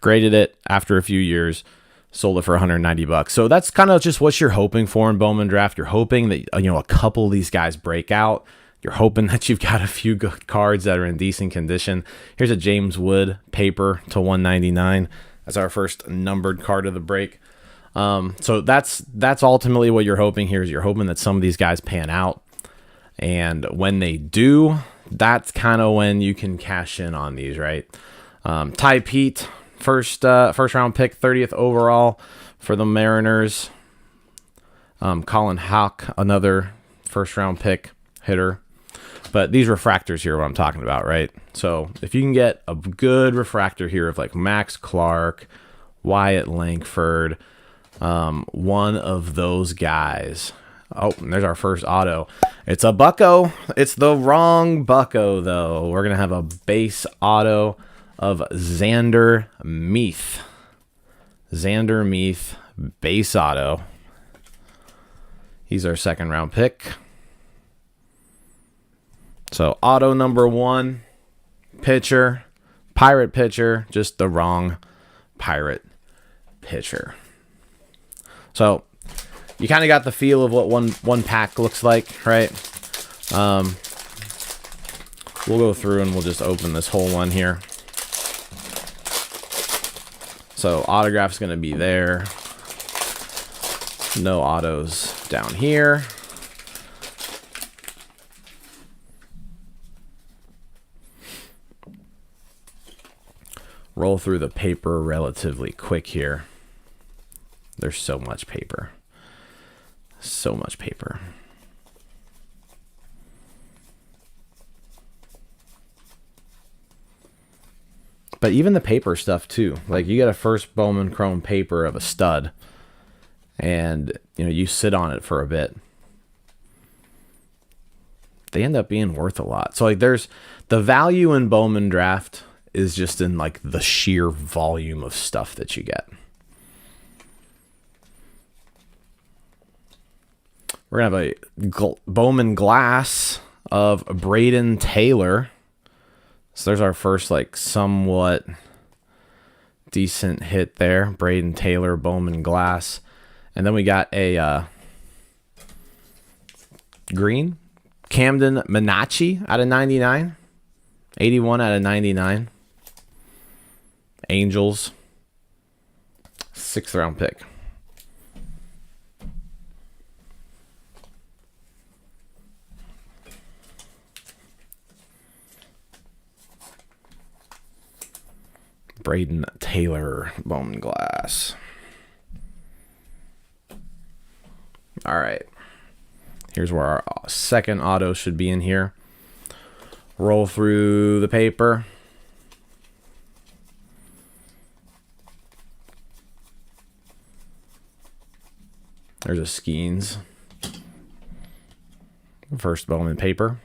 graded it after a few years, sold it for $190. So that's kind of just what you're hoping for in Bowman Draft. You're hoping that, you know, a couple of these guys break out. You're hoping that you've got a few good cards that are in decent condition. Here's a James Wood paper to $199. That's our first numbered card of the break. So that's ultimately what you're hoping here. Is you're hoping that some of these guys pan out, and when they do, that's kind of when you can cash in on these, right? Ty Pete, first round pick, 30th overall for the Mariners. Colin Houck, another first round pick hitter. But these refractors here are what I'm talking about, right? So if you can get a good refractor here of like Max Clark, Wyatt Langford, one of those guys. Oh, and there's our first auto. It's a Bucko. It's the wrong Bucko, though. We're going to have a base auto of Xander Meath. Xander Meath, base auto. He's our second round pick. So auto number 1, pitcher, Pirate pitcher, just the wrong Pirate pitcher. So you kind of got the feel of what one pack looks like, right? We'll go through and we'll just open this whole one here. So autograph's going to be there. No autos down here. Roll through the paper relatively quick here. There's so much paper. So much paper. But even the paper stuff too. Like you get a first Bowman Chrome paper of a stud, and you sit on it for a bit. They end up being worth a lot. So like there's the value in Bowman Draft is just in like the sheer volume of stuff that you get. We're going to have a Bowman Glass of Braden Taylor. So there's our first like somewhat decent hit there. Braden Taylor, Bowman Glass. And then we got a green Camden Minacci out of 99. 81 out of 99. Angels. 6th round pick. Braden Taylor, Bowman Glass. All right. Here's where our second auto should be in here. Roll through the paper. There's a Skenes. First Bowman paper.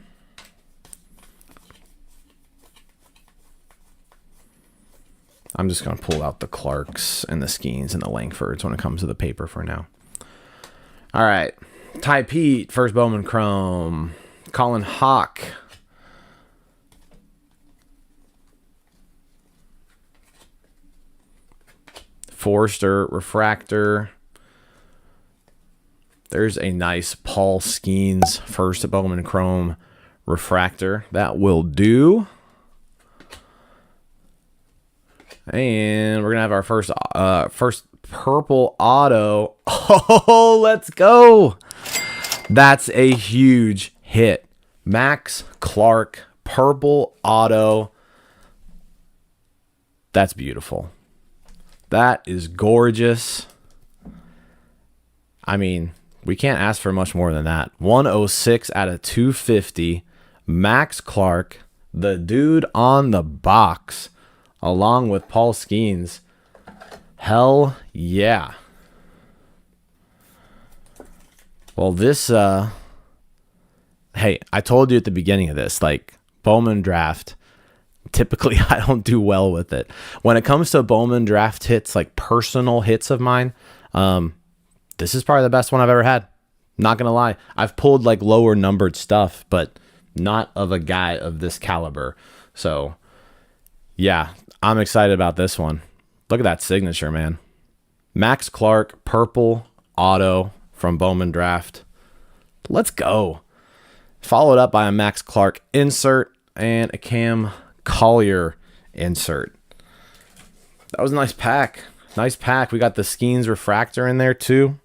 I'm just going to pull out the Clarks and the Skenes and the Langfords when it comes to the paper for now. All right. Ty Pete, first Bowman Chrome. Colin Hawk. Forster Refractor. There's a nice Paul Skenes first Bowman Chrome Refractor. That will do. And we're going to have our first purple auto. Oh, let's go. That's a huge hit. Max Clark, purple auto. That's beautiful. That is gorgeous. I mean, we can't ask for much more than that. 106 out of 250. Max Clark, the dude on the box, along with Paul Skenes. Hell yeah. Well, this, hey, I told you at the beginning of this, like, Bowman Draft, typically I don't do well with it. When it comes to Bowman Draft hits, like personal hits of mine, this is probably the best one I've ever had. Not going to lie. I've pulled like lower numbered stuff, but not of a guy of this caliber. So, yeah, I'm excited about this one. Look at that signature, man. Max Clark, purple auto from Bowman Draft. Let's go. Followed up by a Max Clark insert and a Cam Collier insert. That was a nice pack. Nice pack. We got the Skenes Refractor in there too.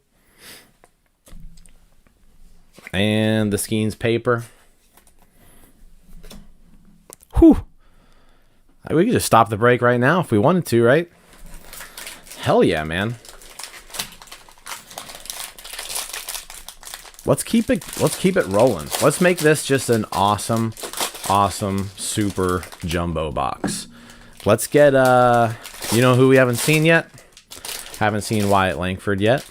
And the Skenes paper. Whew. We could just stop the break right now if we wanted to, right? Hell yeah, man. Let's keep it rolling. Let's make this just an awesome super jumbo box. Let's get you know who we haven't seen yet? Haven't seen Wyatt Langford yet.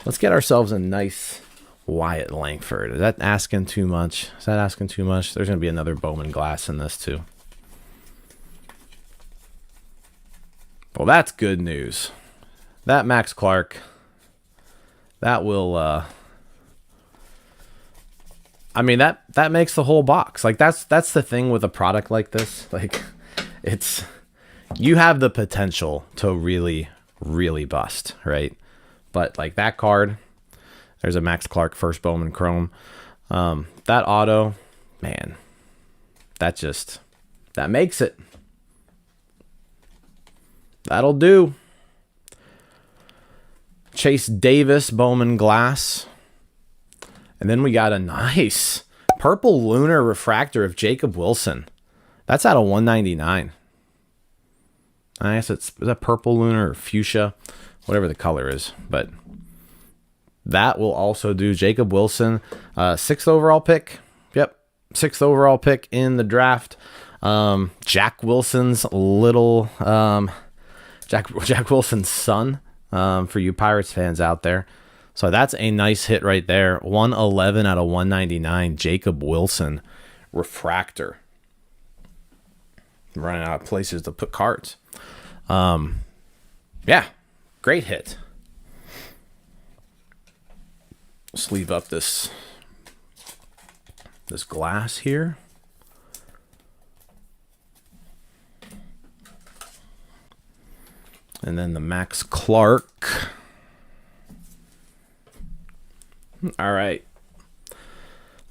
Let's get ourselves a nice Wyatt Langford. Is that asking too much? Is that asking too much? There's going to be another Bowman Glass in this too. Well, that's good news. That Max Clark, that will I mean, that makes the whole box. Like that's the thing with a product like this. Like it's, you have the potential to really bust, right? But like that card, there's a Max Clark first Bowman Chrome. That auto, man, that makes it. That'll do. Chase Davis Bowman Glass. And then we got a nice purple lunar refractor of Jacob Wilson. That's out of 199. I guess is that purple lunar or fuchsia, whatever the color is. But that will also do. Jacob Wilson, 6th overall pick. Yep, 6th overall pick in the draft. Jack Wilson's little Jack Wilson's son, for you Pirates fans out there. So that's a nice hit right there. 111 out of 199. Jacob Wilson refractor. Running out of places to put cards. Yeah, great hit. Sleeve up this glass here. And then the Max Clark. All right.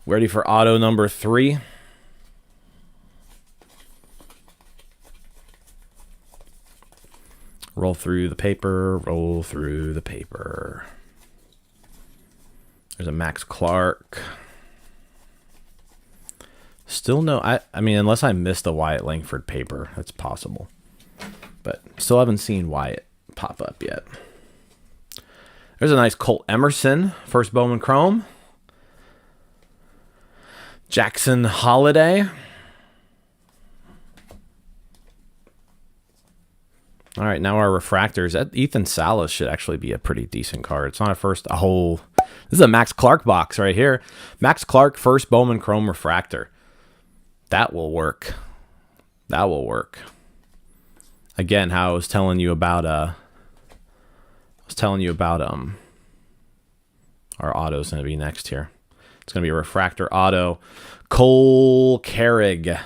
Ready for auto number 3. Roll through the paper, roll through the paper. There's a Max Clark. Still no, I mean, unless I missed a Wyatt Langford paper, that's possible. But still haven't seen Wyatt pop up yet. There's a nice Colt Emerson, first Bowman Chrome. Jackson Holiday. All right, now our refractors. That Ethan Salas should actually be a pretty decent card. It's not a whole. This is a Max Clark box right here. Max Clark, first Bowman Chrome refractor. That will work. That will work. Again, how I was telling you about our auto's going to be next here. It's going to be a refractor auto. Cole Carrig.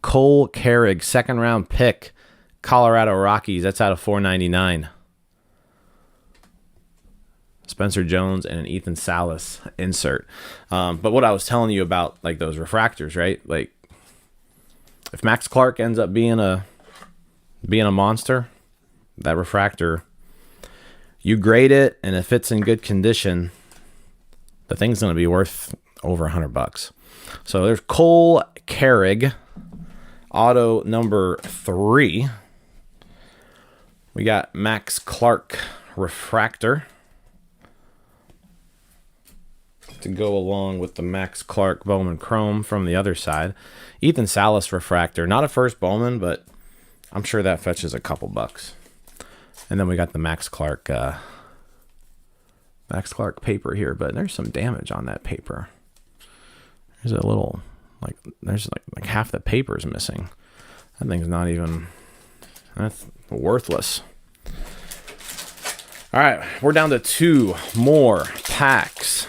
Cole Carrig, second round pick. Colorado Rockies. That's out of 499. Spencer Jones and an Ethan Salas insert. But what I was telling you about, like those refractors, right? Like, if Max Clark ends up being a monster, that refractor, you grade it, and if it's in good condition, the thing's going to be worth over $100. So there's Cole Carrig, auto number 3. We got Max Clark refractor to go along with the Max Clark Bowman Chrome from the other side. Ethan Salas refractor, not a first Bowman, but I'm sure that fetches a couple bucks. And then we got the Max Clark paper here, but there's some damage on that paper. There's a little, there's like half the paper is missing. That thing's not even, that's worthless. All right, we're down to 2 more packs.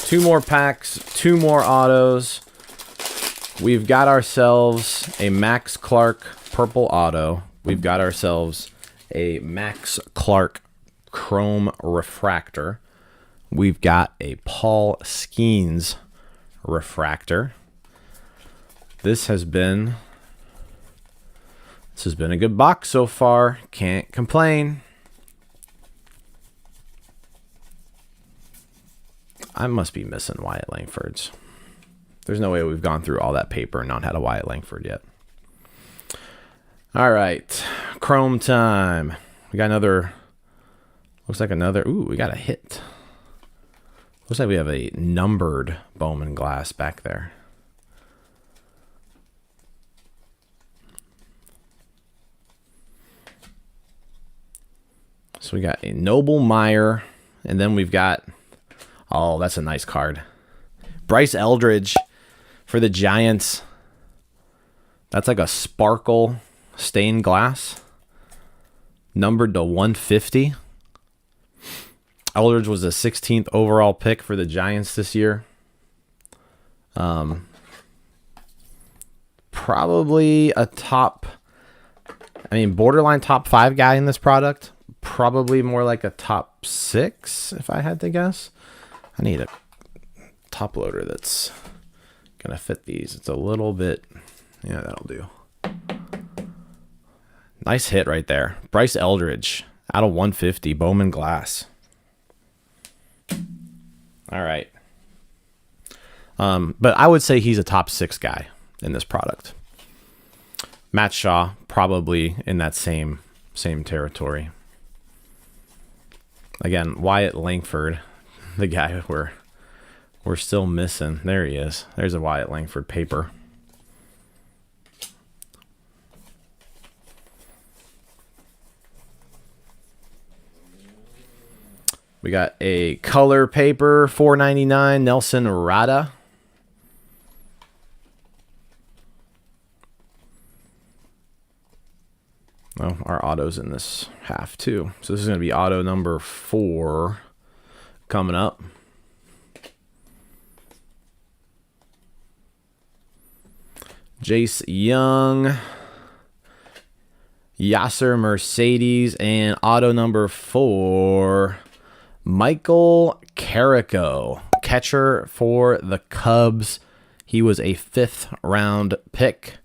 Two more packs, 2 more autos. We've got ourselves a Max Clark purple auto. We've got ourselves a Max Clark chrome refractor. We've got a Paul Skenes refractor. This has been a good box so far. Can't complain. I must be missing Wyatt Langford's. There's no way we've gone through all that paper and not had a Wyatt Langford yet. All right, chrome time. We got another, looks like another, ooh, we got a hit. Looks like we have a numbered Bowman glass back there. So we got a Noble Meyer, and then we've got, oh, that's a nice card. Bryce Eldridge for the Giants. That's like a sparkle stained glass. Numbered to 150. Eldridge was the 16th overall pick for the Giants this year. Probably a top, borderline top 5 guy in this product. Probably more like a top 6, if I had to guess. I need a top loader that's gonna fit these. It's a little bit, yeah, that'll do. Nice hit right there. Bryce Eldridge out of 150, Bowman glass. All right. But I would say he's a top 6 guy in this product. Matt Shaw probably in that same territory. Again, Wyatt Langford the guy we're still missing. There he is. There's a Wyatt Langford paper. We got a color paper, $4.99, Nelson Rada. Oh, our auto's in this half too. So this is going to be auto number 4 coming up. Jace Young, Yasser Mercedes, and auto number 4, Michael Carrico, catcher for the Cubs. He was a 5th round pick.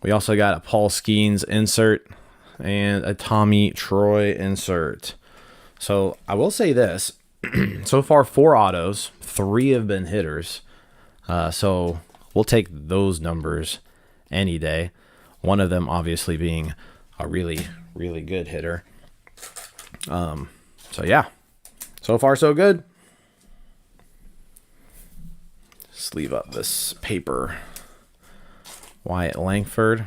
We also got a Paul Skenes insert and a Tommy Troy insert. So I will say this. So far, 4 autos. 3 have been hitters. So we'll take those numbers any day. One of them obviously being a really, really good hitter. So yeah. So far, so good. Sleeve up this paper. Wyatt Langford.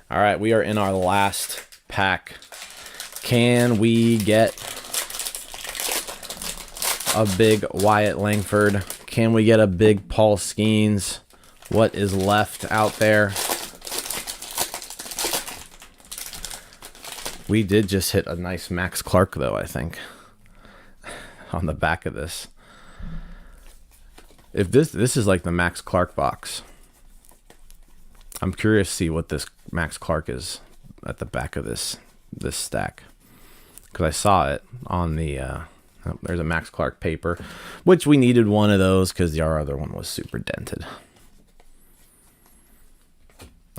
All right, we are in our last pack. Can we get a big Wyatt Langford? Can we get a big Paul Skenes? What is left out there? We did just hit a nice Max Clark, though, I think, on the back of this. If this is like the Max Clark box. I'm curious to see what this Max Clark is at the back of this stack, because I saw it on the there's a Max Clark paper, which we needed one of those because our other one was super dented.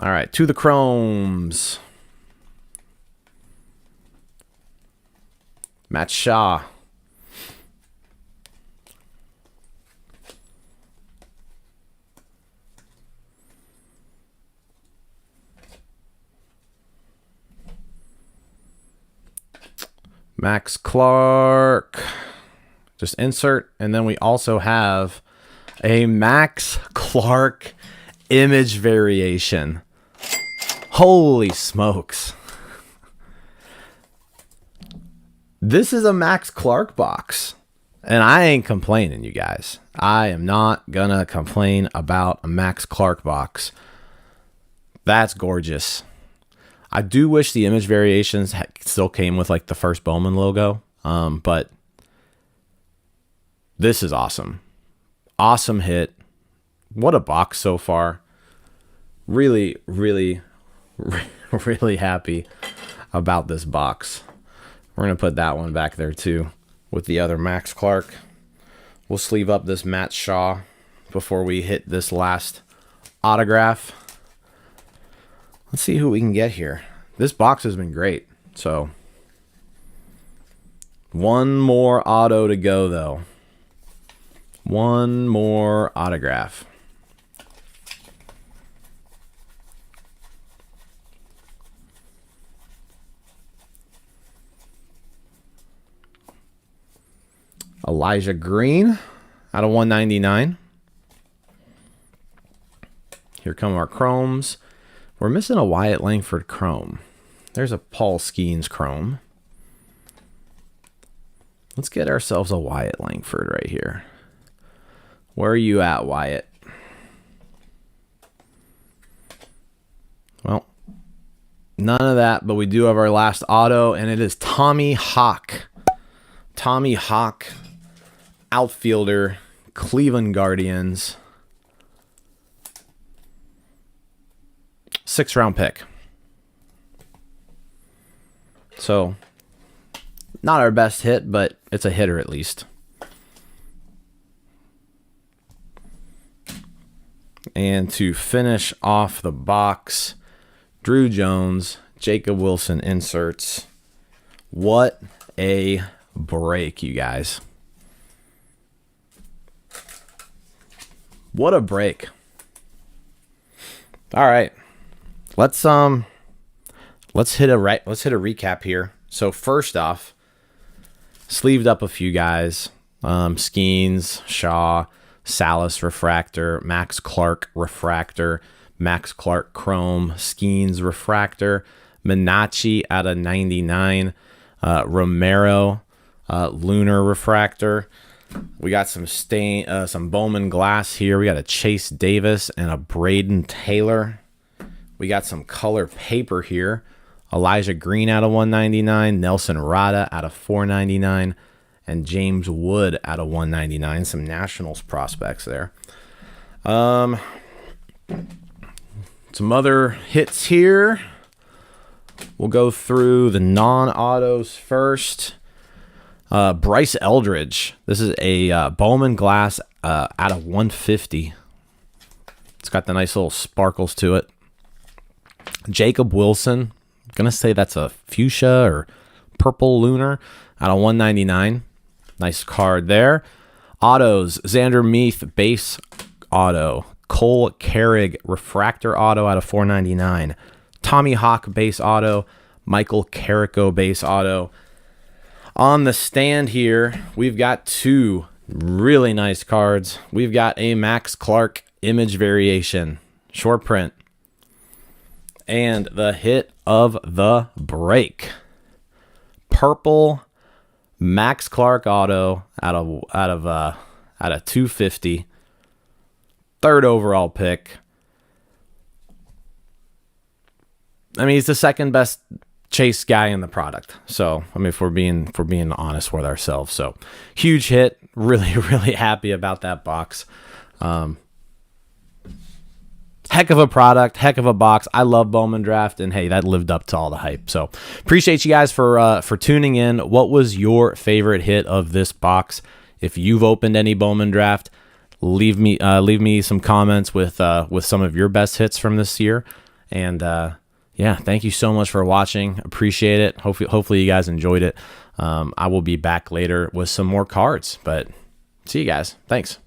All right, to the Chromes. Matt Shaw. Max Clark. Just insert. And then we also have a Max Clark image variation. Holy smokes. This is a Max Clark box. And I ain't complaining, you guys. I am not gonna complain about a Max Clark box. That's gorgeous. I do wish the image variations still came with like the first Bowman logo, but this is awesome. Awesome hit. What a box so far. Really, really, really happy about this box. We're going to put that one back there too with the other Max Clark. We'll sleeve up this Matt Shaw before we hit this last autograph. Let's see who we can get here. This box has been great. So, one more auto to go, though. One more autograph. Elijah Green out of 199. Here come our chromes. We're missing a Wyatt Langford chrome. There's a Paul Skenes chrome. Let's get ourselves a Wyatt Langford right here. Where are you at, Wyatt? Well, none of that, but we do have our last auto, and it is Tommy Hawk. Tommy Hawk, outfielder, Cleveland Guardians. 6th round pick. So, not our best hit, but it's a hitter at least. And to finish off the box, Drew Jones, Jacob Wilson inserts. What a break, you guys. What a break. All right. Let's hit a recap here. So first off, Sleeved up a few guys. Skenes, Shaw, Salas Refractor, Max Clark Refractor, Max Clark Chrome, Skenes Refractor, Minacci out of 99, Romero, Lunar Refractor. We got some Bowman Glass here. We got a Chase Davis and a Braden Taylor. We got some color paper here. Elijah Green out of 199, Nelson Rada out of 499, and James Wood out of 199. Some Nationals prospects there. Some other hits here. We'll go through the non-autos first. Bryce Eldridge. This is a Bowman Glass out of 150. It's got the nice little sparkles to it. Jacob Wilson. I'm going to say that's a fuchsia or purple lunar out of 199. Nice card there. Autos. Xander Meath base auto. Cole Carrig refractor auto out of 499. Tommy Hawk base auto. Michael Carrico base auto. On the stand here, we've got two really nice cards. We've got a Max Clark image variation, short print, and the hit of the break. Purple Max Clark auto out of 250. Third overall pick. I mean, he's the second best chase guy in the product. So, I mean, if we're being honest with ourselves. So, huge hit. Really, really happy about that box. Heck of a product, heck of a box. I love Bowman Draft, and hey, that lived up to all the hype. So, appreciate you guys for tuning in. What was your favorite hit of this box? If you've opened any Bowman Draft, leave me some comments with some of your best hits from this year. And yeah, thank you so much for watching. Appreciate it. Hopefully you guys enjoyed it. I will be back later with some more cards, but see you guys. Thanks.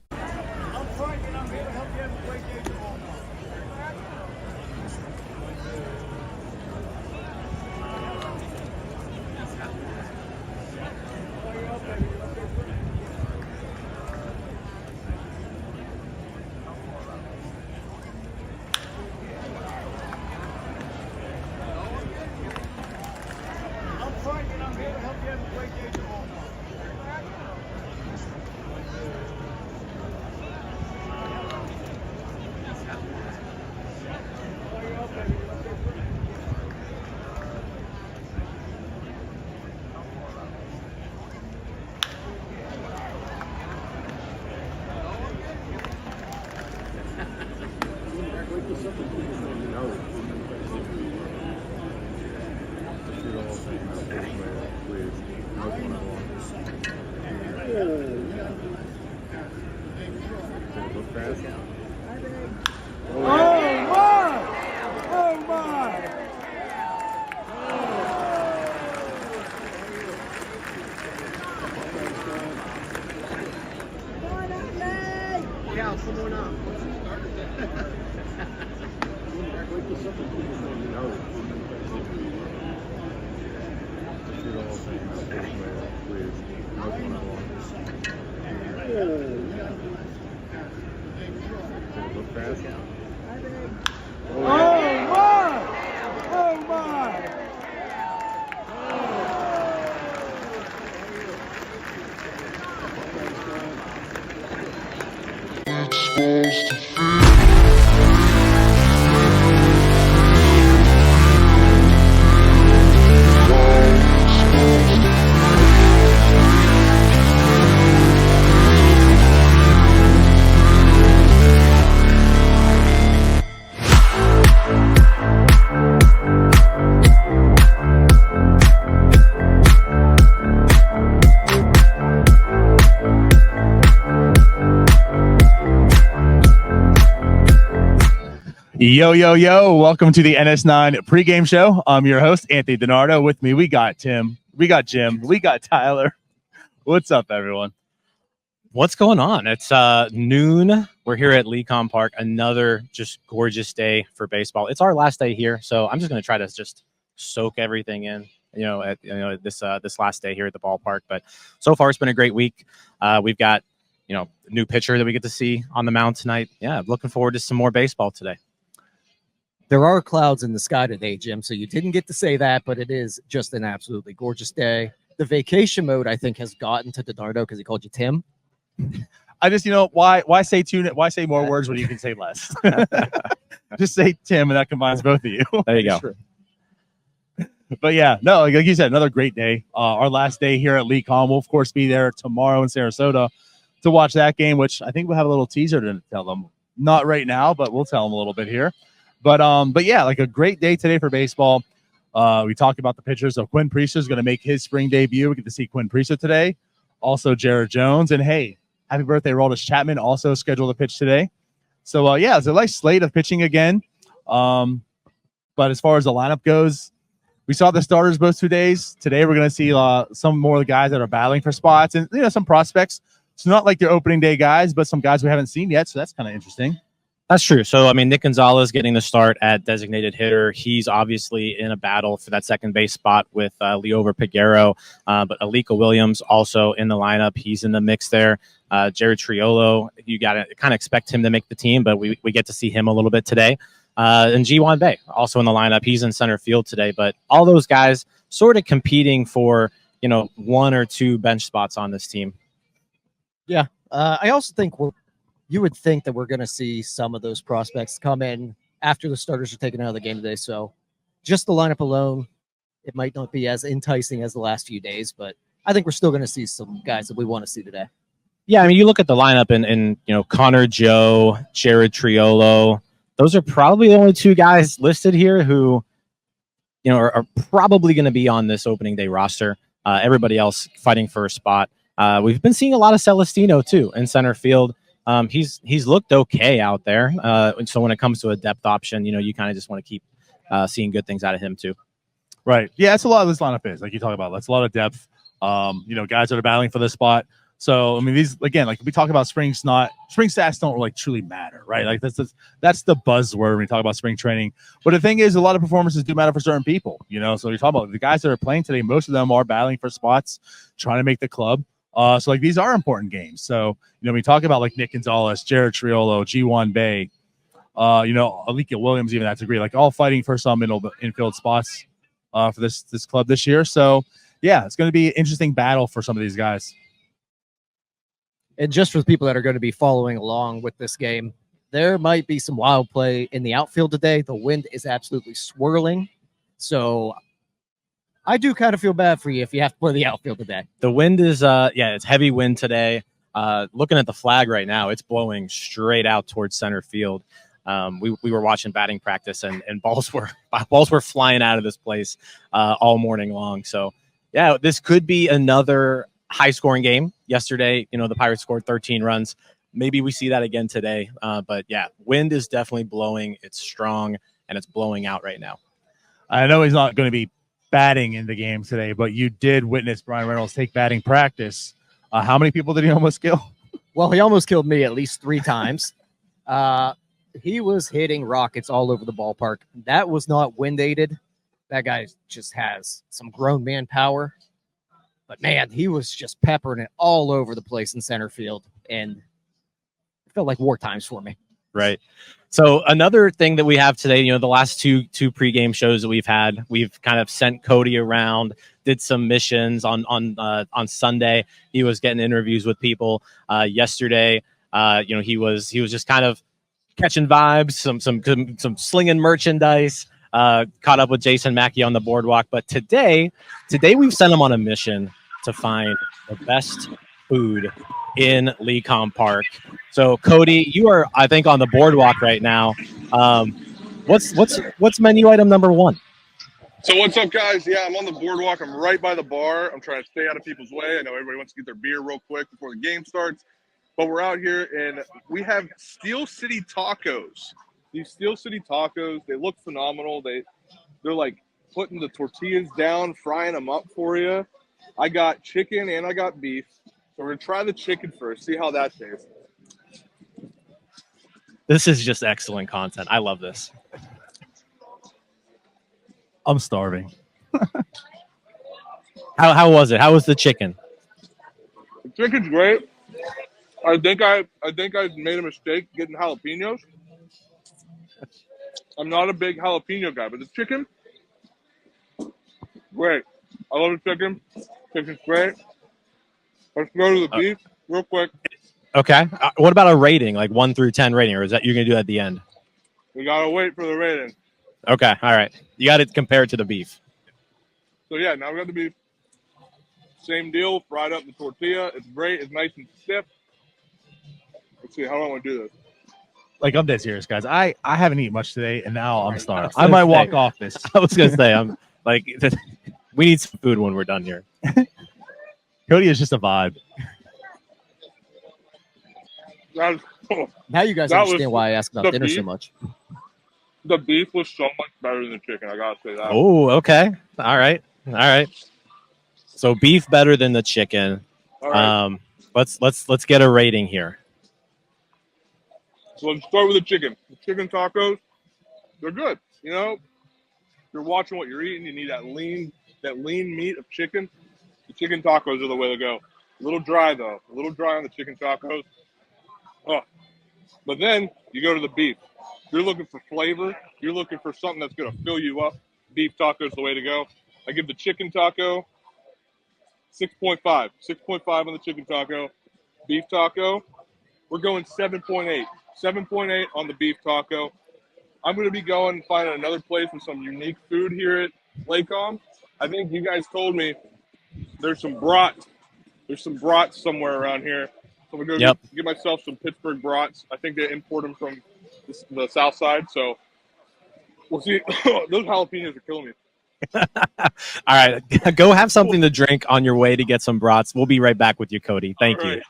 Yo, yo, yo. Welcome to the NS9 Pregame Show. I'm your host, Anthony DiNardo. With me, we got Tim, we got Jim, we got Tyler. What's up, everyone? What's going on? It's noon. We're here at Lecom Park. Another just gorgeous day for baseball. It's our last day here, so I'm just going to try to just soak everything in. this last day here at the ballpark. But so far, it's been a great week. We've got a new pitcher that we get to see on the mound tonight. Yeah, looking forward to some more baseball today. There are clouds in the sky today, Jim, so you didn't get to say that, but it is just an absolutely gorgeous day. The vacation mode, I think, has gotten to DiNardo because he called you Tim. I just, why say why say more words when you can say less? Just say Tim, and that combines both of you. There you go. But yeah, no, like you said, another great day. Our last day here at Lee Con. We'll, of course, be there tomorrow in Sarasota to watch that game, which I think we'll have a little teaser to tell them. Not right now, but we'll tell them a little bit here. But yeah, like a great day today for baseball. We talked about the pitchers. So Quinn Priester is going to make his spring debut. We get to see Quinn Priester today. Also Jared Jones. And hey, happy birthday, Aroldis Chapman, also scheduled to pitch today. So yeah, it's a nice slate of pitching again. But as far as the lineup goes, we saw the starters both 2 days. Today we're going to see some more of the guys that are battling for spots and some prospects. It's not like they're opening day guys, but some guys we haven't seen yet. So that's kind of interesting. That's true. So, I mean, Nick Gonzalez getting the start at designated hitter. He's obviously in a battle for that second base spot with Liover Peguero. But Alika Williams also in the lineup. He's in the mix there. Jared Triolo, you got to kind of expect him to make the team, but we get to see him a little bit today. And Ji-Wan Bae also in the lineup. He's in center field today. But all those guys sort of competing for, one or two bench spots on this team. Yeah. I also think you would think that we're going to see some of those prospects come in after the starters are taken out of the game today. So just the lineup alone, it might not be as enticing as the last few days, but I think we're still going to see some guys that we want to see today. Yeah, I mean, you look at the lineup and Connor Joe, Jared Triolo, those are probably the only two guys listed here who, are probably going to be on this opening day roster. Everybody else fighting for a spot. We've been seeing a lot of Celestino too in center field. He's looked okay out there. So when it comes to a depth option, you kind of just want to keep seeing good things out of him too. Right. Yeah, that's a lot of this lineup is, like you talk about. That's a lot of depth. Guys that are battling for the spot. So I mean, these again, like we talk about spring stats don't like truly matter, right? Like that's the buzzword when we talk about spring training. But the thing is, a lot of performances do matter for certain people. So you're talking about the guys that are playing today. Most of them are battling for spots, trying to make the club. So like these are important games. So we talk about like Nick Gonzalez, Jared Triolo, Ji-Wan Bae, Alika Williams, even that's agree, like all fighting for some infield spots for this club this year. So yeah, it's going to be an interesting battle for some of these guys. And just for the people that are going to be following along with this game, there might be some wild play in the outfield today. The wind is absolutely swirling. So I do kind of feel bad for you if you have to play the outfield today. The wind is, it's heavy wind today. Looking at the flag right now, it's blowing straight out towards center field. We were watching batting practice and balls were flying out of this place all morning long. So yeah, this could be another high scoring game. Yesterday, the Pirates scored 13 runs. Maybe we see that again today. But yeah, wind is definitely blowing. It's strong and it's blowing out right now. I know he's not going to be batting in the game today, but you did witness Brian Reynolds take batting practice. How many people did he almost kill? Well, he almost killed me at least 3 times. He was hitting rockets all over the ballpark. That was not wind aided. That guy just has some grown man power. But man, he was just peppering it all over the place in center field, and it felt like war times for me. Right. So another thing that we have today, the last two pregame shows that we've had, we've kind of sent Cody around, did some missions on Sunday. He was getting interviews with people. Yesterday, he was just kind of catching vibes, some slinging merchandise. Caught up with Jason Mackey on the boardwalk. But today we've sent him on a mission to find the best food in Lecom Park. So Cody, you are, I think, on the boardwalk right now. What's menu item number 1? So what's up, guys? Yeah, I'm on the boardwalk. I'm right by the bar. I'm trying to stay out of people's way. I know everybody wants to get their beer real quick before the game starts. But we're out here, and we have Steel City tacos. These Steel City tacos, they look phenomenal. They're like putting the tortillas down, frying them up for you. I got chicken and I got beef. So we're going to try the chicken first, see how that tastes. This is just excellent content. I love this. I'm starving. How was it? How was the chicken? The chicken's great. I think I made a mistake getting jalapenos. I'm not a big jalapeno guy, but the chicken, great. I love the chicken. Chicken's great. Let's go to the beef real quick. Okay. What about a rating, like 1 through 10 rating, or is that you're gonna do that at the end? We gotta wait for the rating. Okay. All right. You got to compare it to the beef. So yeah, now we got the beef. Same deal, fried up the tortilla. It's great. It's nice and stiff. Let's see, how do I want to do this? Like, I'm dead serious, guys. I haven't eaten much today, and now I'm starving. I might walk off this. I was gonna say, I'm like, we need some food when we're done here. Cody is just a vibe. Now you guys understand why I asked about dinner so much. The beef was so much better than the chicken. I gotta say that. Oh, okay. All right. So beef better than the chicken. All right. Let's get a rating here. So let's start with the chicken. The chicken tacos, they're good. You know, you're watching what you're eating. You need that lean meat of chicken. The chicken tacos are the way to go. A little dry though. A little dry on the chicken tacos. Oh, but then you go to the beef. You're looking for flavor. You're looking for something that's going to fill you up. Beef taco is the way to go. I give the chicken taco 6.5. 6.5 on the chicken taco. Beef taco, we're going 7.8. 7.8 on the beef taco. I'm going to be going and finding another place with some unique food here at Lakecom. I think you guys told me there's some brats. There's some brats somewhere around here. So I'm going to go get myself some Pittsburgh brats. I think they import them from the south side. So we'll see. Those jalapenos are killing me. All right. Go have something to drink on your way to get some brats. We'll be right back with you, Cody. Thank you.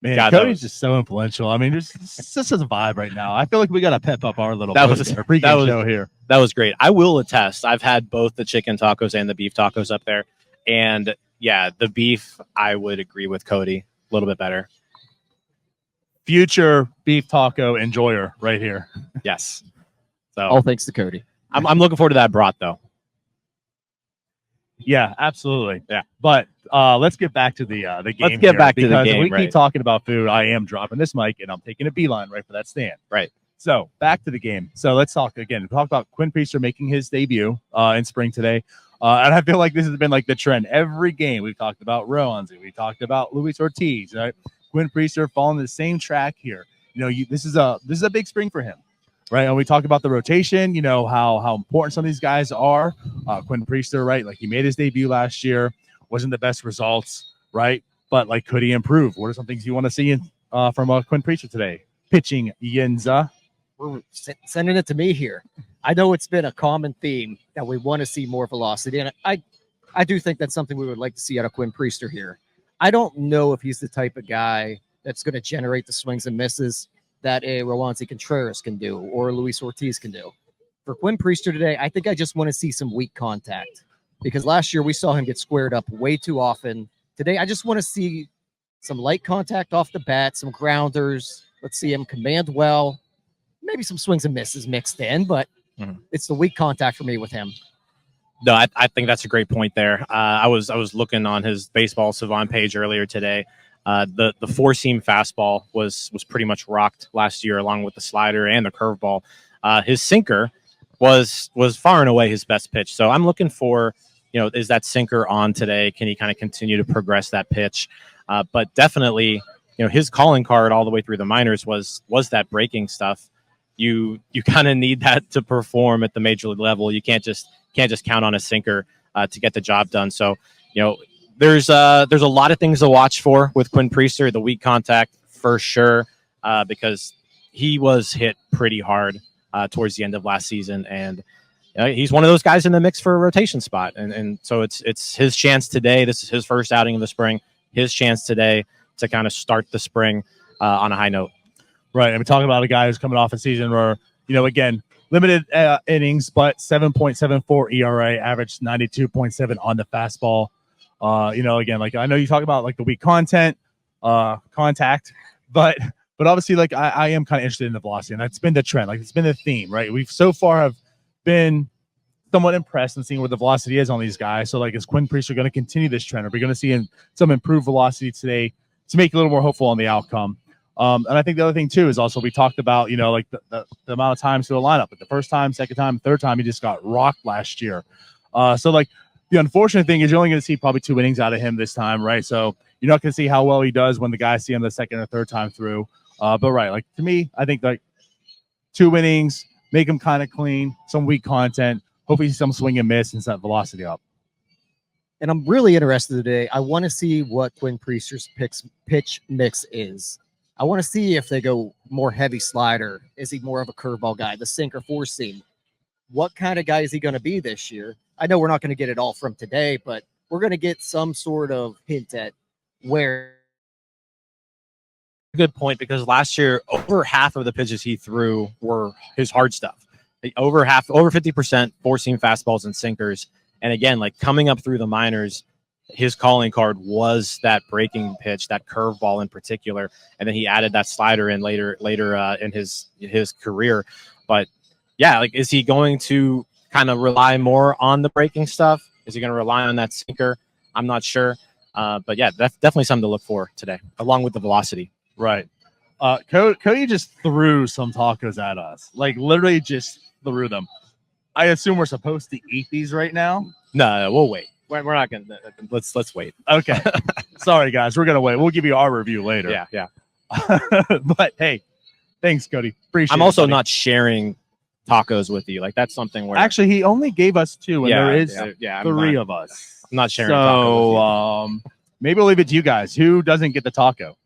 Man, God, Cody's just so influential. I mean, it's just a vibe right now. I feel like we got to pep up our little pregame show here. That was great. I will attest. I've had both the chicken tacos and the beef tacos up there. And yeah, the beef, I would agree with Cody. A little bit better. Future beef taco enjoyer right here. Yes. So all thanks to Cody. I'm looking forward to that brat though. Yeah, absolutely. Yeah. But let's get back to the game. Let's get back to the because game. if we keep talking about food, I am dropping this mic and I'm taking a beeline right for that stand. Right. So back to the game. So let's talk again. Talk about Quinn Priester making his debut in spring today. And I feel like this has been like the trend. Every game we've talked about Rowanzi, we talked about Luis Ortiz, right? Quinn Priester following the same track here. You know, this is a big spring for him, right? And we talk about the rotation. You know how important some of these guys are. Quinn Priester, right? Like he made his debut last year, wasn't the best results, right? But like, could he improve? What are some things you want to see from Quinn Priester today? Pitching, Yenza. We're sending it to me here. I know it's been a common theme that we want to see more velocity, and I do think that's something we would like to see out of Quinn Priester here. I don't know if he's the type of guy that's going to generate the swings and misses that a Rowanzi Contreras can do or Luis Ortiz can do. For Quinn Priester today, I think I just want to see some weak contact because last year we saw him get squared up way too often. Today, I just want to see some light contact off the bat, some grounders. Let's see him command well. Maybe some swings and misses mixed in, but it's the weak contact for me with him. No, I think that's a great point there. I was looking on his Baseball Savant page earlier today. The four-seam fastball was pretty much rocked last year, along with the slider and the curveball. His sinker was far and away his best pitch. So I'm looking for, is that sinker on today? Can he kind of continue to progress that pitch? But definitely, his calling card all the way through the minors was that breaking stuff. You kind of need that to perform at the major league level. You can't just count on a sinker to get the job done. So, there's a lot of things to watch for with Quinn Priester. The weak contact for sure, because he was hit pretty hard towards the end of last season, and he's one of those guys in the mix for a rotation spot. And so it's his chance today. This is his first outing of the spring. His chance today to kind of start the spring on a high note. Right. And we're talking about a guy who's coming off a season where, again, limited innings, but 7.74 ERA, averaged 92.7 on the fastball. Again, like I know you talk about like the weak contact, but obviously like I am kind of interested in the velocity, and that's been the trend. Like it's been the theme, right? We've so far have been somewhat impressed and seeing where the velocity is on these guys. So, like, is Quinn Priester going to continue this trend? Are we going to see some improved velocity today to make it a little more hopeful on the outcome? And I think the other thing, too, is also we talked about, like the amount of times to a lineup. But the first time, second time, third time, he just got rocked last year. So, like, the unfortunate thing is you're only going to see probably 2 innings out of him this time, right? So you're not going to see how well he does when the guys see him the second or third time through. But, right, like, to me, I think, like, 2 innings, make him kind of clean, some weak content, hopefully some swing and miss and set velocity up. And I'm really interested today. I want to see what Quinn Priester's pitch mix is. I want to see if they go more heavy slider. Is he more of a curveball guy, the sinker, four seam? What kind of guy is he going to be this year? I know we're not going to get it all from today, but we're going to get some sort of hint at where. Good point, because last year over half of the pitches he threw were his hard stuff. Over 50% four seam fastballs and sinkers. And again, like coming up through the minors, his calling card was that breaking pitch, that curveball in particular, and then he added that slider in later in his career. But yeah, like, is he going to kind of rely more on the breaking stuff? Is he going to rely on that sinker? I'm not sure. But yeah, that's definitely something to look for today, along with the velocity. Right. Cody just threw some tacos at us. Like, literally just threw them. I assume we're supposed to eat these right now. No, we'll wait. We're not going to. Let's wait. Okay. Sorry, guys. We're going to wait. We'll give you our review later. Yeah. But, hey, thanks, Cody. Appreciate it. I'm also not sharing tacos with you. Like, that's something where. Actually, he only gave us 2, and there is 3 of us. I'm not sharing tacos with you. Maybe we'll leave it to you guys. Who doesn't get the taco?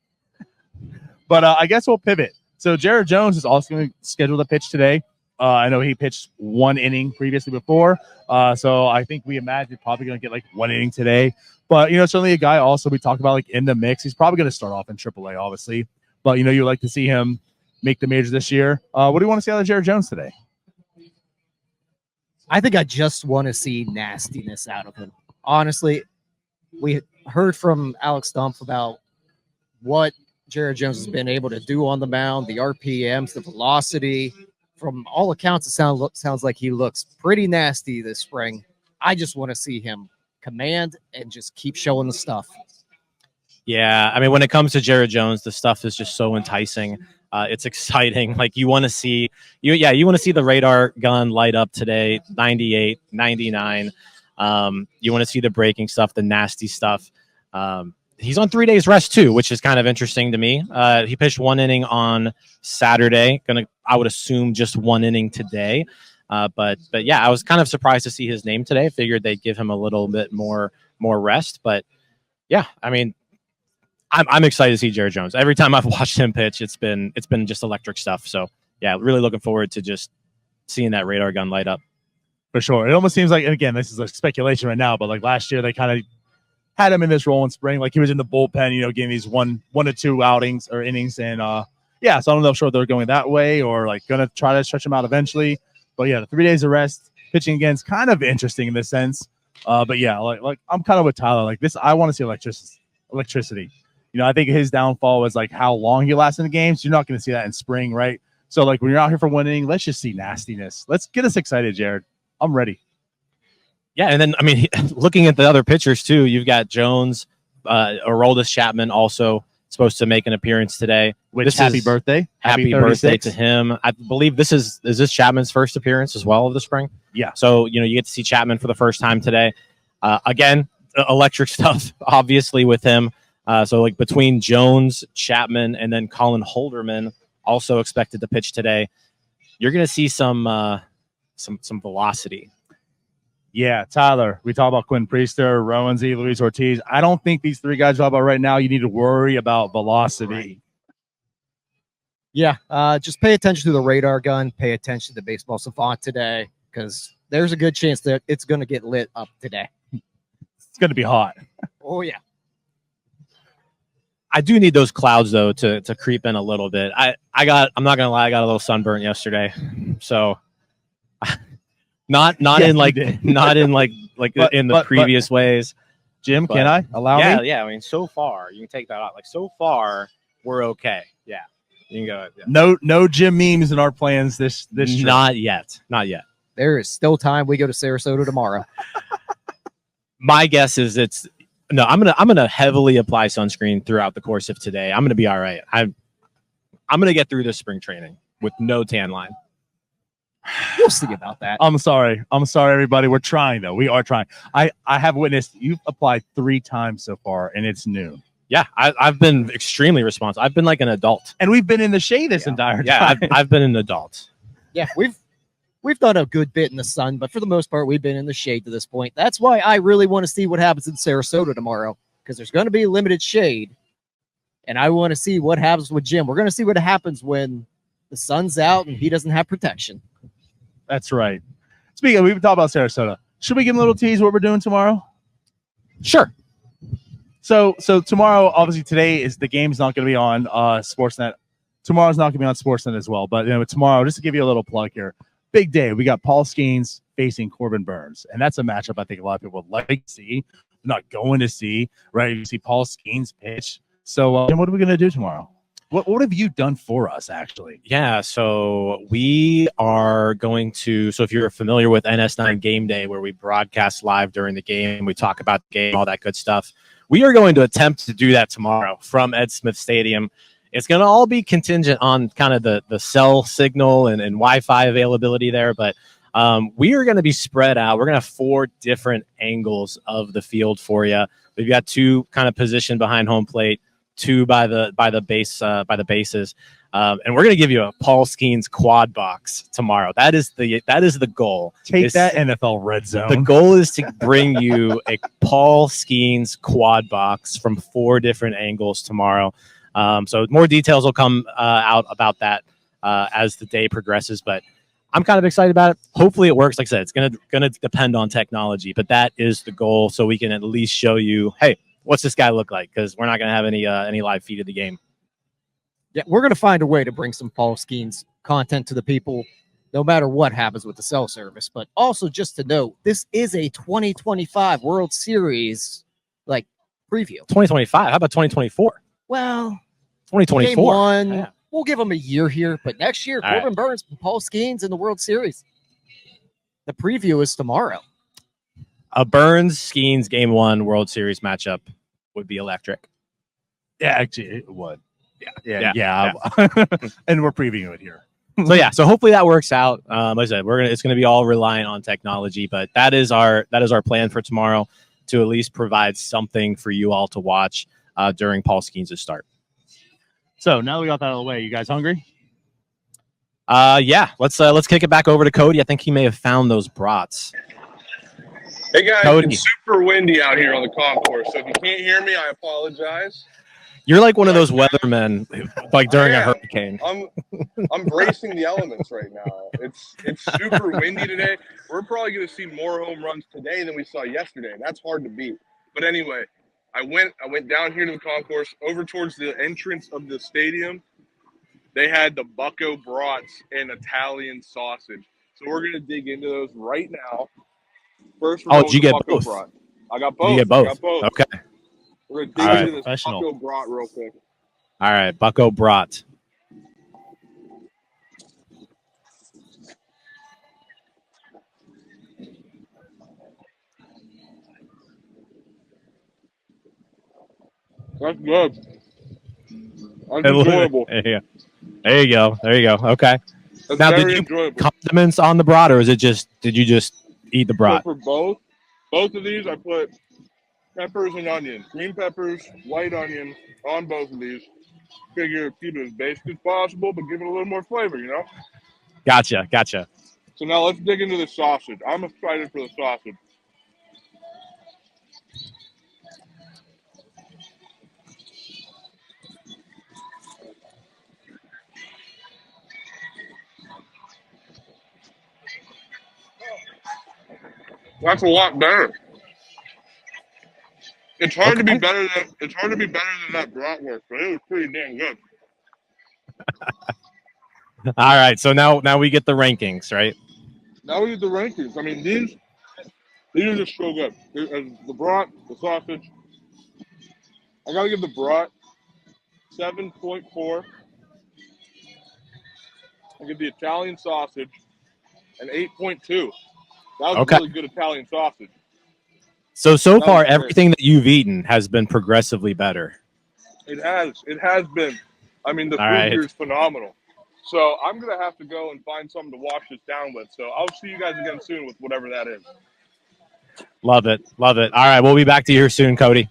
But I guess we'll pivot. So Jared Jones is also going to schedule a pitch today. I know he pitched 1 inning previously before. So I think we imagine probably going to get like 1 inning today. But, certainly a guy also we talk about like in the mix. He's probably going to start off in AAA, obviously. But, you'd like to see him make the majors this year. What do you want to see out of Jared Jones today? I think I just want to see nastiness out of him. Honestly, we heard from Alex Stumpf about what Jared Jones has been able to do on the mound, the RPMs, the velocity. From all accounts, it sounds like he looks pretty nasty this spring. I just want to see him command and just keep showing the stuff. Yeah, I mean, when it comes to Jared Jones, the stuff is just so enticing. It's exciting. Like, you want to see the radar gun light up today, 98, 99. You want to see the breaking stuff, the nasty stuff. He's on 3 days rest too, which is kind of interesting to me. He pitched 1 inning on Saturday. I would assume just 1 inning today. But yeah, I was kind of surprised to see his name today. Figured they'd give him a little bit more rest. But yeah, I mean, I'm excited to see Jared Jones. Every time I've watched him pitch, it's been just electric stuff. So yeah, really looking forward to just seeing that radar gun light up. For sure. It almost seems like, and again, this is a speculation right now, but like last year they kind of had him in this role in spring, like he was in the bullpen, getting these one to 2 outings or innings, and so I don't know if they're going that way or like going to try to stretch him out eventually. But yeah, the 3 days of rest, pitching again is kind of interesting in this sense. But yeah, like I'm kind of with Tyler. Like this, I want to see electricity. I think his downfall was like how long he lasts in the games. You're not going to see that in spring, right? So like when you're out here for 1 inning, let's just see nastiness. Let's get us excited, Jared. I'm ready. Yeah, and then, I mean, looking at the other pitchers, too, you've got Jones, Aroldis Chapman also supposed to make an appearance today. Happy birthday. Happy birthday to him. I believe this is this Chapman's first appearance as well of the spring? Yeah. So, you get to see Chapman for the first time today. Again, electric stuff, obviously, with him. So, like, between Jones, Chapman, and then Colin Holderman, also expected to pitch today, you're going to see some velocity. Yeah, Tyler, we talk about Quinn Priester, Rowanzy, Luis Ortiz. I don't think these 3 guys talk about right now. You need to worry about velocity. Yeah, just pay attention to the radar gun. Pay attention to Baseball Savant today, because there's a good chance that it's going to get lit up today. It's going to be hot. Oh, yeah. I do need those clouds, though, to creep in a little bit. I'm not going to lie, I got a little sunburnt yesterday. So not in the previous ways. Jim, can I allow me? Yeah. I mean, so far you can take that out. Like, so far we're okay. Yeah, you can go. Yeah. No Jim memes in our plans this trip. Not yet. There is still time. We go to Sarasota tomorrow. My guess is I'm gonna heavily apply sunscreen throughout the course of today. I'm gonna be all right. I'm gonna get through this spring training with no tan line. We'll see about that. I'm sorry, everybody. We're trying though. We are trying. I have witnessed you've applied 3 times so far, and it's noon. Yeah, I've been extremely responsive. I've been like an adult, and we've been in the shade this entire time. Yeah, I've been an adult. Yeah, we've done a good bit in the sun, but for the most part, we've been in the shade to this point. That's why I really want to see what happens in Sarasota tomorrow, because there's going to be limited shade, and I want to see what happens with Jim. We're going to see what happens when the sun's out and he doesn't have protection. That's right. Speaking of, we've been talking about Sarasota. Should we give a little tease what we're doing tomorrow? Sure. So tomorrow, obviously today is the game's not going to be on Sportsnet. Tomorrow's not going to be on Sportsnet as well. But tomorrow, just to give you a little plug here, big day. We got Paul Skenes facing Corbin Burns, and that's a matchup I think a lot of people would like to see. Not going to see, right? You see Paul Skenes pitch. So Jim, what are we going to do tomorrow? What have you done for us, actually? Yeah, so we are going to. So if you're familiar with NS9 Game Day, where we broadcast live during the game, we talk about the game, all that good stuff. We are going to attempt to do that tomorrow from Ed Smith Stadium. It's going to all be contingent on kind of the cell signal and Wi-Fi availability there, but we are going to be spread out. We're going to have 4 different angles of the field for you. We've got 2 kind of positioned behind home plate, 2 by the bases, and we're going to give you a Paul Skenes quad box tomorrow. That is the goal. Take that NFL red zone. The goal is to bring you a Paul Skenes quad box from 4 different angles tomorrow. So more details will come out about that as the day progresses, but I'm kind of excited about it. Hopefully it works. Like I said, it's gonna depend on technology, but that is the goal, so we can at least show you, hey, what's this guy look like? Because we're not gonna have any live feed of the game. Yeah, we're going to find a way to bring some Paul Skenes content to the people, no matter what happens with the cell service. But also, just to note, this is a 2025 World Series preview. 2025. How about 2024? Well, 2024. Game 1. Yeah. We'll give them a year here, but next year, All Corbin right. Burns and Paul Skenes in the World Series. The preview is tomorrow. A Burns Skenes Game 1 World Series matchup would be electric. Yeah, actually, it would. Yeah. Yeah. And we're previewing it here. So hopefully that works out. Like I said, it's gonna be all reliant on technology, but that is our plan for tomorrow, to at least provide something for you all to watch during Paul Skenes' start. So now that we got that out of the way, you guys hungry? Yeah. Let's kick it back over to Cody. I think he may have found those brats. Hey guys, Cody. it's super windy out here on the concourse, so if you can't hear me, I apologize. You're like one of those weathermen, like during a hurricane. I'm bracing the elements right now. It's super windy today. We're probably going to see more home runs today than we saw yesterday. That's hard to beat. But anyway, I went down here to the concourse, over towards the entrance of the stadium. They had the bucco brats and Italian sausage. So we're going to dig into those right now. First, Did you get both? Brat. I got both. You get both. I got both. Okay. We're going to dig All into right. this bucco brat real quick. All right, bucco brat. That's good. That's enjoyable. There you go. Okay. That's Now, did very you enjoyable. put condiments on the brat, or did you just eat the So brat? for both of these, I put peppers and onions. Green peppers, white onion on both of these. Figure keep it as basic as possible, but give it a little more flavor, you know? Gotcha. So now let's dig into the sausage. I'm excited for the sausage. That's a lot better. It's hard to be better than that bratwurst, but it was pretty damn good. All right, so now we get the rankings, right? Now we get the rankings. I mean, these are just so good. The brat, the sausage. I gotta give the brat 7.4. I give the Italian sausage an 8.2. That was Okay. really good Italian sausage. So That far, was great. everything that you've eaten has been progressively better. It has been. I mean, the All food right. here is phenomenal. So I'm gonna have to go and find something to wash this down with. So I'll see you guys again soon with whatever that is. Love it. Love it. All right. We'll be back to you here soon, Cody.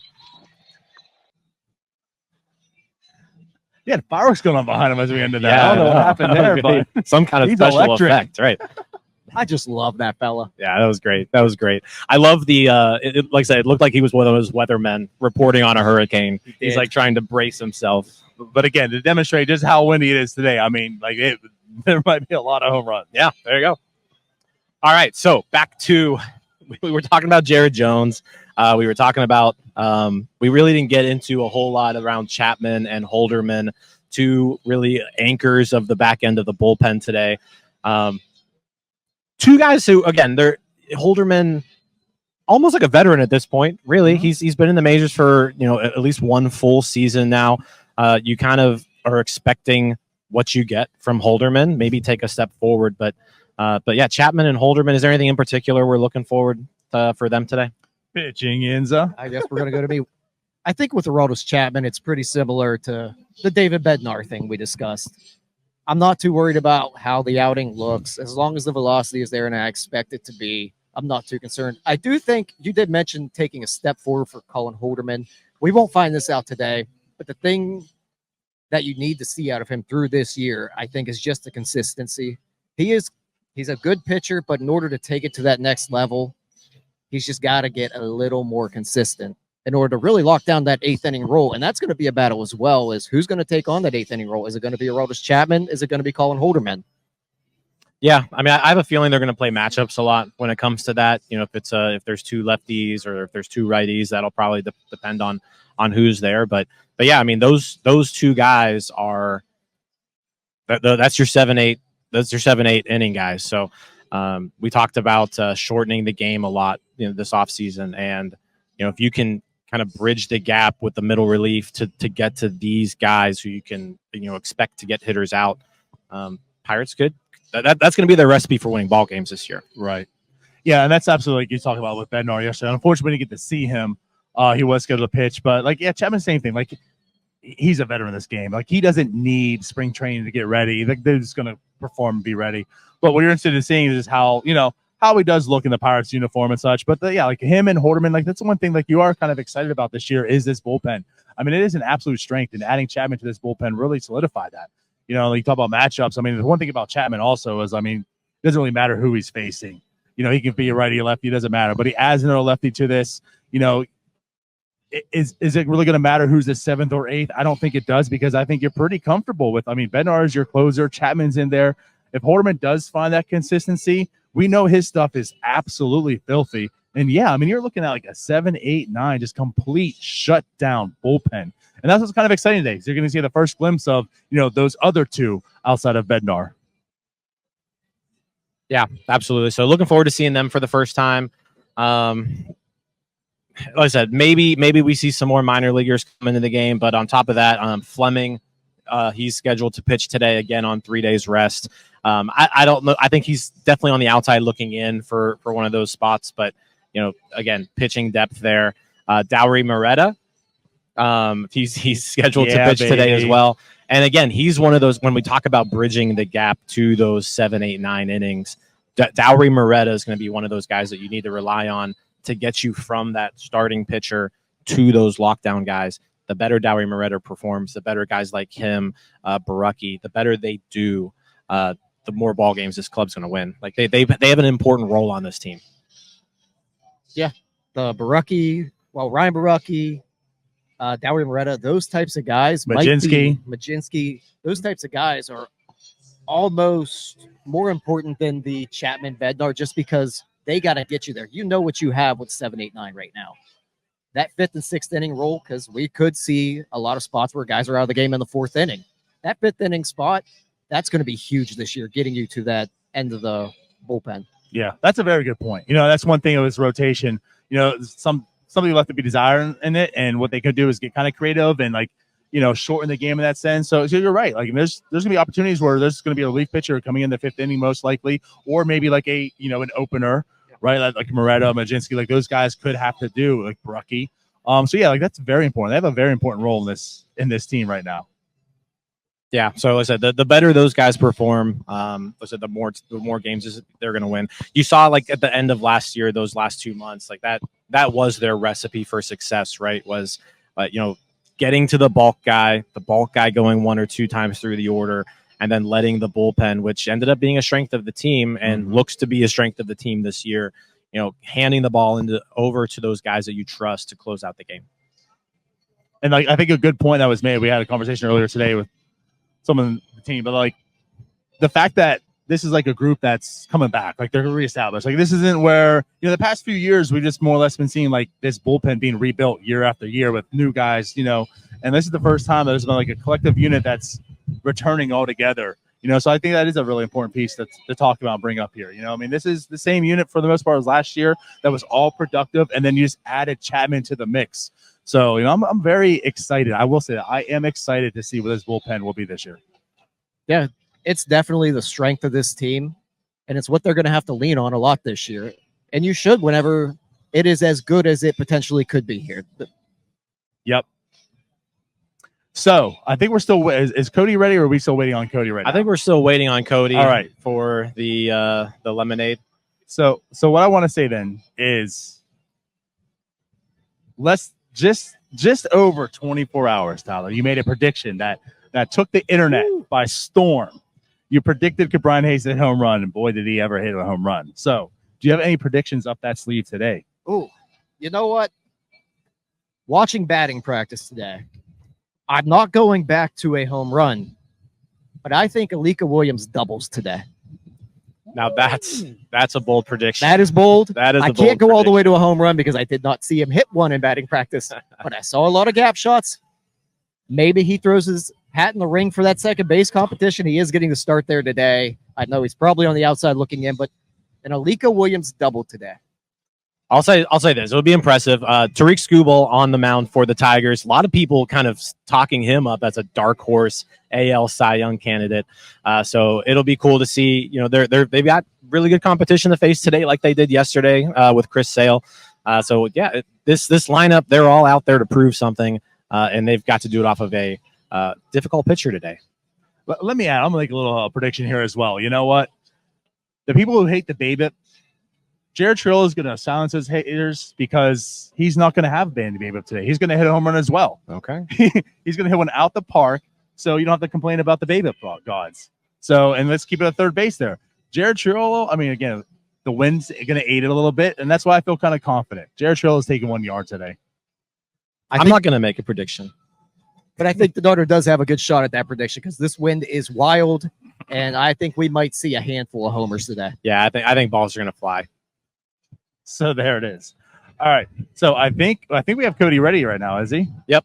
Yeah, fireworks going on behind him as we ended that. Yeah, I don't know what happened there, but some kind of he's special electric. effect, right? I just love that fella. Yeah, that was great. That was great. I love the like I said, it looked like he was one of those weathermen reporting on a hurricane. He's did. like trying to brace himself. But again, to demonstrate just how windy it is today, I mean, like there might be a lot of home runs. Yeah, there you go. All right, so back to we were talking about Jared Jones. We were talking about we really didn't get into a whole lot around Chapman and Holderman, two really anchors of the back end of the bullpen today. Two guys who, again, they're Holderman, almost like a veteran at this point. Really, he's been in the majors for at least one full season now. You kind of are expecting what you get from Holderman, maybe take a step forward, but yeah, Chapman and Holderman. Is there anything in particular we're looking forward for them today? Pitching, Enza. I guess we're going to go to me. I think with Aroldis Chapman, it's pretty similar to the David Bednar thing we discussed. I'm not too worried about how the outing looks. As long as the velocity is there and I expect it to be, I'm not too concerned. I do think you did mention taking a step forward for Colin Holderman. We won't find this out today, but the thing that you need to see out of him through this year, I think, is just the consistency. He's a good pitcher, but in order to take it to that next level, he's just got to get a little more consistent in order to really lock down that eighth inning role. And that's going to be a battle as well, is who's going to take on that eighth inning role? Is it going to be Aroldis Chapman? Is it going to be Colin Holderman? Yeah, I mean, I have a feeling they're going to play matchups a lot when it comes to that. If there's two lefties or if there's two righties, that'll probably depend on who's there. But yeah, I mean, those two guys are that's your 7-8. That's your 7-8 inning guys. So we talked about shortening the game a lot this offseason, and if you can kind of bridge the gap with the middle relief to get to these guys who you can expect to get hitters out, Pirates could. That's going to be their recipe for winning ball games this year. Right. Yeah, and that's absolutely like you talked about with Bednar yesterday. Unfortunately, we didn't get to see him. He was scheduled to pitch, but Chapman, same thing. Like, he's a veteran in this game. Like, he doesn't need spring training to get ready. Like, they're just going to perform and be ready. But what you're interested in seeing is how he does look in the Pirates uniform and such. But like him and Holderman, like that's the one thing like you are kind of excited about this year is this bullpen. I mean, it is an absolute strength, and adding Chapman to this bullpen really solidified that. Like you talk about matchups. I mean, the one thing about Chapman also is, I mean, it doesn't really matter who he's facing. He can be a righty or lefty, it doesn't matter. But he adds another lefty to this. Is it really going to matter who's the seventh or eighth? I don't think it does, because I think you're pretty comfortable with. I mean, Bednar is your closer. Chapman's in there. If Holderman does find that consistency, we know his stuff is absolutely filthy. And yeah, I mean, you're looking at like a 7, 8, 9, just complete shutdown bullpen. And that's what's kind of exciting today. You're going to see the first glimpse of, those other two outside of Bednar. Yeah, absolutely. So looking forward to seeing them for the first time. Like I said, maybe we see some more minor leaguers come into the game, but on top of that, Fleming, he's scheduled to pitch today again on 3 days rest. I don't know. I think he's definitely on the outside looking in for one of those spots, but again, pitching depth there. Dowry Moretta, he's scheduled to pitch today as well. And again, he's one of those, when we talk about bridging the gap to those 7, 8, 9 innings, Dowry Moretta is going to be one of those guys that you need to rely on to get you from that starting pitcher to those lockdown guys. The better Dowry Moretta performs, the better guys like him, Barucki, the better they do, the more ball games this club's going to win. Like they have an important role on this team. Yeah, the Barucki, Ryan Barucki, Dowry Moretta, those types of guys, Majinski, those types of guys are almost more important than the Chapman Bednar, just because they got to get you there. You know what you have with 7, 8, 9 right now. That fifth and sixth inning role, because we could see a lot of spots where guys are out of the game in the fourth inning. That fifth inning spot, that's going to be huge this year, getting you to that end of the bullpen. Yeah, that's a very good point. That's one thing of this rotation. Something left to be desired in it, and what they could do is get kind of creative and shorten the game in that sense. So you're right. Like there's gonna be opportunities where there's gonna be a relief pitcher coming in the 5th inning most likely, or maybe like an opener, right? Like Moretta, Majinski, like those guys could have to do like Brucky. So yeah, like that's very important. They have a very important role in this team right now. Yeah, so like I said, the better those guys perform, like I said, the more games they're going to win. You saw like at the end of last year, those last 2 months, like that was their recipe for success, right? Was getting to the bulk guy going 1 or 2 times through the order, and then letting the bullpen, which ended up being a strength of the team and looks to be a strength of the team this year, handing the ball over to those guys that you trust to close out the game. And like I think a good point that was made. We had a conversation earlier today with someone on the team, but like the fact that this is like a group that's coming back, like they're reestablished. Like this isn't where the past few years we've just more or less been seeing like this bullpen being rebuilt year after year with new guys, and this is the first time that there's been like a collective unit that's returning all together. So I think that is a really important piece to talk about and bring up here. I mean, this is the same unit for the most part as last year that was all productive, and then you just added Chapman to the mix. So, I'm very excited. I will say that I am excited to see what this bullpen will be this year. Yeah, it's definitely the strength of this team, and it's what they're going to have to lean on a lot this year. And you should whenever it is as good as it potentially could be here. Yep. So, I think we're still is Cody ready, or are we still waiting on Cody right now? I think we're still waiting on Cody. All right. For the lemonade. So what I want to say then is let's just over 24 hours, Tyler. You made a prediction that took the internet by storm. You predicted Brian Hayes hit a home run, and boy, did he ever hit a home run. So, do you have any predictions up that sleeve today? Oh, you know what? Watching batting practice today, I'm not going back to a home run, but I think Alika Williams doubles today. Now that's a bold prediction. That is bold. That is. I can't go all the way to a home run because I did not see him hit one in batting practice, but I saw a lot of gap shots. Maybe he throws his hat in the ring for that second base competition. He is getting the start there today. I know he's probably on the outside looking in, but an Alika Williams double today. I'll say this. It would be impressive. Tariq Skubal on the mound for the Tigers. A lot of people kind of talking him up as a dark horse AL Cy Young candidate. So it'll be cool to see. They've got really good competition to face today, like they did yesterday with Chris Sale. So yeah, this lineup, they're all out there to prove something, and they've got to do it off of a difficult pitcher today. Let me add. I'm gonna make a little prediction here as well. You know what? The people who hate the BABIP, Jared Trill is going to silence his haters because he's not going to have Bandy BABIP today. He's going to hit a home run as well. Okay. He's going to hit one out the park, so you don't have to complain about the BABIP gods. So, and let's keep it at third base there. Jared Trill, I mean, again, the wind's going to aid it a little bit, and that's why I feel kind of confident. Jared Trill is taking 1 yard today. I'm not going to make a prediction. But I think the daughter does have a good shot at that prediction because this wind is wild, and I think we might see a handful of homers today. Yeah, I think balls are going to fly. So there it is. All right. So I think we have Cody ready right now, is he? Yep.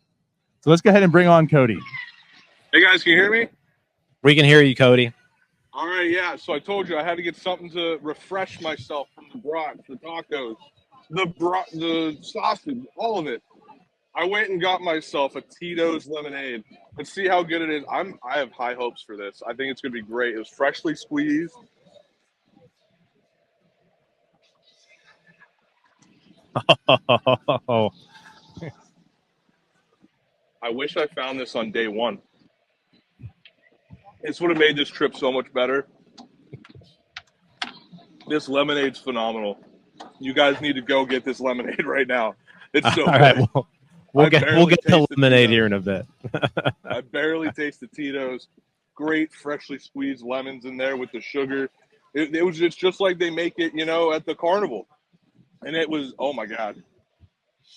So let's go ahead and bring on Cody. Hey guys, can you hear me? We can hear you, Cody. All right, yeah. So I told you I had to get something to refresh myself from the brats, the tacos, the sausage, all of it. I went and got myself a Tito's lemonade. Let's see how good it is. I have high hopes for this. I think it's going to be great. It was freshly squeezed. I wish I found this on day one. This would have made this trip so much better. This lemonade's phenomenal. You guys need to go get this lemonade right now. It's so all good. right. We'll get the lemonade here in a bit. I barely tasted Tito's. Great freshly squeezed lemons in there with the sugar. It's just like they make it, at the carnival. And it was, oh my God.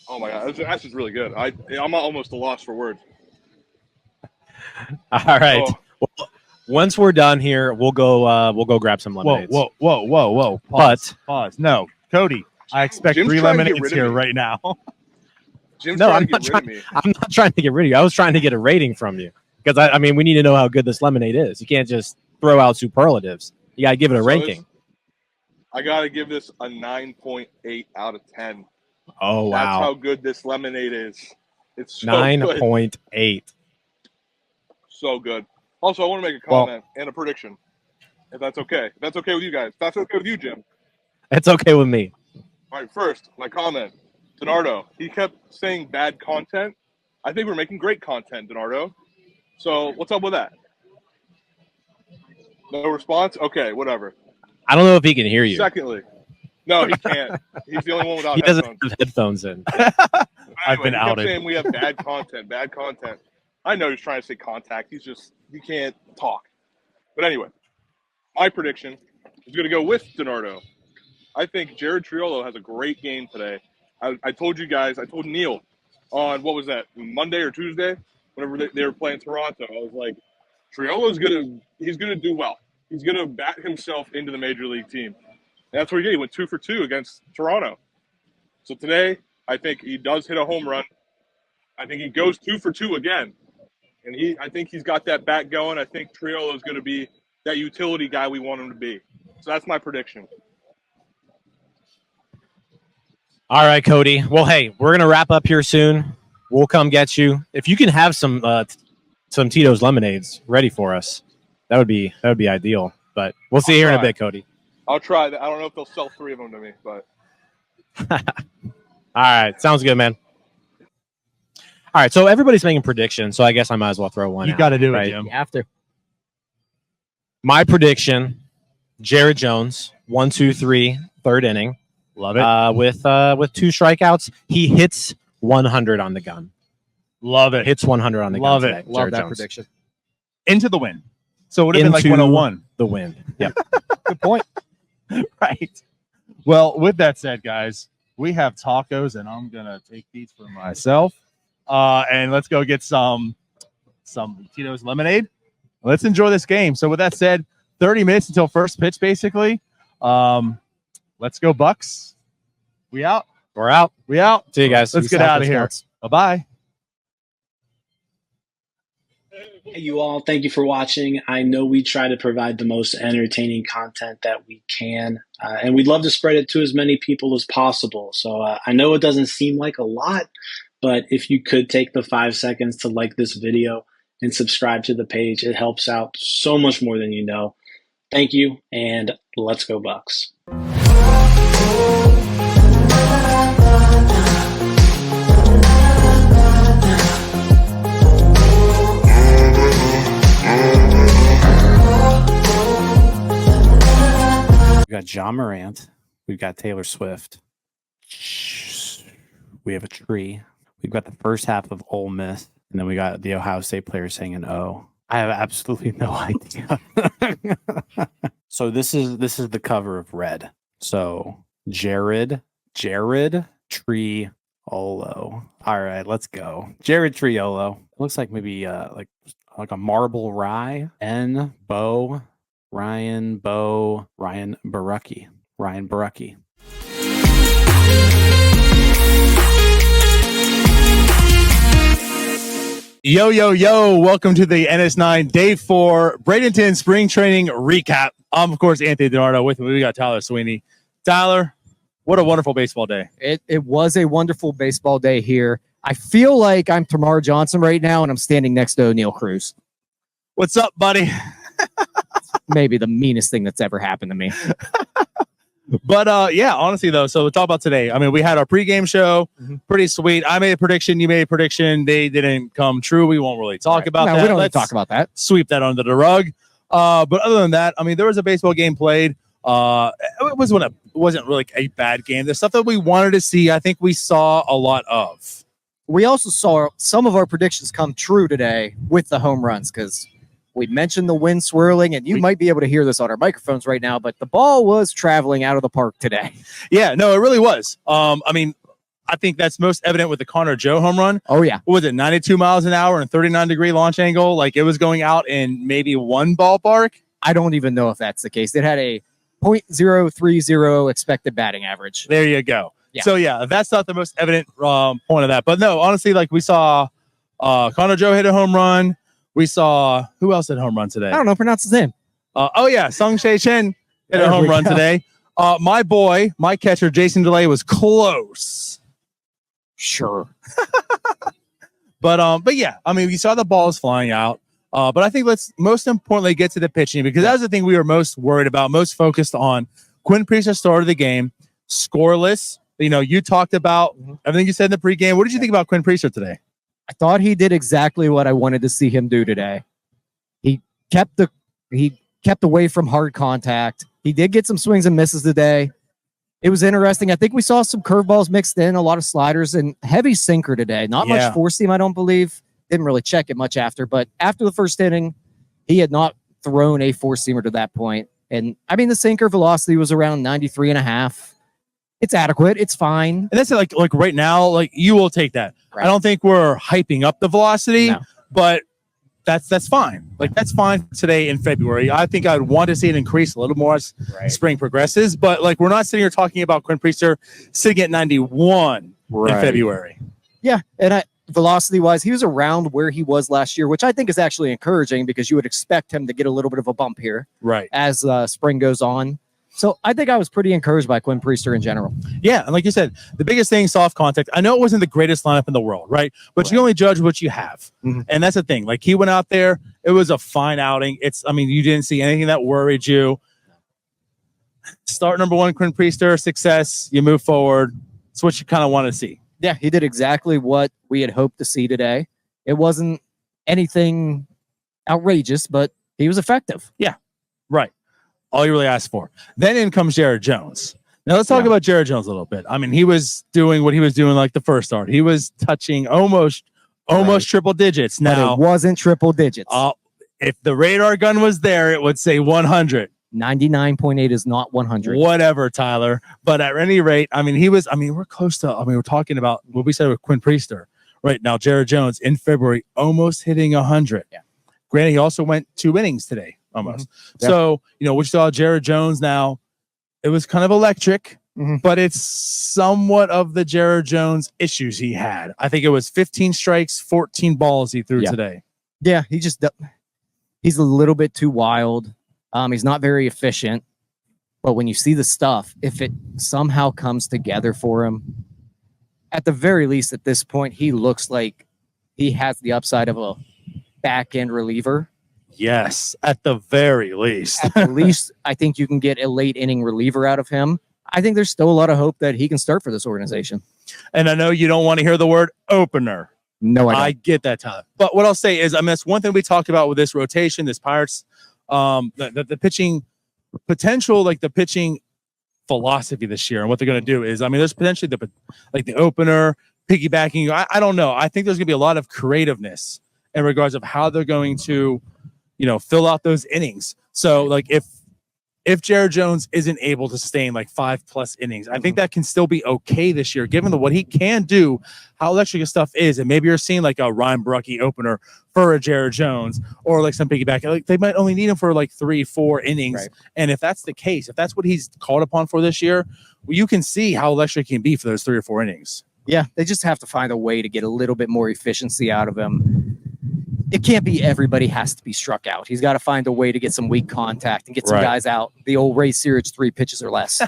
That's just really good. I'm almost a loss for words. All right. Well, once we're done here, we'll go grab some lemonades. Whoa. Pause. No, Cody, I expect Jim's 3 lemonades here right now. Jim's I'm not trying to get rid of you. I was trying to get a rating from you because I mean, we need to know how good this lemonade is. You can't just throw out superlatives. You got to give it a ranking. I got to give this a 9.8 out of 10. Oh, wow. That's how good this lemonade is. It's so 9.8. So good. Also, I want to make a comment and a prediction, if that's okay. If that's okay with you guys. If that's okay with you, Jim. It's okay with me. All right, first, my comment. Donardo, he kept saying bad content. I think we're making great content, Donardo. So what's up with that? No response? Okay, whatever. I don't know if he can hear you. Secondly, no, he can't. He's the only one without He doesn't headphones. have headphones in. I've been he kept outed. saying we have bad content, bad content. I know he's trying to say contact. He can't talk. But anyway, my prediction is going to go with Donardo. I think Jared Triolo has a great game today. I told you guys, I told Neil on, what was that, Monday or Tuesday, whenever they were playing Toronto. I was like, Triolo's he's going to do well. He's going to bat himself into the major league team. And that's what he did. He went 2 for 2 against Toronto. So today, I think he does hit a home run. I think he goes 2 for 2 again. And I think he's got that bat going. I think Triolo is going to be that utility guy we want him to be. So that's my prediction. All right, Cody. Well, hey, we're gonna wrap up here soon. We'll come get you. If you can have some Tito's lemonades ready for us, that would be ideal. But we'll see here in a bit, Cody. I'll try that. I don't know if they'll sell 3 of them to me, but all right, sounds good, man. All right, so everybody's making predictions, so I guess I might as well throw one. You out, got to do right? it, Jim. You have to. My prediction: Jared Jones, 1, 2, 3, third inning. Love it. With 2 strikeouts, he hits 100 on the gun. Love it. Hits 100 on the gun. Love it. Today, Love Jared that Jones. prediction. Into the wind. So it would have been like Into 101. The wind. Yep. Good point. Right. Well, with that said, guys, we have tacos, and I'm gonna take these for myself. And let's go get some Tito's lemonade. Let's enjoy this game. So with that said, 30 minutes until first pitch, basically. Let's go, Bucks. We out. We're out. We out. See you guys. Let's get out of here. Bye-bye. Hey, you all. Thank you for watching. I know we try to provide the most entertaining content that we can, and we'd love to spread it to as many people as possible. So I know it doesn't seem like a lot, but if you could take the 5 seconds to like this video and subscribe to the page, it helps out so much more than you know. Thank you, and let's go Bucks. We got John Morant. We've got Taylor Swift. We have a tree. We've got the first half of Ole Miss, and then we got the Ohio State player saying an O. I have absolutely no idea. So this is the cover of Red. So Jared Triolo. All right, let's go. Jared Triolo. Looks like maybe like a marble rye. Ryan Barucki. Yo, welcome to the NS9 Day 4 Bradenton Spring Training Recap. I'm, of course, Anthony DiNardo. With me, we got Tyler Sweeney. Tyler, what a wonderful baseball day. It was a wonderful baseball day here. I feel like I'm Tamar Johnson right now, and I'm standing next to O'Neal Cruz. What's up, buddy? Maybe the meanest thing that's ever happened to me. But yeah, honestly though, so we'll talk about today. I mean, we had our pregame show, pretty sweet. I made a prediction, you made a prediction. They didn't come true. We won't really talk about that. We don't Let's talk about that. Sweep that under the rug. But other than that, I mean, there was a baseball game played. It wasn't really a bad game. There's stuff that we wanted to see. I think we saw a lot of. We also saw some of our predictions come true today with the home runs because we mentioned the wind swirling, and you might be able to hear this on our microphones right now, but the ball was traveling out of the park today. Yeah, no, it really was. I mean, I think that's most evident with the Connor Joe home run. Oh, yeah. What was it, 92 miles an hour and 39-degree launch angle? Like, it was going out in maybe one ballpark? I don't even know if that's the case. It had a .030 expected batting average. There you go. Yeah. So, yeah, that's not the most evident point of that. But, no, honestly, like, we saw Connor Joe hit a home run. We saw who else hit a home run today? I don't know. Pronounce his name. Oh yeah, Sung Shae Chen hit a home run today. My catcher Jason DeLay was close. Sure. But yeah, I mean, we saw the balls flying out. But I think let's most importantly get to the pitching, because that was the thing we were most worried about, most focused on. Quinn Priester started the game scoreless. You know, you talked about everything you said in the pregame. What did you think about Quinn Priester today? I thought he did exactly what I wanted to see him do today. He kept away from hard contact. He did get some swings and misses today. It was interesting. I think we saw some curveballs mixed in, a lot of sliders, and heavy sinker today. Not much four seam, I don't believe. Didn't really check it much after, but after the first inning, he had not thrown a four seamer to that point. And I mean, the sinker velocity was around 93.5. It's adequate. It's fine. And that's like right now, like you will take that. Right. I don't think we're hyping up the velocity, but that's fine. Like that's fine today in February. I think I'd want to see it increase a little more as spring progresses, but like we're not sitting here talking about Quinn Priester sitting at 91 in February. Yeah, and velocity wise, he was around where he was last year, which I think is actually encouraging because you would expect him to get a little bit of a bump here, as spring goes on. So I think I was pretty encouraged by Quinn Priester in general. Yeah, and like you said, the biggest thing, soft contact. I know it wasn't the greatest lineup in the world, right? But you only judge what you have. And that's the thing. Like he went out there, it was a fine outing. You didn't see anything that worried you. Start number one, Quinn Priester, success, you move forward. It's what you kind of want to see. Yeah, he did exactly what we had hoped to see today. It wasn't anything outrageous, but he was effective. Yeah, right. All you really asked for. Then in comes Jared Jones. Now let's talk about Jared Jones a little bit. I mean, he was doing what he was doing like the first start. He was touching almost triple digits. Now but it wasn't triple digits. If the radar gun was there, it would say 100. 99.8 is not 100. Whatever, Tyler. But at any rate, we're close to, we're talking about what we said with Quinn Priester. Right now, Jared Jones in February almost hitting 100. Yeah. Granted, he also went 2 innings today. Almost. So, we saw Jared Jones now. It was kind of electric, but it's somewhat of the Jared Jones issues he had. I think it was 15 strikes, 14 balls he threw today. Yeah, he's a little bit too wild. He's not very efficient. But when you see the stuff, if it somehow comes together for him, at the very least at this point, he looks like he has the upside of a back-end reliever. Yes, at the very least. At the least, I think you can get a late inning reliever out of him. I think there's still a lot of hope that he can start for this organization. And I know you don't want to hear the word opener. No, I get that, Tyler. But what I'll say is, that's one thing we talked about with this rotation, this Pirates, the pitching potential, like the pitching philosophy this year, and what they're going to do is, there's potentially the opener, piggybacking. I don't know. I think there's going to be a lot of creativeness in regards of how they're going to fill out those innings. So like if Jared Jones isn't able to sustain like 5+ innings, I think that can still be okay this year, given what he can do, how electric his stuff is. And maybe you're seeing like a Ryan Barucki opener for a Jared Jones, or like some piggyback. Like they might only need him for like 3-4 innings. Right. And if that's the case, if that's what he's called upon for this year, you can see how electric he can be for those 3 or 4 innings. Yeah, they just have to find a way to get a little bit more efficiency out of him. It can't be everybody has to be struck out. He's got to find a way to get some weak contact and get some guys out. The old Ray Searage 3 pitches or less.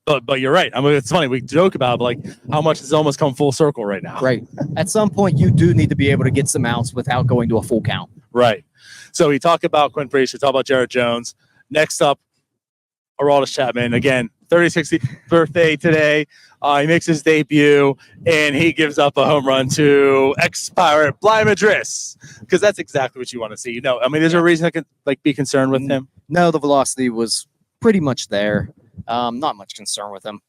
But you're right. It's funny. We joke about like how much has almost come full circle right now. Right. At some point, you do need to be able to get some outs without going to a full count. Right. So we talk about Quinn Priester, talk about Jared Jones. Next up, Aroldis Chapman. Again, 36th birthday today. He makes his debut, and he gives up a home run to ex-Pirate Bly Madris, because that's exactly what you want to see. There's a reason I could be concerned with him. No, the velocity was pretty much there. Not much concern with him.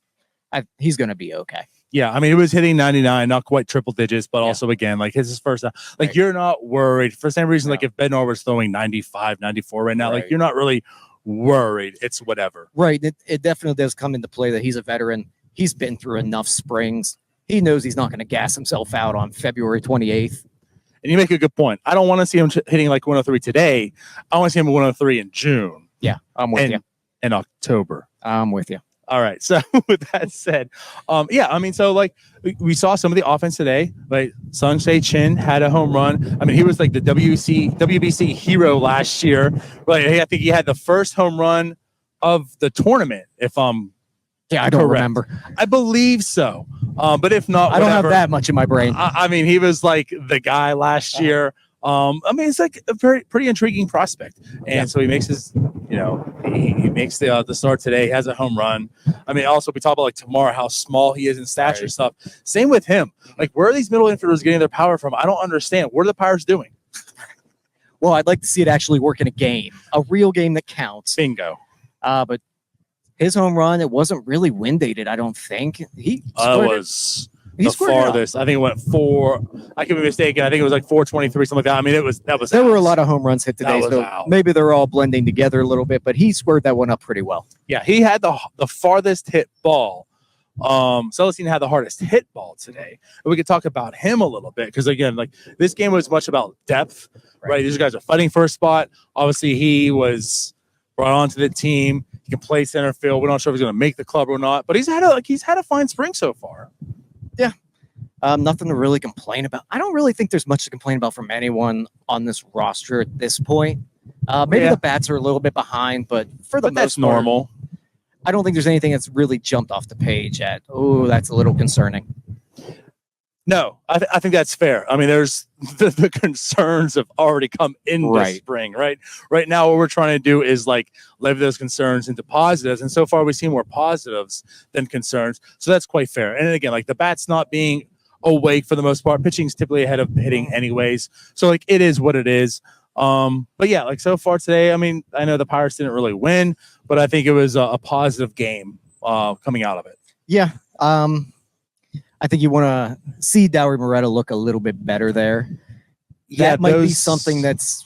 He's going to be okay. Yeah, he was hitting 99, not quite triple digits, but also, again, his first time. You're not worried. For the same reason, if Bednar was throwing 95, 94 right now, you're not really worried. It's whatever. Right. It definitely does come into play that he's a veteran. He's been through enough springs. He knows he's not going to gas himself out on February 28th. And you make a good point. I don't want to see him hitting like 103 today. I want to see him at 103 in June. Yeah, I'm with you. In October. I'm with you. All right. So with that said, we saw some of the offense today. Like Sung Sae Chin had a home run. He was like the WBC hero last year. I think he had the first home run of the tournament, if I'm I don't remember. I believe so. But if not, I don't have that much in my brain. He was like the guy last year. I mean, it's like a pretty intriguing prospect. And so he makes his, he makes the start today. He has a home run. I mean, also we talk about like tomorrow, how small he is in stature and stuff. Same with him. Like, where are these middle infielders getting their power from? I don't understand. What are the Pirates doing? Well, I'd like to see it actually work in a game, a real game that counts. Bingo. But his home run, it wasn't really wind dated, I don't think. He was the farthest. I think it went 4. I could be mistaken. I think it was like 423, something like that. I mean, there were a lot of home runs hit today, That was so out. maybe they're all blending together a little bit, but he squared that one up pretty well. Yeah, he had the farthest hit ball. Celestine had the hardest hit ball today. And we could talk about him a little bit because, again, like this game was much about depth, right? These guys are fighting for a spot. Obviously, he was brought onto the team. He can play center field. We're not sure if he's going to make the club or not, but he's had a fine spring so far. Yeah. Nothing to really complain about. I don't really think there's much to complain about from anyone on this roster at this point. Maybe the bats are a little bit behind, but for the most that's part, normal. I don't think there's anything that's really jumped off the page at, oh, that's a little concerning. No, I think that's fair. I mean, there's the concerns have already come in this spring, right? Right now, what we're trying to do is like leverage those concerns into positives. And so far, we've seen more positives than concerns. So that's quite fair. And again, like the bats not being awake for the most part, pitching's typically ahead of hitting anyways. So like it is what it is. But yeah, like so far today, I mean, I know the Pirates didn't really win, but I think it was a positive game coming out of it. Yeah. I think you want to see Dowery Moretta look a little bit better there. That might be something that's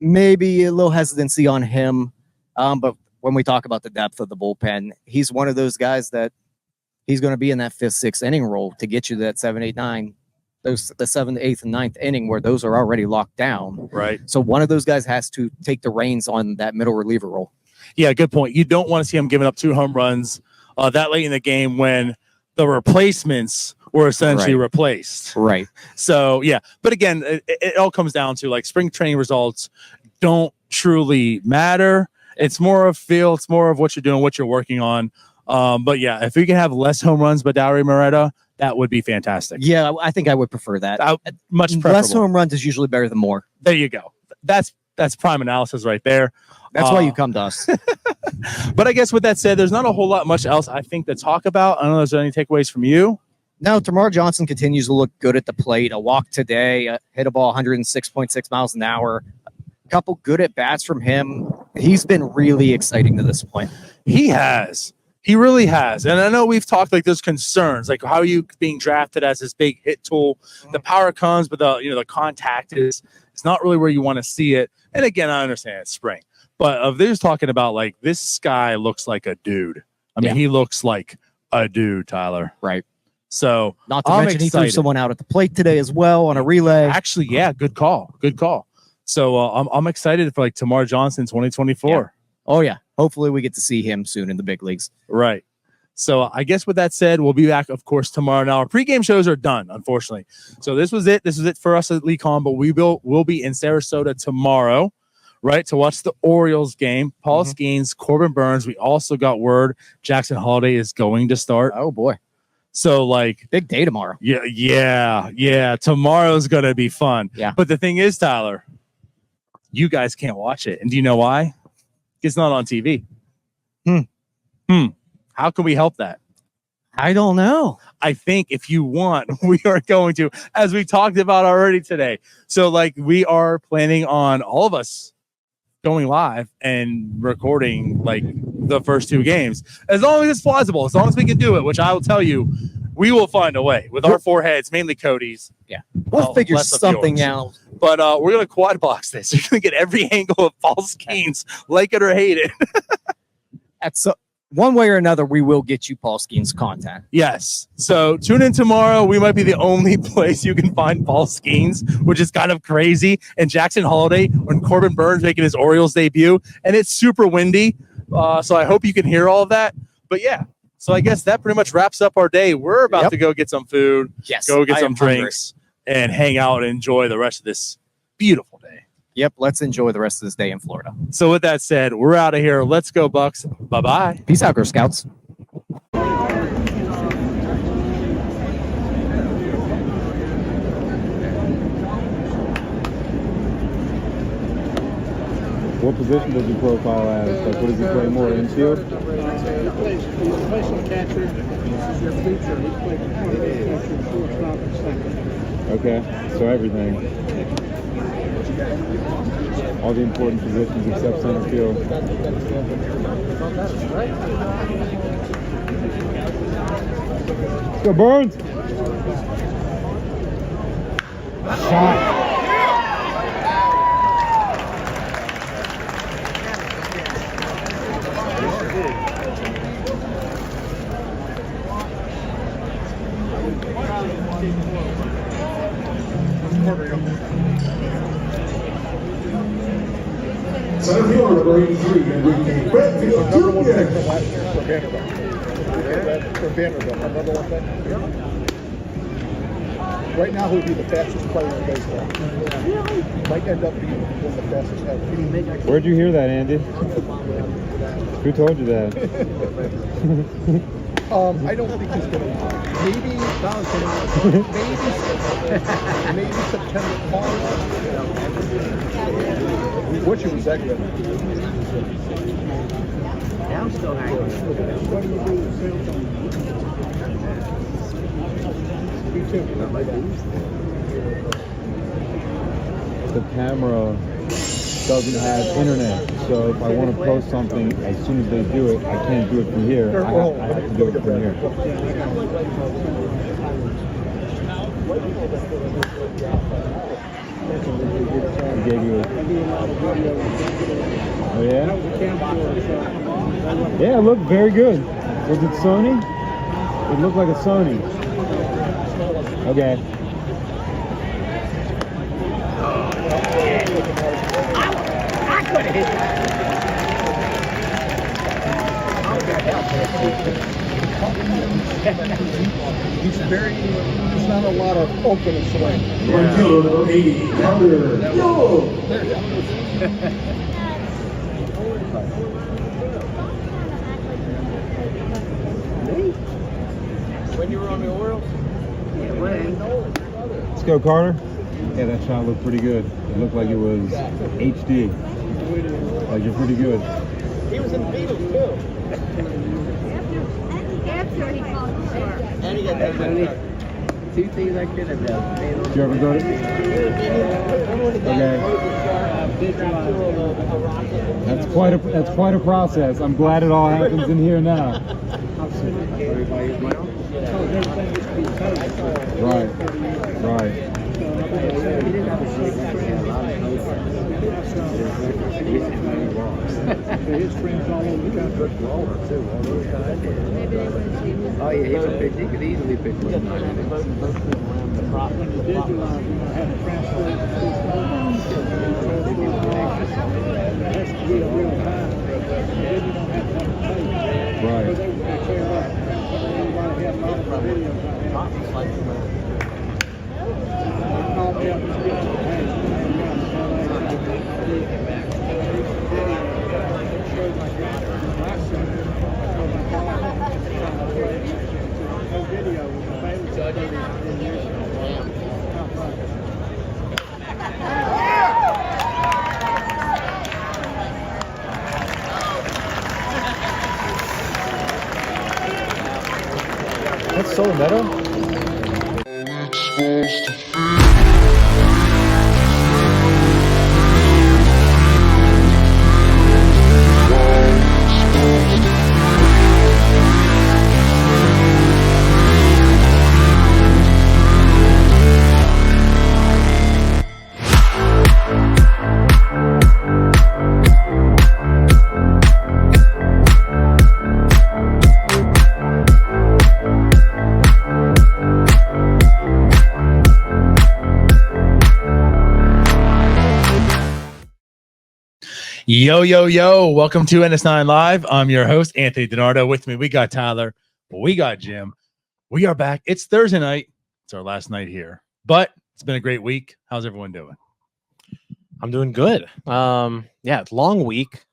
maybe a little hesitancy on him. But when we talk about the depth of the bullpen, he's one of those guys that he's going to be in that 5th, 6th inning role to get you that 7, 8, 9, the 7th, 8th, and 9th inning where those are already locked down. Right. So one of those guys has to take the reins on that middle reliever role. Yeah, good point. You don't want to see him giving up 2 home runs that late in the game when the replacements were essentially replaced. Right. So, yeah. But again, it all comes down to like spring training results don't truly matter. It's more of feel. It's more of what you're doing, what you're working on. But yeah, if we can have less home runs by Dowery Moretta, that would be fantastic. Yeah, I think I would prefer that. Much preferable. Less home runs is usually better than more. There you go. That's prime analysis right there. That's why you come to us. But I guess with that said, there's not a whole lot much else I think to talk about. I don't know if there's any takeaways from you. No, Tamar Johnson continues to look good at the plate. A walk today, hit a ball 106.6 miles an hour. A couple good at bats from him. He's been really exciting to this point. He has. He really has. And I know we've talked like there's concerns, like how are you being drafted as this big hit tool? The power comes, but the contact it's not really where you want to see it. And again, I understand it's spring. But they're just talking about like this guy looks like a dude. I mean, he looks like a dude, Tyler. Right. So not to mention he threw someone out at the plate today as well on a relay. Actually, yeah, good call. Good call. So I'm excited for like Tamar Johnson 2024. Yeah. Oh yeah. Hopefully we get to see him soon in the big leagues. Right. So I guess with that said, we'll be back, of course, tomorrow. Now our pregame shows are done, unfortunately. So this was it. This is it for us at LeCom, but we'll be in Sarasota tomorrow, right, to watch the Orioles game. Paul Skenes, Corbin Burns. We also got word Jackson Holiday is going to start. Oh boy. So like big day tomorrow. Yeah. Tomorrow's gonna be fun. Yeah. But the thing is, Tyler, you guys can't watch it. And do you know why? It's not on TV. How can we help that? I don't know. I think if you want, we are going to, as we talked about already today. So like we are planning on all of us going live and recording like the first 2 games. As long as it's plausible, as long as we can do it, which I will tell you, we will find a way with our 4 heads, mainly Cody's. Yeah. We'll figure something out. But we're going to quad box this. You're going to get every angle of Paul Skenes, like it or hate it. That's one way or another, we will get you Paul Skenes content. Yes. So tune in tomorrow. We might be the only place you can find Paul Skenes, which is kind of crazy. And Jackson Holiday when Corbin Burns making his Orioles debut. And it's super windy. So I hope you can hear all of that. But yeah. So I guess that pretty much wraps up our day. We're about to go get some food, go get some drinks, and hang out and enjoy the rest of this beautiful day. Yep, let's enjoy the rest of this day in Florida. So with that said, we're out of here. Let's go, Bucks. Bye-bye. Peace out, Girl Scouts. What position does he profile as? Like, what does he play more? Infield? He plays some catcher. Your future. He plays one of those catchers, shortstop, and second. Okay, so everything. All the important positions except center field. Let's go, Burns! Shot. Center fielder number 83, Enrique Redfield Jr. For Vanderbilt, my number one thing. Right now, he'll be the fastest player in baseball. Might end up being one of the fastest ever. Where'd you hear that, Andy? Who told you that? I don't think he's going to. Maybe September. Which he was that good? Yeah, I'm still hanging. The camera doesn't have internet, so if I want to post something as soon as they do it, I can't do it from here. I have to do it from here. I gave you a... Oh yeah? Yeah, it looked very good. Was it Sony? It looked like a Sony. Okay. I could have hit He's very. There's not a lot of open swing. Right fielder number 80, Keller. Yo! When you were on the Orioles? Yeah, when? Let's go, Carter. Yeah, that shot looked pretty good. It looked like it was HD. Like you're pretty good. He was in the Beatles too. After he called the score. And he got that only 2 things I could have done. Did you ever go to? Okay. That's quite a process. I'm glad it all happens in here now. Right. His friends all over the country. Oh yeah, he could pitch. He could easily pitch. When you visualize, how to translate the has to be a real time. Then you don't have to tape. Right. But they clear up. Everybody had a lot of videos out there. Called me up and said, hey, That's so meta. Yo, yo, yo. Welcome to NS9 Live. I'm your host, Anthony DiNardo. With me, we got Tyler. We got Jim. We are back. It's Thursday night. It's our last night here. But it's been a great week. How's everyone doing? I'm doing good. Yeah, it's a long week.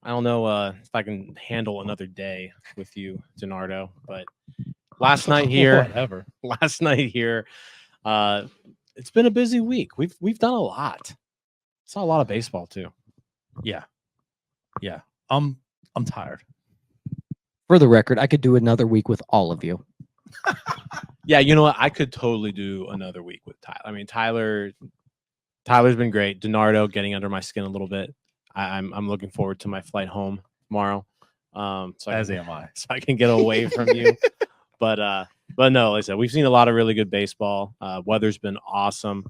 I don't know if I can handle another day with you, DiNardo, but last night here, Whatever. last night here, it's been a busy week. We've done a lot. Saw a lot of baseball too. Yeah. I'm tired. For the record, I could do another week with all of you. Yeah, you know what? I could totally do another week with Tyler. I mean, Tyler's been great. DiNardo getting under my skin a little bit. I'm looking forward to my flight home tomorrow. So am I. So I can get away from you. But no, like I said, we've seen a lot of really good baseball. Weather's been awesome.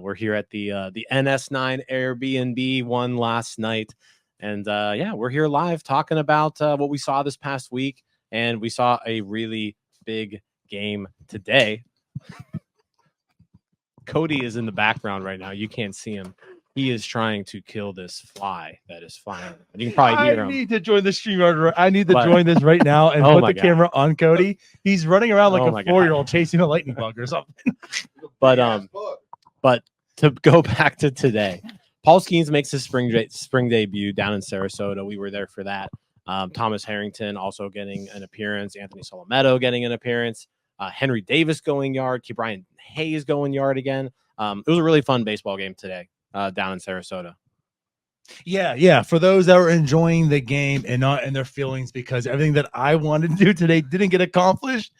We're here at the NS9 Airbnb one last night. And yeah, we're here live talking about what we saw this past week. And we saw a really big game today. Cody is in the background right now. You can't see him. He is trying to kill this fly that is flying. You can probably hear him. I need to join the StreamYard. I need to join this right now and Oh put my the God. camera on Cody. He's running around like Oh a my God. 4-year-old chasing a lightning bug or something. But to go back to today, Paul Skenes makes his spring debut down in Sarasota. We were there for that. Thomas Harrington also getting an appearance. Anthony Solometto getting an appearance. Henry Davis going yard. Brian Hayes going yard again. It was a really fun baseball game today down in Sarasota. Yeah. For those that were enjoying the game and not in their feelings because everything that I wanted to do today didn't get accomplished,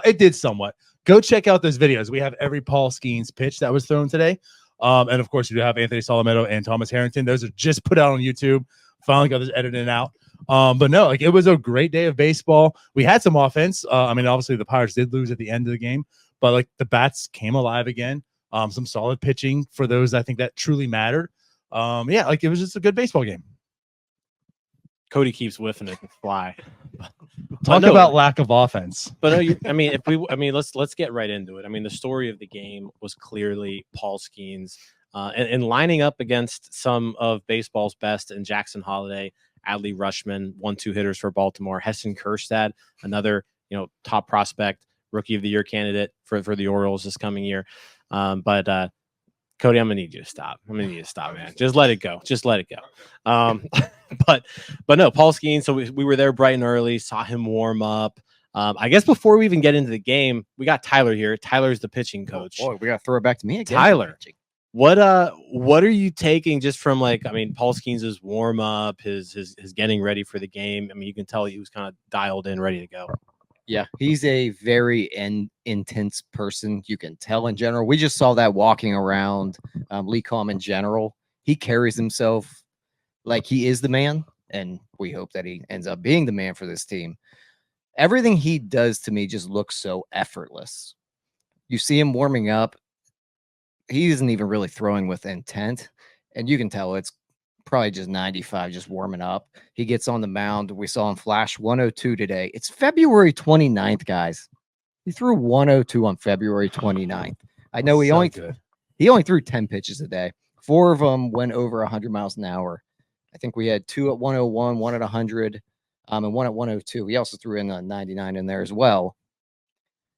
it did somewhat. Go check out those videos. We have every Paul Skenes pitch that was thrown today. And of course, you do have Anthony Solometto and Thomas Harrington. Those are just put out on YouTube. Finally got this edited out. But no, like it was a great day of baseball. We had some offense. I mean, obviously the Pirates did lose at the end of the game, but like the bats came alive again. Some solid pitching for those I think that truly mattered. Yeah, like it was just a good baseball game. Cody keeps whiffing it and fly. Talk about lack of offense. But no, I mean, let's get right into it. I mean, the story of the game was clearly Paul Skenes and lining up against some of baseball's best in Jackson Holiday, Adley Rutschman, 1-2 hitters for Baltimore, Heston Kjerstad, another top prospect, rookie of the year candidate for the Orioles this coming year. But Cody, I'm gonna need you to stop. Man. Just let it go. But no, Paul Skenes. So we were there bright and early, saw him warm up. I guess before we even get into the game, we got Tyler here. Tyler's the pitching coach. Boy, we got to throw it back to me again. Tyler, what are you taking just from Paul Skenes' warm up, his getting ready for the game? I mean, you can tell he was kind of dialed in, ready to go. Yeah, he's a very intense person. You can tell in general. We just saw that walking around Lee Com in general. He carries himself like he is the man, and we hope that he ends up being the man for this team. Everything he does to me just looks so effortless. You see him warming up. He isn't even really throwing with intent, and you can tell it's probably just 95, just warming up. He gets on the mound. We saw him flash 102 today. It's February 29th, guys. He threw 102 on February 29th. I know he only threw 10 pitches a day. 4 of them went over 100 miles an hour. I think we had 2 at 101, 1 at 100, and 1 at 102. He also threw in a 99 in there as well.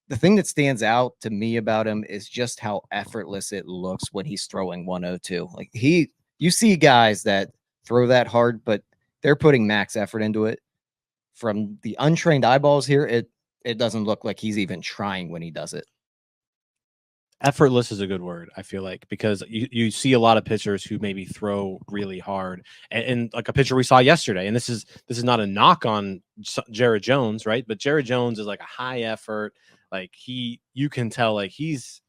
The thing that stands out to me about him is just how effortless it looks when he's throwing 102. Like you see guys that throw that hard, but they're putting max effort into it. From the untrained eyeballs here, it doesn't look like he's even trying when he does it. Effortless is a good word, I feel like, because you see a lot of pitchers who maybe throw really hard, and like a pitcher we saw yesterday. And this is not a knock on Jared Jones, right? But Jared Jones is like a high effort, like you can tell like he's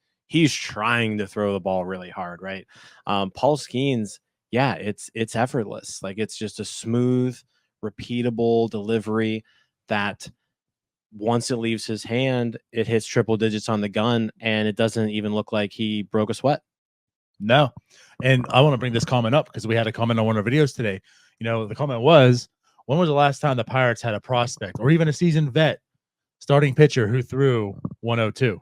trying to throw the ball really hard, right? Paul Skenes, yeah, it's effortless. Like it's just a smooth, repeatable delivery that once it leaves his hand, it hits triple digits on the gun, and it doesn't even look like he broke a sweat. No. And I want to bring this comment up because we had a comment on one of our videos today. The comment was, when was the last time the Pirates had a prospect or even a seasoned vet starting pitcher who threw 102?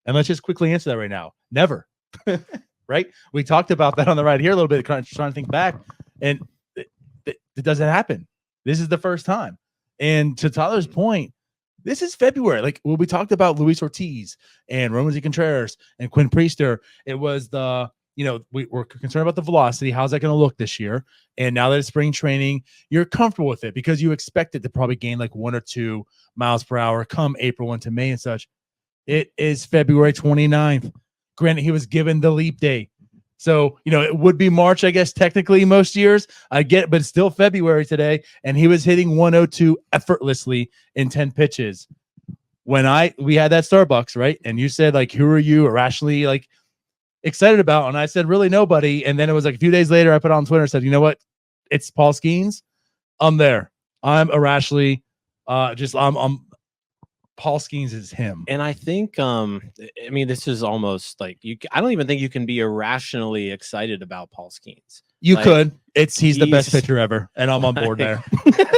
And let's just quickly answer that right now. Never. Right? We talked about that on the right here a little bit, trying to think back, and it doesn't happen. This is the first time. And to Tyler's point, this is February. Like when we talked about Luis Ortiz and Romansy Contreras and Quinn Priester, it was we're concerned about the velocity. How's that going to look this year? And now that it's spring training, you're comfortable with it because you expect it to probably gain like 1 or 2 miles per hour come April into May and such. It is February 29th. Granted, he was given the leap day. So, it would be March, I guess, technically most years. I get it, but it's still February today, and he was hitting 102 effortlessly in 10 pitches. When we had that Starbucks, right? And you said, like, who are you irrationally, like, excited about? And I said, really nobody. And then it was like a few days later, I put on Twitter and said, you know what? It's Paul Skenes. I'm there. I'm irrationally, I'm Paul Skenes is him. And I think, this is almost like I don't even think you can be irrationally excited about Paul Skenes. You could. He's the best pitcher ever, and I'm on board there.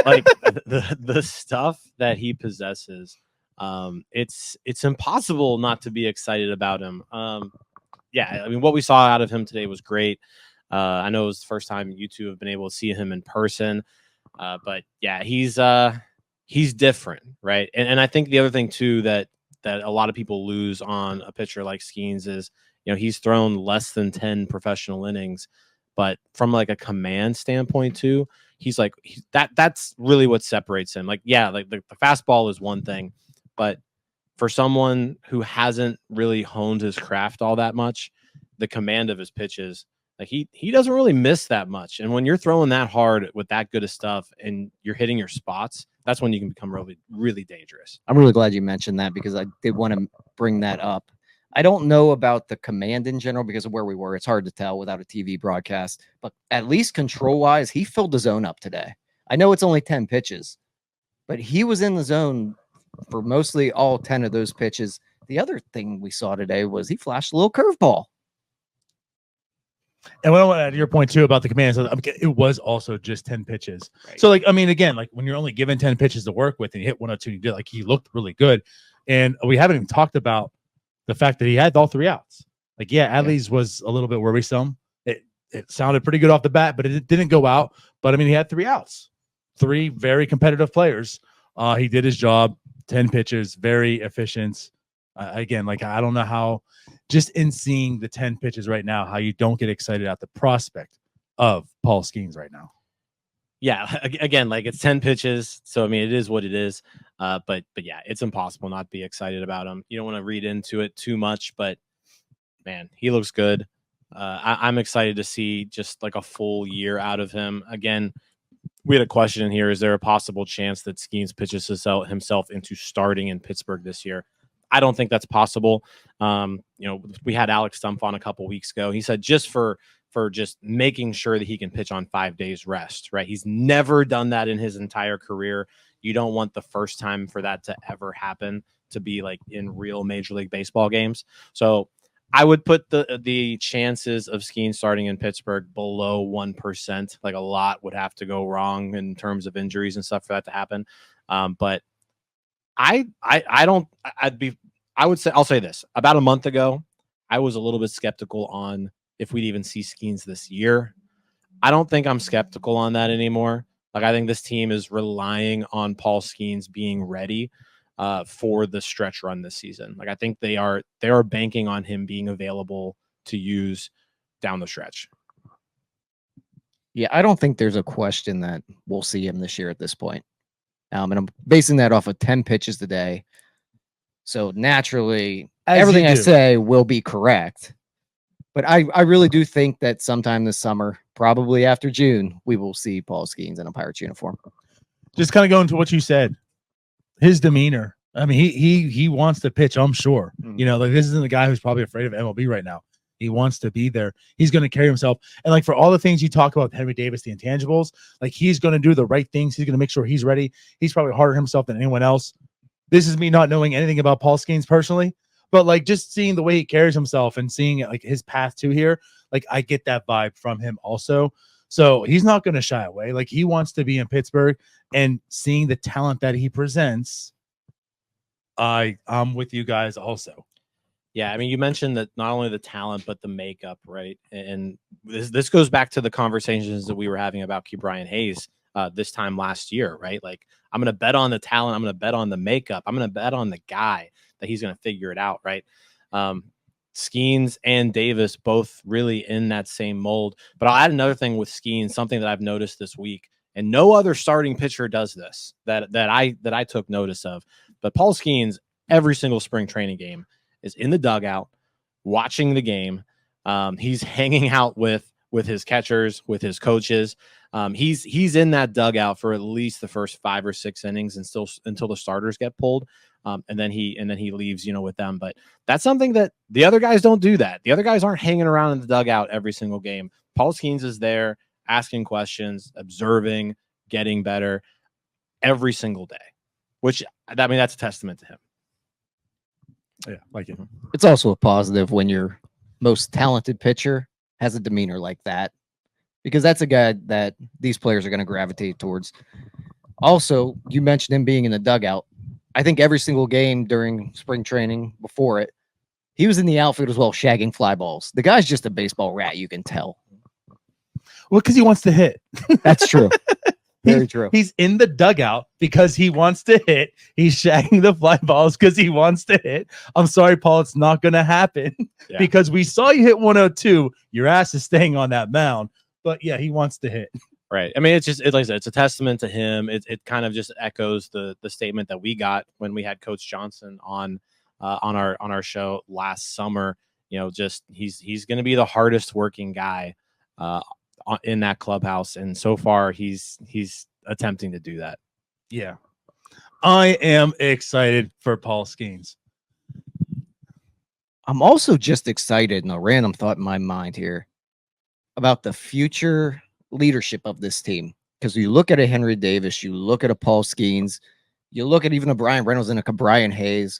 Like the stuff that he possesses, it's impossible not to be excited about him. What we saw out of him today was great. I know it was the first time you two have been able to see him in person, but yeah, he's different, right? And I think the other thing too that a lot of people lose on a pitcher like Skenes is, he's thrown less than 10 professional innings, but from like a command standpoint too, that's really what separates him. Like, yeah, like the fastball is one thing, but for someone who hasn't really honed his craft all that much, the command of his pitches, like he doesn't really miss that much. And when you're throwing that hard with that good of stuff and you're hitting your spots, that's when you can become really, really dangerous. I'm really glad you mentioned that because I did want to bring that up. I don't know about the command in general because of where we were. It's hard to tell without a TV broadcast, but at least control-wise, he filled the zone up today. I know it's only 10 pitches, but he was in the zone for mostly all 10 of those pitches. The other thing we saw today was he flashed a little curveball. And what I want to add to your point too about the command, it was also just 10 pitches. Right. So, again, like when you're only given 10 pitches to work with and you hit 102, you did, like, he looked really good. And we haven't even talked about the fact that he had all 3 outs. Like, Adley's was a little bit worrisome. It sounded pretty good off the bat, but it didn't go out. But he had 3 outs, 3 very competitive players. He did his job, 10 pitches, very efficient. Again, like, I don't know how, just in seeing the 10 pitches right now, how you don't get excited at the prospect of Paul Skenes right now. Yeah, again, like, it's 10 pitches, so it is what it is. But yeah, it's impossible not to be excited about him. You don't want to read into it too much, but man, he looks good. I'm excited to see just like a full year out of him. Again, we had a question in here: is there a possible chance that Skenes pitches himself into starting in Pittsburgh this year? I don't think that's possible. We had Alex Stumpf on a couple weeks ago. He said just for just making sure that he can pitch on 5 days rest, right? He's never done that in his entire career. You don't want the first time for that to ever happen to be like in real Major League Baseball games. So I would put the chances of Skenes starting in Pittsburgh below 1%. Like, a lot would have to go wrong in terms of injuries and stuff for that to happen. But I'll say this. About a month ago, I was a little bit skeptical on if we'd even see Skenes this year. I don't think I'm skeptical on that anymore. Like, I think this team is relying on Paul Skenes being ready for the stretch run this season. Like, I think they are banking on him being available to use down the stretch. Yeah, I don't think there's a question that we'll see him this year at this point. And I'm basing that off of 10 pitches today. So naturally, everything I say will be correct. But I really do think that sometime this summer, probably after June, we will see Paul Skenes in a Pirates uniform. Just kind of going to what you said, his demeanor. He wants to pitch, I'm sure. Like, this isn't a guy who's probably afraid of MLB right now. He wants to be there. He's going to carry himself. And like, for all the things you talk about, Henry Davis, the intangibles, like, he's going to do the right things. He's going to make sure he's ready. He's probably harder himself than anyone else. This is me not knowing anything about Paul Skenes personally, but like, just seeing the way he carries himself and seeing like his path to here, like, I get that vibe from him also. So he's not going to shy away. Like, he wants to be in Pittsburgh, and seeing the talent that he presents, I'm with you guys also. Yeah, you mentioned that not only the talent, but the makeup, right? And this goes back to the conversations that we were having about Ke'Bryan Hayes this time last year, right? Like, I'm going to bet on the talent. I'm going to bet on the makeup. I'm going to bet on the guy that he's going to figure it out, right? Skenes and Davis both really in that same mold. But I'll add another thing with Skenes, something that I've noticed this week, and no other starting pitcher does this that I took notice of. But Paul Skenes, every single spring training game, is in the dugout watching the game. He's hanging out with his catchers, with his coaches. He's in that dugout for at least the first 5 or 6 innings, and still until the starters get pulled. And then he leaves, with them. But that's something that the other guys don't do. That the other guys aren't hanging around in the dugout every single game. Paul Skenes is there asking questions, observing, getting better every single day, which that's a testament to him. Yeah, like it. It's also a positive when your most talented pitcher has a demeanor like that, because that's a guy that these players are going to gravitate towards. Also, you mentioned him being in the dugout. I think every single game during spring training before it, he was in the outfield as well, shagging fly balls. The guy's just a baseball rat, you can tell. Well, because he wants to hit. That's true. Very true. He's in the dugout because he wants to hit. He's shagging the fly balls because he wants to hit. I'm sorry, Paul, it's not going to happen because we saw you hit 102. Your ass is staying on that mound. But yeah, he wants to hit. Right. I mean, it's like I said, it's a testament to him. It kind of just echoes the statement that we got when we had Coach Johnson on our show last summer. Just he's going to be the hardest working guy in that clubhouse, and so far he's attempting to do that. Yeah, I am excited for Paul Skenes. I'm also just excited, and a random thought in my mind here, about the future leadership of this team. Because you look at a Henry Davis, you look at a Paul Skenes, you look at even a Brian Reynolds and a Brian Hayes.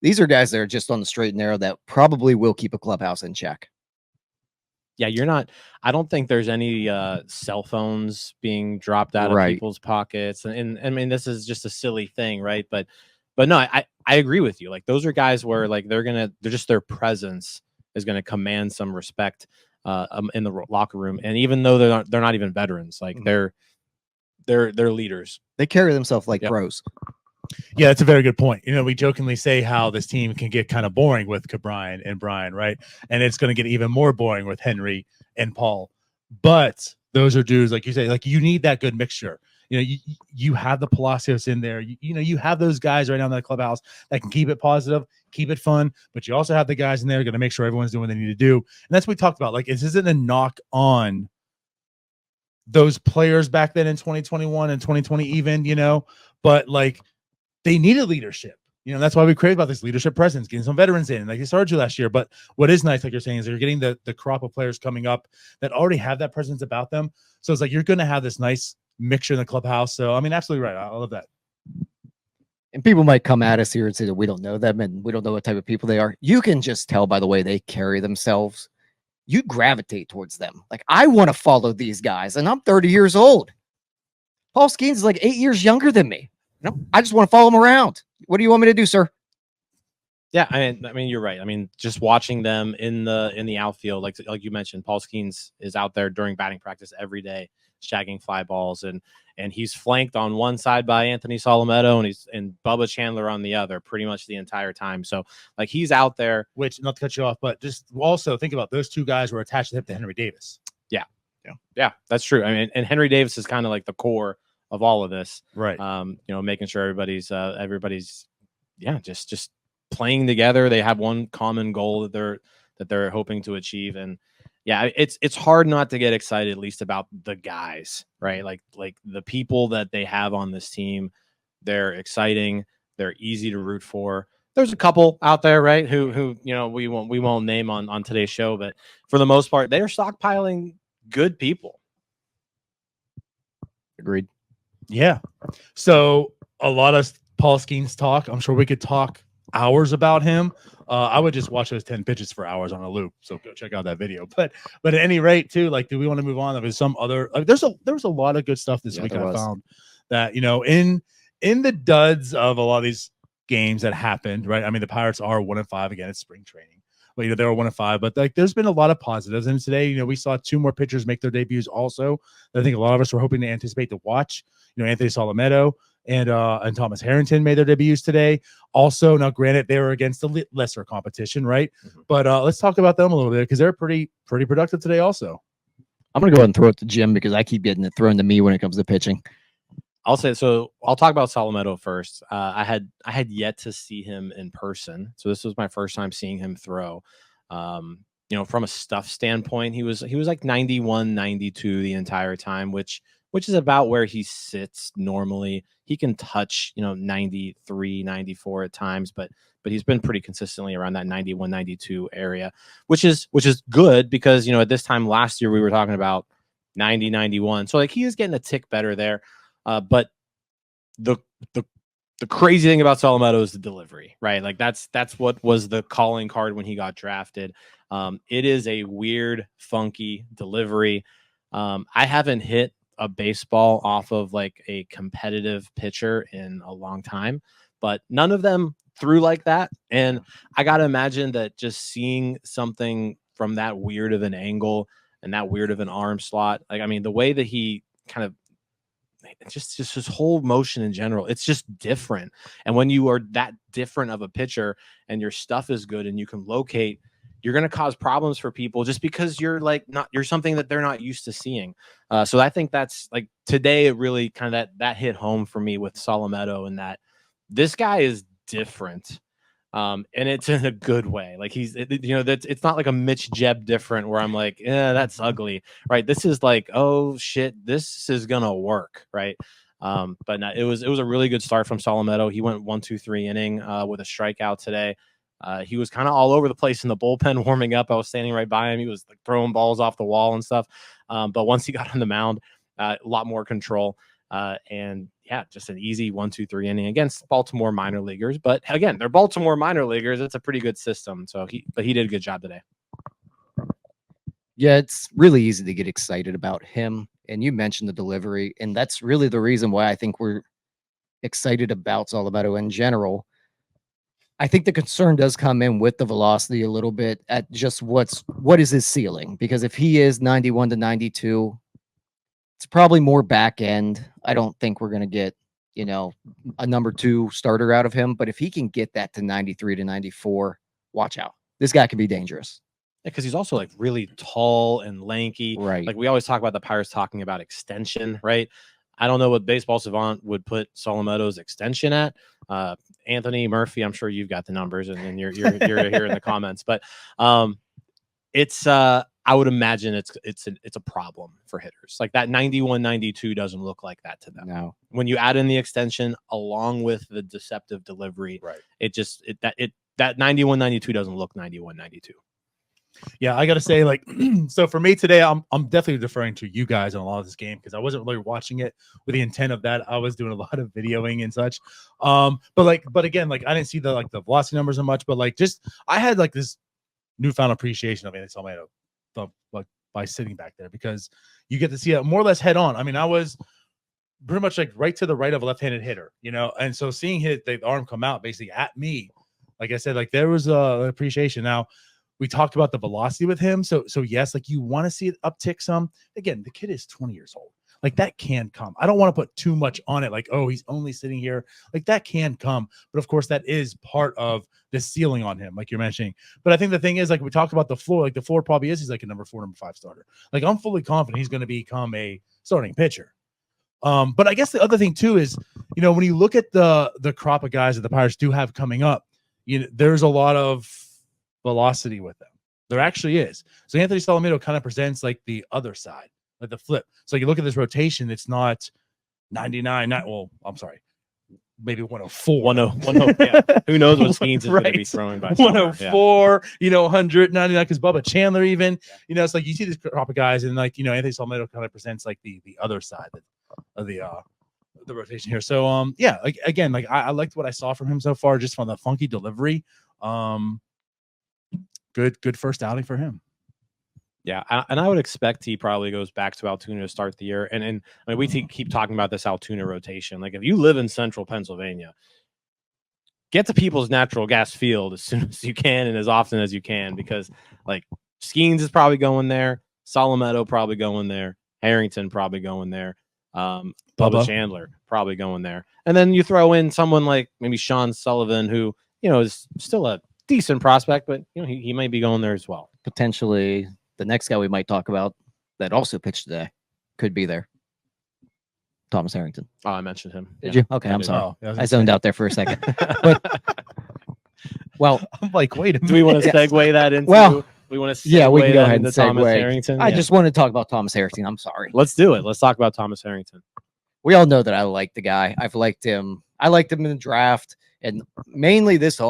These are guys that are just on the straight and narrow that probably will keep a clubhouse in check. Yeah, I don't think there's any cell phones being dropped out of people's pockets. And I mean, this is just a silly thing, right? But no, I agree with you. Like, those are guys where like they're just their presence is going to command some respect in the locker room. And even though they're not even veterans, like they're leaders. They carry themselves like pros. Yeah, that's a very good point. We jokingly say how this team can get kind of boring with Brian and Brian, right? And it's going to get even more boring with Henry and Paul. But those are dudes, like you say, like you need that good mixture. You have the Palacios in there. You have those guys right now in the clubhouse that can keep it positive, keep it fun. But you also have the guys in there going to make sure everyone's doing what they need to do. And that's what we talked about. Like, this isn't a knock on those players back then in 2021 and 2020 even, but like, they needed leadership. That's why we created about this leadership presence, getting some veterans in, like they started to last year. But what is nice, like you're saying, is they're getting the crop of players coming up that already have that presence about them. So it's like you're going to have this nice mixture in the clubhouse. So, I mean, absolutely right. I love that. And people might come at us here and say that we don't know them and we don't know what type of people they are. You can just tell by the way they carry themselves. You gravitate towards them. Like, I want to follow these guys, and I'm 30 years old. Paul Skenes is like 8 years younger than me. I just want to follow him around. What do you want me to do, sir? Yeah, I mean, you're right. I mean, just watching them in the outfield, like you mentioned, Paul Skenes is out there during batting practice every day, shagging fly balls, and he's flanked on one side by Anthony Solometto and Bubba Chandler on the other pretty much the entire time. So like, he's out there. Which, not to cut you off, but just also think about those two guys were attached to hip to Henry Davis. Yeah, that's true. I mean, and Henry Davis is kind of like the core of all of this, right? Making sure everybody's just playing together. They have one common goal that they're hoping to achieve. And yeah, it's hard not to get excited, at least about the guys, right? Like the people that they have on this team. They're exciting. They're easy to root for. There's a couple out there, right, who we won't name on today's show, but for the most part, they're stockpiling good people. Agreed. Yeah. So a lot of Paul Skenes talk. I'm sure we could talk hours about him. I would just watch those 10 pitches for hours on a loop. So go check out that video. But at any rate, too, like, do we want to move on? There was some other. There was a lot of good stuff this week. I found that in the duds of a lot of these games that happened. Right. I mean, the Pirates are 1-5 again. It's spring training. But they were 1-5. But like, there's been a lot of positives. And today, we saw 2 more pitchers make their debuts. Also, I think a lot of us were hoping to anticipate to watch. Anthony Solometto and Thomas Harrington made their debuts today. Also, now granted, they were against the lesser competition, right? Mm-hmm. But let's talk about them a little bit because they're pretty productive today. Also, I'm gonna go ahead and throw it to Jim because I keep getting it thrown to me when it comes to pitching. I'll talk about Solometto first. I had yet to see him in person, so this was my first time seeing him throw. from a stuff standpoint, he was like 91, 92 the entire time, which is about where he sits normally. He can touch, 93, 94 at times, but he's been pretty consistently around that 91, 92 area, which is good because, at this time last year we were talking about 90, 91. So like he is getting a tick better there. But the crazy thing about Solometo is the delivery, right? Like that's what was the calling card when he got drafted. It is a weird, funky delivery. I haven't hit a baseball off of like a competitive pitcher in a long time, but none of them threw like that. And I got to imagine that just seeing something from that weird of an angle and that weird of an arm slot, like, I mean, the way that he kind of just his whole motion in general, it's just different. And when you are that different of a pitcher and your stuff is good and you can locate, you're going to cause problems for people just because you're something that they're not used to seeing. So I think that's like today, it really kind of that hit home for me with Solometo, and that this guy is different. And it's in a good way. Like it's not like a Mitch Jeb different where I'm like, that's ugly, right? This is like, oh shit, this is gonna work, right? But no, it was a really good start from Solometo. He went 1-2-3 inning with a strikeout today. He was kind of all over the place in the bullpen warming up. I was standing right by him. He was like throwing balls off the wall and stuff. But once he got on the mound, a lot more control. And yeah, just an easy 1-2-3 inning against Baltimore minor leaguers. But again, they're Baltimore minor leaguers. It's a pretty good system. So he did a good job today. Yeah, it's really easy to get excited about him. And you mentioned the delivery, and that's really the reason why I think we're excited about Solometo in general. I think the concern does come in with the velocity a little bit at just what is his ceiling? Because if he is 91 to 92, it's probably more back end. I don't think we're going to get, a number 2 starter out of him. But if he can get that to 93 to 94, watch out. This guy can be dangerous. Yeah, because he's also like really tall and lanky. Right. Like we always talk about the Pirates talking about extension, right? I don't know what Baseball Savant would put Solometo's extension at. Anthony Murphy, I'm sure you've got the numbers, and you're here in the comments. But it's I would imagine it's a problem for hitters. Like that 91, 92 doesn't look like that to them. No. When you add in the extension along with the deceptive delivery, right? That 91, 92 doesn't look 91, 92. Yeah, I gotta say, like, so for me today, I'm definitely deferring to you guys on a lot of this game because I wasn't really watching it with the intent of that. I was doing a lot of videoing and such. But again, like I didn't see the velocity numbers so much, but like just I had like this newfound appreciation of Anthony Solometo, like by sitting back there, because you get to see it more or less head on. I mean, I was pretty much like right to the right of a left-handed hitter, and so seeing the arm come out basically at me, like I said, like there was an appreciation. Now, we talked about the velocity with him. So yes, like you want to see it uptick some. Again, the kid is 20 years old. Like that can come. I don't want to put too much on it. Like, oh, he's only sitting here. Like that can come. But of course, that is part of the ceiling on him, like you're mentioning. But I think the thing is, like we talked about the floor, like the floor probably is he's like a number 4, number 5 starter. Like I'm fully confident he's going to become a starting pitcher. But I guess the other thing too is, when you look at the crop of guys that the Pirates do have coming up, there's a lot of velocity with them. There actually is. So Anthony Solometo kind of presents like the other side, like the flip. So you look at this rotation, it's not 99, I'm sorry, maybe 104. 104, yeah. Who knows what Skenes is going to be throwing by 104, 199, because Bubba Chandler even, it's like you see this crop of guys, and like, Anthony Solometo kind of presents like the other side of the rotation here. So yeah, like again, like I liked what I saw from him so far, just from the funky delivery. Good first outing for him. Yeah, and I would expect he probably goes back to Altoona to start the year. And I mean, we keep talking about this Altoona rotation. Like if you live in central Pennsylvania, get to People's Natural Gas Field as soon as you can and as often as you can, because like Skenes is probably going there, Solometo probably going there, Harrington probably going there, Bubba Chandler probably going there. And then you throw in someone like maybe Sean Sullivan, who, is still a decent prospect, but he may be going there as well. Potentially the next guy we might talk about that also pitched today could be there. Thomas Harrington. Oh, I mentioned him. Did you? Okay, I'm sorry. I zoned out there for a second. But, well, I'm like, wait a minute. Do we want to segue that into? Well, We want to Yeah, we can go that ahead and into Thomas segue. Harrington. I Yeah. just want to talk about Thomas Harrington. I'm sorry. Let's do it. Let's talk about Thomas Harrington. We all know that I like the guy. I've liked him. I liked him in the draft, and mainly this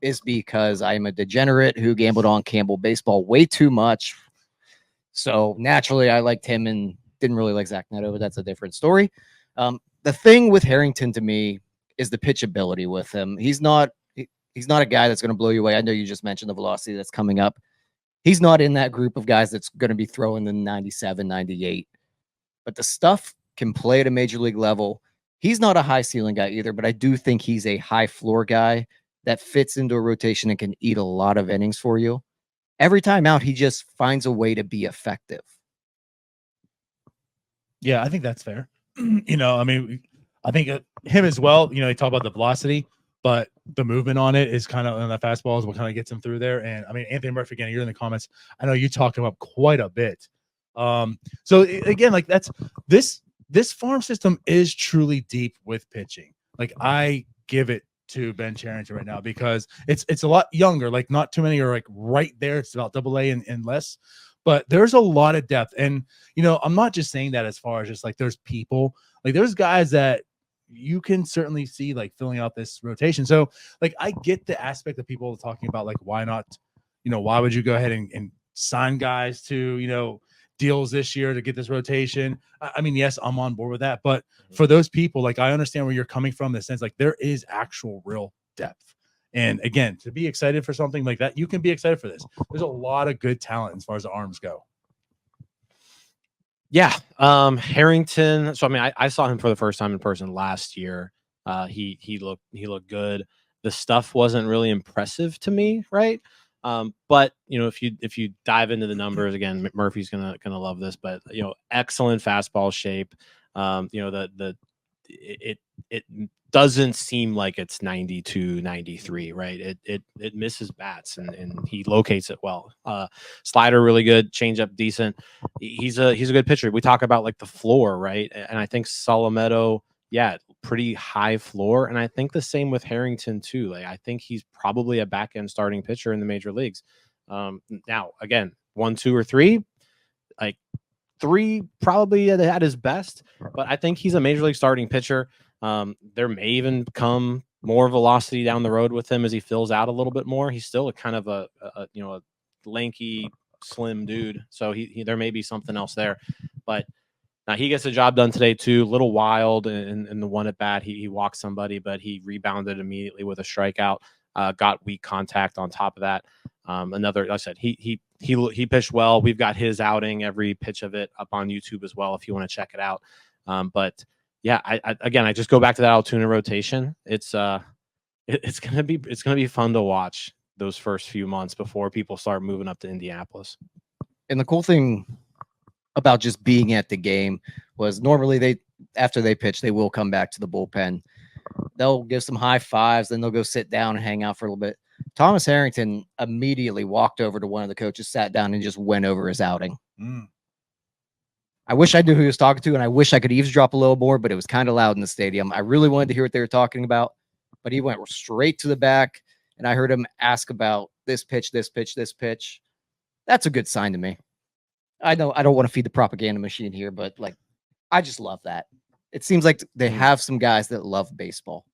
is because I'm a degenerate who gambled on Campbell baseball way too much. So naturally, I liked him and didn't really like Zach Neto, but that's a different story. The thing with Harrington to me is the pitchability with him. He's not a guy that's going to blow you away. I know you just mentioned the velocity that's coming up. He's not in that group of guys that's going to be throwing the 97, 98. But the stuff can play at a major league level. He's not a high ceiling guy either, but I do think he's a high floor guy that fits into a rotation and can eat a lot of innings for you. Every time out, he just finds a way to be effective. Yeah, I think that's fair. I mean, I think him as well. You talk about the velocity, but the movement on it is kind of on the fastball is what kind of gets him through there. And I mean, Anthony Murphy, again, you're in the comments. I know you talked him up quite a bit. So again, like this farm system is truly deep with pitching. Like I give it to Ben Cherington right now because it's a lot younger. Like not too many are like right there. It's about AA and less. But there's a lot of depth. And, I'm not just saying that as far as just like there's people, like there's guys that you can certainly see like filling out this rotation. So like I get the aspect of people talking about like why not, why would you go ahead and sign guys to, deals this year to get this rotation? I mean, yes, I'm on board with that. But for those people, like I understand where you're coming from in the sense like there is actual real depth. And again, to be excited for something like that, you can be excited for this. There's a lot of good talent as far as the arms go. Yeah. Harrington. So, I mean, I saw him for the first time in person last year. He looked good. The stuff wasn't really impressive to me. Right. But if you dive into the numbers again, Murphy's gonna love this, but excellent fastball shape. It doesn't seem like it's 92, 93, right? It misses bats and he locates it well. Slider really good, changeup decent. He's a good pitcher. We talk about like the floor, right? And I think Solometo, yeah, pretty high floor. And I think the same with Harrington too. Like I think he's probably a back end starting pitcher in the major leagues. Now again, 1, 2, or 3, like 3 probably at his best, but I think he's a major league starting pitcher. There may even come more velocity down the road with him as he fills out a little bit more. He's still a kind of a lanky, slim dude, so he there may be something else there. But now he gets the job done today too. A little wild in the one at bat. He walked somebody, but he rebounded immediately with a strikeout. Got weak contact on top of that. Like I said, he pitched well. We've got his outing, every pitch of it, up on YouTube as well if you want to check it out. But yeah, I just go back to that Altoona rotation. It's gonna be fun to watch those first few months before people start moving up to Indianapolis. And the cool thing about just being at the game was normally after they pitch, they will come back to the bullpen. They'll give some high fives, then they'll go sit down and hang out for a little bit. Thomas Harrington immediately walked over to one of the coaches, sat down, and just went over his outing. I wish I knew who he was talking to, and I wish I could eavesdrop a little more, but it was kind of loud in the stadium. I really wanted to hear what they were talking about, but he went straight to the back, and I heard him ask about this pitch, this pitch, this pitch. That's a good sign to me. I know I don't want to feed the propaganda machine here, but like, I just love that. It seems like they have some guys that love baseball.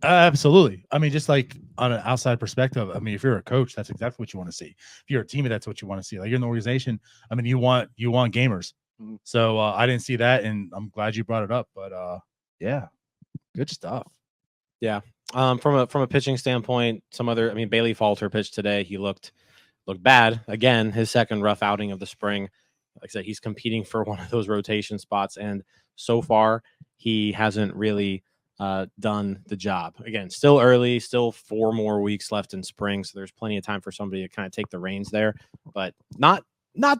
Absolutely. I mean, just like on an outside perspective, I mean, if you're a coach, that's exactly what you want to see. If you're a teammate, that's what you want to see. Like you're in the organization, I mean, you want gamers. So I didn't see that, and I'm glad you brought it up. But yeah, good stuff. Yeah. From a pitching standpoint, Bailey Falter pitched today. He looked bad again. His second rough outing of the spring. Like I said, he's competing for one of those rotation spots, and so far he hasn't really done the job. Again, still early, still 4 more weeks left in spring, so there's plenty of time for somebody to kind of take the reins there. But not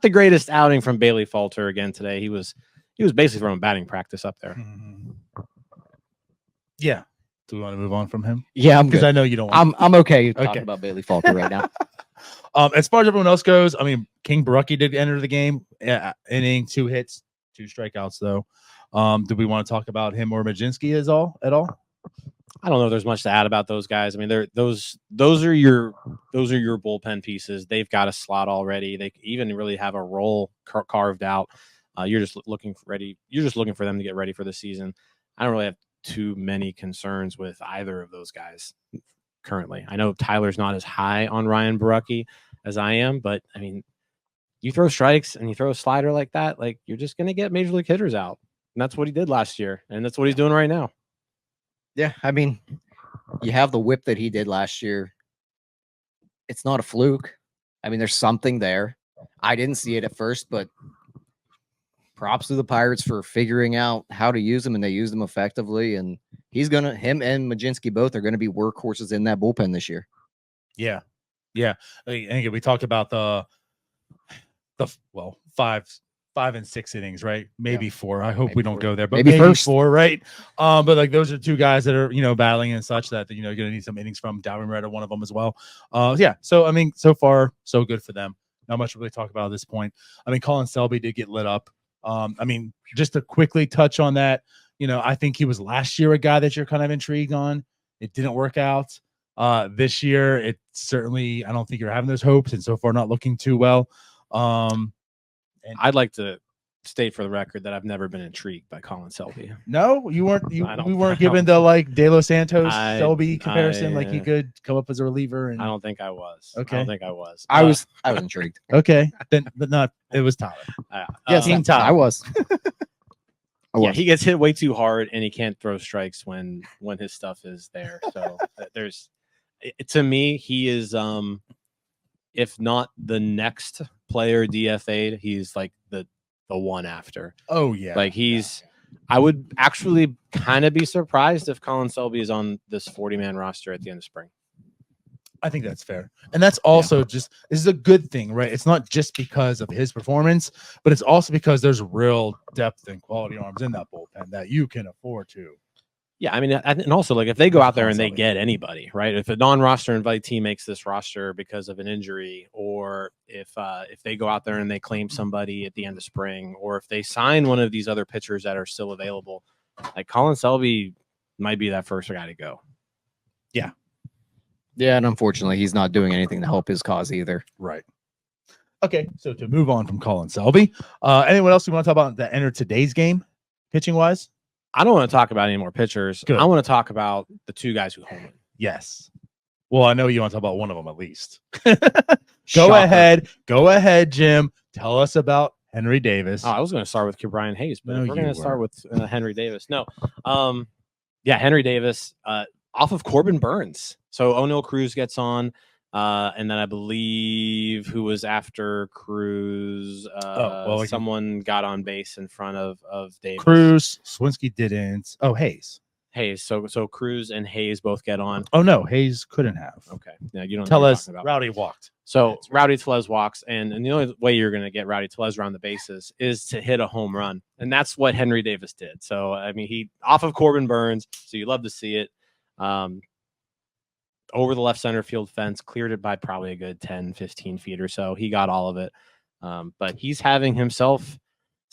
the greatest outing from Bailey Falter again today. He was basically from a batting practice up there. Yeah. Do we want to move on from him? Yeah, I'm because good. I know you don't want I'm okay talking about Bailey Falter right now. As far as everyone else goes, I mean, King Barucki did enter the game, inning, 2 hits, 2 strikeouts though. Did we want to talk about him or Majinski at all? I don't know if there's much to add about those guys. I mean, those are your bullpen pieces. They've got a slot already. They even really have a role carved out. You're just looking for them to get ready for the season. I don't really have too many concerns with either of those guys currently. I know Tyler's not as high on Ryan Barucki as I am, but I mean, you throw strikes and you throw a slider like that, like you're just going to get major league hitters out. And that's what he did last year. And that's what he's doing right now. Yeah. I mean, you have the whip that he did last year. It's not a fluke. I mean, there's something there. I didn't see it at first, but props to the Pirates for figuring out how to use him, and they used him effectively. And him and Majinski both are going to be workhorses in that bullpen this year. Yeah. Yeah. I mean, again, we talked about the 5 and 6 innings, right? Maybe 4. I hope Maybe we don't 4. go there, but Maybe maybe first. 4, right? But like those are 2 guys that are, battling and such that, you're going to need some innings from. Dowie Moretta, one of them as well. Yeah. So, I mean, so far, so good for them. Not much to really talk about at this point. I mean, Colin Selby did get lit up. I mean, just to quickly touch on that, I think he was last year a guy that you're kind of intrigued on. It didn't work out. This year, it certainly, I don't think you're having those hopes, and so far not looking too well. And I'd like to state for the record that I've never been intrigued by Colin Selby. No, you weren't. We weren't given the like De Los Santos Selby comparison. Like he could come up as a reliever. And I don't think I was. Okay. I don't think I was. I was intrigued. Okay, then, but not. It was Tyler. Yes, Team Tyler. I was. Yeah, he gets hit way too hard, and he can't throw strikes when his stuff is there. So to me, he is if not the next player DFA'd, he's like the one after. Oh yeah, like I would actually kind of be surprised if Colin Selby is on this 40-man roster at the end of spring. I think that's fair. And that's also this is a good thing, right? It's not just because of his performance, but it's also because there's real depth and quality arms in that bullpen that you can afford to. Yeah, I mean, and also like if they go out there and they get anybody, right? If a non-roster invitee makes this roster because of an injury, or if they go out there and they claim somebody at the end of spring, or if they sign one of these other pitchers that are still available, like Colin Selby might be that first guy to go. Yeah. Yeah, and unfortunately, he's not doing anything to help his cause either. Right. Okay, so to move on from Colin Selby, anyone else we want to talk about that entered today's game, pitching wise? I don't want to talk about any more pitchers. Good. I want to talk about the 2 guys who homered. Yes. Well, I know you want to talk about one of them at least. Shocker. Go ahead, Jim. Tell us about Henry Davis. Oh, I was going to start with Brian Hayes, but No, we're you going to start with Henry Davis. No. Yeah, Henry Davis off of Corbin Burns. So O'Neill Cruz gets on, and then I believe who was after Cruz, someone got on base in front of Davis. Cruz, Swinsky didn't. Oh, Hayes. So Cruz and Hayes both get on. Oh no, Hayes couldn't have. Okay. Yeah, you don't tell know what us. you're talking about. Rowdy walked. So Rowdy Tellez walks, and the only way you're going to get Rowdy Tellez around the bases is to hit a home run, and that's what Henry Davis did. So I mean, he off of Corbin Burns, so you love to see it. Over the left center field fence, cleared it by probably a good 10, 15 feet or so. He got all of it, but he's having himself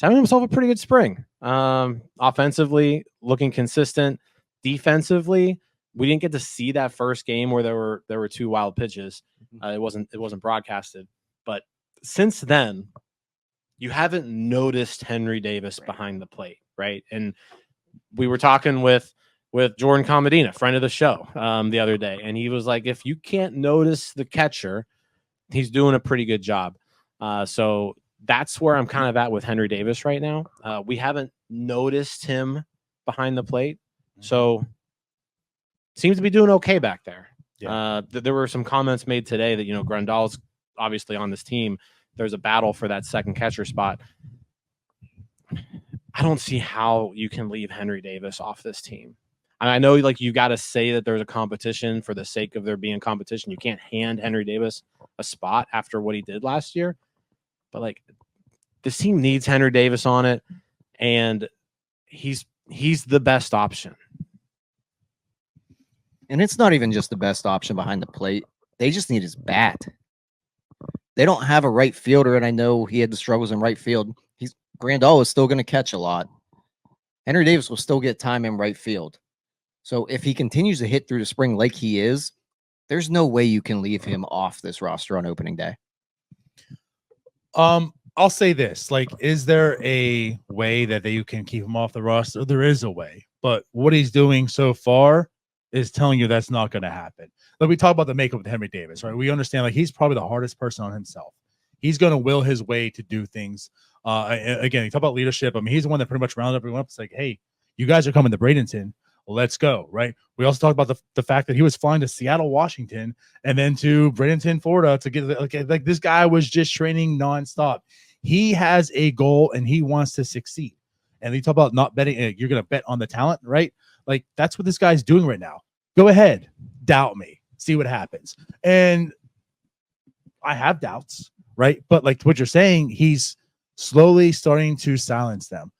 a pretty good spring. Offensively, looking consistent. Defensively, we didn't get to see that first game where there were 2 wild pitches. It wasn't broadcasted, but since then, you haven't noticed Henry Davis behind the plate, right? And we were talking with Jordan Comadina, friend of the show, the other day, and he was like, if you can't notice the catcher, he's doing a pretty good job. So that's where I'm kind of at with Henry Davis right now. We haven't noticed him behind the plate, so seems to be doing okay back there. Yeah. There were some comments made today that, Grandal's obviously on this team. There's a battle for that second catcher spot. I don't see how you can leave Henry Davis off this team. And I know, like, you got to say that there's a competition for the sake of there being competition. You can't hand Henry Davis a spot after what he did last year. But, like, this team needs Henry Davis on it, and he's the best option. And it's not even just the best option behind the plate. They just need his bat. They don't have a right fielder, and I know he had the struggles in right field. Grandal is still going to catch a lot. Henry Davis will still get time in right field. So if he continues to hit through the spring like he is, there's no way you can leave him off this roster on opening day. I'll say this: like, is there a way that you can keep him off the roster? There is a way, but what he's doing so far is telling you that's not going to happen. Like we talk about the makeup with Henry Davis, right? We understand like he's probably the hardest person on himself. He's going to will his way to do things. Again, you talk about leadership. I mean, he's the one that pretty much rounded everyone up. It's like, hey, you guys are coming to Bradenton. Let's go, right? We also talked about the fact that he was flying to Seattle, Washington, and then to Bradenton, Florida to get like this guy was just training nonstop. He has a goal and he wants to succeed. And you talk about not betting, you're going to bet on the talent, right? Like that's what this guy's doing right now. Go ahead, doubt me, see what happens. And I have doubts, right? But like what you're saying, he's slowly starting to silence them.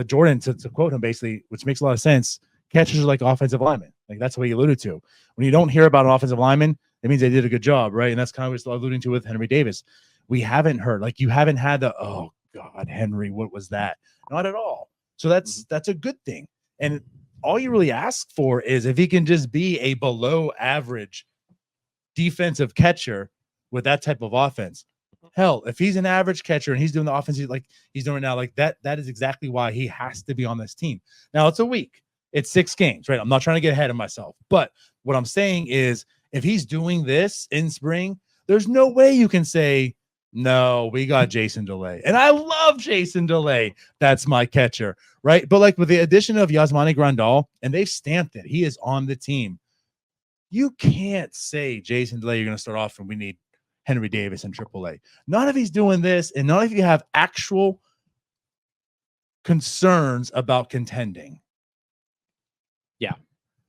Jordan, to quote him basically, which makes a lot of sense, catchers are like offensive linemen. Like that's what he alluded to. When you don't hear about an offensive lineman, it means they did a good job, right? And that's kind of what he's alluding to with Henry Davis. We haven't heard, like you haven't had the, oh God, Henry, what was that? Not at all. So that's a good thing. And all you really ask for is if he can just be a below average defensive catcher with that type of offense. Hell, if he's an average catcher and he's doing the offense like he's doing now, like that is exactly why he has to be on this team. Now it's a week. It's 6 games, right? I'm not trying to get ahead of myself. But what I'm saying is if he's doing this in spring, there's no way you can say, no, we got Jason DeLay. And I love Jason DeLay. That's my catcher, right? But like with the addition of Yasmani Grandal, and they've stamped it, he is on the team. You can't say, Jason DeLay, you're going to start off and we need Henry Davis in AAA. Not if he's doing this, and not if you have actual concerns about contending. Yeah.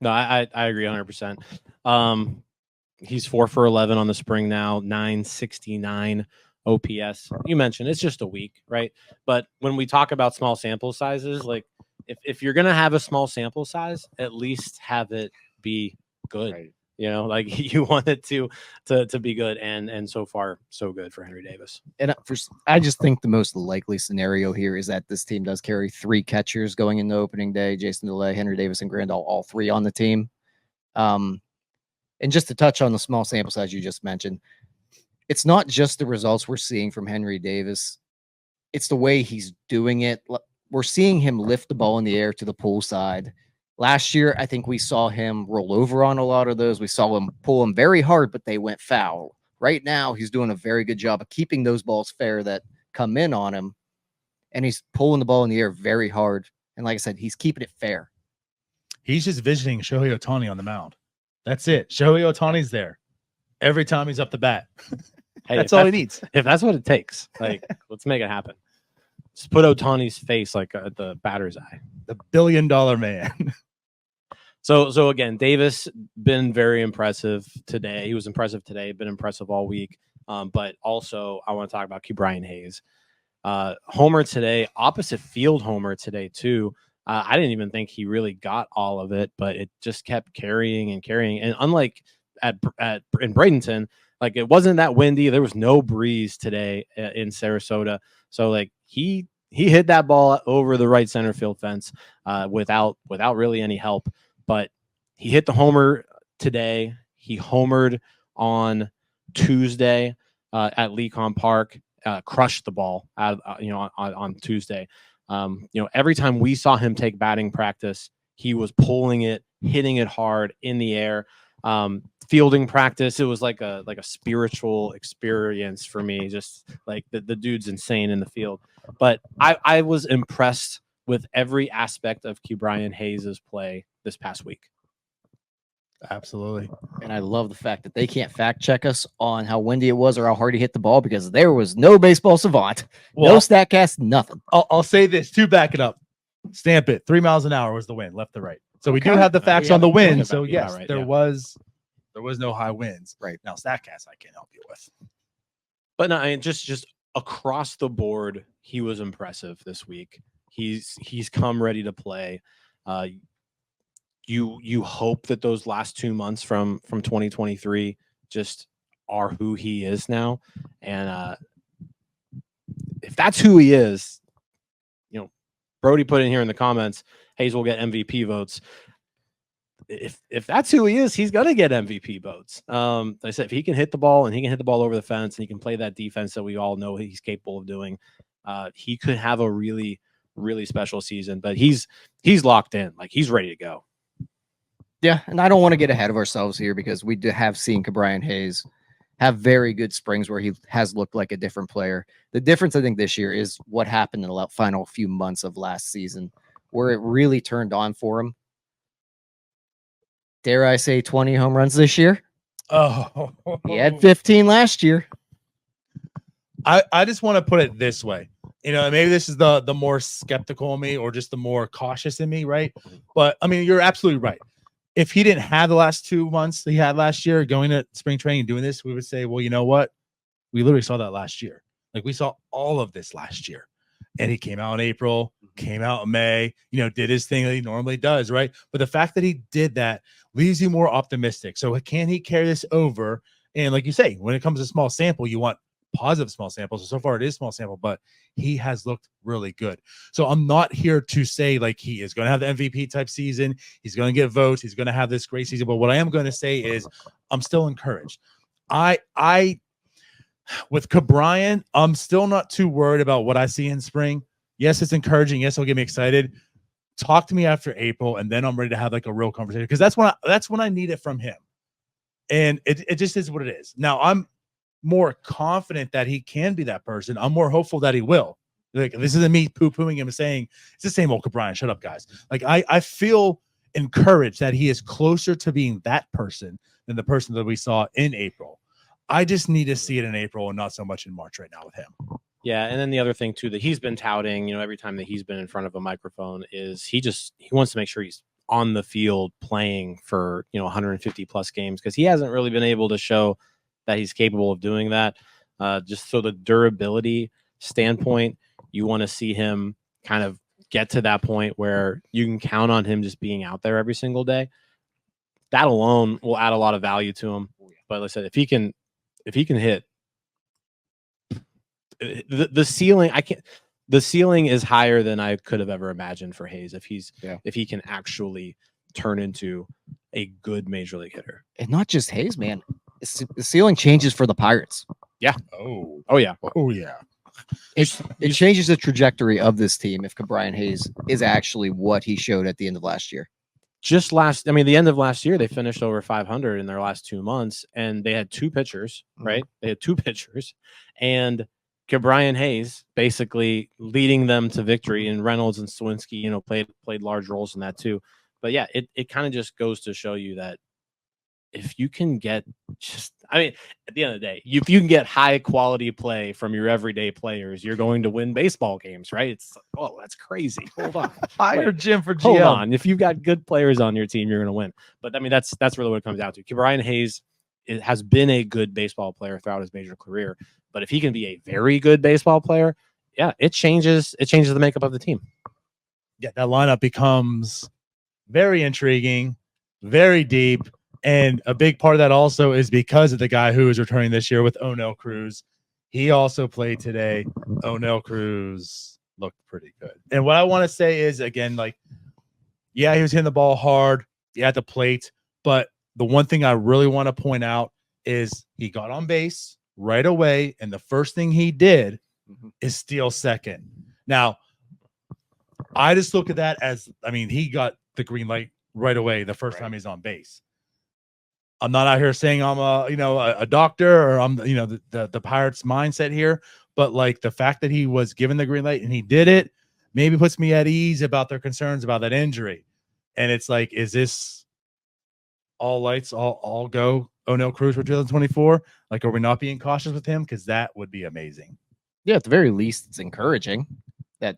No, I agree 100%. He's 4 for 11 on the spring now, 969 OPS. You mentioned it's just a week, right? But when we talk about small sample sizes, like if you're gonna have a small sample size, at least have it be good. Right. You know, like you want it to be good, and so far so good for Henry Davis. And I just think the most likely scenario here is that this team does carry 3 catchers going into opening day: Jason DeLay, Henry Davis, and Grandal, all 3 on the team. And just to touch on the small sample size you just mentioned, it's not just the results we're seeing from Henry Davis. It's the way he's doing it. We're seeing him lift the ball in the air to the pull side. Last year, I think we saw him roll over on a lot of those. We saw him pull them very hard, but they went foul. Right now, he's doing a very good job of keeping those balls fair that come in on him. And he's pulling the ball in the air very hard. And like I said, he's keeping it fair. He's just visiting Shohei Ohtani on the mound. That's it. Shohei Ohtani's there every time he's up the bat. Hey, that's all he needs. If that's what it takes, like, let's make it happen. Just put Ohtani's face like the batter's eye. The $1 billion man. So again, Davis been very impressive today. He was impressive today. Been impressive all week. But also, I want to talk about Ke'Bryan Hayes. Homer today, opposite field homer today too. I didn't even think he really got all of it, but it just kept carrying and carrying. And unlike in Bradenton, like it wasn't that windy. There was no breeze today in Sarasota. So like he hit that ball over the right center field fence without really any help. But he hit the homer today. He homered on Tuesday at Lecon Park. Crushed the ball on Tuesday. Every time we saw him take batting practice, he was pulling it, hitting it hard in the air. Fielding practice, it was like a spiritual experience for me. Just like the dude's insane in the field. But I was impressed with every aspect of Ke'Bryan Hayes' play this past week. Absolutely. And I love the fact that they can't fact check us on how windy it was or how hard he hit the ball, because there was no baseball savant, no StatCast, nothing. I'll say this to back it up. Stamp it. 3 miles an hour was the wind, left to right. So we do have the facts on the wind. So yes, there was no high winds. Right. Now StatCast I can't help you with. But no, I mean, just across the board, he was impressive this week. He's come ready to play. You hope that those last 2 months from 2023 just are who he is now. And if that's who he is, Brody put in here in the comments, Hayes will get MVP votes. if that's who he is, he's gonna get MVP votes. Like I said, if he can hit the ball and he can hit the ball over the fence and he can play that defense that we all know he's capable of doing, he could have a really, really special season. But he's locked in, like he's ready to go. Yeah, and I don't want to get ahead of ourselves here because we have seen Ke'Bryan Hayes have very good springs where he has looked like a different player. The difference, I think, this year is what happened in the final few months of last season, where it really turned on for him. Dare I say 20 home runs this year? Oh, he had 15 last year. I just want to put it this way. You know, maybe this is the more skeptical in me or just the more cautious in me, right? But I mean, you're absolutely right. If he didn't have the last 2 months that he had last year going to spring training and doing this, we would say, well, you know what? We literally saw that last year. Like we saw all of this last year. And he came out in April, came out in May, did his thing that he normally does, right? But the fact that he did that leaves you more optimistic. So can he carry this over? And like you say, when it comes to small sample, you want positive small samples. So far it is small sample, but he has looked really good. So I'm not here to say like he is going to have the MVP type season. He's going to get votes. He's going to have this great season. But what I am going to say is I'm still encouraged. With Ke'Bryan, I'm still not too worried about what I see in spring. Yes, it's encouraging. Yes, it'll get me excited. Talk to me after April, and then I'm ready to have like a real conversation because that's when I need it from him. And it just is what it is. Now I'm more confident that he can be that person. I'm more hopeful that he will. Like this isn't me poo-pooing him and saying it's the same old Ke'Bryan. Shut up, guys. Like I feel encouraged that he is closer to being that person than the person that we saw in April. I just need to see it in April and not so much in March right now with him. Yeah, and then the other thing too that he's been touting, every time that he's been in front of a microphone is he wants to make sure he's on the field playing for 150 plus games because he hasn't really been able to show that he's capable of doing that. Just so the durability standpoint, you want to see him kind of get to that point where you can count on him just being out there every single day. That alone will add a lot of value to him. But like I said, if he can hit the ceiling, the ceiling is higher than I could have ever imagined for Hayes if he can actually turn into a good major league hitter. And not just Hayes, man. The ceiling changes for the Pirates. Yeah. Oh yeah. It changes the trajectory of this team if Ke'Bryan Hayes is actually what he showed at the end of last year. The end of last year, they finished over 500 in their last 2 months, and they had 2 pitchers, right? They had 2 pitchers, and Ke'Bryan Hayes basically leading them to victory, and Reynolds and Swinsky, played large roles in that too. But yeah, it kind of just goes to show you that if you can get at the end of the day, if you can get high quality play from your everyday players, you're going to win baseball games, right? It's that's crazy. Hold on. Hire Jim for GM. Hold on. If you've got good players on your team, you're going to win. But that's really what it comes down to. Ke'Bryan Hayes has been a good baseball player throughout his major career, but if he can be a very good baseball player, yeah, it changes the makeup of the team. Yeah, that lineup becomes very intriguing, very deep. And a big part of that also is because of the guy who is returning this year with O'Neill Cruz. He also played today. O'Neill Cruz looked pretty good. And what I want to say is, again, he was hitting the ball hard. He had the plate. But the one thing I really want to point out is he got on base right away. And the first thing he did is steal second. Now, I just look at that as, he got the green light right away the first time he's on base. I'm not out here saying I'm a doctor or I'm the Pirates mindset here, but the fact that he was given the green light and he did it maybe puts me at ease about their concerns about that injury. And it's is this all lights all go O'Neill Cruz for 2024? Are we not being cautious with him? Because that would be amazing. Yeah, at the very least, it's encouraging that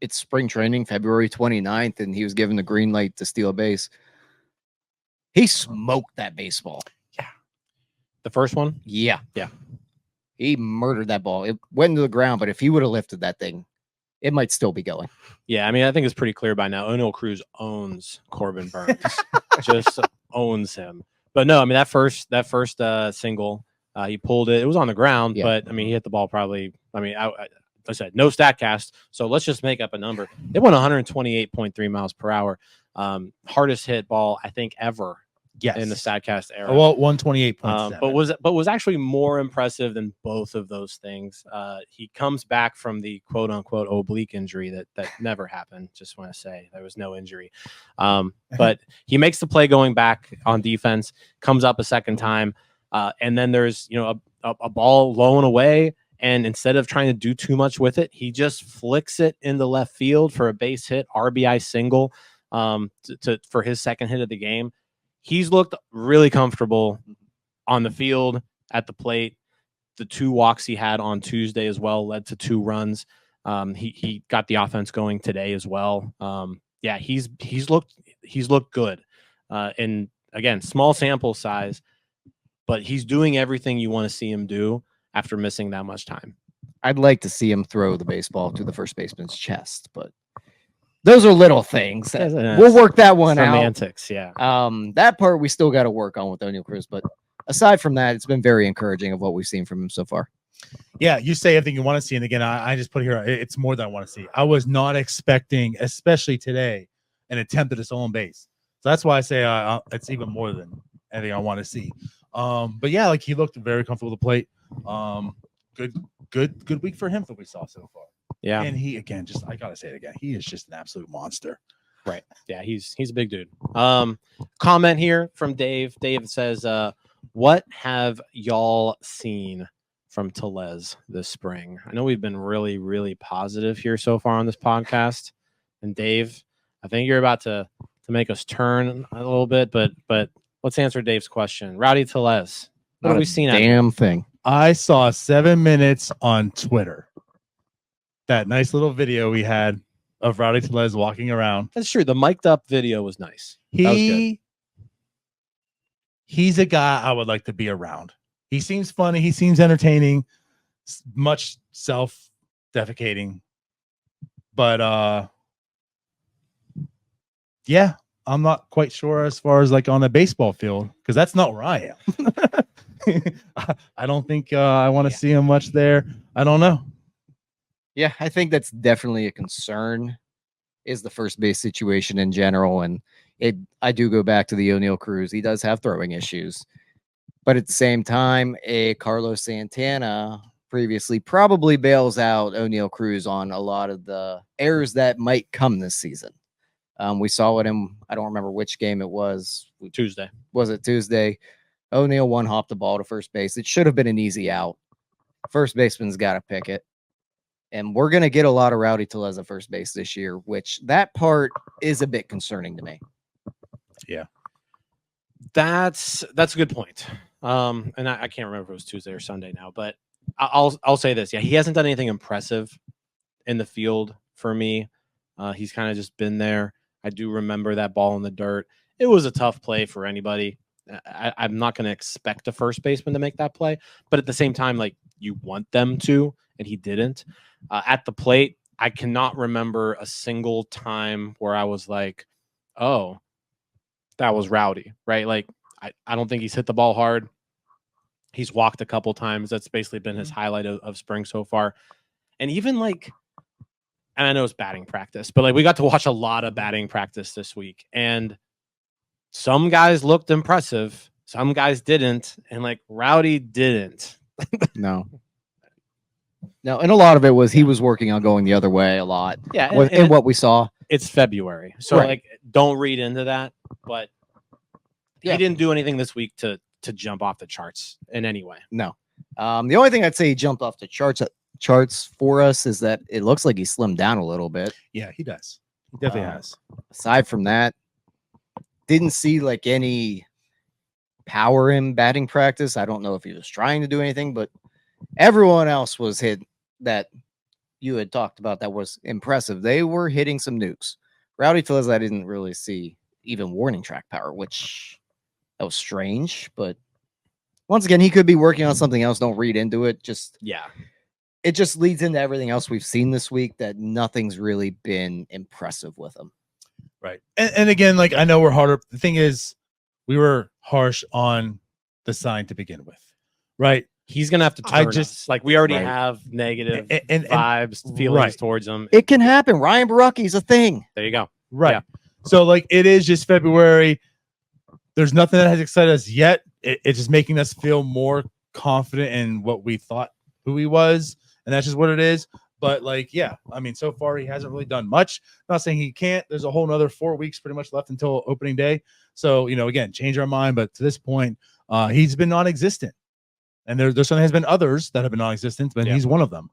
it's spring training, February 29th, and he was given the green light to steal a base. He smoked that baseball. Yeah. The first one? Yeah. Yeah. He murdered that ball. It went into the ground, but if he would have lifted that thing, it might still be going. Yeah, I think it's pretty clear by now. O'Neill Cruz owns Corbin Burns. Just owns him. But no, that first single, he pulled it. It was on the ground, but he hit the ball probably. I said no StatCast, so let's just make up a number. It went 128.3 miles per hour. Hardest hit ball I think ever. Yes. In the Statcast era. Well, 128.7. But was actually more impressive than both of those things. He comes back from the quote unquote oblique injury that never happened. Just want to say there was no injury. But he makes the play going back on defense, comes up a second time, and then there's a ball low and away. And instead of trying to do too much with it, he just flicks it in the left field for a base hit, RBI single for his second hit of the game. He's looked really comfortable on the field, at the plate. The 2 walks he had on Tuesday as well led to 2 runs. He got the offense going today as well. He's looked good. And again, small sample size, but he's doing everything you want to see him do after missing that much time. I'd like to see him throw the baseball to the first baseman's chest, but those are little things. We'll work that one Semantics, out. That part we still got to work on with O'Neal Cruz. But aside from that, it's been very encouraging of what we've seen from him so far. Yeah, you say everything you want to see. And again, I just put here, it's more than I want to see. I was not expecting, especially today, an attempt at a stolen base. So that's why I say it's even more than anything I want to see. But yeah, like he looked very comfortable with the plate. Good week for him that we saw so far. Yeah. And he, again, just, I got to say it again, he is just an absolute monster. Right. Yeah, he's a big dude. Comment here from Dave. Dave says, what have y'all seen from Tellez this spring? I know we've been really, really positive here so far on this podcast. And Dave, I think you're about to make us turn a little bit, but let's answer Dave's question. Rowdy Tellez, what have we seen? Damn thing. I saw 7 minutes on Twitter. That nice little video we had of Rowdy Tellez walking around. That's true. The mic'd up video was nice. That was good. He's a guy I would like to be around. He seems funny. He seems entertaining. Much self-defecating. But yeah, I'm not quite sure as far as like on a baseball field, because that's not where I am. I don't think I want to see him much there. I don't know. Yeah, I think that's definitely a concern, is the first base situation in general. And I do go back to the O'Neal Cruz. He does have throwing issues. But at the same time, a Carlos Santana previously probably bails out O'Neal Cruz on a lot of the errors that might come this season. We saw it in, I don't remember which game it was. Tuesday. Was it Tuesday? O'Neal one-hopped the ball to first base. It should have been an easy out. First baseman's got to pick it. And we're going to get a lot of Rowdy Tellez at first base this year, which that part is a bit concerning to me. Yeah. That's a good point. And I can't remember if it was Tuesday or Sunday now, but I'll say this. Yeah, he hasn't done anything impressive in the field for me. He's kind of just been there. I do remember that ball in the dirt. It was a tough play for anybody. I'm not going to expect a first baseman to make that play, but at the same time, like, you want them to, and he didn't. At the plate, I cannot remember a single time where I was like, oh, that was Rowdy, right? Like, I don't think he's hit the ball hard. He's walked a couple times. That's basically been his highlight of spring so far. And even like, and I know it's batting practice, but like we got to watch a lot of batting practice this week. And some guys looked impressive. Some guys didn't. And like Rowdy didn't. No, and a lot of it was he was working on going the other way a lot. Yeah, in what we saw. It's February, so Right. like don't read into that. But he didn't do anything this week to jump off the charts in any way. No. The only thing I'd say he jumped off the charts for us is that it looks like he slimmed down a little bit. Yeah, he does. He definitely has. Aside from that, didn't see like any power in batting practice. I don't know if he was trying to do anything, but everyone else was hit that you had talked about that was impressive. They were hitting some nukes. Rowdy Tellez, I didn't really see even warning track power, which that was strange. But once again, he could be working on something else. Don't read into it. It just leads into everything else we've seen this week that nothing's really been impressive with him. Right. And again, like I know we're harder. The thing is, we were harsh on the sign to begin with, right? He's gonna have to turn us. Like we already have negative vibes, feelings towards him. It can happen. Ryan Baracki's a thing. There you go. Right. Yeah. So like it is just February. There's nothing that has excited us yet. It's just making us feel more confident in what we thought who he was, and that's just what it is. But like, yeah, I mean, so far he hasn't really done much. Not saying he can't. There's a whole nother 4 weeks pretty much left until opening day. So, you know, again, change our mind. But to this point, he's been non-existent. And there certainly has been others that have been non-existent, but he's one of them.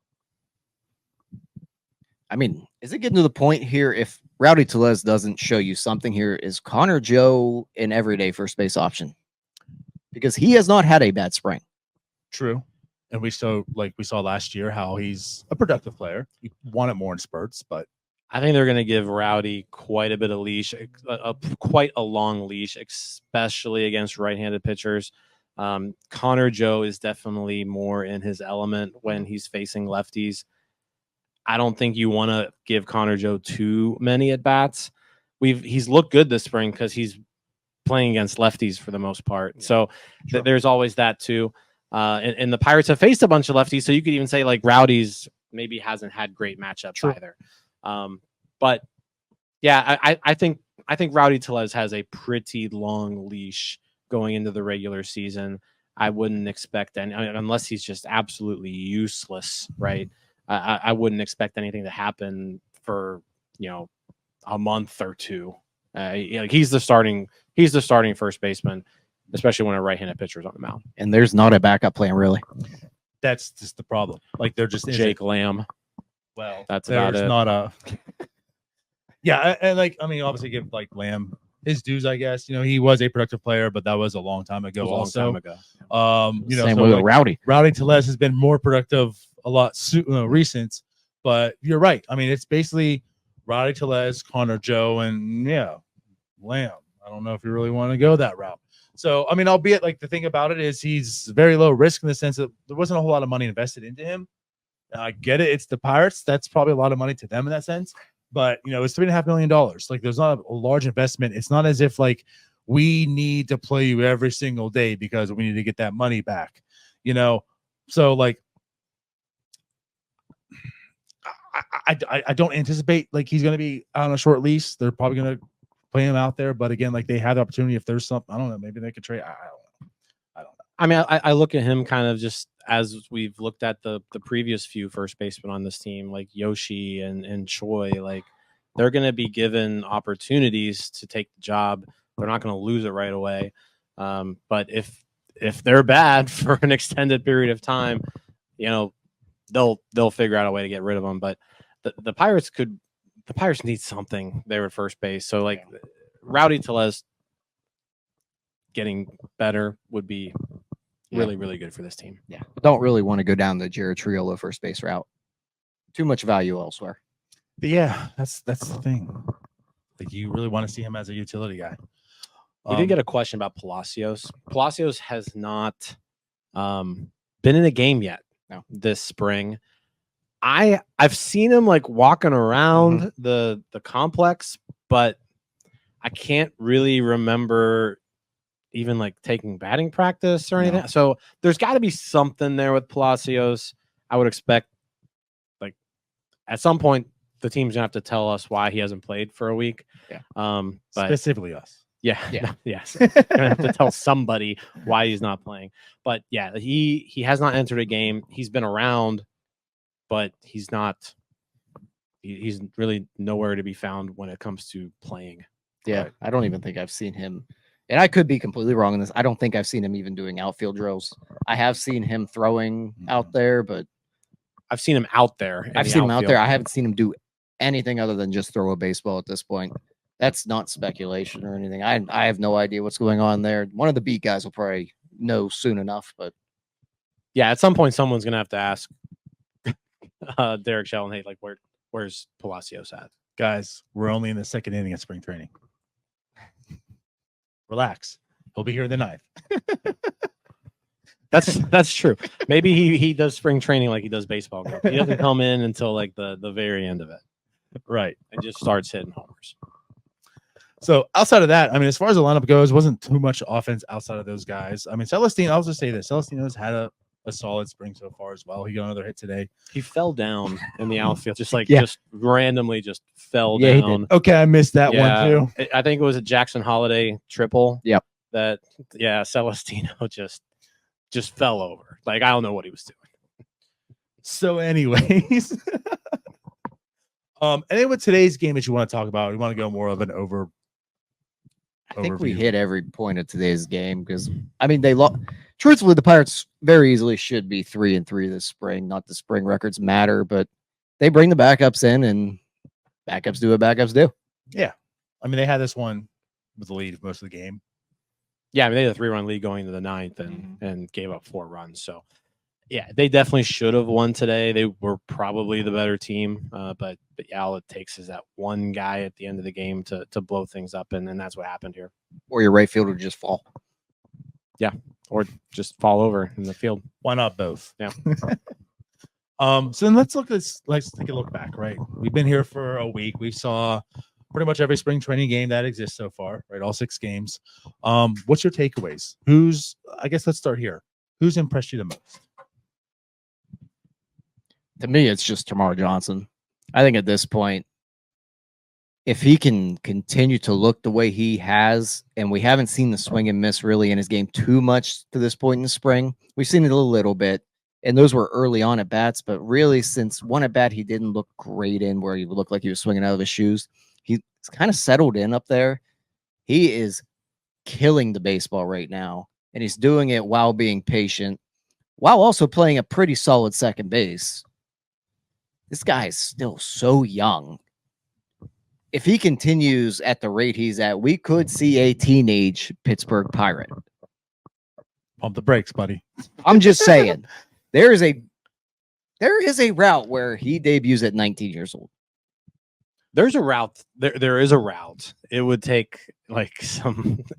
I mean, is it getting to the point here if Rowdy Tellez doesn't show you something here? Is Connor Joe an everyday first base option? Because he has not had a bad spring. True. And we saw last year how he's a productive player. You want it more in spurts, but I think they're going to give Rowdy quite a bit of leash, quite a long leash, especially against right-handed pitchers. Connor Joe is definitely more in his element when he's facing lefties. I don't think you want to give Connor Joe too many at bats. He's looked good this spring because he's playing against lefties for the most part. Yeah. So there's always that too. And the Pirates have faced a bunch of lefties, so you could even say like Rowdy's maybe hasn't had great matchups either. But yeah, I think Rowdy Tellez has a pretty long leash going into the regular season. I wouldn't expect any, unless he's just absolutely useless, right? I wouldn't expect anything to happen for, you know, a month or two. He's the starting first baseman, especially when a right-handed pitcher is on the mound. And there's not a backup plan, really. That's just the problem. Like they're just Jake Lamb. Well, that's about it. Not a. Yeah, and like I mean, obviously give like Lamb his dues, I guess. You know, he was a productive player, but that was a long time ago. Same with Rowdy. Rowdy Tellez has been more productive a lot recent, but you're right. I mean, it's basically Rowdy Tellez, Connor Joe, and Lamb. I don't know if you really want to go that route. So, I mean, albeit like the thing about it is he's very low risk in the sense that there wasn't a whole lot of money invested into him. I get it. It's the Pirates. That's probably a lot of money to them in that sense. But, you know, it's $3.5 million. Like there's not a large investment. It's not as if like we need to play you every single day because we need to get that money back, you know? So like, I don't anticipate like he's going to be on a short lease. They're probably going to play him out there. But again, like they have the opportunity if there's something, I don't know, maybe they could trade. I don't know. I mean, I look at him kind of just as we've looked at the previous few first basemen on this team, like Yoshi and Choi, like they're going to be given opportunities to take the job. They're not going to lose it right away. But if they're bad for an extended period of time, you know, they'll figure out a way to get rid of them. But the Pirates need something there at first base. So like Rowdy Tellez getting better would be really, really good for this team. Yeah. Don't really want to go down the Jared Triolo first base route. Too much value elsewhere. But yeah, that's the thing. Like you really want to see him as a utility guy. We did get a question about Palacios. Palacios has not been in a game yet this spring. I've seen him like walking around the complex, but I can't really remember even like taking batting practice or anything. So there's got to be something there with Palacios. I would expect like at some point the team's gonna have to tell us why he hasn't played for a week. Yeah. But specifically us. Yeah. Yes. Gonna have to tell somebody why he's not playing. But yeah, he has not entered a game. He's been around, but he's really nowhere to be found when it comes to playing. Yeah, right. I don't even think I've seen him. And I could be completely wrong in this. I don't think I've seen him even doing outfield drills. I have seen him throwing out there, but I've seen him out there. I've seen him out there. I haven't seen him do anything other than just throw a baseball at this point. That's not speculation or anything. I have no idea what's going on there. One of the beat guys will probably know soon enough, but yeah, at some point someone's gonna have to ask Derek Shell and hey, like where's Palacios at? Guys, we're only in the second inning of spring training. Relax. He'll be here in the 9th. That's true. Maybe he does spring training like he does baseball. He doesn't come in until like the very end of it. Right. And just starts hitting homers. So outside of that, I mean, as far as the lineup goes, wasn't too much offense outside of those guys. I mean, Celestino, I'll just say this. Celestino's had a a solid spring so far as well. He got another hit today. He fell down in the outfield, just Yeah. just randomly just fell Yeah, he down. did. Okay, I missed that Yeah, one too. I think it was a Jackson Holiday triple. Yep. That Celestino just fell over. Like, I don't know what he was doing. So, anyways, and with today's game that you want to talk about, we want to go more of an over. I think we overview. hit every point of today's game because I mean they lost. Truthfully, the Pirates very easily should be 3-3 this spring. Not the spring records matter, but they bring the backups in, and backups do what backups do. Yeah, I mean they had this one with the lead most of the game. Yeah, I mean, they had a 3-run lead going into the ninth and gave up 4 runs. So, yeah, they definitely should have won today. They were probably the better team, but yeah, all it takes is that one guy at the end of the game to blow things up, and then that's what happened here. Or your right fielder just fall. Yeah, or just fall over in the field. Why not both? Yeah. So then let's take a look back. Right, we've been here for a week. We saw pretty much every spring training game that exists so far. Right, all 6 games. What's your takeaways? I guess let's start here. Who's impressed you the most? To me, it's just Tamar Johnson. I think at this point, if he can continue to look the way he has, and we haven't seen the swing and miss really in his game too much to this point in the spring. We've seen it a little bit, and those were early on at bats, but really since one at bat he didn't look great in where he looked like he was swinging out of his shoes. He's kind of settled in up there. He is killing the baseball right now, and he's doing it while being patient, while also playing a pretty solid second base. This guy is still so young. If he continues at the rate he's at, we could see a teenage Pittsburgh Pirate. Pump the brakes, buddy. I'm just saying, there is a route where he debuts at 19 years old. There's a route. There is a route. It would take it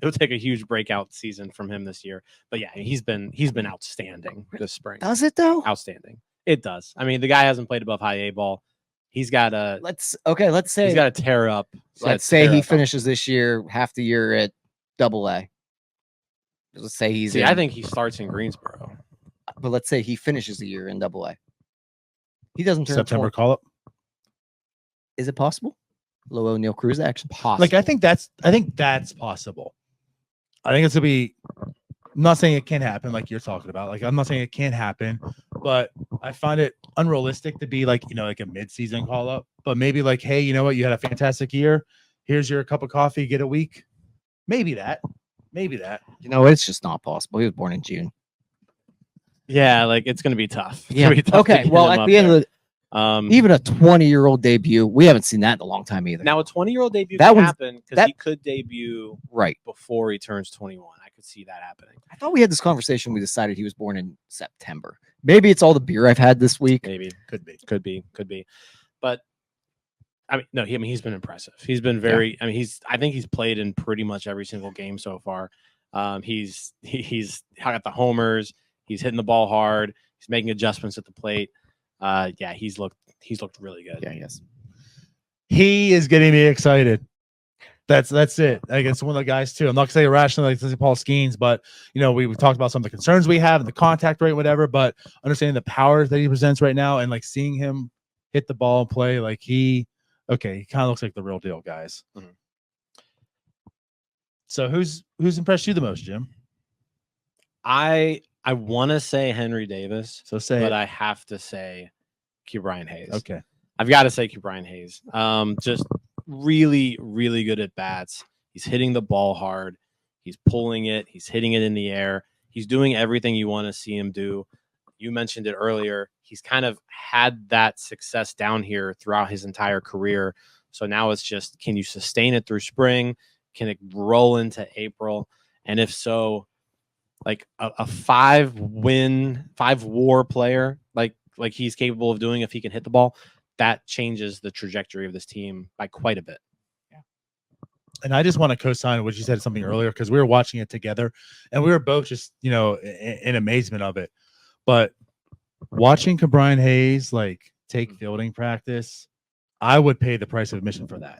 would take a huge breakout season from him this year. But yeah, he's been outstanding this spring. Does it though? Outstanding. It does. I mean, the guy hasn't played above high A ball. He's got a let's say he's got to tear up. Let's say he finishes this year half the year at Double A. Let's say he's I think he starts in Greensboro. But let's say he finishes the year in Double A. He doesn't turn September call up. Is it possible? Low O'Neal Cruz action. Possible. Like I think that's possible. I think it's gonna be. I'm not saying it can't happen, like you're talking about. Like I'm not saying it can't happen, but I find it unrealistic to be like a mid-season call up. But maybe like, hey, you know what? You had a fantastic year. Here's your cup of coffee. Get a week. Maybe that. It's just not possible. He was born in June. Yeah, like it's going to be tough. It's Yeah. gonna be tough to Okay. get Well, him at up the end there. of the even a 20-year-old debut, we haven't seen that in a long time either. Now a 20-year-old debut That can one's- happen because that- he could debut right before he turns 21. I could see that happening. I thought we had this conversation. We decided he was born in September. Maybe it's all the beer I've had this week. Maybe could be. But I mean, no. He's been impressive. He's been very. I mean, I think he's played in pretty much every single game so far. He's got the homers. He's hitting the ball hard. He's making adjustments at the plate. Yeah, he's looked really good. Yeah, yes. He is getting me excited. That's it. I guess one of the guys too. I'm not gonna say irrational like Paul Skenes, but we talked about some of the concerns we have and the contact rate, whatever. But understanding the power that he presents right now and like seeing him hit the ball and play, like he kind of looks like the real deal, guys. Mm-hmm. So who's impressed you the most, Jim? I want to say Henry Davis, say but it. I have to say Q Brian Hayes. Okay. I've got to say Q Brian Hayes. Just really, really good at bats. He's hitting the ball hard. He's pulling it. He's hitting it in the air. He's doing everything you want to see him do. You mentioned it earlier. He's kind of had that success down here throughout his entire career. So now it's just, can you sustain it through spring? Can it roll into April? And if so, like a 5-WAR player, like he's capable of doing if he can hit the ball, that changes the trajectory of this team by quite a bit. And I just want to co-sign what you said something earlier because we were watching it together and we were both just, in amazement of it. But watching Brian Hayes take fielding practice, I would pay the price of admission for that.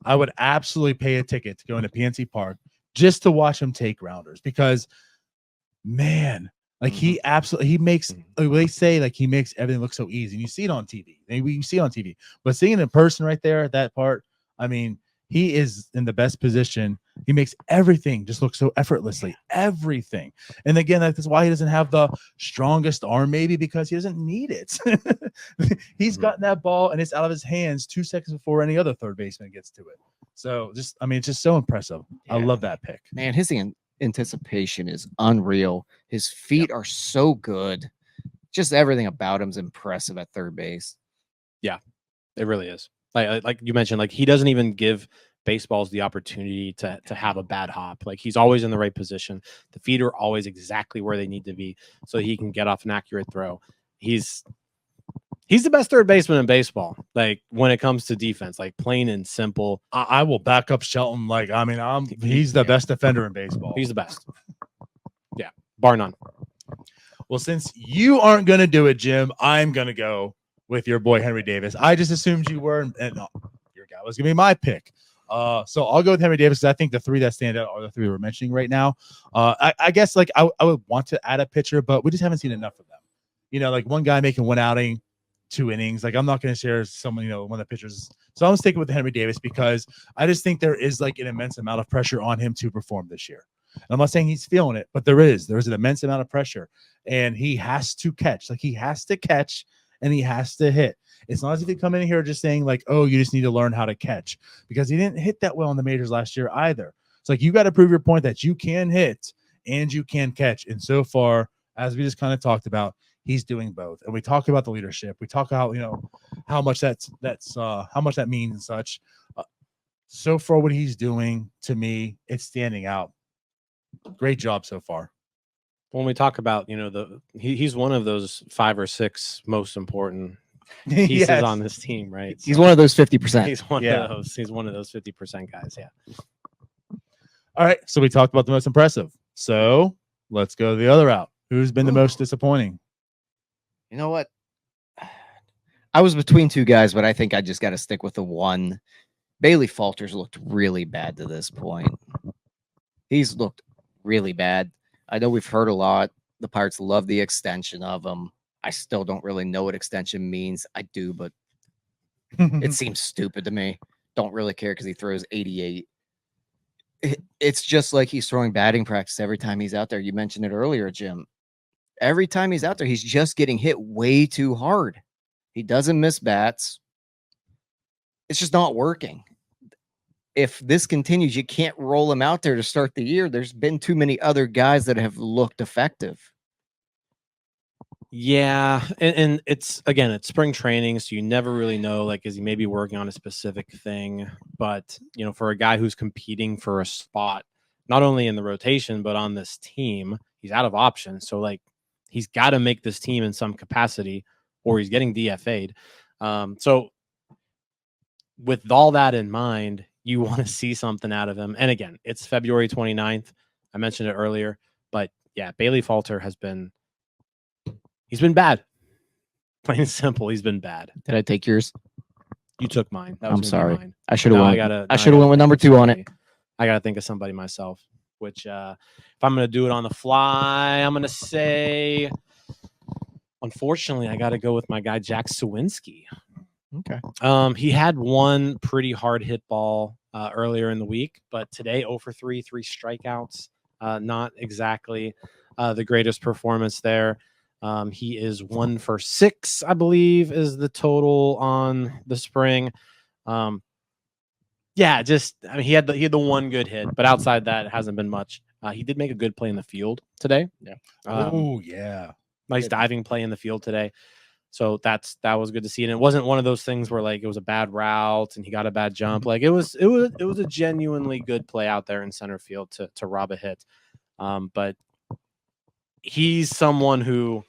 I would absolutely pay a ticket to go into PNC Park just to watch him take rounders because, man, Like he makes they say like he makes everything look so easy. And you see it on TV. You see it on TV, but seeing it in person right there, that part, I mean, he is in the best position. He makes everything just look so effortlessly, everything. And again, that's why he doesn't have the strongest arm, maybe because he doesn't need it. He's gotten that ball and it's out of his hands 2 seconds before any other third baseman gets to it. So just, I mean, it's just so impressive. I love that pick. Man, his anticipation is unreal. His feet are so good. Just everything about him's impressive at third base. Yeah, it really is. Like you mentioned, like he doesn't even give baseballs the opportunity to have a bad hop. Like he's always in the right position. The feet are always exactly where they need to be so he can get off an accurate throw. He's the best third baseman in baseball. Like when it comes to defense, like plain and simple. I will back up Shelton. Like, I mean, he's the best defender in baseball. He's the best. Yeah, bar none. Well, since you aren't going to do it, Jim, I'm going to go with your boy Henry Davis. I just assumed you were, and your guy was going to be my pick. So I'll go with Henry Davis because I think the three that stand out are the three we're mentioning right now. I guess like I would want to add a pitcher, but we just haven't seen enough of them. You know, like one guy making one outing, 2 innings. Like I'm not going to share someone, one of the pitchers. So I'm sticking with Henry Davis because I just think there is like an immense amount of pressure on him to perform this year. And I'm not saying he's feeling it, but there is an immense amount of pressure, and he has to catch. Like he has to catch. And he has to hit. It's not as if he come in here just saying like, oh, you just need to learn how to catch, because he didn't hit that well in the majors last year either. It's like you got to prove your point that you can hit and you can catch. And so far, as we just kind of talked about, he's doing both. And we talk about the leadership. We talk about how much that's how much that means and such. So far, what he's doing, to me, it's standing out. Great job so far. When we talk about, he's one of those 5 or 6 most important pieces on this team, right? He's one of those 50%. He's one of those. He's one of those 50% guys. Yeah. All right. So we talked about the most impressive. So let's go the other route. Who's been the most disappointing? You know what? I was between 2 guys, but I think I just got to stick with the one. Bailey Falter's looked really bad to this point. He's looked really bad. I know we've heard a lot. The Pirates love the extension of him. I still don't really know what extension means. I do, but it seems stupid to me. Don't really care because he throws 88. It's just like he's throwing batting practice every time he's out there. You mentioned it earlier, Jim. Every time he's out there, he's just getting hit way too hard. He doesn't miss bats. It's just not working. If this continues, you can't roll him out there to start the year. There's been too many other guys that have looked effective. Yeah. And it's spring training. So you never really know, like, is he maybe working on a specific thing? But, for a guy who's competing for a spot, not only in the rotation, but on this team, he's out of options. So, like, he's got to make this team in some capacity or he's getting DFA'd. So with all that in mind, you want to see something out of him. And again, it's February 29th. I mentioned it earlier, but yeah, Bailey Falter he's been bad. Plain and simple, he's been bad. Did I take yours? You took mine. I'm sorry. I should have went. I should have went with number 2 on it. I got to think of somebody myself, which if I'm going to do it on the fly, I'm going to say, unfortunately, I got to go with my guy, Jack Sawinski. Okay. He had one pretty hard hit ball earlier in the week, but today 0 for 3, 3 strikeouts. Not exactly the greatest performance there. He is 1 for 6, I believe, is the total on the spring. He had the one good hit, but outside that, it hasn't been much. He did make a good play in the field today. Yeah. Nice diving play in the field today. So that was good to see. And it wasn't one of those things where like it was a bad route and he got a bad jump. Like it was a genuinely good play out there in center field to rob a hit. But he's someone who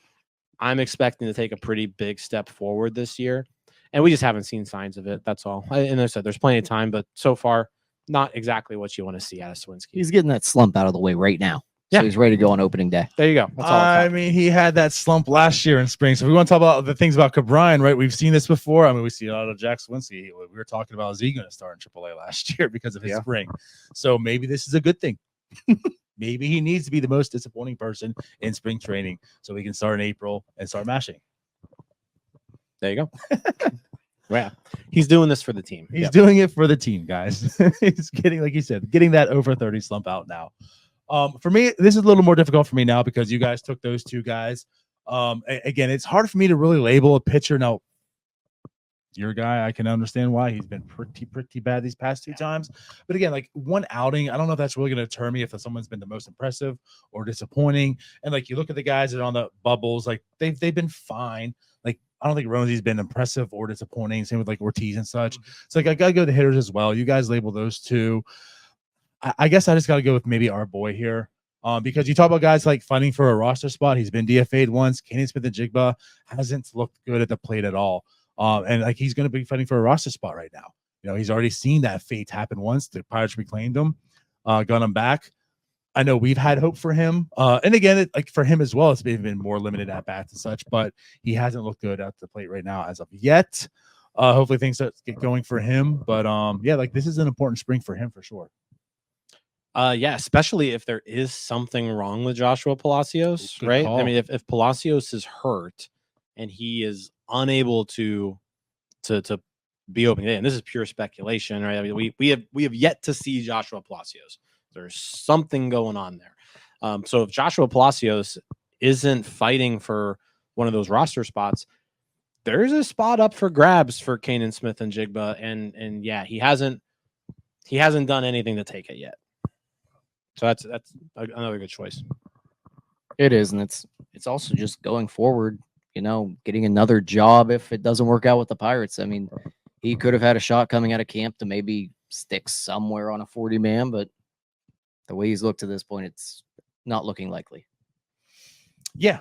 I'm expecting to take a pretty big step forward this year. And we just haven't seen signs of it. That's all. And I said there's plenty of time, but so far, not exactly what you want to see out of Sawinski. He's getting that slump out of the way right now. So he's ready to go on opening day. There you go. That's all I mean, he had that slump last year in spring. So if we want to talk about the things about Cabrine, right? We've seen this before. I mean, we see a lot of Jack Sawinski. We were talking about, is he going to start in AAA last year because of his spring? So maybe this is a good thing. maybe he needs to be the most disappointing person in spring training so we can start in April and start mashing. There you go. Yeah, he's doing this for the team. He's doing it for the team, guys. He's getting, like you said, getting that over 30 slump out now. For me, this is a little more difficult for me now because you guys took those two guys. Again, it's hard for me to really label a pitcher. Now, your guy, I can understand why he's been pretty bad these past two times. But again, like one outing, I don't know if that's really going to deter me if someone's been the most impressive or disappointing. And like you look at the guys that are on the bubbles, like they've been fine. Like I don't think Ronesy's been impressive or disappointing. Same with like Ortiz and such. So like I gotta go to the hitters as well. You guys label those two. I guess I just gotta go with maybe our boy here. Because you talk about guys like fighting for a roster spot. He's been DFA'd once. Kenny Smith-Njigba hasn't looked good at the plate at all. And like he's going to be fighting for a roster spot right now. You know, he's already seen that fate happen once. The Pirates reclaimed him, got him back. I know we've had hope for him. And again, like for him as well, it's been more limited at bats and such, but he hasn't looked good at the plate right now as of yet. Hopefully things start to get going for him. But yeah, like this is an important spring for him for sure. Yeah, especially if there is something wrong with Joshua Palacios, Good right? call. I mean, if Palacios is hurt and he is unable to be open today, and this is pure speculation, right? I mean, we have yet to see Joshua Palacios. There's something going on there. So if Joshua Palacios isn't fighting for one of those roster spots, there's a spot up for grabs for Kenan Smith-Njigba, and yeah, he hasn't done anything to take it yet. So that's another good choice. It is, and it's also just going forward, you know, getting another job if it doesn't work out with the Pirates. I mean, he could have had a shot coming out of camp to maybe stick somewhere on a 40-man, but the way he's looked to this point, it's not looking likely. Yeah.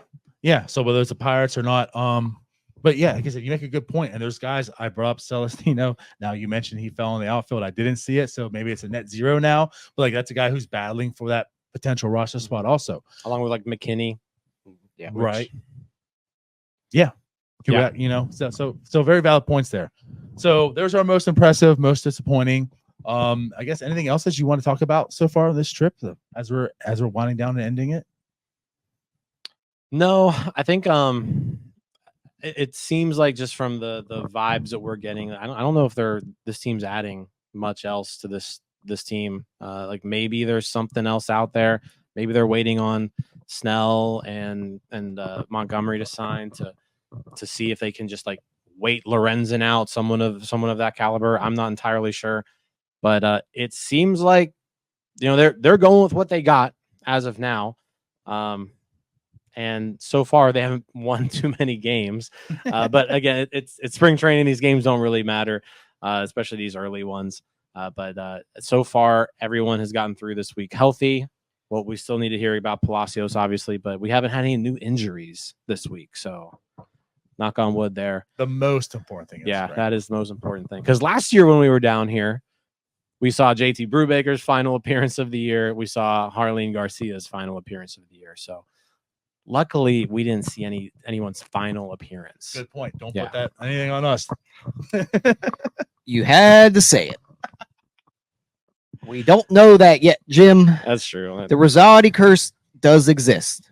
So whether it's the Pirates or not, but yeah, like I said, you make a good point. And there's guys I brought up Celestino. Now you mentioned he fell in the outfield. I didn't see it, so maybe it's a net zero now. But like that's a guy who's battling for that potential roster spot also, along with like McKinney. Yeah. Right. Yeah. You know, so very valid points there. So there's our most impressive, most disappointing. I guess anything else that you want to talk about so far on this trip as we're winding down and ending it? No, I think it seems like just from the vibes that we're getting, I don't know if this team's adding much else to this team. Like maybe there's something else out there. Maybe they're waiting on Snell and Montgomery to sign to see if they can just like wait Lorenzen out, someone of that caliber. I'm not entirely sure, but it seems like, you know, they're going with what they got as of now. And so far they haven't won too many games. But again, it's spring training. These games don't really matter, especially these early ones. But so far everyone has gotten through this week healthy. Well, we still need to hear about Palacios, obviously, but we haven't had any new injuries this week. So knock on wood there. The most important thing. Yeah, that is the most important thing. Because last year when we were down here, we saw JT Brubaker's final appearance of the year. We saw Harleen Garcia's final appearance of the year. So luckily, we didn't see anyone's final appearance. Good point. Don't put that anything on us. You had to say it. We don't know that yet, Jim. That's true. The Rosati curse does exist.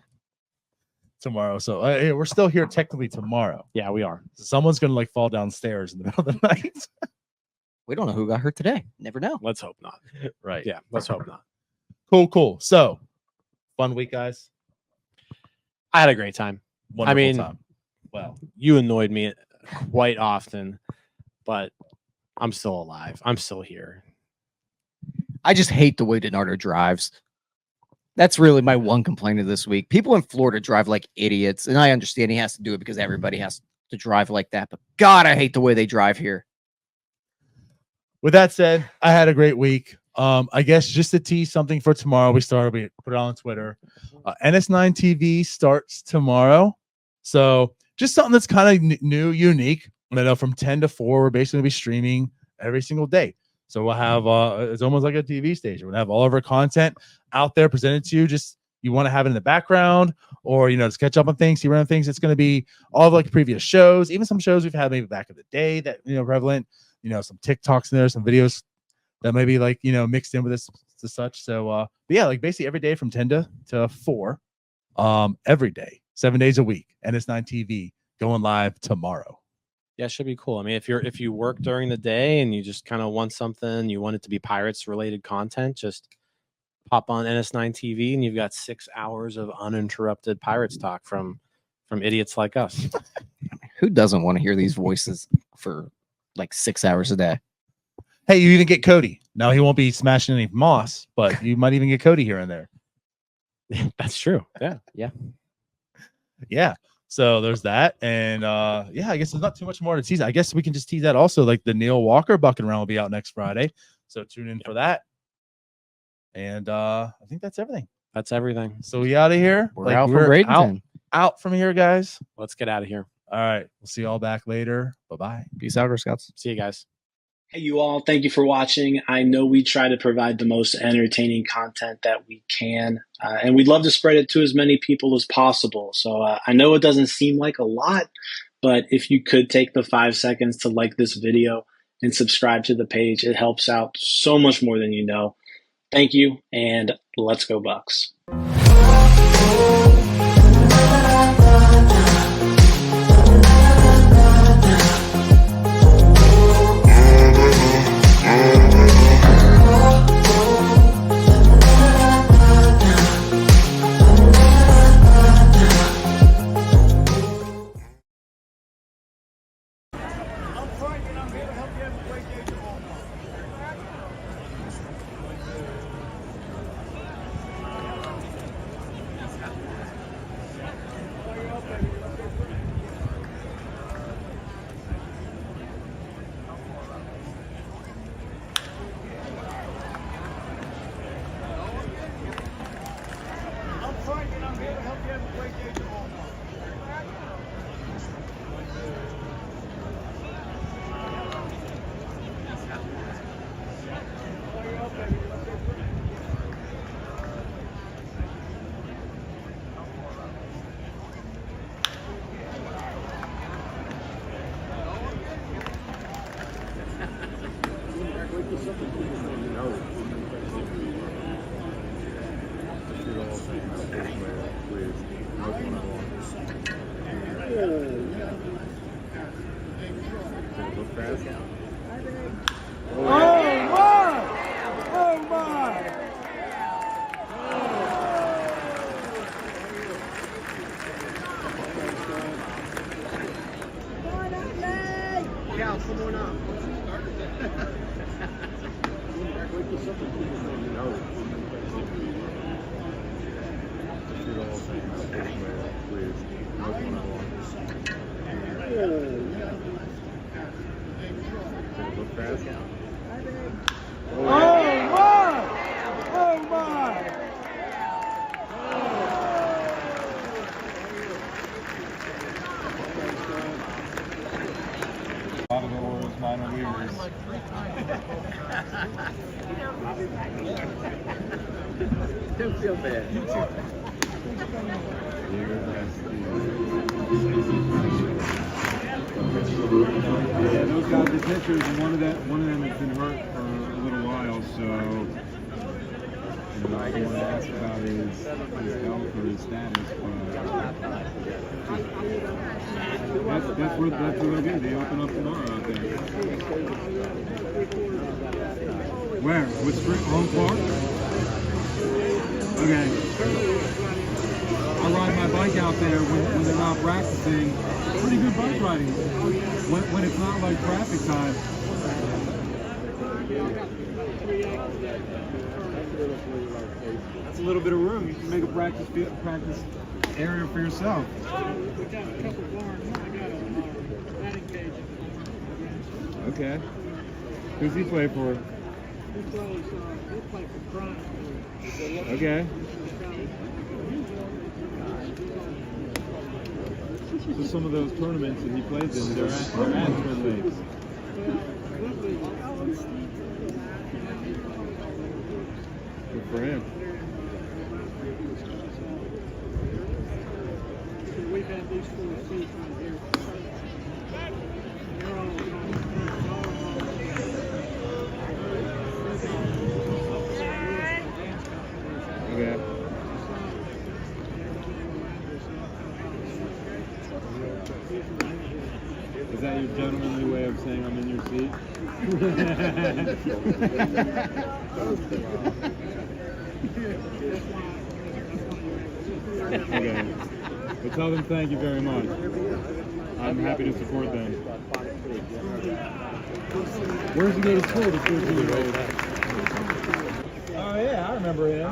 Tomorrow. So we're still here technically tomorrow. Yeah, we are. So someone's going to like fall downstairs in the middle of the night. We don't know who got hurt today. Never know. Let's hope not. Right. Yeah, let's hope not. Cool. So fun week, guys. I had a great time. Wonderful time. Well, you annoyed me quite often, but I'm still alive. I'm still here. I just hate the way DiNardo drives. That's really my one complaint of this week. People in Florida drive like idiots, and I understand he has to do it because everybody has to drive like that. But God, I hate the way they drive here. With that said, I had a great week. I guess just to tease something for tomorrow, we put it on Twitter. NS9 TV starts tomorrow. So just something that's kind of new, unique. I know from 10 to 4, we're basically going to be streaming every single day. So we'll have, it's almost like a TV station. We'll have all of our content out there presented to you. Just you want to have it in the background or, you know, just catch up on things, see random things. It's going to be all of like previous shows, even some shows we've had maybe back in the day that, you know, prevalent, you know, some TikToks in there, some videos that may be like, mixed in with this to such. So, but yeah, like basically every day from 10 to 4, every day, 7 days a week. NS9 TV going live tomorrow. Yeah, it should be cool. I mean, if you work during the day and you just kind of want something, you want it to be Pirates related content, just pop on NS9 TV and you've got 6 hours of uninterrupted Pirates talk from idiots like us. Who doesn't want to hear these voices for like 6 hours a day? Hey, you even get Cody. Now he won't be smashing any moss, but you might even get Cody here and there. That's true. Yeah. Yeah. So there's that. And yeah, I guess there's not too much more to tease. I guess we can just tease that also. Like the Neil Walker bucket round will be out next Friday. So tune in for that. And I think that's everything. That's everything. So we out of here. We're out from Bradenton. Out from here, guys. Let's get out of here. All right. We'll see you all back later. Bye-bye. Peace out, Girl Scouts. See you guys. Hey, you all. Thank you for watching. I know we try to provide the most entertaining content that we can, and we'd love to spread it to as many people as possible. So I know it doesn't seem like a lot, but if you could take the 5 seconds to like this video and subscribe to the page, it helps out so much more than you know. Thank you, and let's go Bucks. Don't feel bad. Yeah, those guys are pitchers, and one of them has been hurt for a little while, so I don't want to ask about his health or his status, but that's what they'll do. They open up tomorrow out there. Where? With Spring Home Park? Okay. I ride my bike out there when they're not practicing. Pretty good bike riding when it's not like traffic time. That's a little bit of room. You can make a practice area for yourself. We got a couple barns. I got a batting cage. Okay. Who's he play for? He plays for Prime. Okay. So some of those tournaments that he plays in, they're at Twin Lakes. Good for him. We've had these 4 seats right here. They're all Is that your gentlemanly way of saying I'm in your seat? Okay. Well, tell them thank you very much. I'm happy to support them. Where's he go to school? The 13-year-old. Oh yeah, I remember him.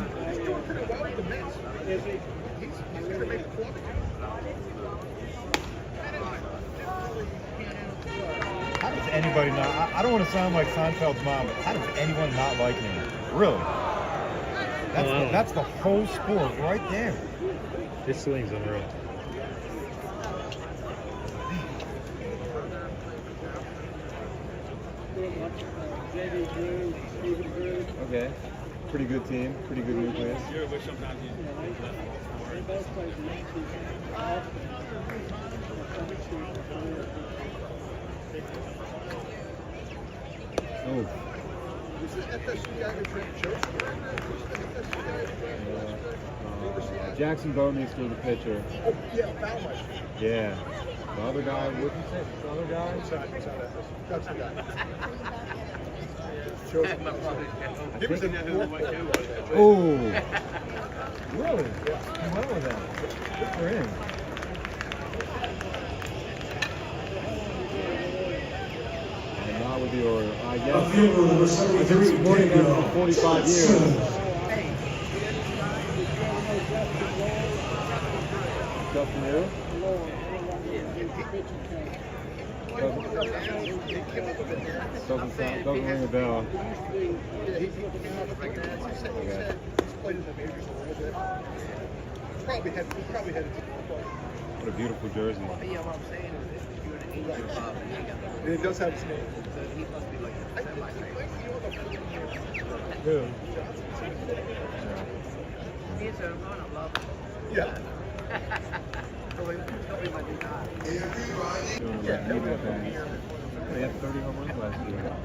How does anybody not? I don't want to sound like Seinfeld's mom, but how does anyone not like him? Really? That's the whole sport right there. His swing's unreal. Okay. Pretty good team. Pretty good nucleus. Oh. Jackson Bowmeister, the pitcher. Oh, yeah, Baumer. Yeah. The other guy, what did you say? The other guy? That's the guy. He was in Oh. Really? Yeah. He went with that. Good for him. And not with the order. I guess I've been supporting them for 45 years. Stuff from you? Doesn't ring a bell. He came up with it. He said he's played in the majors a little bit. Probably headed to the play. What a beautiful jersey. What I'm saying is if you're an Asian Bob, And it does have his name. so he must be like a semi-trained. Who? He's a man of love. Yeah. Doing yeah, they had 30 home runs last year.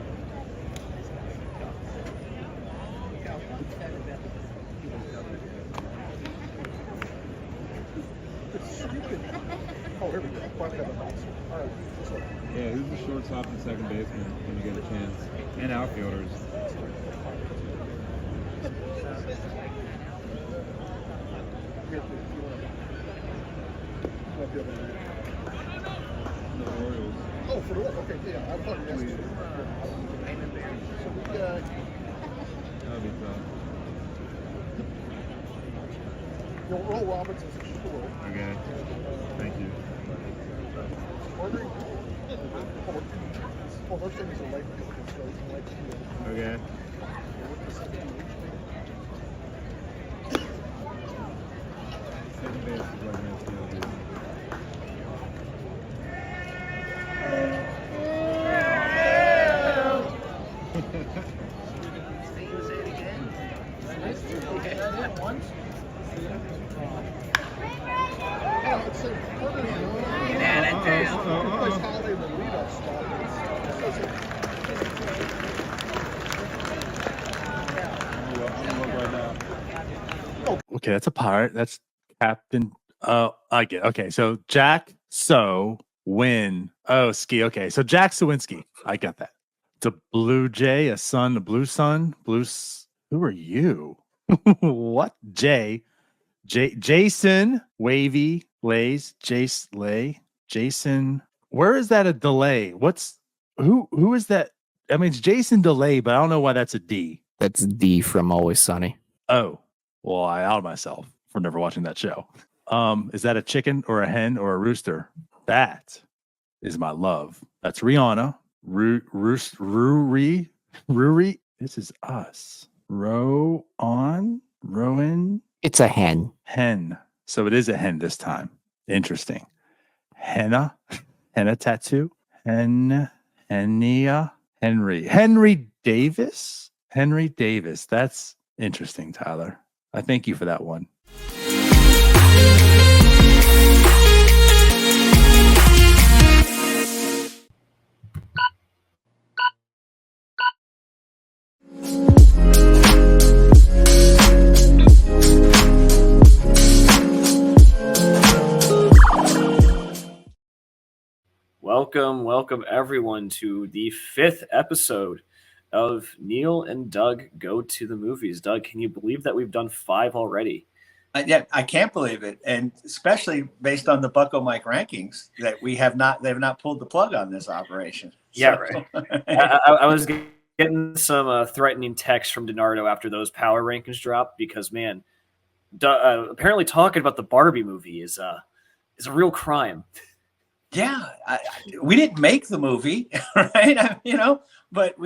Oh, here we go. All right. Yeah, who's the shortstop and second baseman when you get a chance? And outfielders. The Orioles. Oh, for the okay, yeah. I thought you asked. So we got. That'll be tough. Earl Robinson's a Super Okay. Thank you. Well, those things are like Okay. Second base is like next field, dude. Okay, that's a pirate. That's Captain. Oh, I get. Okay, so Jack Win. Oh, ski. Okay, so Jack Sawinski. I got that. It's a blue jay, a sun, a blue sun, blue. Who are you? What? Jason Wavy Lays. Jason. Where is that a delay? Who is that? I mean, it's Jason Delay, but I don't know why that's a D. That's D from Always Sunny. Oh, well, I outed myself for never watching that show. Is that a chicken or a hen or a rooster? That is my love. That's Rihanna. Ruri. This is us. Rowan. It's a hen. Hen. So it is a hen this time. Interesting. Henna tattoo. Henry Davis. That's interesting, Tyler. I thank you for that one. welcome everyone to the 5th episode of Neil and Doug Go to the Movies. Doug, can you believe that we've done 5 already? Yeah, I can't believe it, and especially based on the Bucko Mike rankings that they've not pulled the plug on this operation. Yeah, right. I was getting some threatening texts from DiNardo after those power rankings dropped because, man, apparently talking about the Barbie movie is a real crime. Yeah, we didn't make the movie, right? But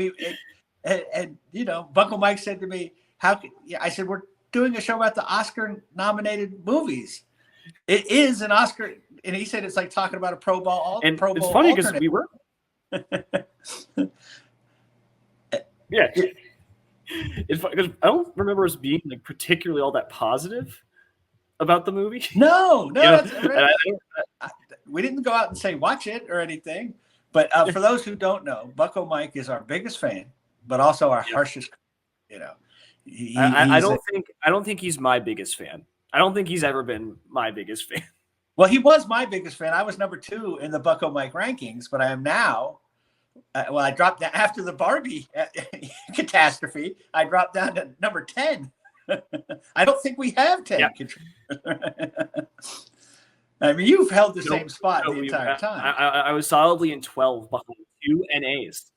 Bucko Mike said to me, I said, we're doing a show about the Oscar-nominated movies. It is an Oscar, and he said it's like talking about a Pro Bowl. And Pro Bowl it's funny because alternate. we were. Yeah, it's funny because I don't remember us being like particularly all that positive about the movie. No, that's we didn't go out and say watch it or anything. But for those who don't know, Bucko Mike is our biggest fan, but also our harshest. I don't think he's my biggest fan. I don't think he's ever been my biggest fan. Well, he was my biggest fan. I was number 2 in the Bucko Mike rankings, but I am now. I dropped down after the Barbie catastrophe. I dropped down to number 10. I don't think we have 10. Yeah. I mean, you've held the same spot the entire time. I was solidly in 12 behind 2 NAs.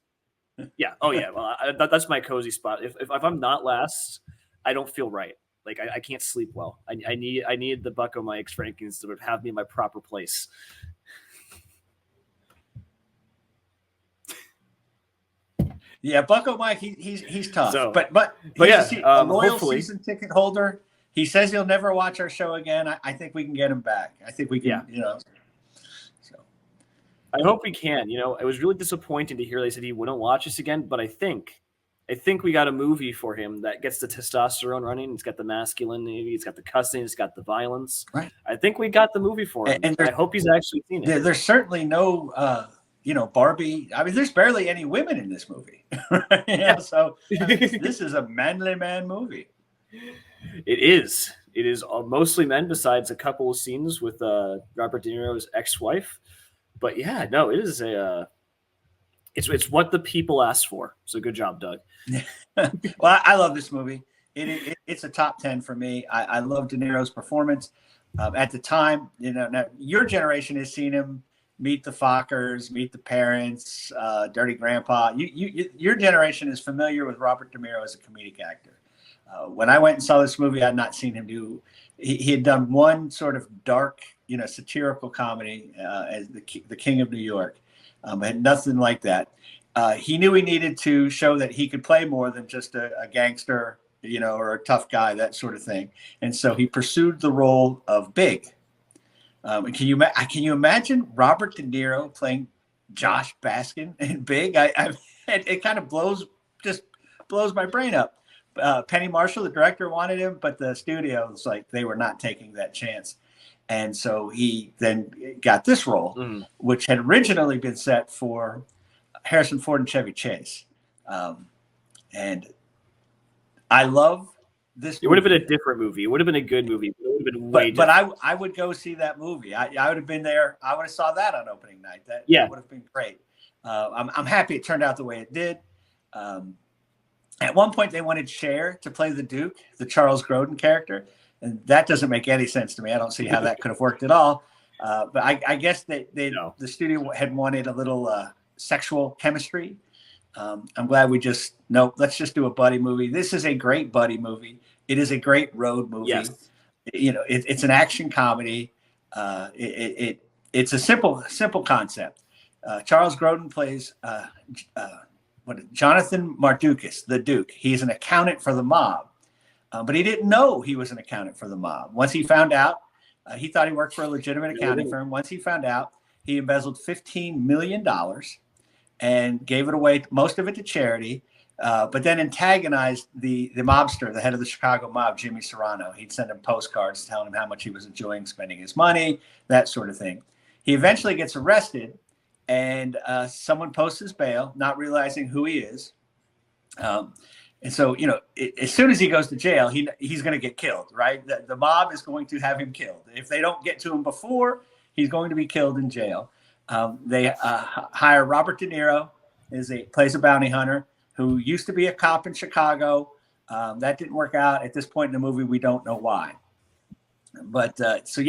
Yeah. Oh, yeah. Well, that's my cozy spot. If I'm not last, I don't feel right. Like I can't sleep well. I need the Bucko Mike's rankings to have me in my proper place. Yeah, Bucko Mike, he's tough. So, but yeah, a loyal hopefully. season ticket holder. He says he'll never watch our show again. I think we can get him back. I think we can. Yeah. So I hope we can. It was really disappointing to hear they said he wouldn't watch us again. But I think we got a movie for him that gets the testosterone running. It's got the masculinity. It's got the cussing. It's got the violence. Right. I think we got the movie for him. And I hope he's actually seen it. There's certainly no. Barbie. I mean, there's barely any women in this movie. So this is a manly man movie. It is. It is mostly men, besides a couple of scenes with Robert De Niro's ex-wife. But yeah, no, it is it's what the people asked for. So good job, Doug. Well, I love this movie. It's a top 10 for me. I love De Niro's performance. At the time, now your generation has seen him. Meet the Fockers, Meet the Parents, Dirty Grandpa. Your generation is familiar with Robert De Niro as a comedic actor. When I went and saw this movie, I had not seen him do. He had done one sort of dark, satirical comedy as the King of New York. Had nothing like that. He knew he needed to show that he could play more than just a gangster, or a tough guy, that sort of thing. And so he pursued the role of Big. Can you imagine Robert De Niro playing Josh Baskin in Big? It kind of blows my brain up. Penny Marshall, the director, wanted him, but the studio was like they were not taking that chance, and so he then got this role, which had originally been set for Harrison Ford and Chevy Chase, and I love this. It would have been a different movie. It would have been a good movie. It would have been way but I would go see that movie. I would have been there. I would have saw that on opening night. That would have been great. I'm happy it turned out the way it did. At one point, they wanted Cher to play the Duke, the Charles Grodin character, and that doesn't make any sense to me. I don't see how that could have worked at all. But I guess the studio had wanted a little sexual chemistry. I'm glad let's just do a buddy movie. This is a great buddy movie. It is a great road movie. Yes. It's an action comedy. It's a simple concept. Charles Grodin plays Jonathan Mardukas, the Duke. He's an accountant for the mob, but he didn't know he was an accountant for the mob. Once he found out, he thought he worked for a legitimate accounting firm. Once he found out, he embezzled $15 million and gave it away, most of it to charity, but then antagonized the mobster, the head of the Chicago mob, Jimmy Serrano. He'd send him postcards telling him how much he was enjoying spending his money, that sort of thing. He eventually gets arrested, and someone posts his bail, not realizing who he is. And so, as soon as he goes to jail, he's going to get killed, right? The mob is going to have him killed. If they don't get to him before, he's going to be killed in jail. They hire Robert De Niro, plays a bounty hunter who used to be a cop in Chicago. That didn't work out. At this point in the movie, we don't know why. But so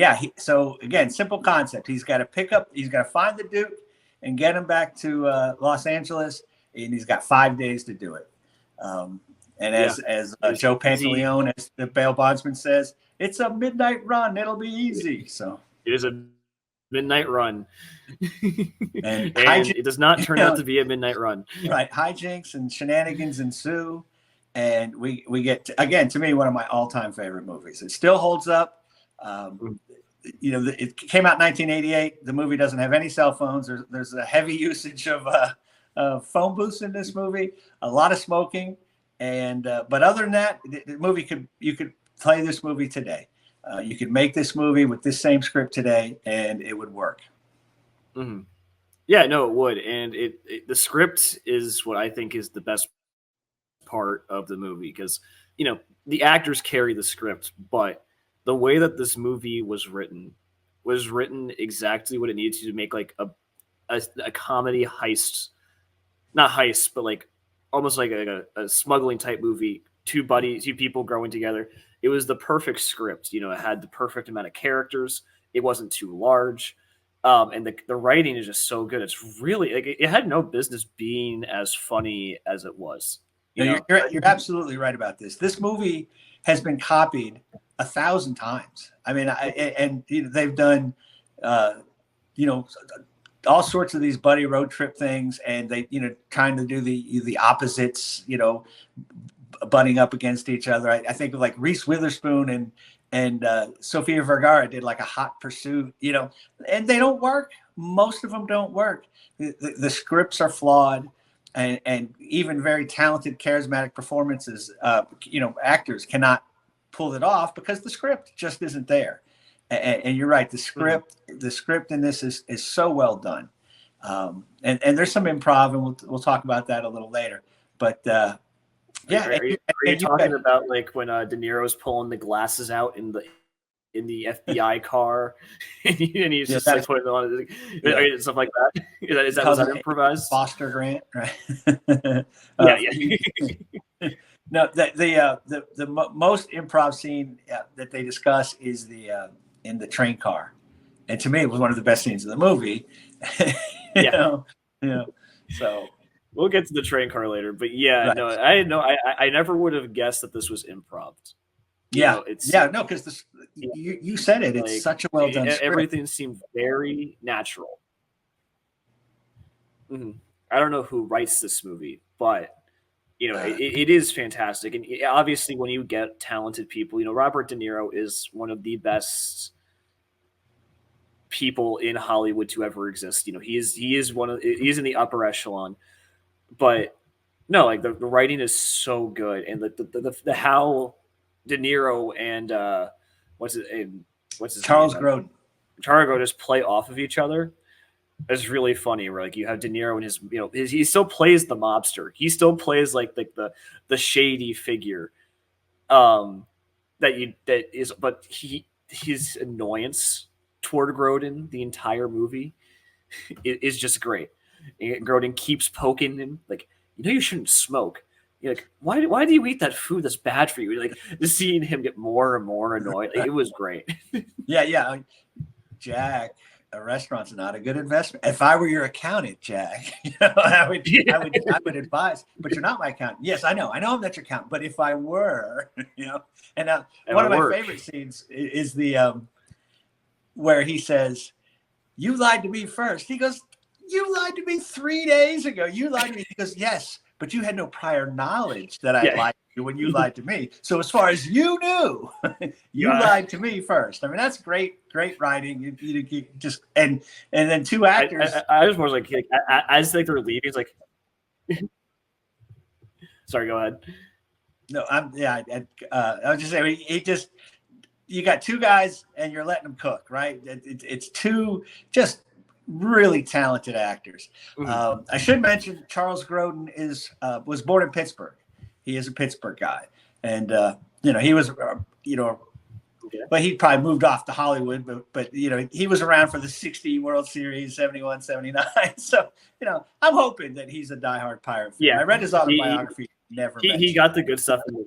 again, simple concept. He's got to find the Duke and get him back to Los Angeles, and he's got 5 days to do it. As Joe Pantaleone, as the bail bondsman says, it's a midnight run. It'll be easy. So it is a midnight run, and it does not turn out to be a midnight run. Right, hijinks and shenanigans ensue, and we get again, to me, one of my all-time favorite movies. It still holds up. It came out in 1988. The movie doesn't have any cell phones. There's a heavy usage of phone booths in this movie. A lot of smoking, but other than that, the movie you could play this movie today. You could make this movie with this same script today, and it would work. Mm-hmm. Yeah, no, it would. And the script is what I think is the best part of the movie, because the actors carry the script, but the way that this movie was written exactly what it needed to make like a comedy heist, not heist, but like almost like a smuggling type movie. Two people growing together. It was the perfect script. It had the perfect amount of characters. It wasn't too large. And the writing is just so good. It's really like it had no business being as funny as it was. You're absolutely right about this. This movie has been copied 1,000 times. I mean, they've done, all sorts of these buddy road trip things, and they, trying to do the opposites, butting up against each other. I think of like Reese Witherspoon and Sofia Vergara did like a Hot Pursuit, and they don't work. Most of them don't work. The scripts are flawed, and even very talented, charismatic performances, actors cannot pull it off because the script just isn't there. And you're right. The script in this is so well done. And there's some improv, and we'll talk about that a little later. But are you talking about like when De Niro's pulling the glasses out in the FBI car, and he's just like putting it on, stuff like that? Was that improvised? Foster Grant, right? Yeah. No, the most improv scene that they discuss is in the train car, and to me, it was one of the best scenes of the movie. So we'll get to the train car later, but I never would have guessed that this was improv. Because you said it. It's such a well done script. Everything seemed very natural. Mm-hmm. I don't know who writes this movie, but it is fantastic. And obviously, when you get talented people, Robert De Niro is one of the best people in Hollywood to ever exist. He's in the upper echelon. But no, like the writing is so good, and the how De Niro and what's his Charles name? Grodin. Charles Grodin just play off of each other. It's really funny. Where like you have De Niro and he still plays the mobster. He still plays like the shady figure. But his annoyance toward Grodin the entire movie is just great. And Grodin keeps poking him like, you shouldn't smoke. You're like, why do you eat that food that's bad for you? You're like, just seeing him get more and more annoyed. Like, it was great. Yeah. Jack, a restaurant's not a good investment. If I were your accountant, Jack, I would advise. But you're not my accountant. Yes, I know I'm not your accountant. But if I were, and one of my favorite scenes is the where he says, "You lied to me first." He goes, "You lied to me 3 days ago. You lied to me." He goes, "Yes, but you had no prior knowledge that I lied to you when you lied to me. So as far as you knew, you lied to me first." I mean, that's great writing. You just and then two actors. I was more like as they're leaving, it's like. Sorry, go ahead. No, I was just saying you got two guys and you're letting them cook, right? It's two just really talented actors. Mm-hmm. I should mention Charles Grodin was born in Pittsburgh. He is a Pittsburgh guy, and he was but he probably moved off to Hollywood. But he was around for the 60 World Series, 71, 79. So I'm hoping that he's a diehard Pirate fan. Yeah, I read his autobiography. He got the good stuff in the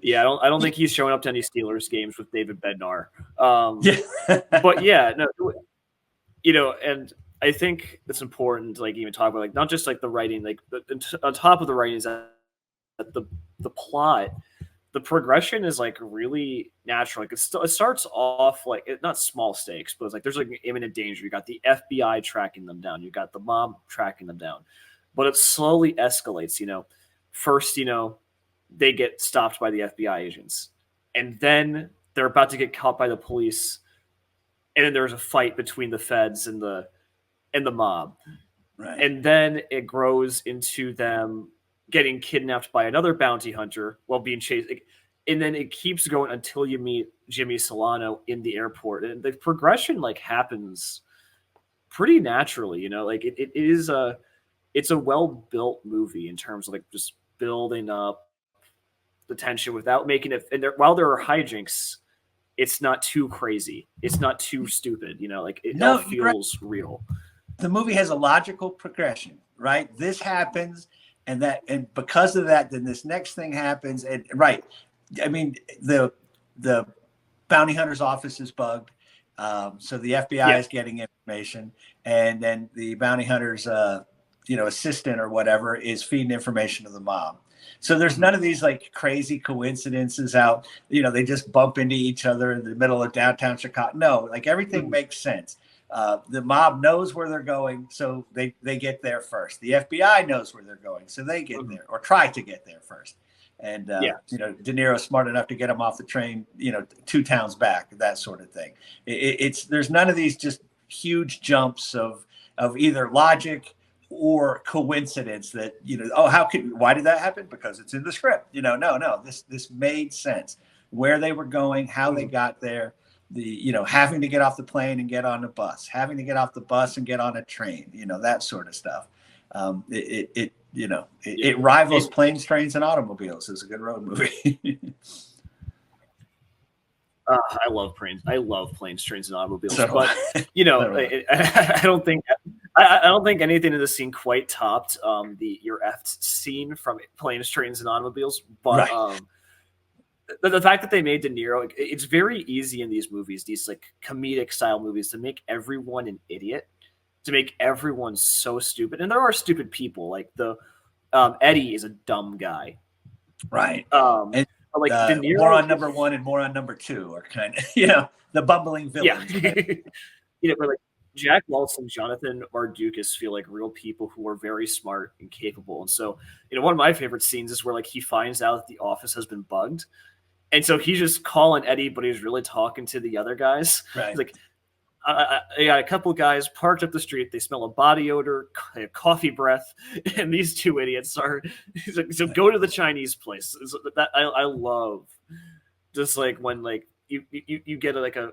Yeah, I don't think he's showing up to any Steelers games with David Bednar. But yeah, no, and I think it's important to even talk about not just the writing, on top of the writing is that the plot, the progression is really natural. It starts off not small stakes, but it's there's imminent danger. You got the FBI tracking them down. You got the mob tracking them down, but it slowly escalates. First, they get stopped by the FBI agents, and then they're about to get caught by the police, and then there's a fight between the feds and the mob, right? And then it grows into them getting kidnapped by another bounty hunter while being chased, and then it keeps going until you meet Jimmy Solano in the airport, and the progression happens pretty naturally. It's a well built movie in terms of just building up the tension without making it. And while there are hijinks, it's not too crazy. It's not too stupid. It all feels real. The movie has a logical progression, right? This happens, and because of that, then this next thing happens, and right. I mean, the bounty hunter's office is bugged, so the FBI is getting information, and then the bounty hunter's assistant or whatever is feeding information to the mob. So there's none of these crazy coincidences out, they just bump into each other in the middle of downtown Chicago. No, everything makes sense. The mob knows where they're going, so they get there first. The FBI knows where they're going, so they get there or try to get there first. And De Niro's smart enough to get him off the train, 2 towns back, that sort of thing. There's none of these just huge jumps of either logic or coincidence that why did that happen? Because it's in the script. No, this made sense. Where they were going, how they got there, having to get off the plane and get on a bus, having to get off the bus and get on a train, that sort of stuff. It rivals Planes, Trains, and Automobiles. It's a good road movie. I love planes, trains, and automobiles. But I don't think anything in this scene quite topped your effed scene from Planes, Trains, and Automobiles. But the fact that they made De Niro, it's very easy in these movies, these comedic style movies, to make everyone an idiot, to make everyone so stupid. And there are stupid people. Eddie is a dumb guy, right? And De Niro, more on number 1 and more on number 2 are kind of the bumbling villains. Yeah. But Jack Waltz and Jonathan Mardukas feel like real people who are very smart and capable. And so, one of my favorite scenes is where he finds out that the office has been bugged, and so he's just calling Eddie, but he's really talking to the other guys. Right. He's I got a couple guys parked up the street. They smell a body odor, coffee breath, and these 2 idiots are. So go to the Chinese place. So that I love, just when you get a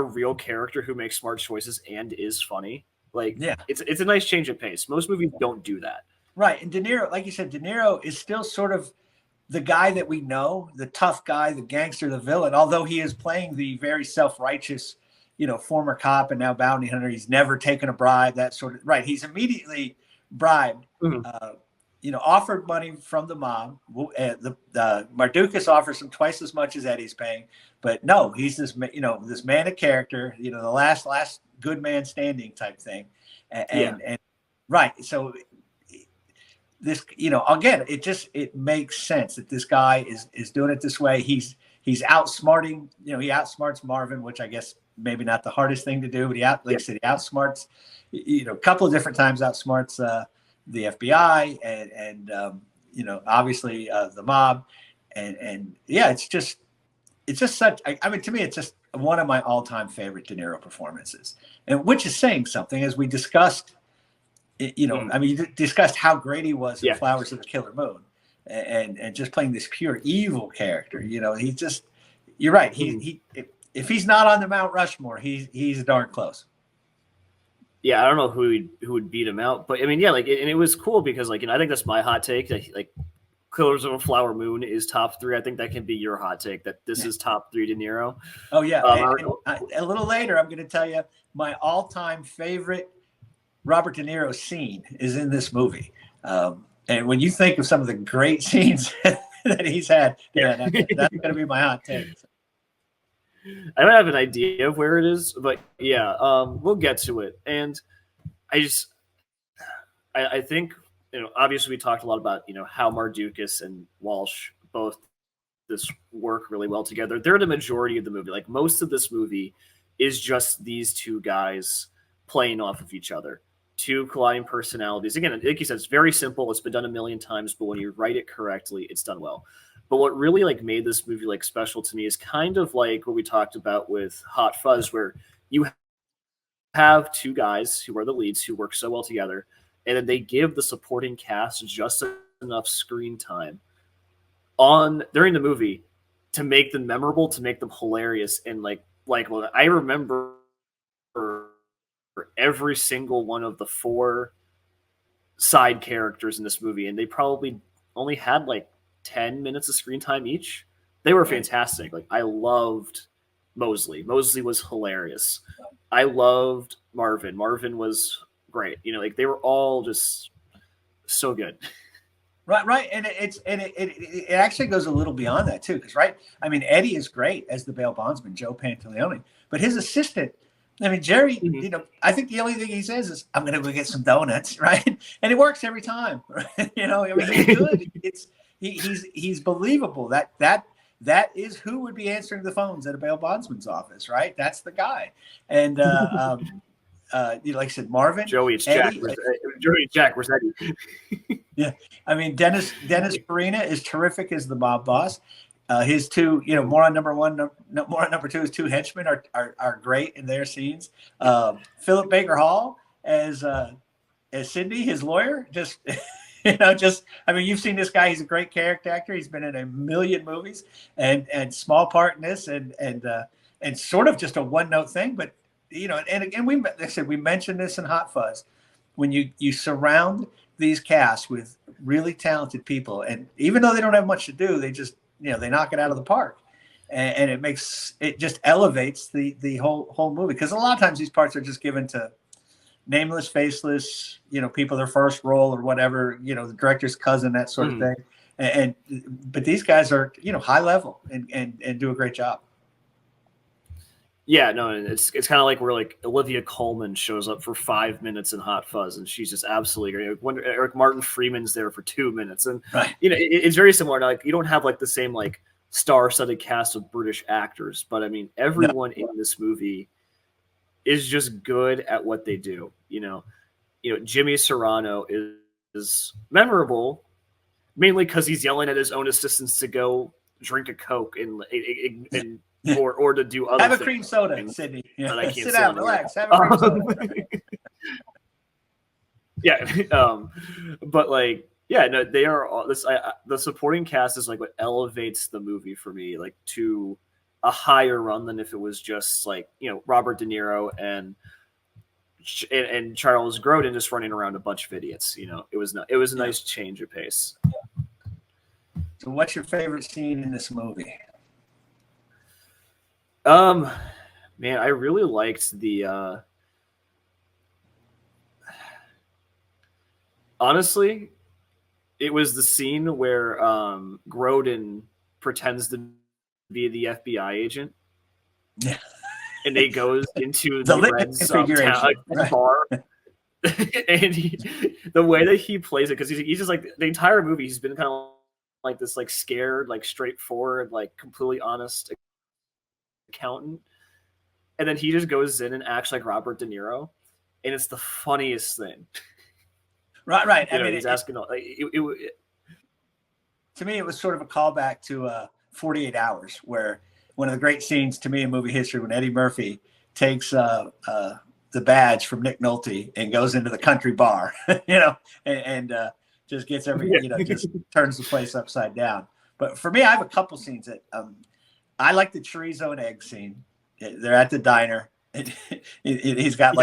real character who makes smart choices and is funny. It's a nice change of pace. Most movies don't do that. Right, and De Niro, like you said, De Niro is still sort of the guy that we know, the tough guy, the gangster, the villain, although he is playing the very self-righteous, former cop and now bounty hunter. He's never taken a bribe, that sort of, right. He's immediately bribed, offered money from the mob. The Mardukas offers him twice as much as Eddie's paying, but no, he's this man of character, the last good man standing type thing. And right. So this, again, it makes sense that this guy is doing it this way. He's outsmarting, he outsmarts Marvin, which I guess maybe not the hardest thing to do, but he outsmarts, a couple of different times outsmarts the FBI and obviously the mob. And it's just such, to me, it's just one of my all-time favorite De Niro performances, and which is saying something, as we discussed. You discussed how great he was in Flowers of the Killer Moon, and just playing this pure evil character. He just, you're right. If he's not on the Mount Rushmore, he's darn close. Yeah, I don't know who would beat him out, but and it was cool because I think that's my hot take. Killers of a Flower Moon is top 3. I think that can be your hot take that this is top 3 De Niro. Oh yeah. A little later, I'm going to tell you my all-time favorite Robert De Niro scene is in this movie. And when you think of some of the great scenes that he's had, that's going to be my hot take. I don't have an idea of where it is, but yeah, we'll get to it. And I think, obviously we talked a lot about, how Mardukas and Walsh both this work really well together. They're the majority of the movie. Like most of this movie is just these two guys playing off of each other. Two colliding personalities. Again, like you said, it's very simple. It's been done a million times, but when you write it correctly, it's done well. But what really made this movie special to me is kind of like what we talked about with Hot Fuzz, where you have two guys who are the leads who work so well together, and then they give the supporting cast just enough screen time during the movie to make them memorable, to make them hilarious, and well, I remember every single one of the 4 side characters in this movie, and they probably only had 10 minutes of screen time each. They were fantastic. I loved Mosley. Mosley was hilarious. I loved Marvin. Marvin was great. They were all just so good. Right, and it actually goes a little beyond that too, because Eddie is great as the bail bondsman, Joe Pantaleone, but his assistant, Jerry, I think the only thing he says is, "I'm going to go get some donuts," right? And it works every time. Right? He's good. He's believable. That is who would be answering the phones at a bail bondsman's office, right? That's the guy. And like I said, Marvin, Joey, it's Eddie, Jack. Where's Eddie? Yeah, Dennis Farina is terrific as the mob boss. His two, Moron number 1, Moron number 2, his 2 henchmen are great in their scenes. Philip Baker Hall as Cindy, his lawyer, just you've seen this guy. He's a great character actor. He's been in a million movies and small part in this and sort of just a one-note thing. But and again, like I said, we mentioned this in Hot Fuzz. When you surround these casts with really talented people, and even though they don't have much to do, they just they knock it out of the park, and it just elevates the whole movie, because a lot of times these parts are just given to nameless, faceless, people, their first role or whatever, the director's cousin, that sort of thing. But these guys are, high level and do a great job. Yeah, no, it's kind of like where Olivia Colman shows up for 5 minutes in Hot Fuzz, and she's just absolutely great. When Eric Martin Freeman's there for 2 minutes, and right. It's very similar. You don't have the same star-studded cast of British actors, but everyone in this movie is just good at what they do. Jimmy Serrano is memorable mainly because he's yelling at his own assistants to go drink a Coke and or to do other have a things. cream soda, Sydney. Yeah. Sit down, relax. Have a cream soda. Yeah, but they are all this. The supporting cast is what elevates the movie for me, to a higher run than if it was just Robert De Niro and Charles Grodin just running around a bunch of idiots. It was a nice change of pace. So, what's your favorite scene in this movie? Man, I really liked the. Honestly, it was the scene where Grodin pretends to be the FBI agent. Yeah. And he goes into the Reds bar. And the way that he plays it, because he's just the entire movie, he's been kind of this scared, straightforward, completely honest accountant. And then he just goes in and acts like Robert De Niro. And it's the funniest thing. Right. He's asking to me, it was sort of a callback to 48 Hours, where one of the great scenes to me in movie history, when Eddie Murphy takes the badge from Nick Nolte and goes into the country bar, and just gets just turns the place upside down. But for me, I have a couple scenes that I like. The chorizo and egg scene. They're at the diner. He's got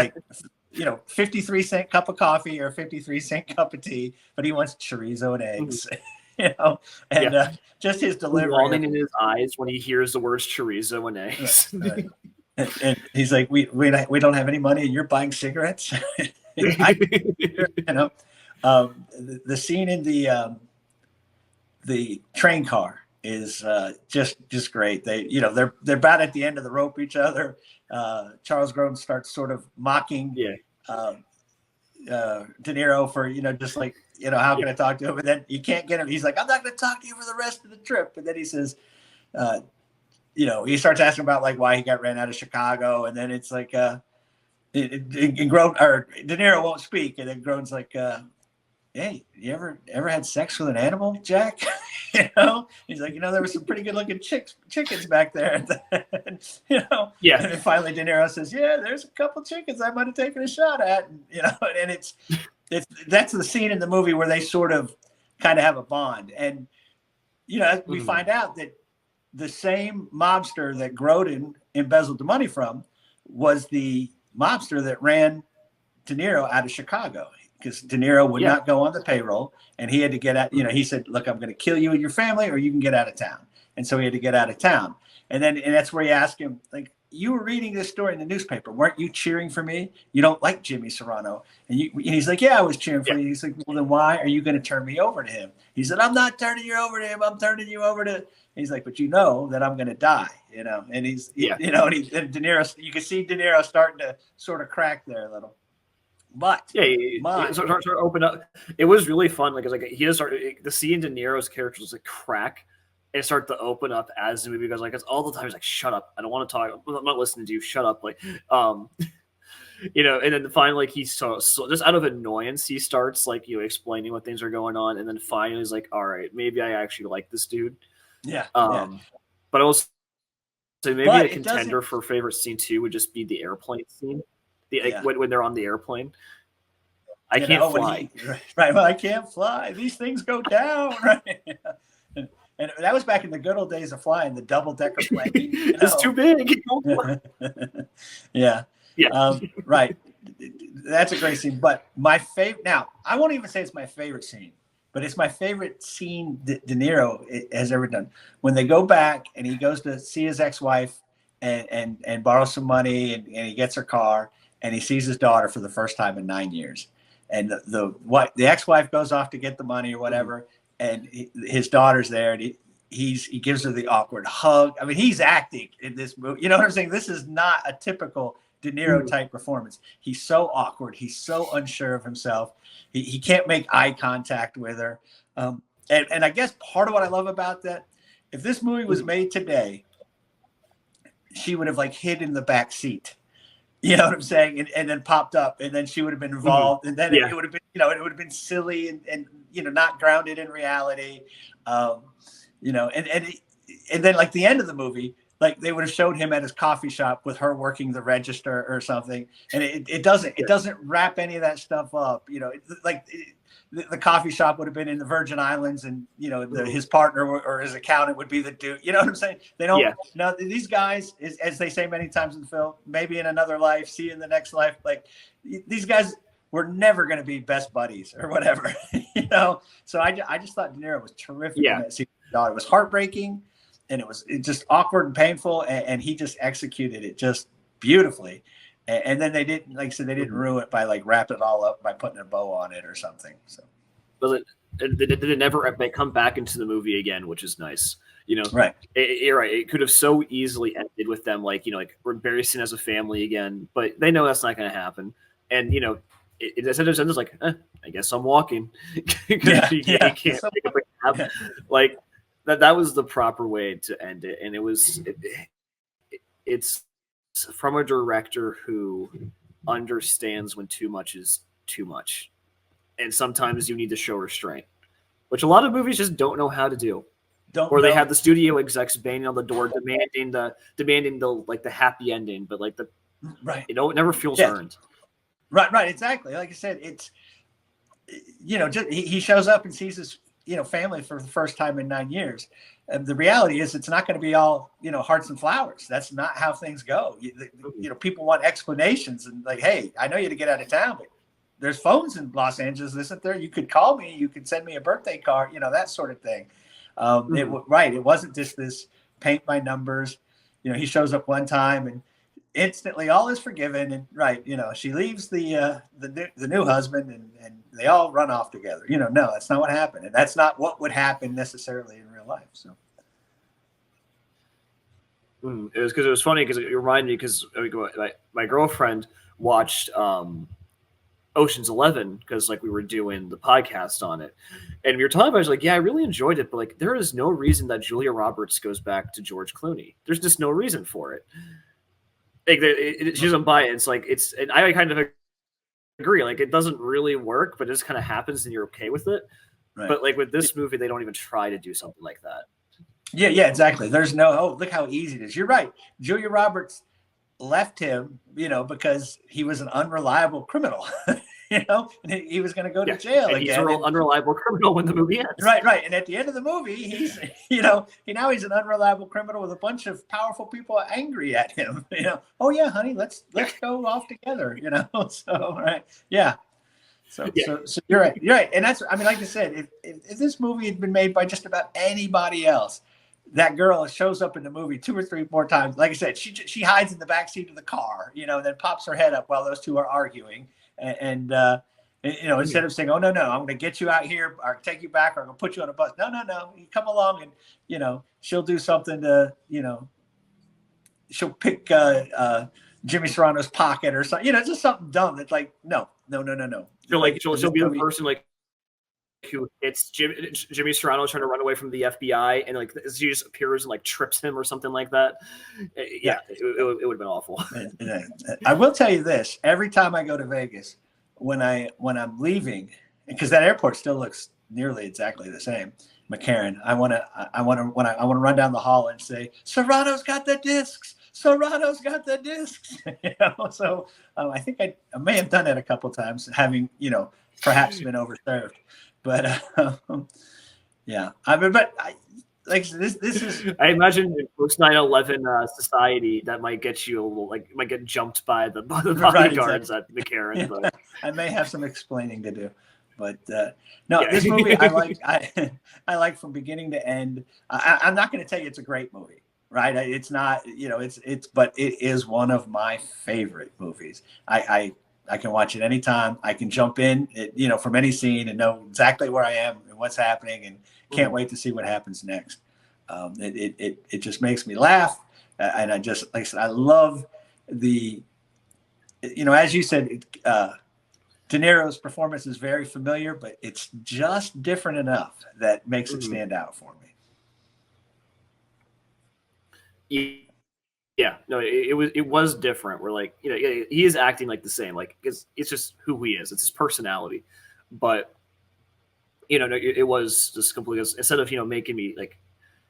53-cent cup of coffee or 53-cent cup of tea, but he wants chorizo and eggs. you know, and just his delivery. Longing in his eyes when he hears the words chorizo and eggs. Right. And he's like, we don't have any money, and you're buying cigarettes. You know, the scene in the train car is just great. They're about at the end of the rope each other. Charles Grodin starts sort of mocking De Niro for, just like, how can I talk to him? And then you can't get him. He's like, I'm not going to talk to you for the rest of the trip. And then he says, he starts asking about like why he got ran out of Chicago. And then it's like, De Niro won't speak. And then Grodin's like, hey, you ever had sex with an animal, Jack? He's like, there were some pretty good looking chickens back there. And then finally De Niro says, yeah, there's a couple chickens I might have taken a shot at. And, and that's the scene in the movie where they sort of kind of have a bond. And, we find out that the same mobster that Grodin embezzled the money from was the mobster that ran De Niro out of Chicago. Because De Niro would not go on the payroll, and he had to get out. He said, "Look, I'm going to kill you and your family, or you can get out of town." And so he had to get out of town. And that's where you ask him, like, "You were reading this story in the newspaper, weren't you cheering for me? You don't like Jimmy Serrano?" And he's like, "Yeah, I was cheering for you." He's like, "Well, then why are you going to turn me over to him?" He said, "I'm not turning you over to him. I'm turning you over to." He's like, "But you know that I'm going to die." And he's, and De Niro, you can see De Niro starting to sort of crack there a little. But start to open up. It was really fun. He just started the scene De Niro's character was like crack and start to open up as the movie goes. Like, it's all the time he's like, "Shut up! I don't want to talk. I'm not listening to you. Shut up!" Like, And then finally, he's so just out of annoyance, he starts explaining what things are going on, and then finally he's like, "All right, maybe I actually like this dude." Yeah. But I will say maybe a contender for favorite scene too would just be the airplane scene. When they're on the airplane, I can't fly. Right. Well, I can't fly. These things go down. Right. And that was back in the good old days of flying, the double-decker plane. It's too big. Yeah. Right. That's a great scene. But my favorite, now, I won't even say it's my favorite scene, but it's my favorite scene De Niro has ever done. When they go back and he goes to see his ex-wife and borrow some money, and he gets her car. And he sees his daughter for the first time in 9 years, and the ex-wife goes off to get the money or whatever, and his daughter's there, and he gives her the awkward hug. I mean, he's acting in this movie. You know what I'm saying? This is not a typical De Niro type performance. He's so awkward. He's so unsure of himself. He can't make eye contact with her. And I guess part of what I love about that, if this movie was made today, she would have hid in the back seat. You know what I'm saying? And then popped up, and then she would have been involved, and then it would have been, it would have been silly and not grounded in reality. And then the end of the movie, they would have showed him at his coffee shop with her working the register or something. And it doesn't wrap any of that stuff up. The coffee shop would have been in the Virgin Islands, and his partner or his accountant would be the dude. You know what I'm saying? They don't. Yeah. Now these guys, as they say many times in the film, maybe in another life, see you in the next life. These guys were never going to be best buddies or whatever. So I just thought De Niro was terrific. Yeah. In that scene. It was heartbreaking, and it was just awkward and painful, and he just executed it just beautifully. And then they didn't, like I said, they didn't ruin it by wrapping it all up by putting a bow on it or something. So, but it never come back into the movie again, which is nice. Right? You're right. It could have so easily ended with them, we're embarrassing as a family again, but they know that's not going to happen. And it ends I guess I'm walking. You can't pick up a cab. That was the proper way to end it, and it's from a director who understands when too much is too much, and sometimes you need to show restraint, which a lot of movies just don't know how to do. They have the studio execs banging on the door, demanding the happy ending, but right, it never feels earned. Right, exactly. Like I said, it's just he shows up and sees his family for the first time in 9 years. And the reality is, it's not going to be all hearts and flowers. That's not how things go. People want explanations and hey, I know you had to get out of town, but there's phones in Los Angeles, isn't there? You could call me, you could send me a birthday card, that sort of thing. It wasn't just this paint by numbers. He shows up one time and instantly all is forgiven. And she leaves the new husband and they all run off together. No, that's not what happened, and that's not what would happen necessarily in real life. So. It was funny because it reminded me because my girlfriend watched Ocean's 11 because we were doing the podcast on it, and we were talking about it. I was like, yeah, I really enjoyed it, but there is no reason that Julia Roberts goes back to George Clooney. There's just no reason for it. She doesn't buy it. And I kind of agree. It doesn't really work, but it just kind of happens, and you're okay with it. Right. But with this movie, they don't even try to do something like that. Yeah, exactly. There's no, look how easy it is. You're right. Julia Roberts left him, because he was an unreliable criminal, and he was going to go to jail again. He's an unreliable criminal when the movie ends. Right. And at the end of the movie, he's, now he's an unreliable criminal with a bunch of powerful people angry at him. Oh yeah, honey, let's go off together. So right, yeah. So you're right. You're right, and that's. I mean, like I said, if this movie had been made by just about anybody else, that girl shows up in the movie 2 or 3 more times. Like I said, she hides in the backseat of the car, then pops her head up while those two are arguing. And instead of saying, oh, no, I'm going to get you out here or take you back or I'm going to put you on a bus. No, you come along and, she'll do something to, she'll pick Jimmy Serrano's pocket or something, just something dumb. That's no. She'll be the person who hits Jimmy Serrano trying to run away from the FBI, and she just appears and trips him or something like that. Yeah, it would have been awful. I will tell you this: every time I go to Vegas, when I'm leaving, because that airport still looks nearly exactly the same, McCarran, I want to run down the hall and say, "Serrano's got the discs. Serrano's got the discs." So I think I may have done that a couple times, having perhaps been overserved. But yeah, this is. I imagine in post 9/11 society that might get you a little might get jumped by the bodyguards at McCarran. But I may have some explaining to do, but no, this movie I like from beginning to end. I'm not going to tell you it's a great movie, right? It's not, but it is one of my favorite movies. I can watch it anytime. I can jump in, from any scene and know exactly where I am and what's happening, and can't wait to see what happens next. It just makes me laugh, and I just, like I said, I love the, as you said, De Niro's performance is very familiar, but it's just different enough that makes it stand out for me. Yeah, no, it was different. We're he is acting the same, it's just who he is. It's his personality, but it was just completely, instead of making me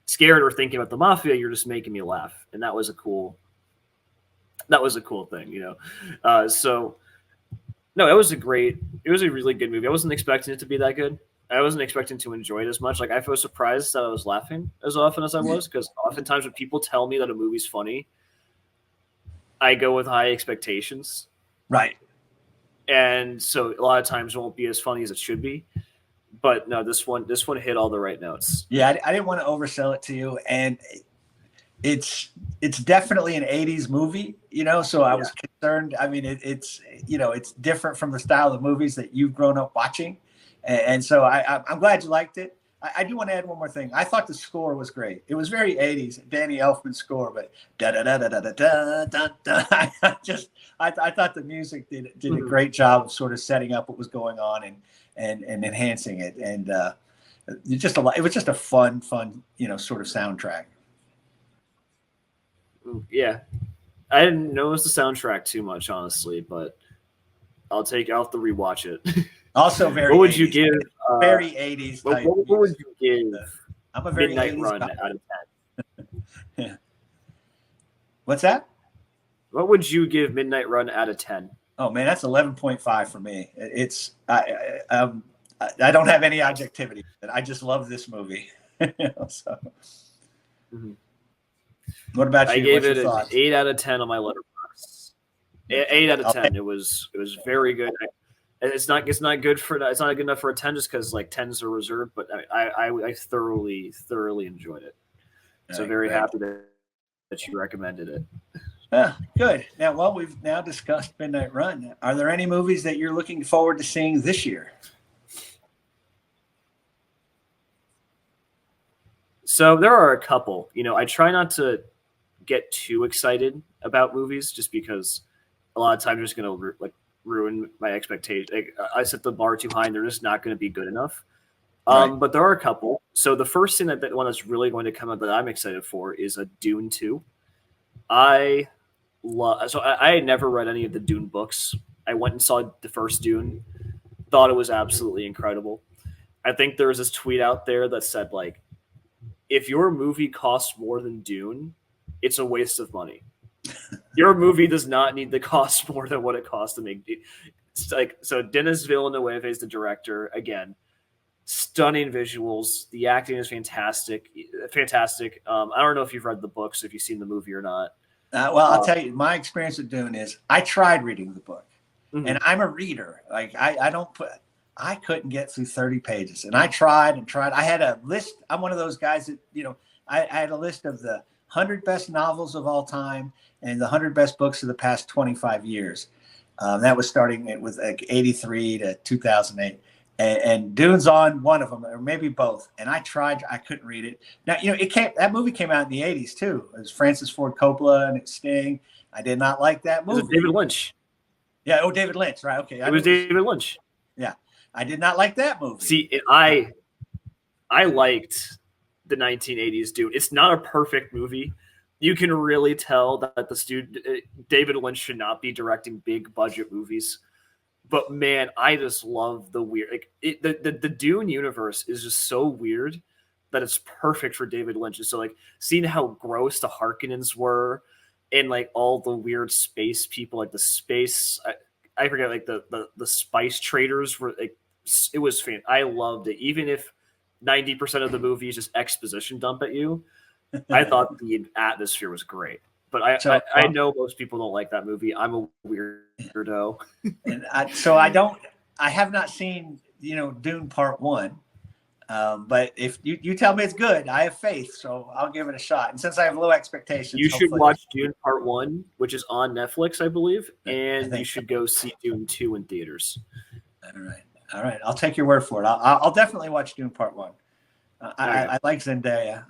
scared or thinking about the mafia, you're just making me laugh, and that was a cool thing, So no, it was a really good movie. I wasn't expecting it to be that good. I wasn't expecting to enjoy it as much. I was surprised that I was laughing as often as I was, because oftentimes when people tell me that a movie's funny, I go with high expectations. Right. And so a lot of times it won't be as funny as it should be. But no, this one hit all the right notes. Yeah, I didn't want to oversell it to you, and it's definitely an 80s movie, so I was concerned. I mean, it's different from the style of movies that you've grown up watching. And so I'm glad you liked it. I do want to add one more thing. I thought the score was great. It was very 80s, Danny Elfman's score, but da da da da da da da da. I thought the music did a great job of sort of setting up what was going on and enhancing it. And it was just a fun, sort of soundtrack. Yeah, I didn't notice the soundtrack too much, honestly, but I'll have to rewatch it. Also very. What would 80s. You give? Very 80s. What would you give? I'm a very Midnight 80s Run guy. out of 10. Yeah. What's that? What would you give Midnight Run out of 10? Oh man, that's 11.5 for me. It's I don't have any objectivity. I just love this movie. So. What about you? I gave What's it your an thoughts? 8 out of 10 on my letterbox. 8 out of 10. It was very good. It's not good for it's not good enough for a 10 just because like 10s are reserved. But I thoroughly enjoyed it. So very happy that you recommended it. Good. Now, well, we've now discussed Midnight Run. Are there any movies that you're looking forward to seeing this year? So there are a couple. I try not to get too excited about movies just because a lot of times they're just going to ruin my expectations. I set the bar too high and they're just not going to be good enough. But there are a couple. So the first thing that one that's really going to come out that I'm excited for is a Dune 2. I had never read any of the Dune books. I went and saw the first Dune, thought it was absolutely incredible. I think there was this tweet out there that said, like, if your movie costs more than Dune, it's a waste of money. Your movie does not need to cost more than what it costs to make. It's like, so Denis Villeneuve is the director. Again, stunning visuals. The acting is fantastic. Fantastic. I don't know if you've read the books, if you've seen the movie or not. Well, I'll tell you, my experience with Dune is I tried reading the book, and I'm a reader. Like I couldn't get through 30 pages, and I tried and tried. I had a list. I'm one of those guys that, I had a list of the 100 best novels of all time and the 100 best books of the past 25 years. That was starting with like 83 to 2008. And Dune's on one of them, or maybe both. And I tried, I couldn't read it. Now, that movie came out in the 80s too. It was Francis Ford Coppola and it's Sting. I did not like that movie. It was David Lynch. Yeah. Oh, David Lynch. Right. Okay. It was David Lynch. Yeah. I did not like that movie. See, I liked the 1980s Dune. It's not a perfect movie. You can really tell that David Lynch should not be directing big budget movies. But man, I just love the weird. The Dune universe is just so weird that it's perfect for David Lynch. So like seeing how gross the Harkonnens were, and like all the weird space people, like the space. I forget, like the spice traders were like. It was fan. I loved it, even if 90% of the movie is just exposition dump at you. I thought the atmosphere was great. But I know most people don't like that movie. I'm a weirdo. And I have not seen, Dune Part 1. But if you tell me it's good, I have faith. So I'll give it a shot. And since I have low expectations, you should watch Dune Part 1, which is on Netflix, I believe. And you should go see Dune 2 in theaters. All right. I'll take your word for it. I'll definitely watch Dune Part 1. I like Zendaya.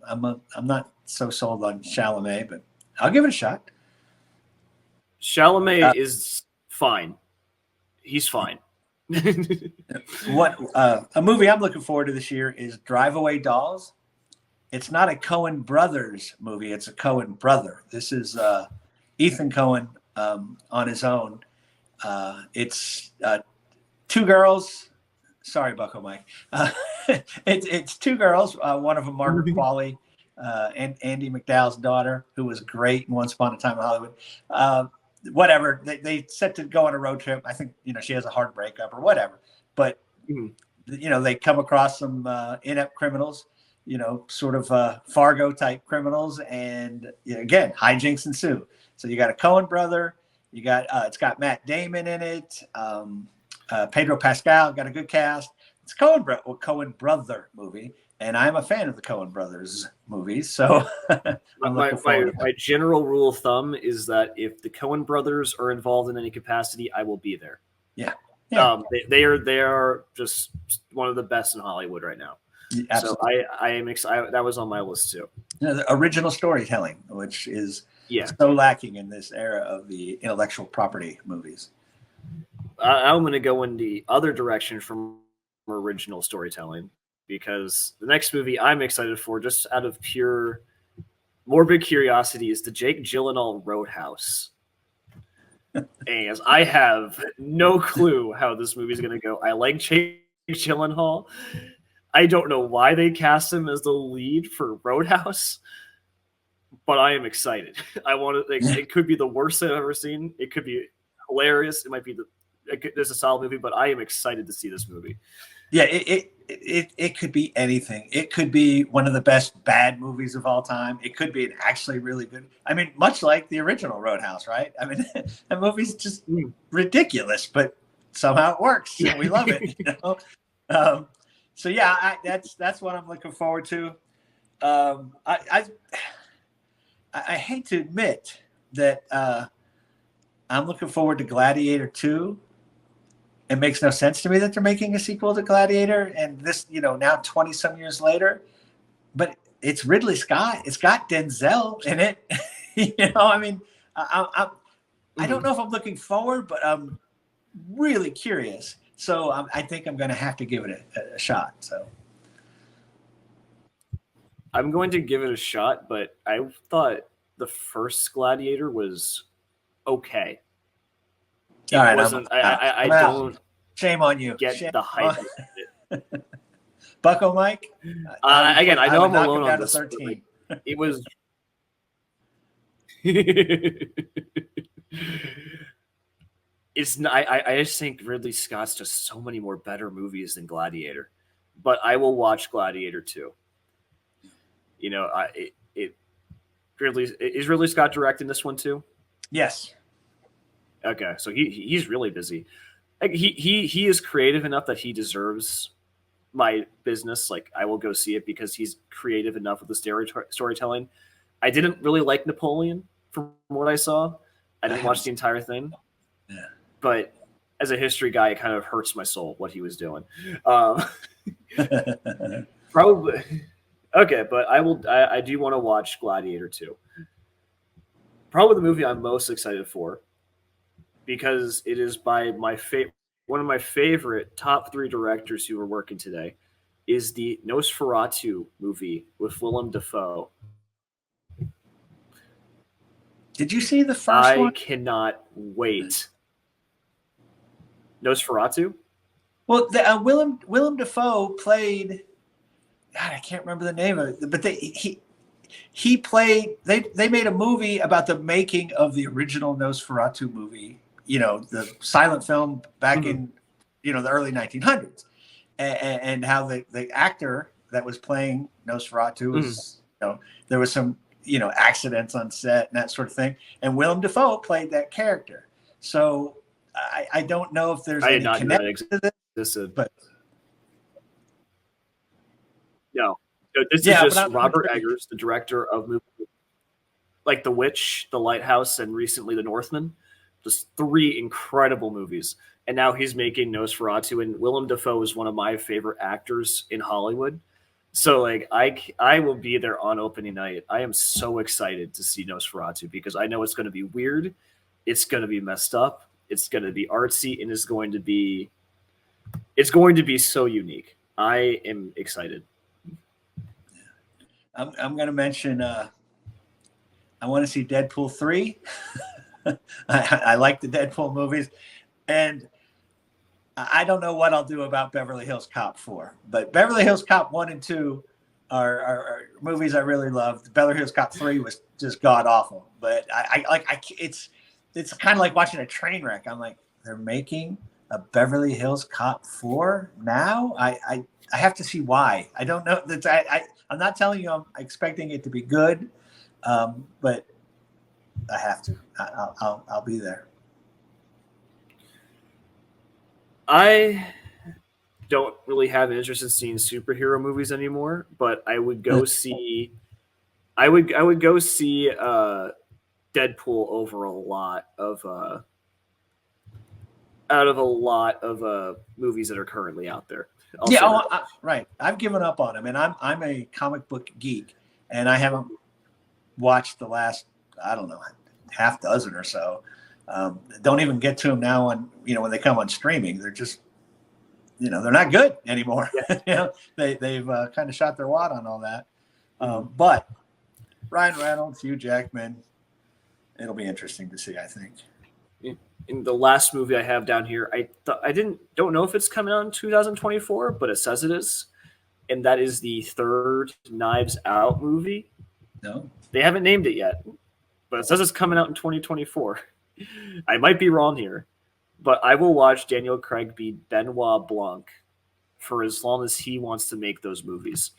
I'm not so sold on Chalamet, but I'll give it a shot. Chalamet is fine. He's fine. What a movie I'm looking forward to this year is Drive Away Dolls. It's not a Coen Brothers movie. It's a Coen brother. This is Ethan Coen on his own. It's two girls. Sorry, Bucko Mike. It's two girls. One of them, Margaret Qualley, and Andy McDowell's daughter, who was great in Once Upon a Time in Hollywood. Whatever. They set to go on a road trip. I think, she has a hard breakup or whatever. But, they come across some inept criminals, sort of Fargo type criminals. And, again, hijinks ensue. So you got a Coen brother. You got it's got Matt Damon in it. Pedro Pascal, got a good cast. It's Coen brother movie, and I'm a fan of the Coen brothers movies. So my general rule of thumb is that if the Coen brothers are involved in any capacity, I will be there. Yeah. They are just one of the best in Hollywood right now. Yeah, so I am excited. That was on my list too. The original storytelling, which is so lacking in this era of the intellectual property movies. I'm going to go in the other direction from original storytelling, because the next movie I'm excited for, just out of pure morbid curiosity, is the Jake Gyllenhaal Roadhouse. And I have no clue how this movie is going to go. I like Jake Gyllenhaal. I don't know why they cast him as the lead for Roadhouse, but I am excited. I want to. It could be the worst I've ever seen. It could be hilarious. It might be there's a solid movie, but I am excited to see this movie. Yeah, it could be anything. It could be one of the best bad movies of all time. It could be an actually really good. I mean, much like the original Roadhouse, right? I mean, that movie's just ridiculous, but somehow it works. And we love it. You know? So yeah, that's what I'm looking forward to. I hate to admit that I'm looking forward to Gladiator 2. It makes no sense to me that they're making a sequel to Gladiator, and this, you know, now 20 some years later, but it's Ridley Scott. It's got Denzel in it. You know, I mean, I don't know if I'm looking forward, but I'm really curious. So I think I'm going to have to give it a shot. So I'm going to give it a shot, but I thought the first Gladiator was okay. It all right, wasn't. I I'm don't. Shame on you. Get Shame the hype. on Bucko Mike. Again, I know I'm knock him alone down on to this. But 13. like, it was. It's not, I just think Ridley Scott's just so many more better movies than Gladiator, but I will watch Gladiator 2. You know, is Ridley Scott directing this one too? Yes. Okay, so he's really busy. Like he is creative enough that he deserves my business. Like I will go see it because he's creative enough with the storytelling. I didn't really like Napoleon from what I saw. I didn't watch the entire thing. Yeah. But as a history guy, it kind of hurts my soul what he was doing. Probably okay, but I do want to watch Gladiator 2. Probably the movie I'm most excited for, because it is by one of my favorite top 3 directors who are working today, is the Nosferatu movie with Willem Dafoe. Did you see the first one? I cannot wait. Nosferatu? Well, Willem Dafoe played. God, I can't remember the name of it, but he played. They made a movie about the making of the original Nosferatu movie. You know, the silent film back in the early 1900s, and how the actor that was playing Nosferatu was there was some accidents on set and that sort of thing, and Willem Dafoe played that character. So I don't know if there's any connection to this, but no, this is just Robert Eggers, the director of movies like The Witch, The Lighthouse, and recently The Northman. Just 3 incredible movies, and now he's making Nosferatu. And Willem Dafoe is one of my favorite actors in Hollywood. So like I will be there on opening night. I am so excited to see Nosferatu because I know it's going to be weird, it's going to be messed up, it's going to be artsy, and it's going to be so unique. I am excited. I'm going to mention I want to see Deadpool 3. I like the Deadpool movies, and I don't know what I'll do about Beverly Hills Cop 4, but Beverly Hills Cop 1 and 2 are movies I really loved. Beverly Hills Cop 3 was just god awful, but it's kind of like watching a train wreck. I'm like, they're making a Beverly Hills Cop 4 now? I have to see why. I don't know. I'm not telling you I'm expecting it to be good, but I have to. I'll be there. I don't really have an interest in seeing superhero movies anymore, but I would go see. I would go see Deadpool over a lot of movies that are currently out there. Right. I've given up on him, and I'm a comic book geek, and I haven't watched the last, I don't know, half dozen or so. Don't even get to them now on, when they come on streaming. They're just, they're not good anymore. They've kind of shot their wad on all that. But Ryan Reynolds, Hugh Jackman, it'll be interesting to see, I think. In the last movie I have down here, I don't know if it's coming out in 2024, but it says it is, and that is the 3rd Knives Out movie. No, they haven't named it yet, but it says it's coming out in 2024. I might be wrong here, but I will watch Daniel Craig be Benoit Blanc for as long as he wants to make those movies.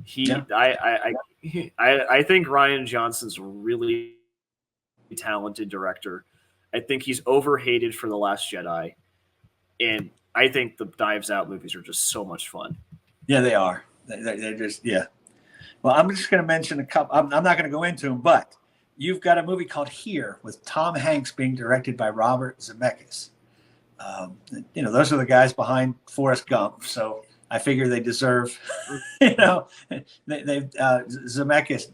I think Rian Johnson's a really talented director. I think he's overhated for The Last Jedi. And I think the Dives Out movies are just so much fun. Yeah, they are. They're just, yeah. Well, I'm just going to mention a couple. I'm not going to go into them, but you've got a movie called Here with Tom Hanks being directed by Robert Zemeckis. Those are the guys behind Forrest Gump. So I figure they deserve, Zemeckis,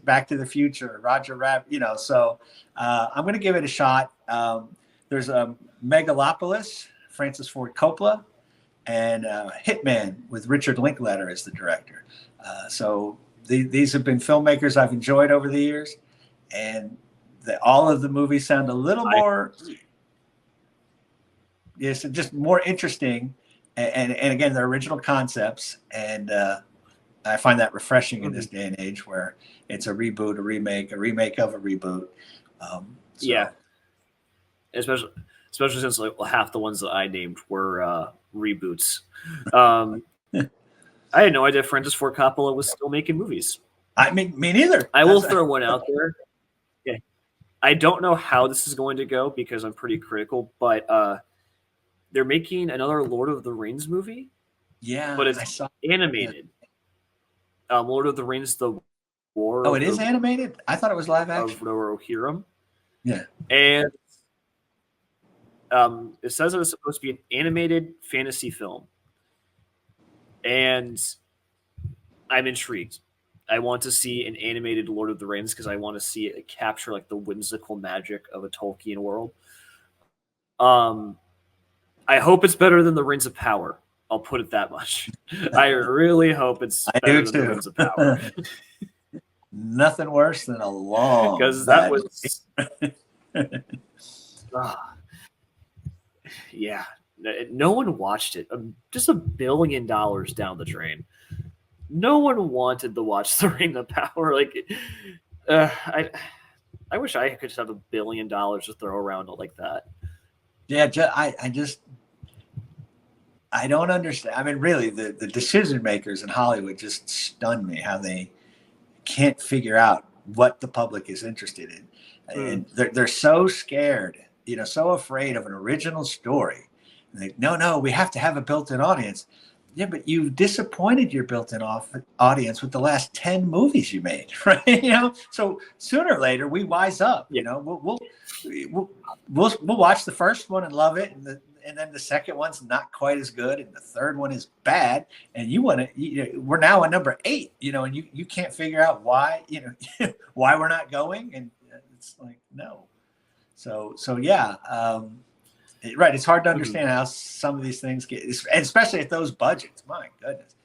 Back to the Future, Roger Rabbit, so I'm going to give it a shot. There's a Megalopolis, Francis Ford Coppola, and Hitman with Richard Linklater as the director. So these have been filmmakers I've enjoyed over the years, and all of the movies sound a little more, just more interesting. And again, they're original concepts, and I find that refreshing in this day and age where it's a reboot, a remake of a reboot. Yeah, especially since like half the ones that I named were reboots. I had no idea Francis Ford Coppola was still making movies. I mean, me neither. I will throw one out there. Yeah, I don't know how this is going to go because I'm pretty critical, but they're making another Lord of the Rings movie. Yeah, but it's animated. Lord of the Rings: The War. Oh, it is animated? I thought it was live action. Of Rohirrim. Yeah, and it says it was supposed to be an animated fantasy film, and I'm intrigued. I want to see an animated Lord of the Rings because I want to see it capture like the whimsical magic of a Tolkien world. I hope it's better than the Rings of Power. I'll put it that much. I really hope it's better than the Rings of Power. Nothing worse than a long, because that was yeah. No one watched it. Just $1 billion down the drain. No one wanted to watch the Ring of Power. Like, I wish I could just have $1 billion to throw around like that. Yeah, I don't understand. I mean, really, the decision makers in Hollywood just stun me how they can't figure out what the public is interested in. And they're so scared, so afraid of an original story. And they, no, we have to have a built-in audience. Yeah, but you've disappointed your built-in audience with the last 10 movies you made, right? So sooner or later we wise up. We'll watch the first one and love it, and then the second one's not quite as good, and the third one is bad. And we're now on number 8, and you can't figure out why, why we're not going, and it's like no. So yeah. Right, it's hard to understand how some of these things get, especially at those budgets. My goodness,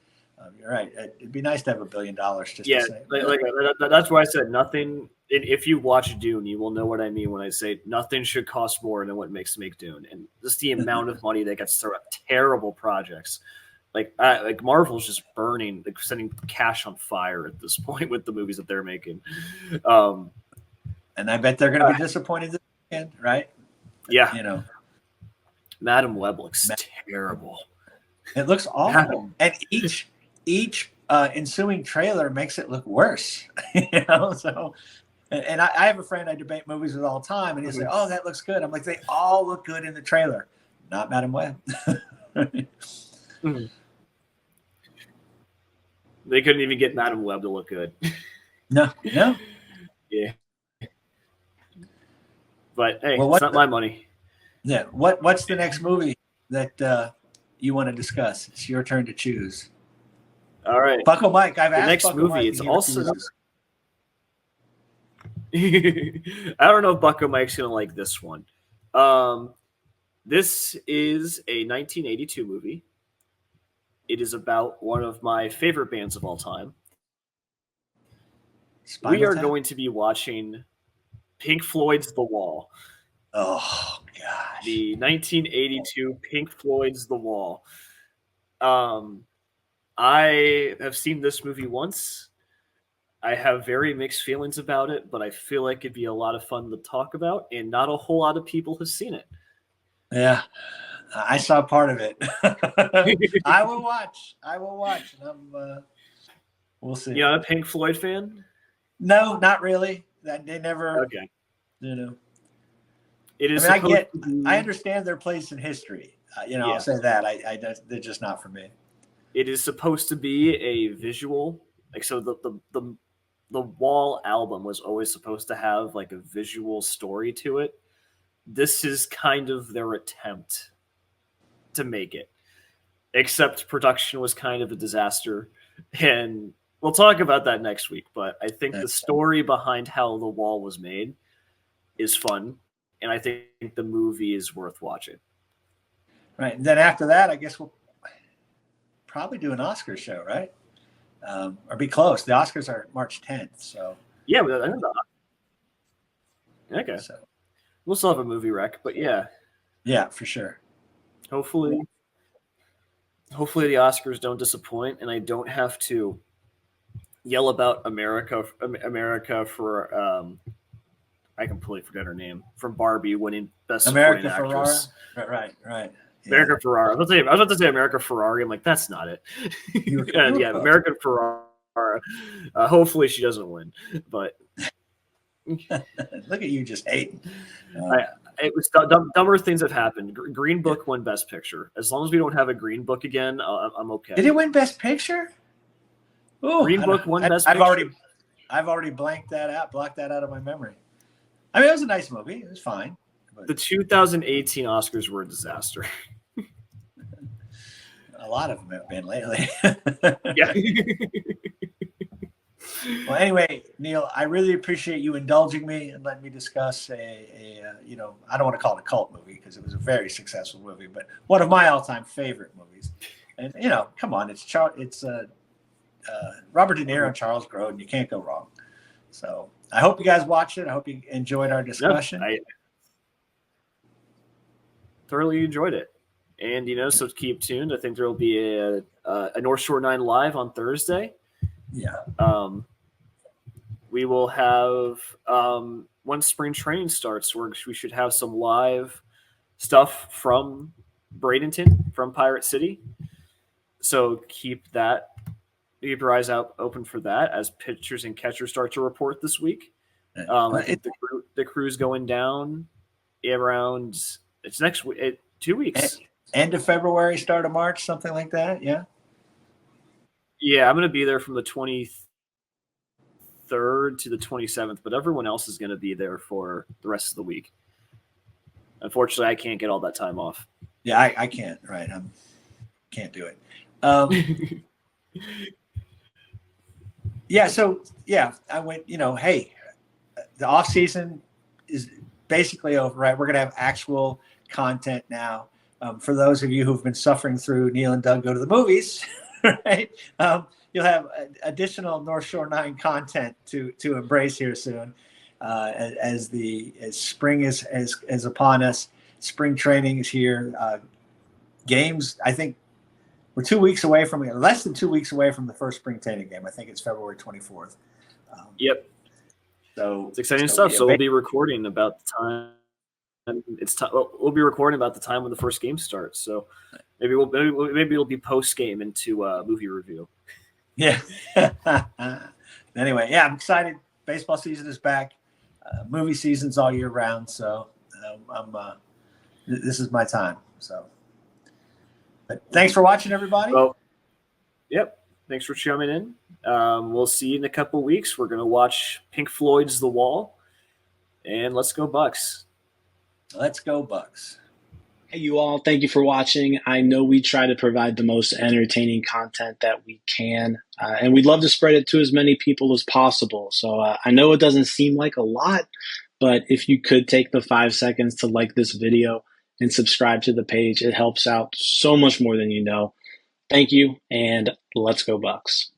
you're right. It'd be nice to have $1 billion just to say. That's why I said nothing. If you watch Dune, you will know what I mean when I say nothing should cost more than what makes to make Dune, and just the amount of money that gets thrown at terrible projects. Like Marvel's just burning, like setting cash on fire at this point with the movies that they're making. And I bet they're going to be disappointed this weekend, right? Yeah, Madam Web looks terrible. It looks awful, and each ensuing trailer makes it look worse. So, and I have a friend I debate movies with all the time, and he'll say, "Oh, that looks good." I'm like, "They all look good in the trailer, not Madam Web." They couldn't even get Madam Web to look good. No. Yeah. But hey, it's not my money. Yeah. What's the next movie that you want to discuss? It's your turn to choose. All right. Bucko Mike, I've asked next Bucko movie. Mike, It's also. I don't know if Bucko Mike's gonna like this one. This is a 1982 movie. It is about one of my favorite bands of all time. We are going to be watching Pink Floyd's The Wall. Oh gosh. The 1982 Pink Floyd's The Wall. I have seen this movie once. I have very mixed feelings about it, but I feel like it'd be a lot of fun to talk about, and not a whole lot of people have seen it. Yeah, I saw part of it. I will watch. And we'll see. You not a Pink Floyd fan? No, not really. They never. Okay. It is. I I understand their place in history. I'll say that they're just not for me. It is supposed to be a visual, like, so the Wall album was always supposed to have like a visual story to it. This is kind of their attempt to make it, except production was kind of a disaster, and we'll talk about that next week. But I think the story behind how The Wall was made is fun, and I think the movie is worth watching. Right, and then after that, I guess we'll probably do an Oscar show, right? Or be close. The Oscars are March 10th, so yeah. Okay, so we'll still have a movie rec, but yeah, for sure. Hopefully the Oscars don't disappoint, and I don't have to yell about America for I completely forgot her name, from Barbie winning Best Supporting Actress. Right. America Ferrara. I was about to say America Ferrari. I'm like, that's not it. American Ferrara. Hopefully she doesn't win, but look at you just hating. It was dumber things have happened. Green Book won Best Picture. As long as we don't have a Green Book again, I'm okay. Did it win Best Picture? Ooh, Green Book won Best Picture. I've already blocked that out of my memory. I mean, it was a nice movie. It was fine. But the 2018 Oscars were a disaster. A lot of them have been lately. Yeah. Well, anyway, Neil, I really appreciate you indulging me and letting me discuss I don't want to call it a cult movie because it was a very successful movie, but one of my all-time favorite movies. And come on, it's Robert De Niro and Charles Grodin. You can't go wrong. So I hope you guys watched it. I hope you enjoyed our discussion. I thoroughly enjoyed it. And, so keep tuned. I think there will be a North Shore 9 live on Thursday. Yeah. We will have, once spring training starts, we should have some live stuff from Bradenton, from Pirate City. So keep your eyes out open for that as pitchers and catchers start to report this week. I think the crew's going down around, it's next week, 2 weeks. End of February, start of March, something like that. Yeah. Yeah, I'm going to be there from the 23rd to the 27th, but everyone else is going to be there for the rest of the week. Unfortunately, I can't get all that time off. Yeah, I can't. Right. Can't do it. Yeah. So, I went, hey, the off season is basically over, right? We're going to have actual content now. For those of you who've been suffering through Neil and Doug Go to the Movies, right? You'll have additional North Shore 9 content to embrace here soon, as spring is upon us. Spring training is here. Games, I think we're 2 weeks away from it, less than 2 weeks away from the first spring training game. I think it's February 24th. Yep. So it's exciting stuff. So we'll be recording about the time. And we'll be recording about the time when the first game starts. So maybe it'll be post game into movie review. Yeah. Anyway, I'm excited. Baseball season is back. Movie season's all year round. So this is my time. So, but thanks for watching, everybody. Well, yep. Thanks for tuning in. We'll see you in a couple of weeks. We're gonna watch Pink Floyd's The Wall, and let's go Bucks. Let's go Bucks. Hey, you all. Thank you for watching. I know we try to provide the most entertaining content that we can, and we'd love to spread it to as many people as possible. So I know it doesn't seem like a lot, but if you could take the 5 seconds to like this video and subscribe to the page, it helps out so much more than you know. Thank you, and let's go Bucks.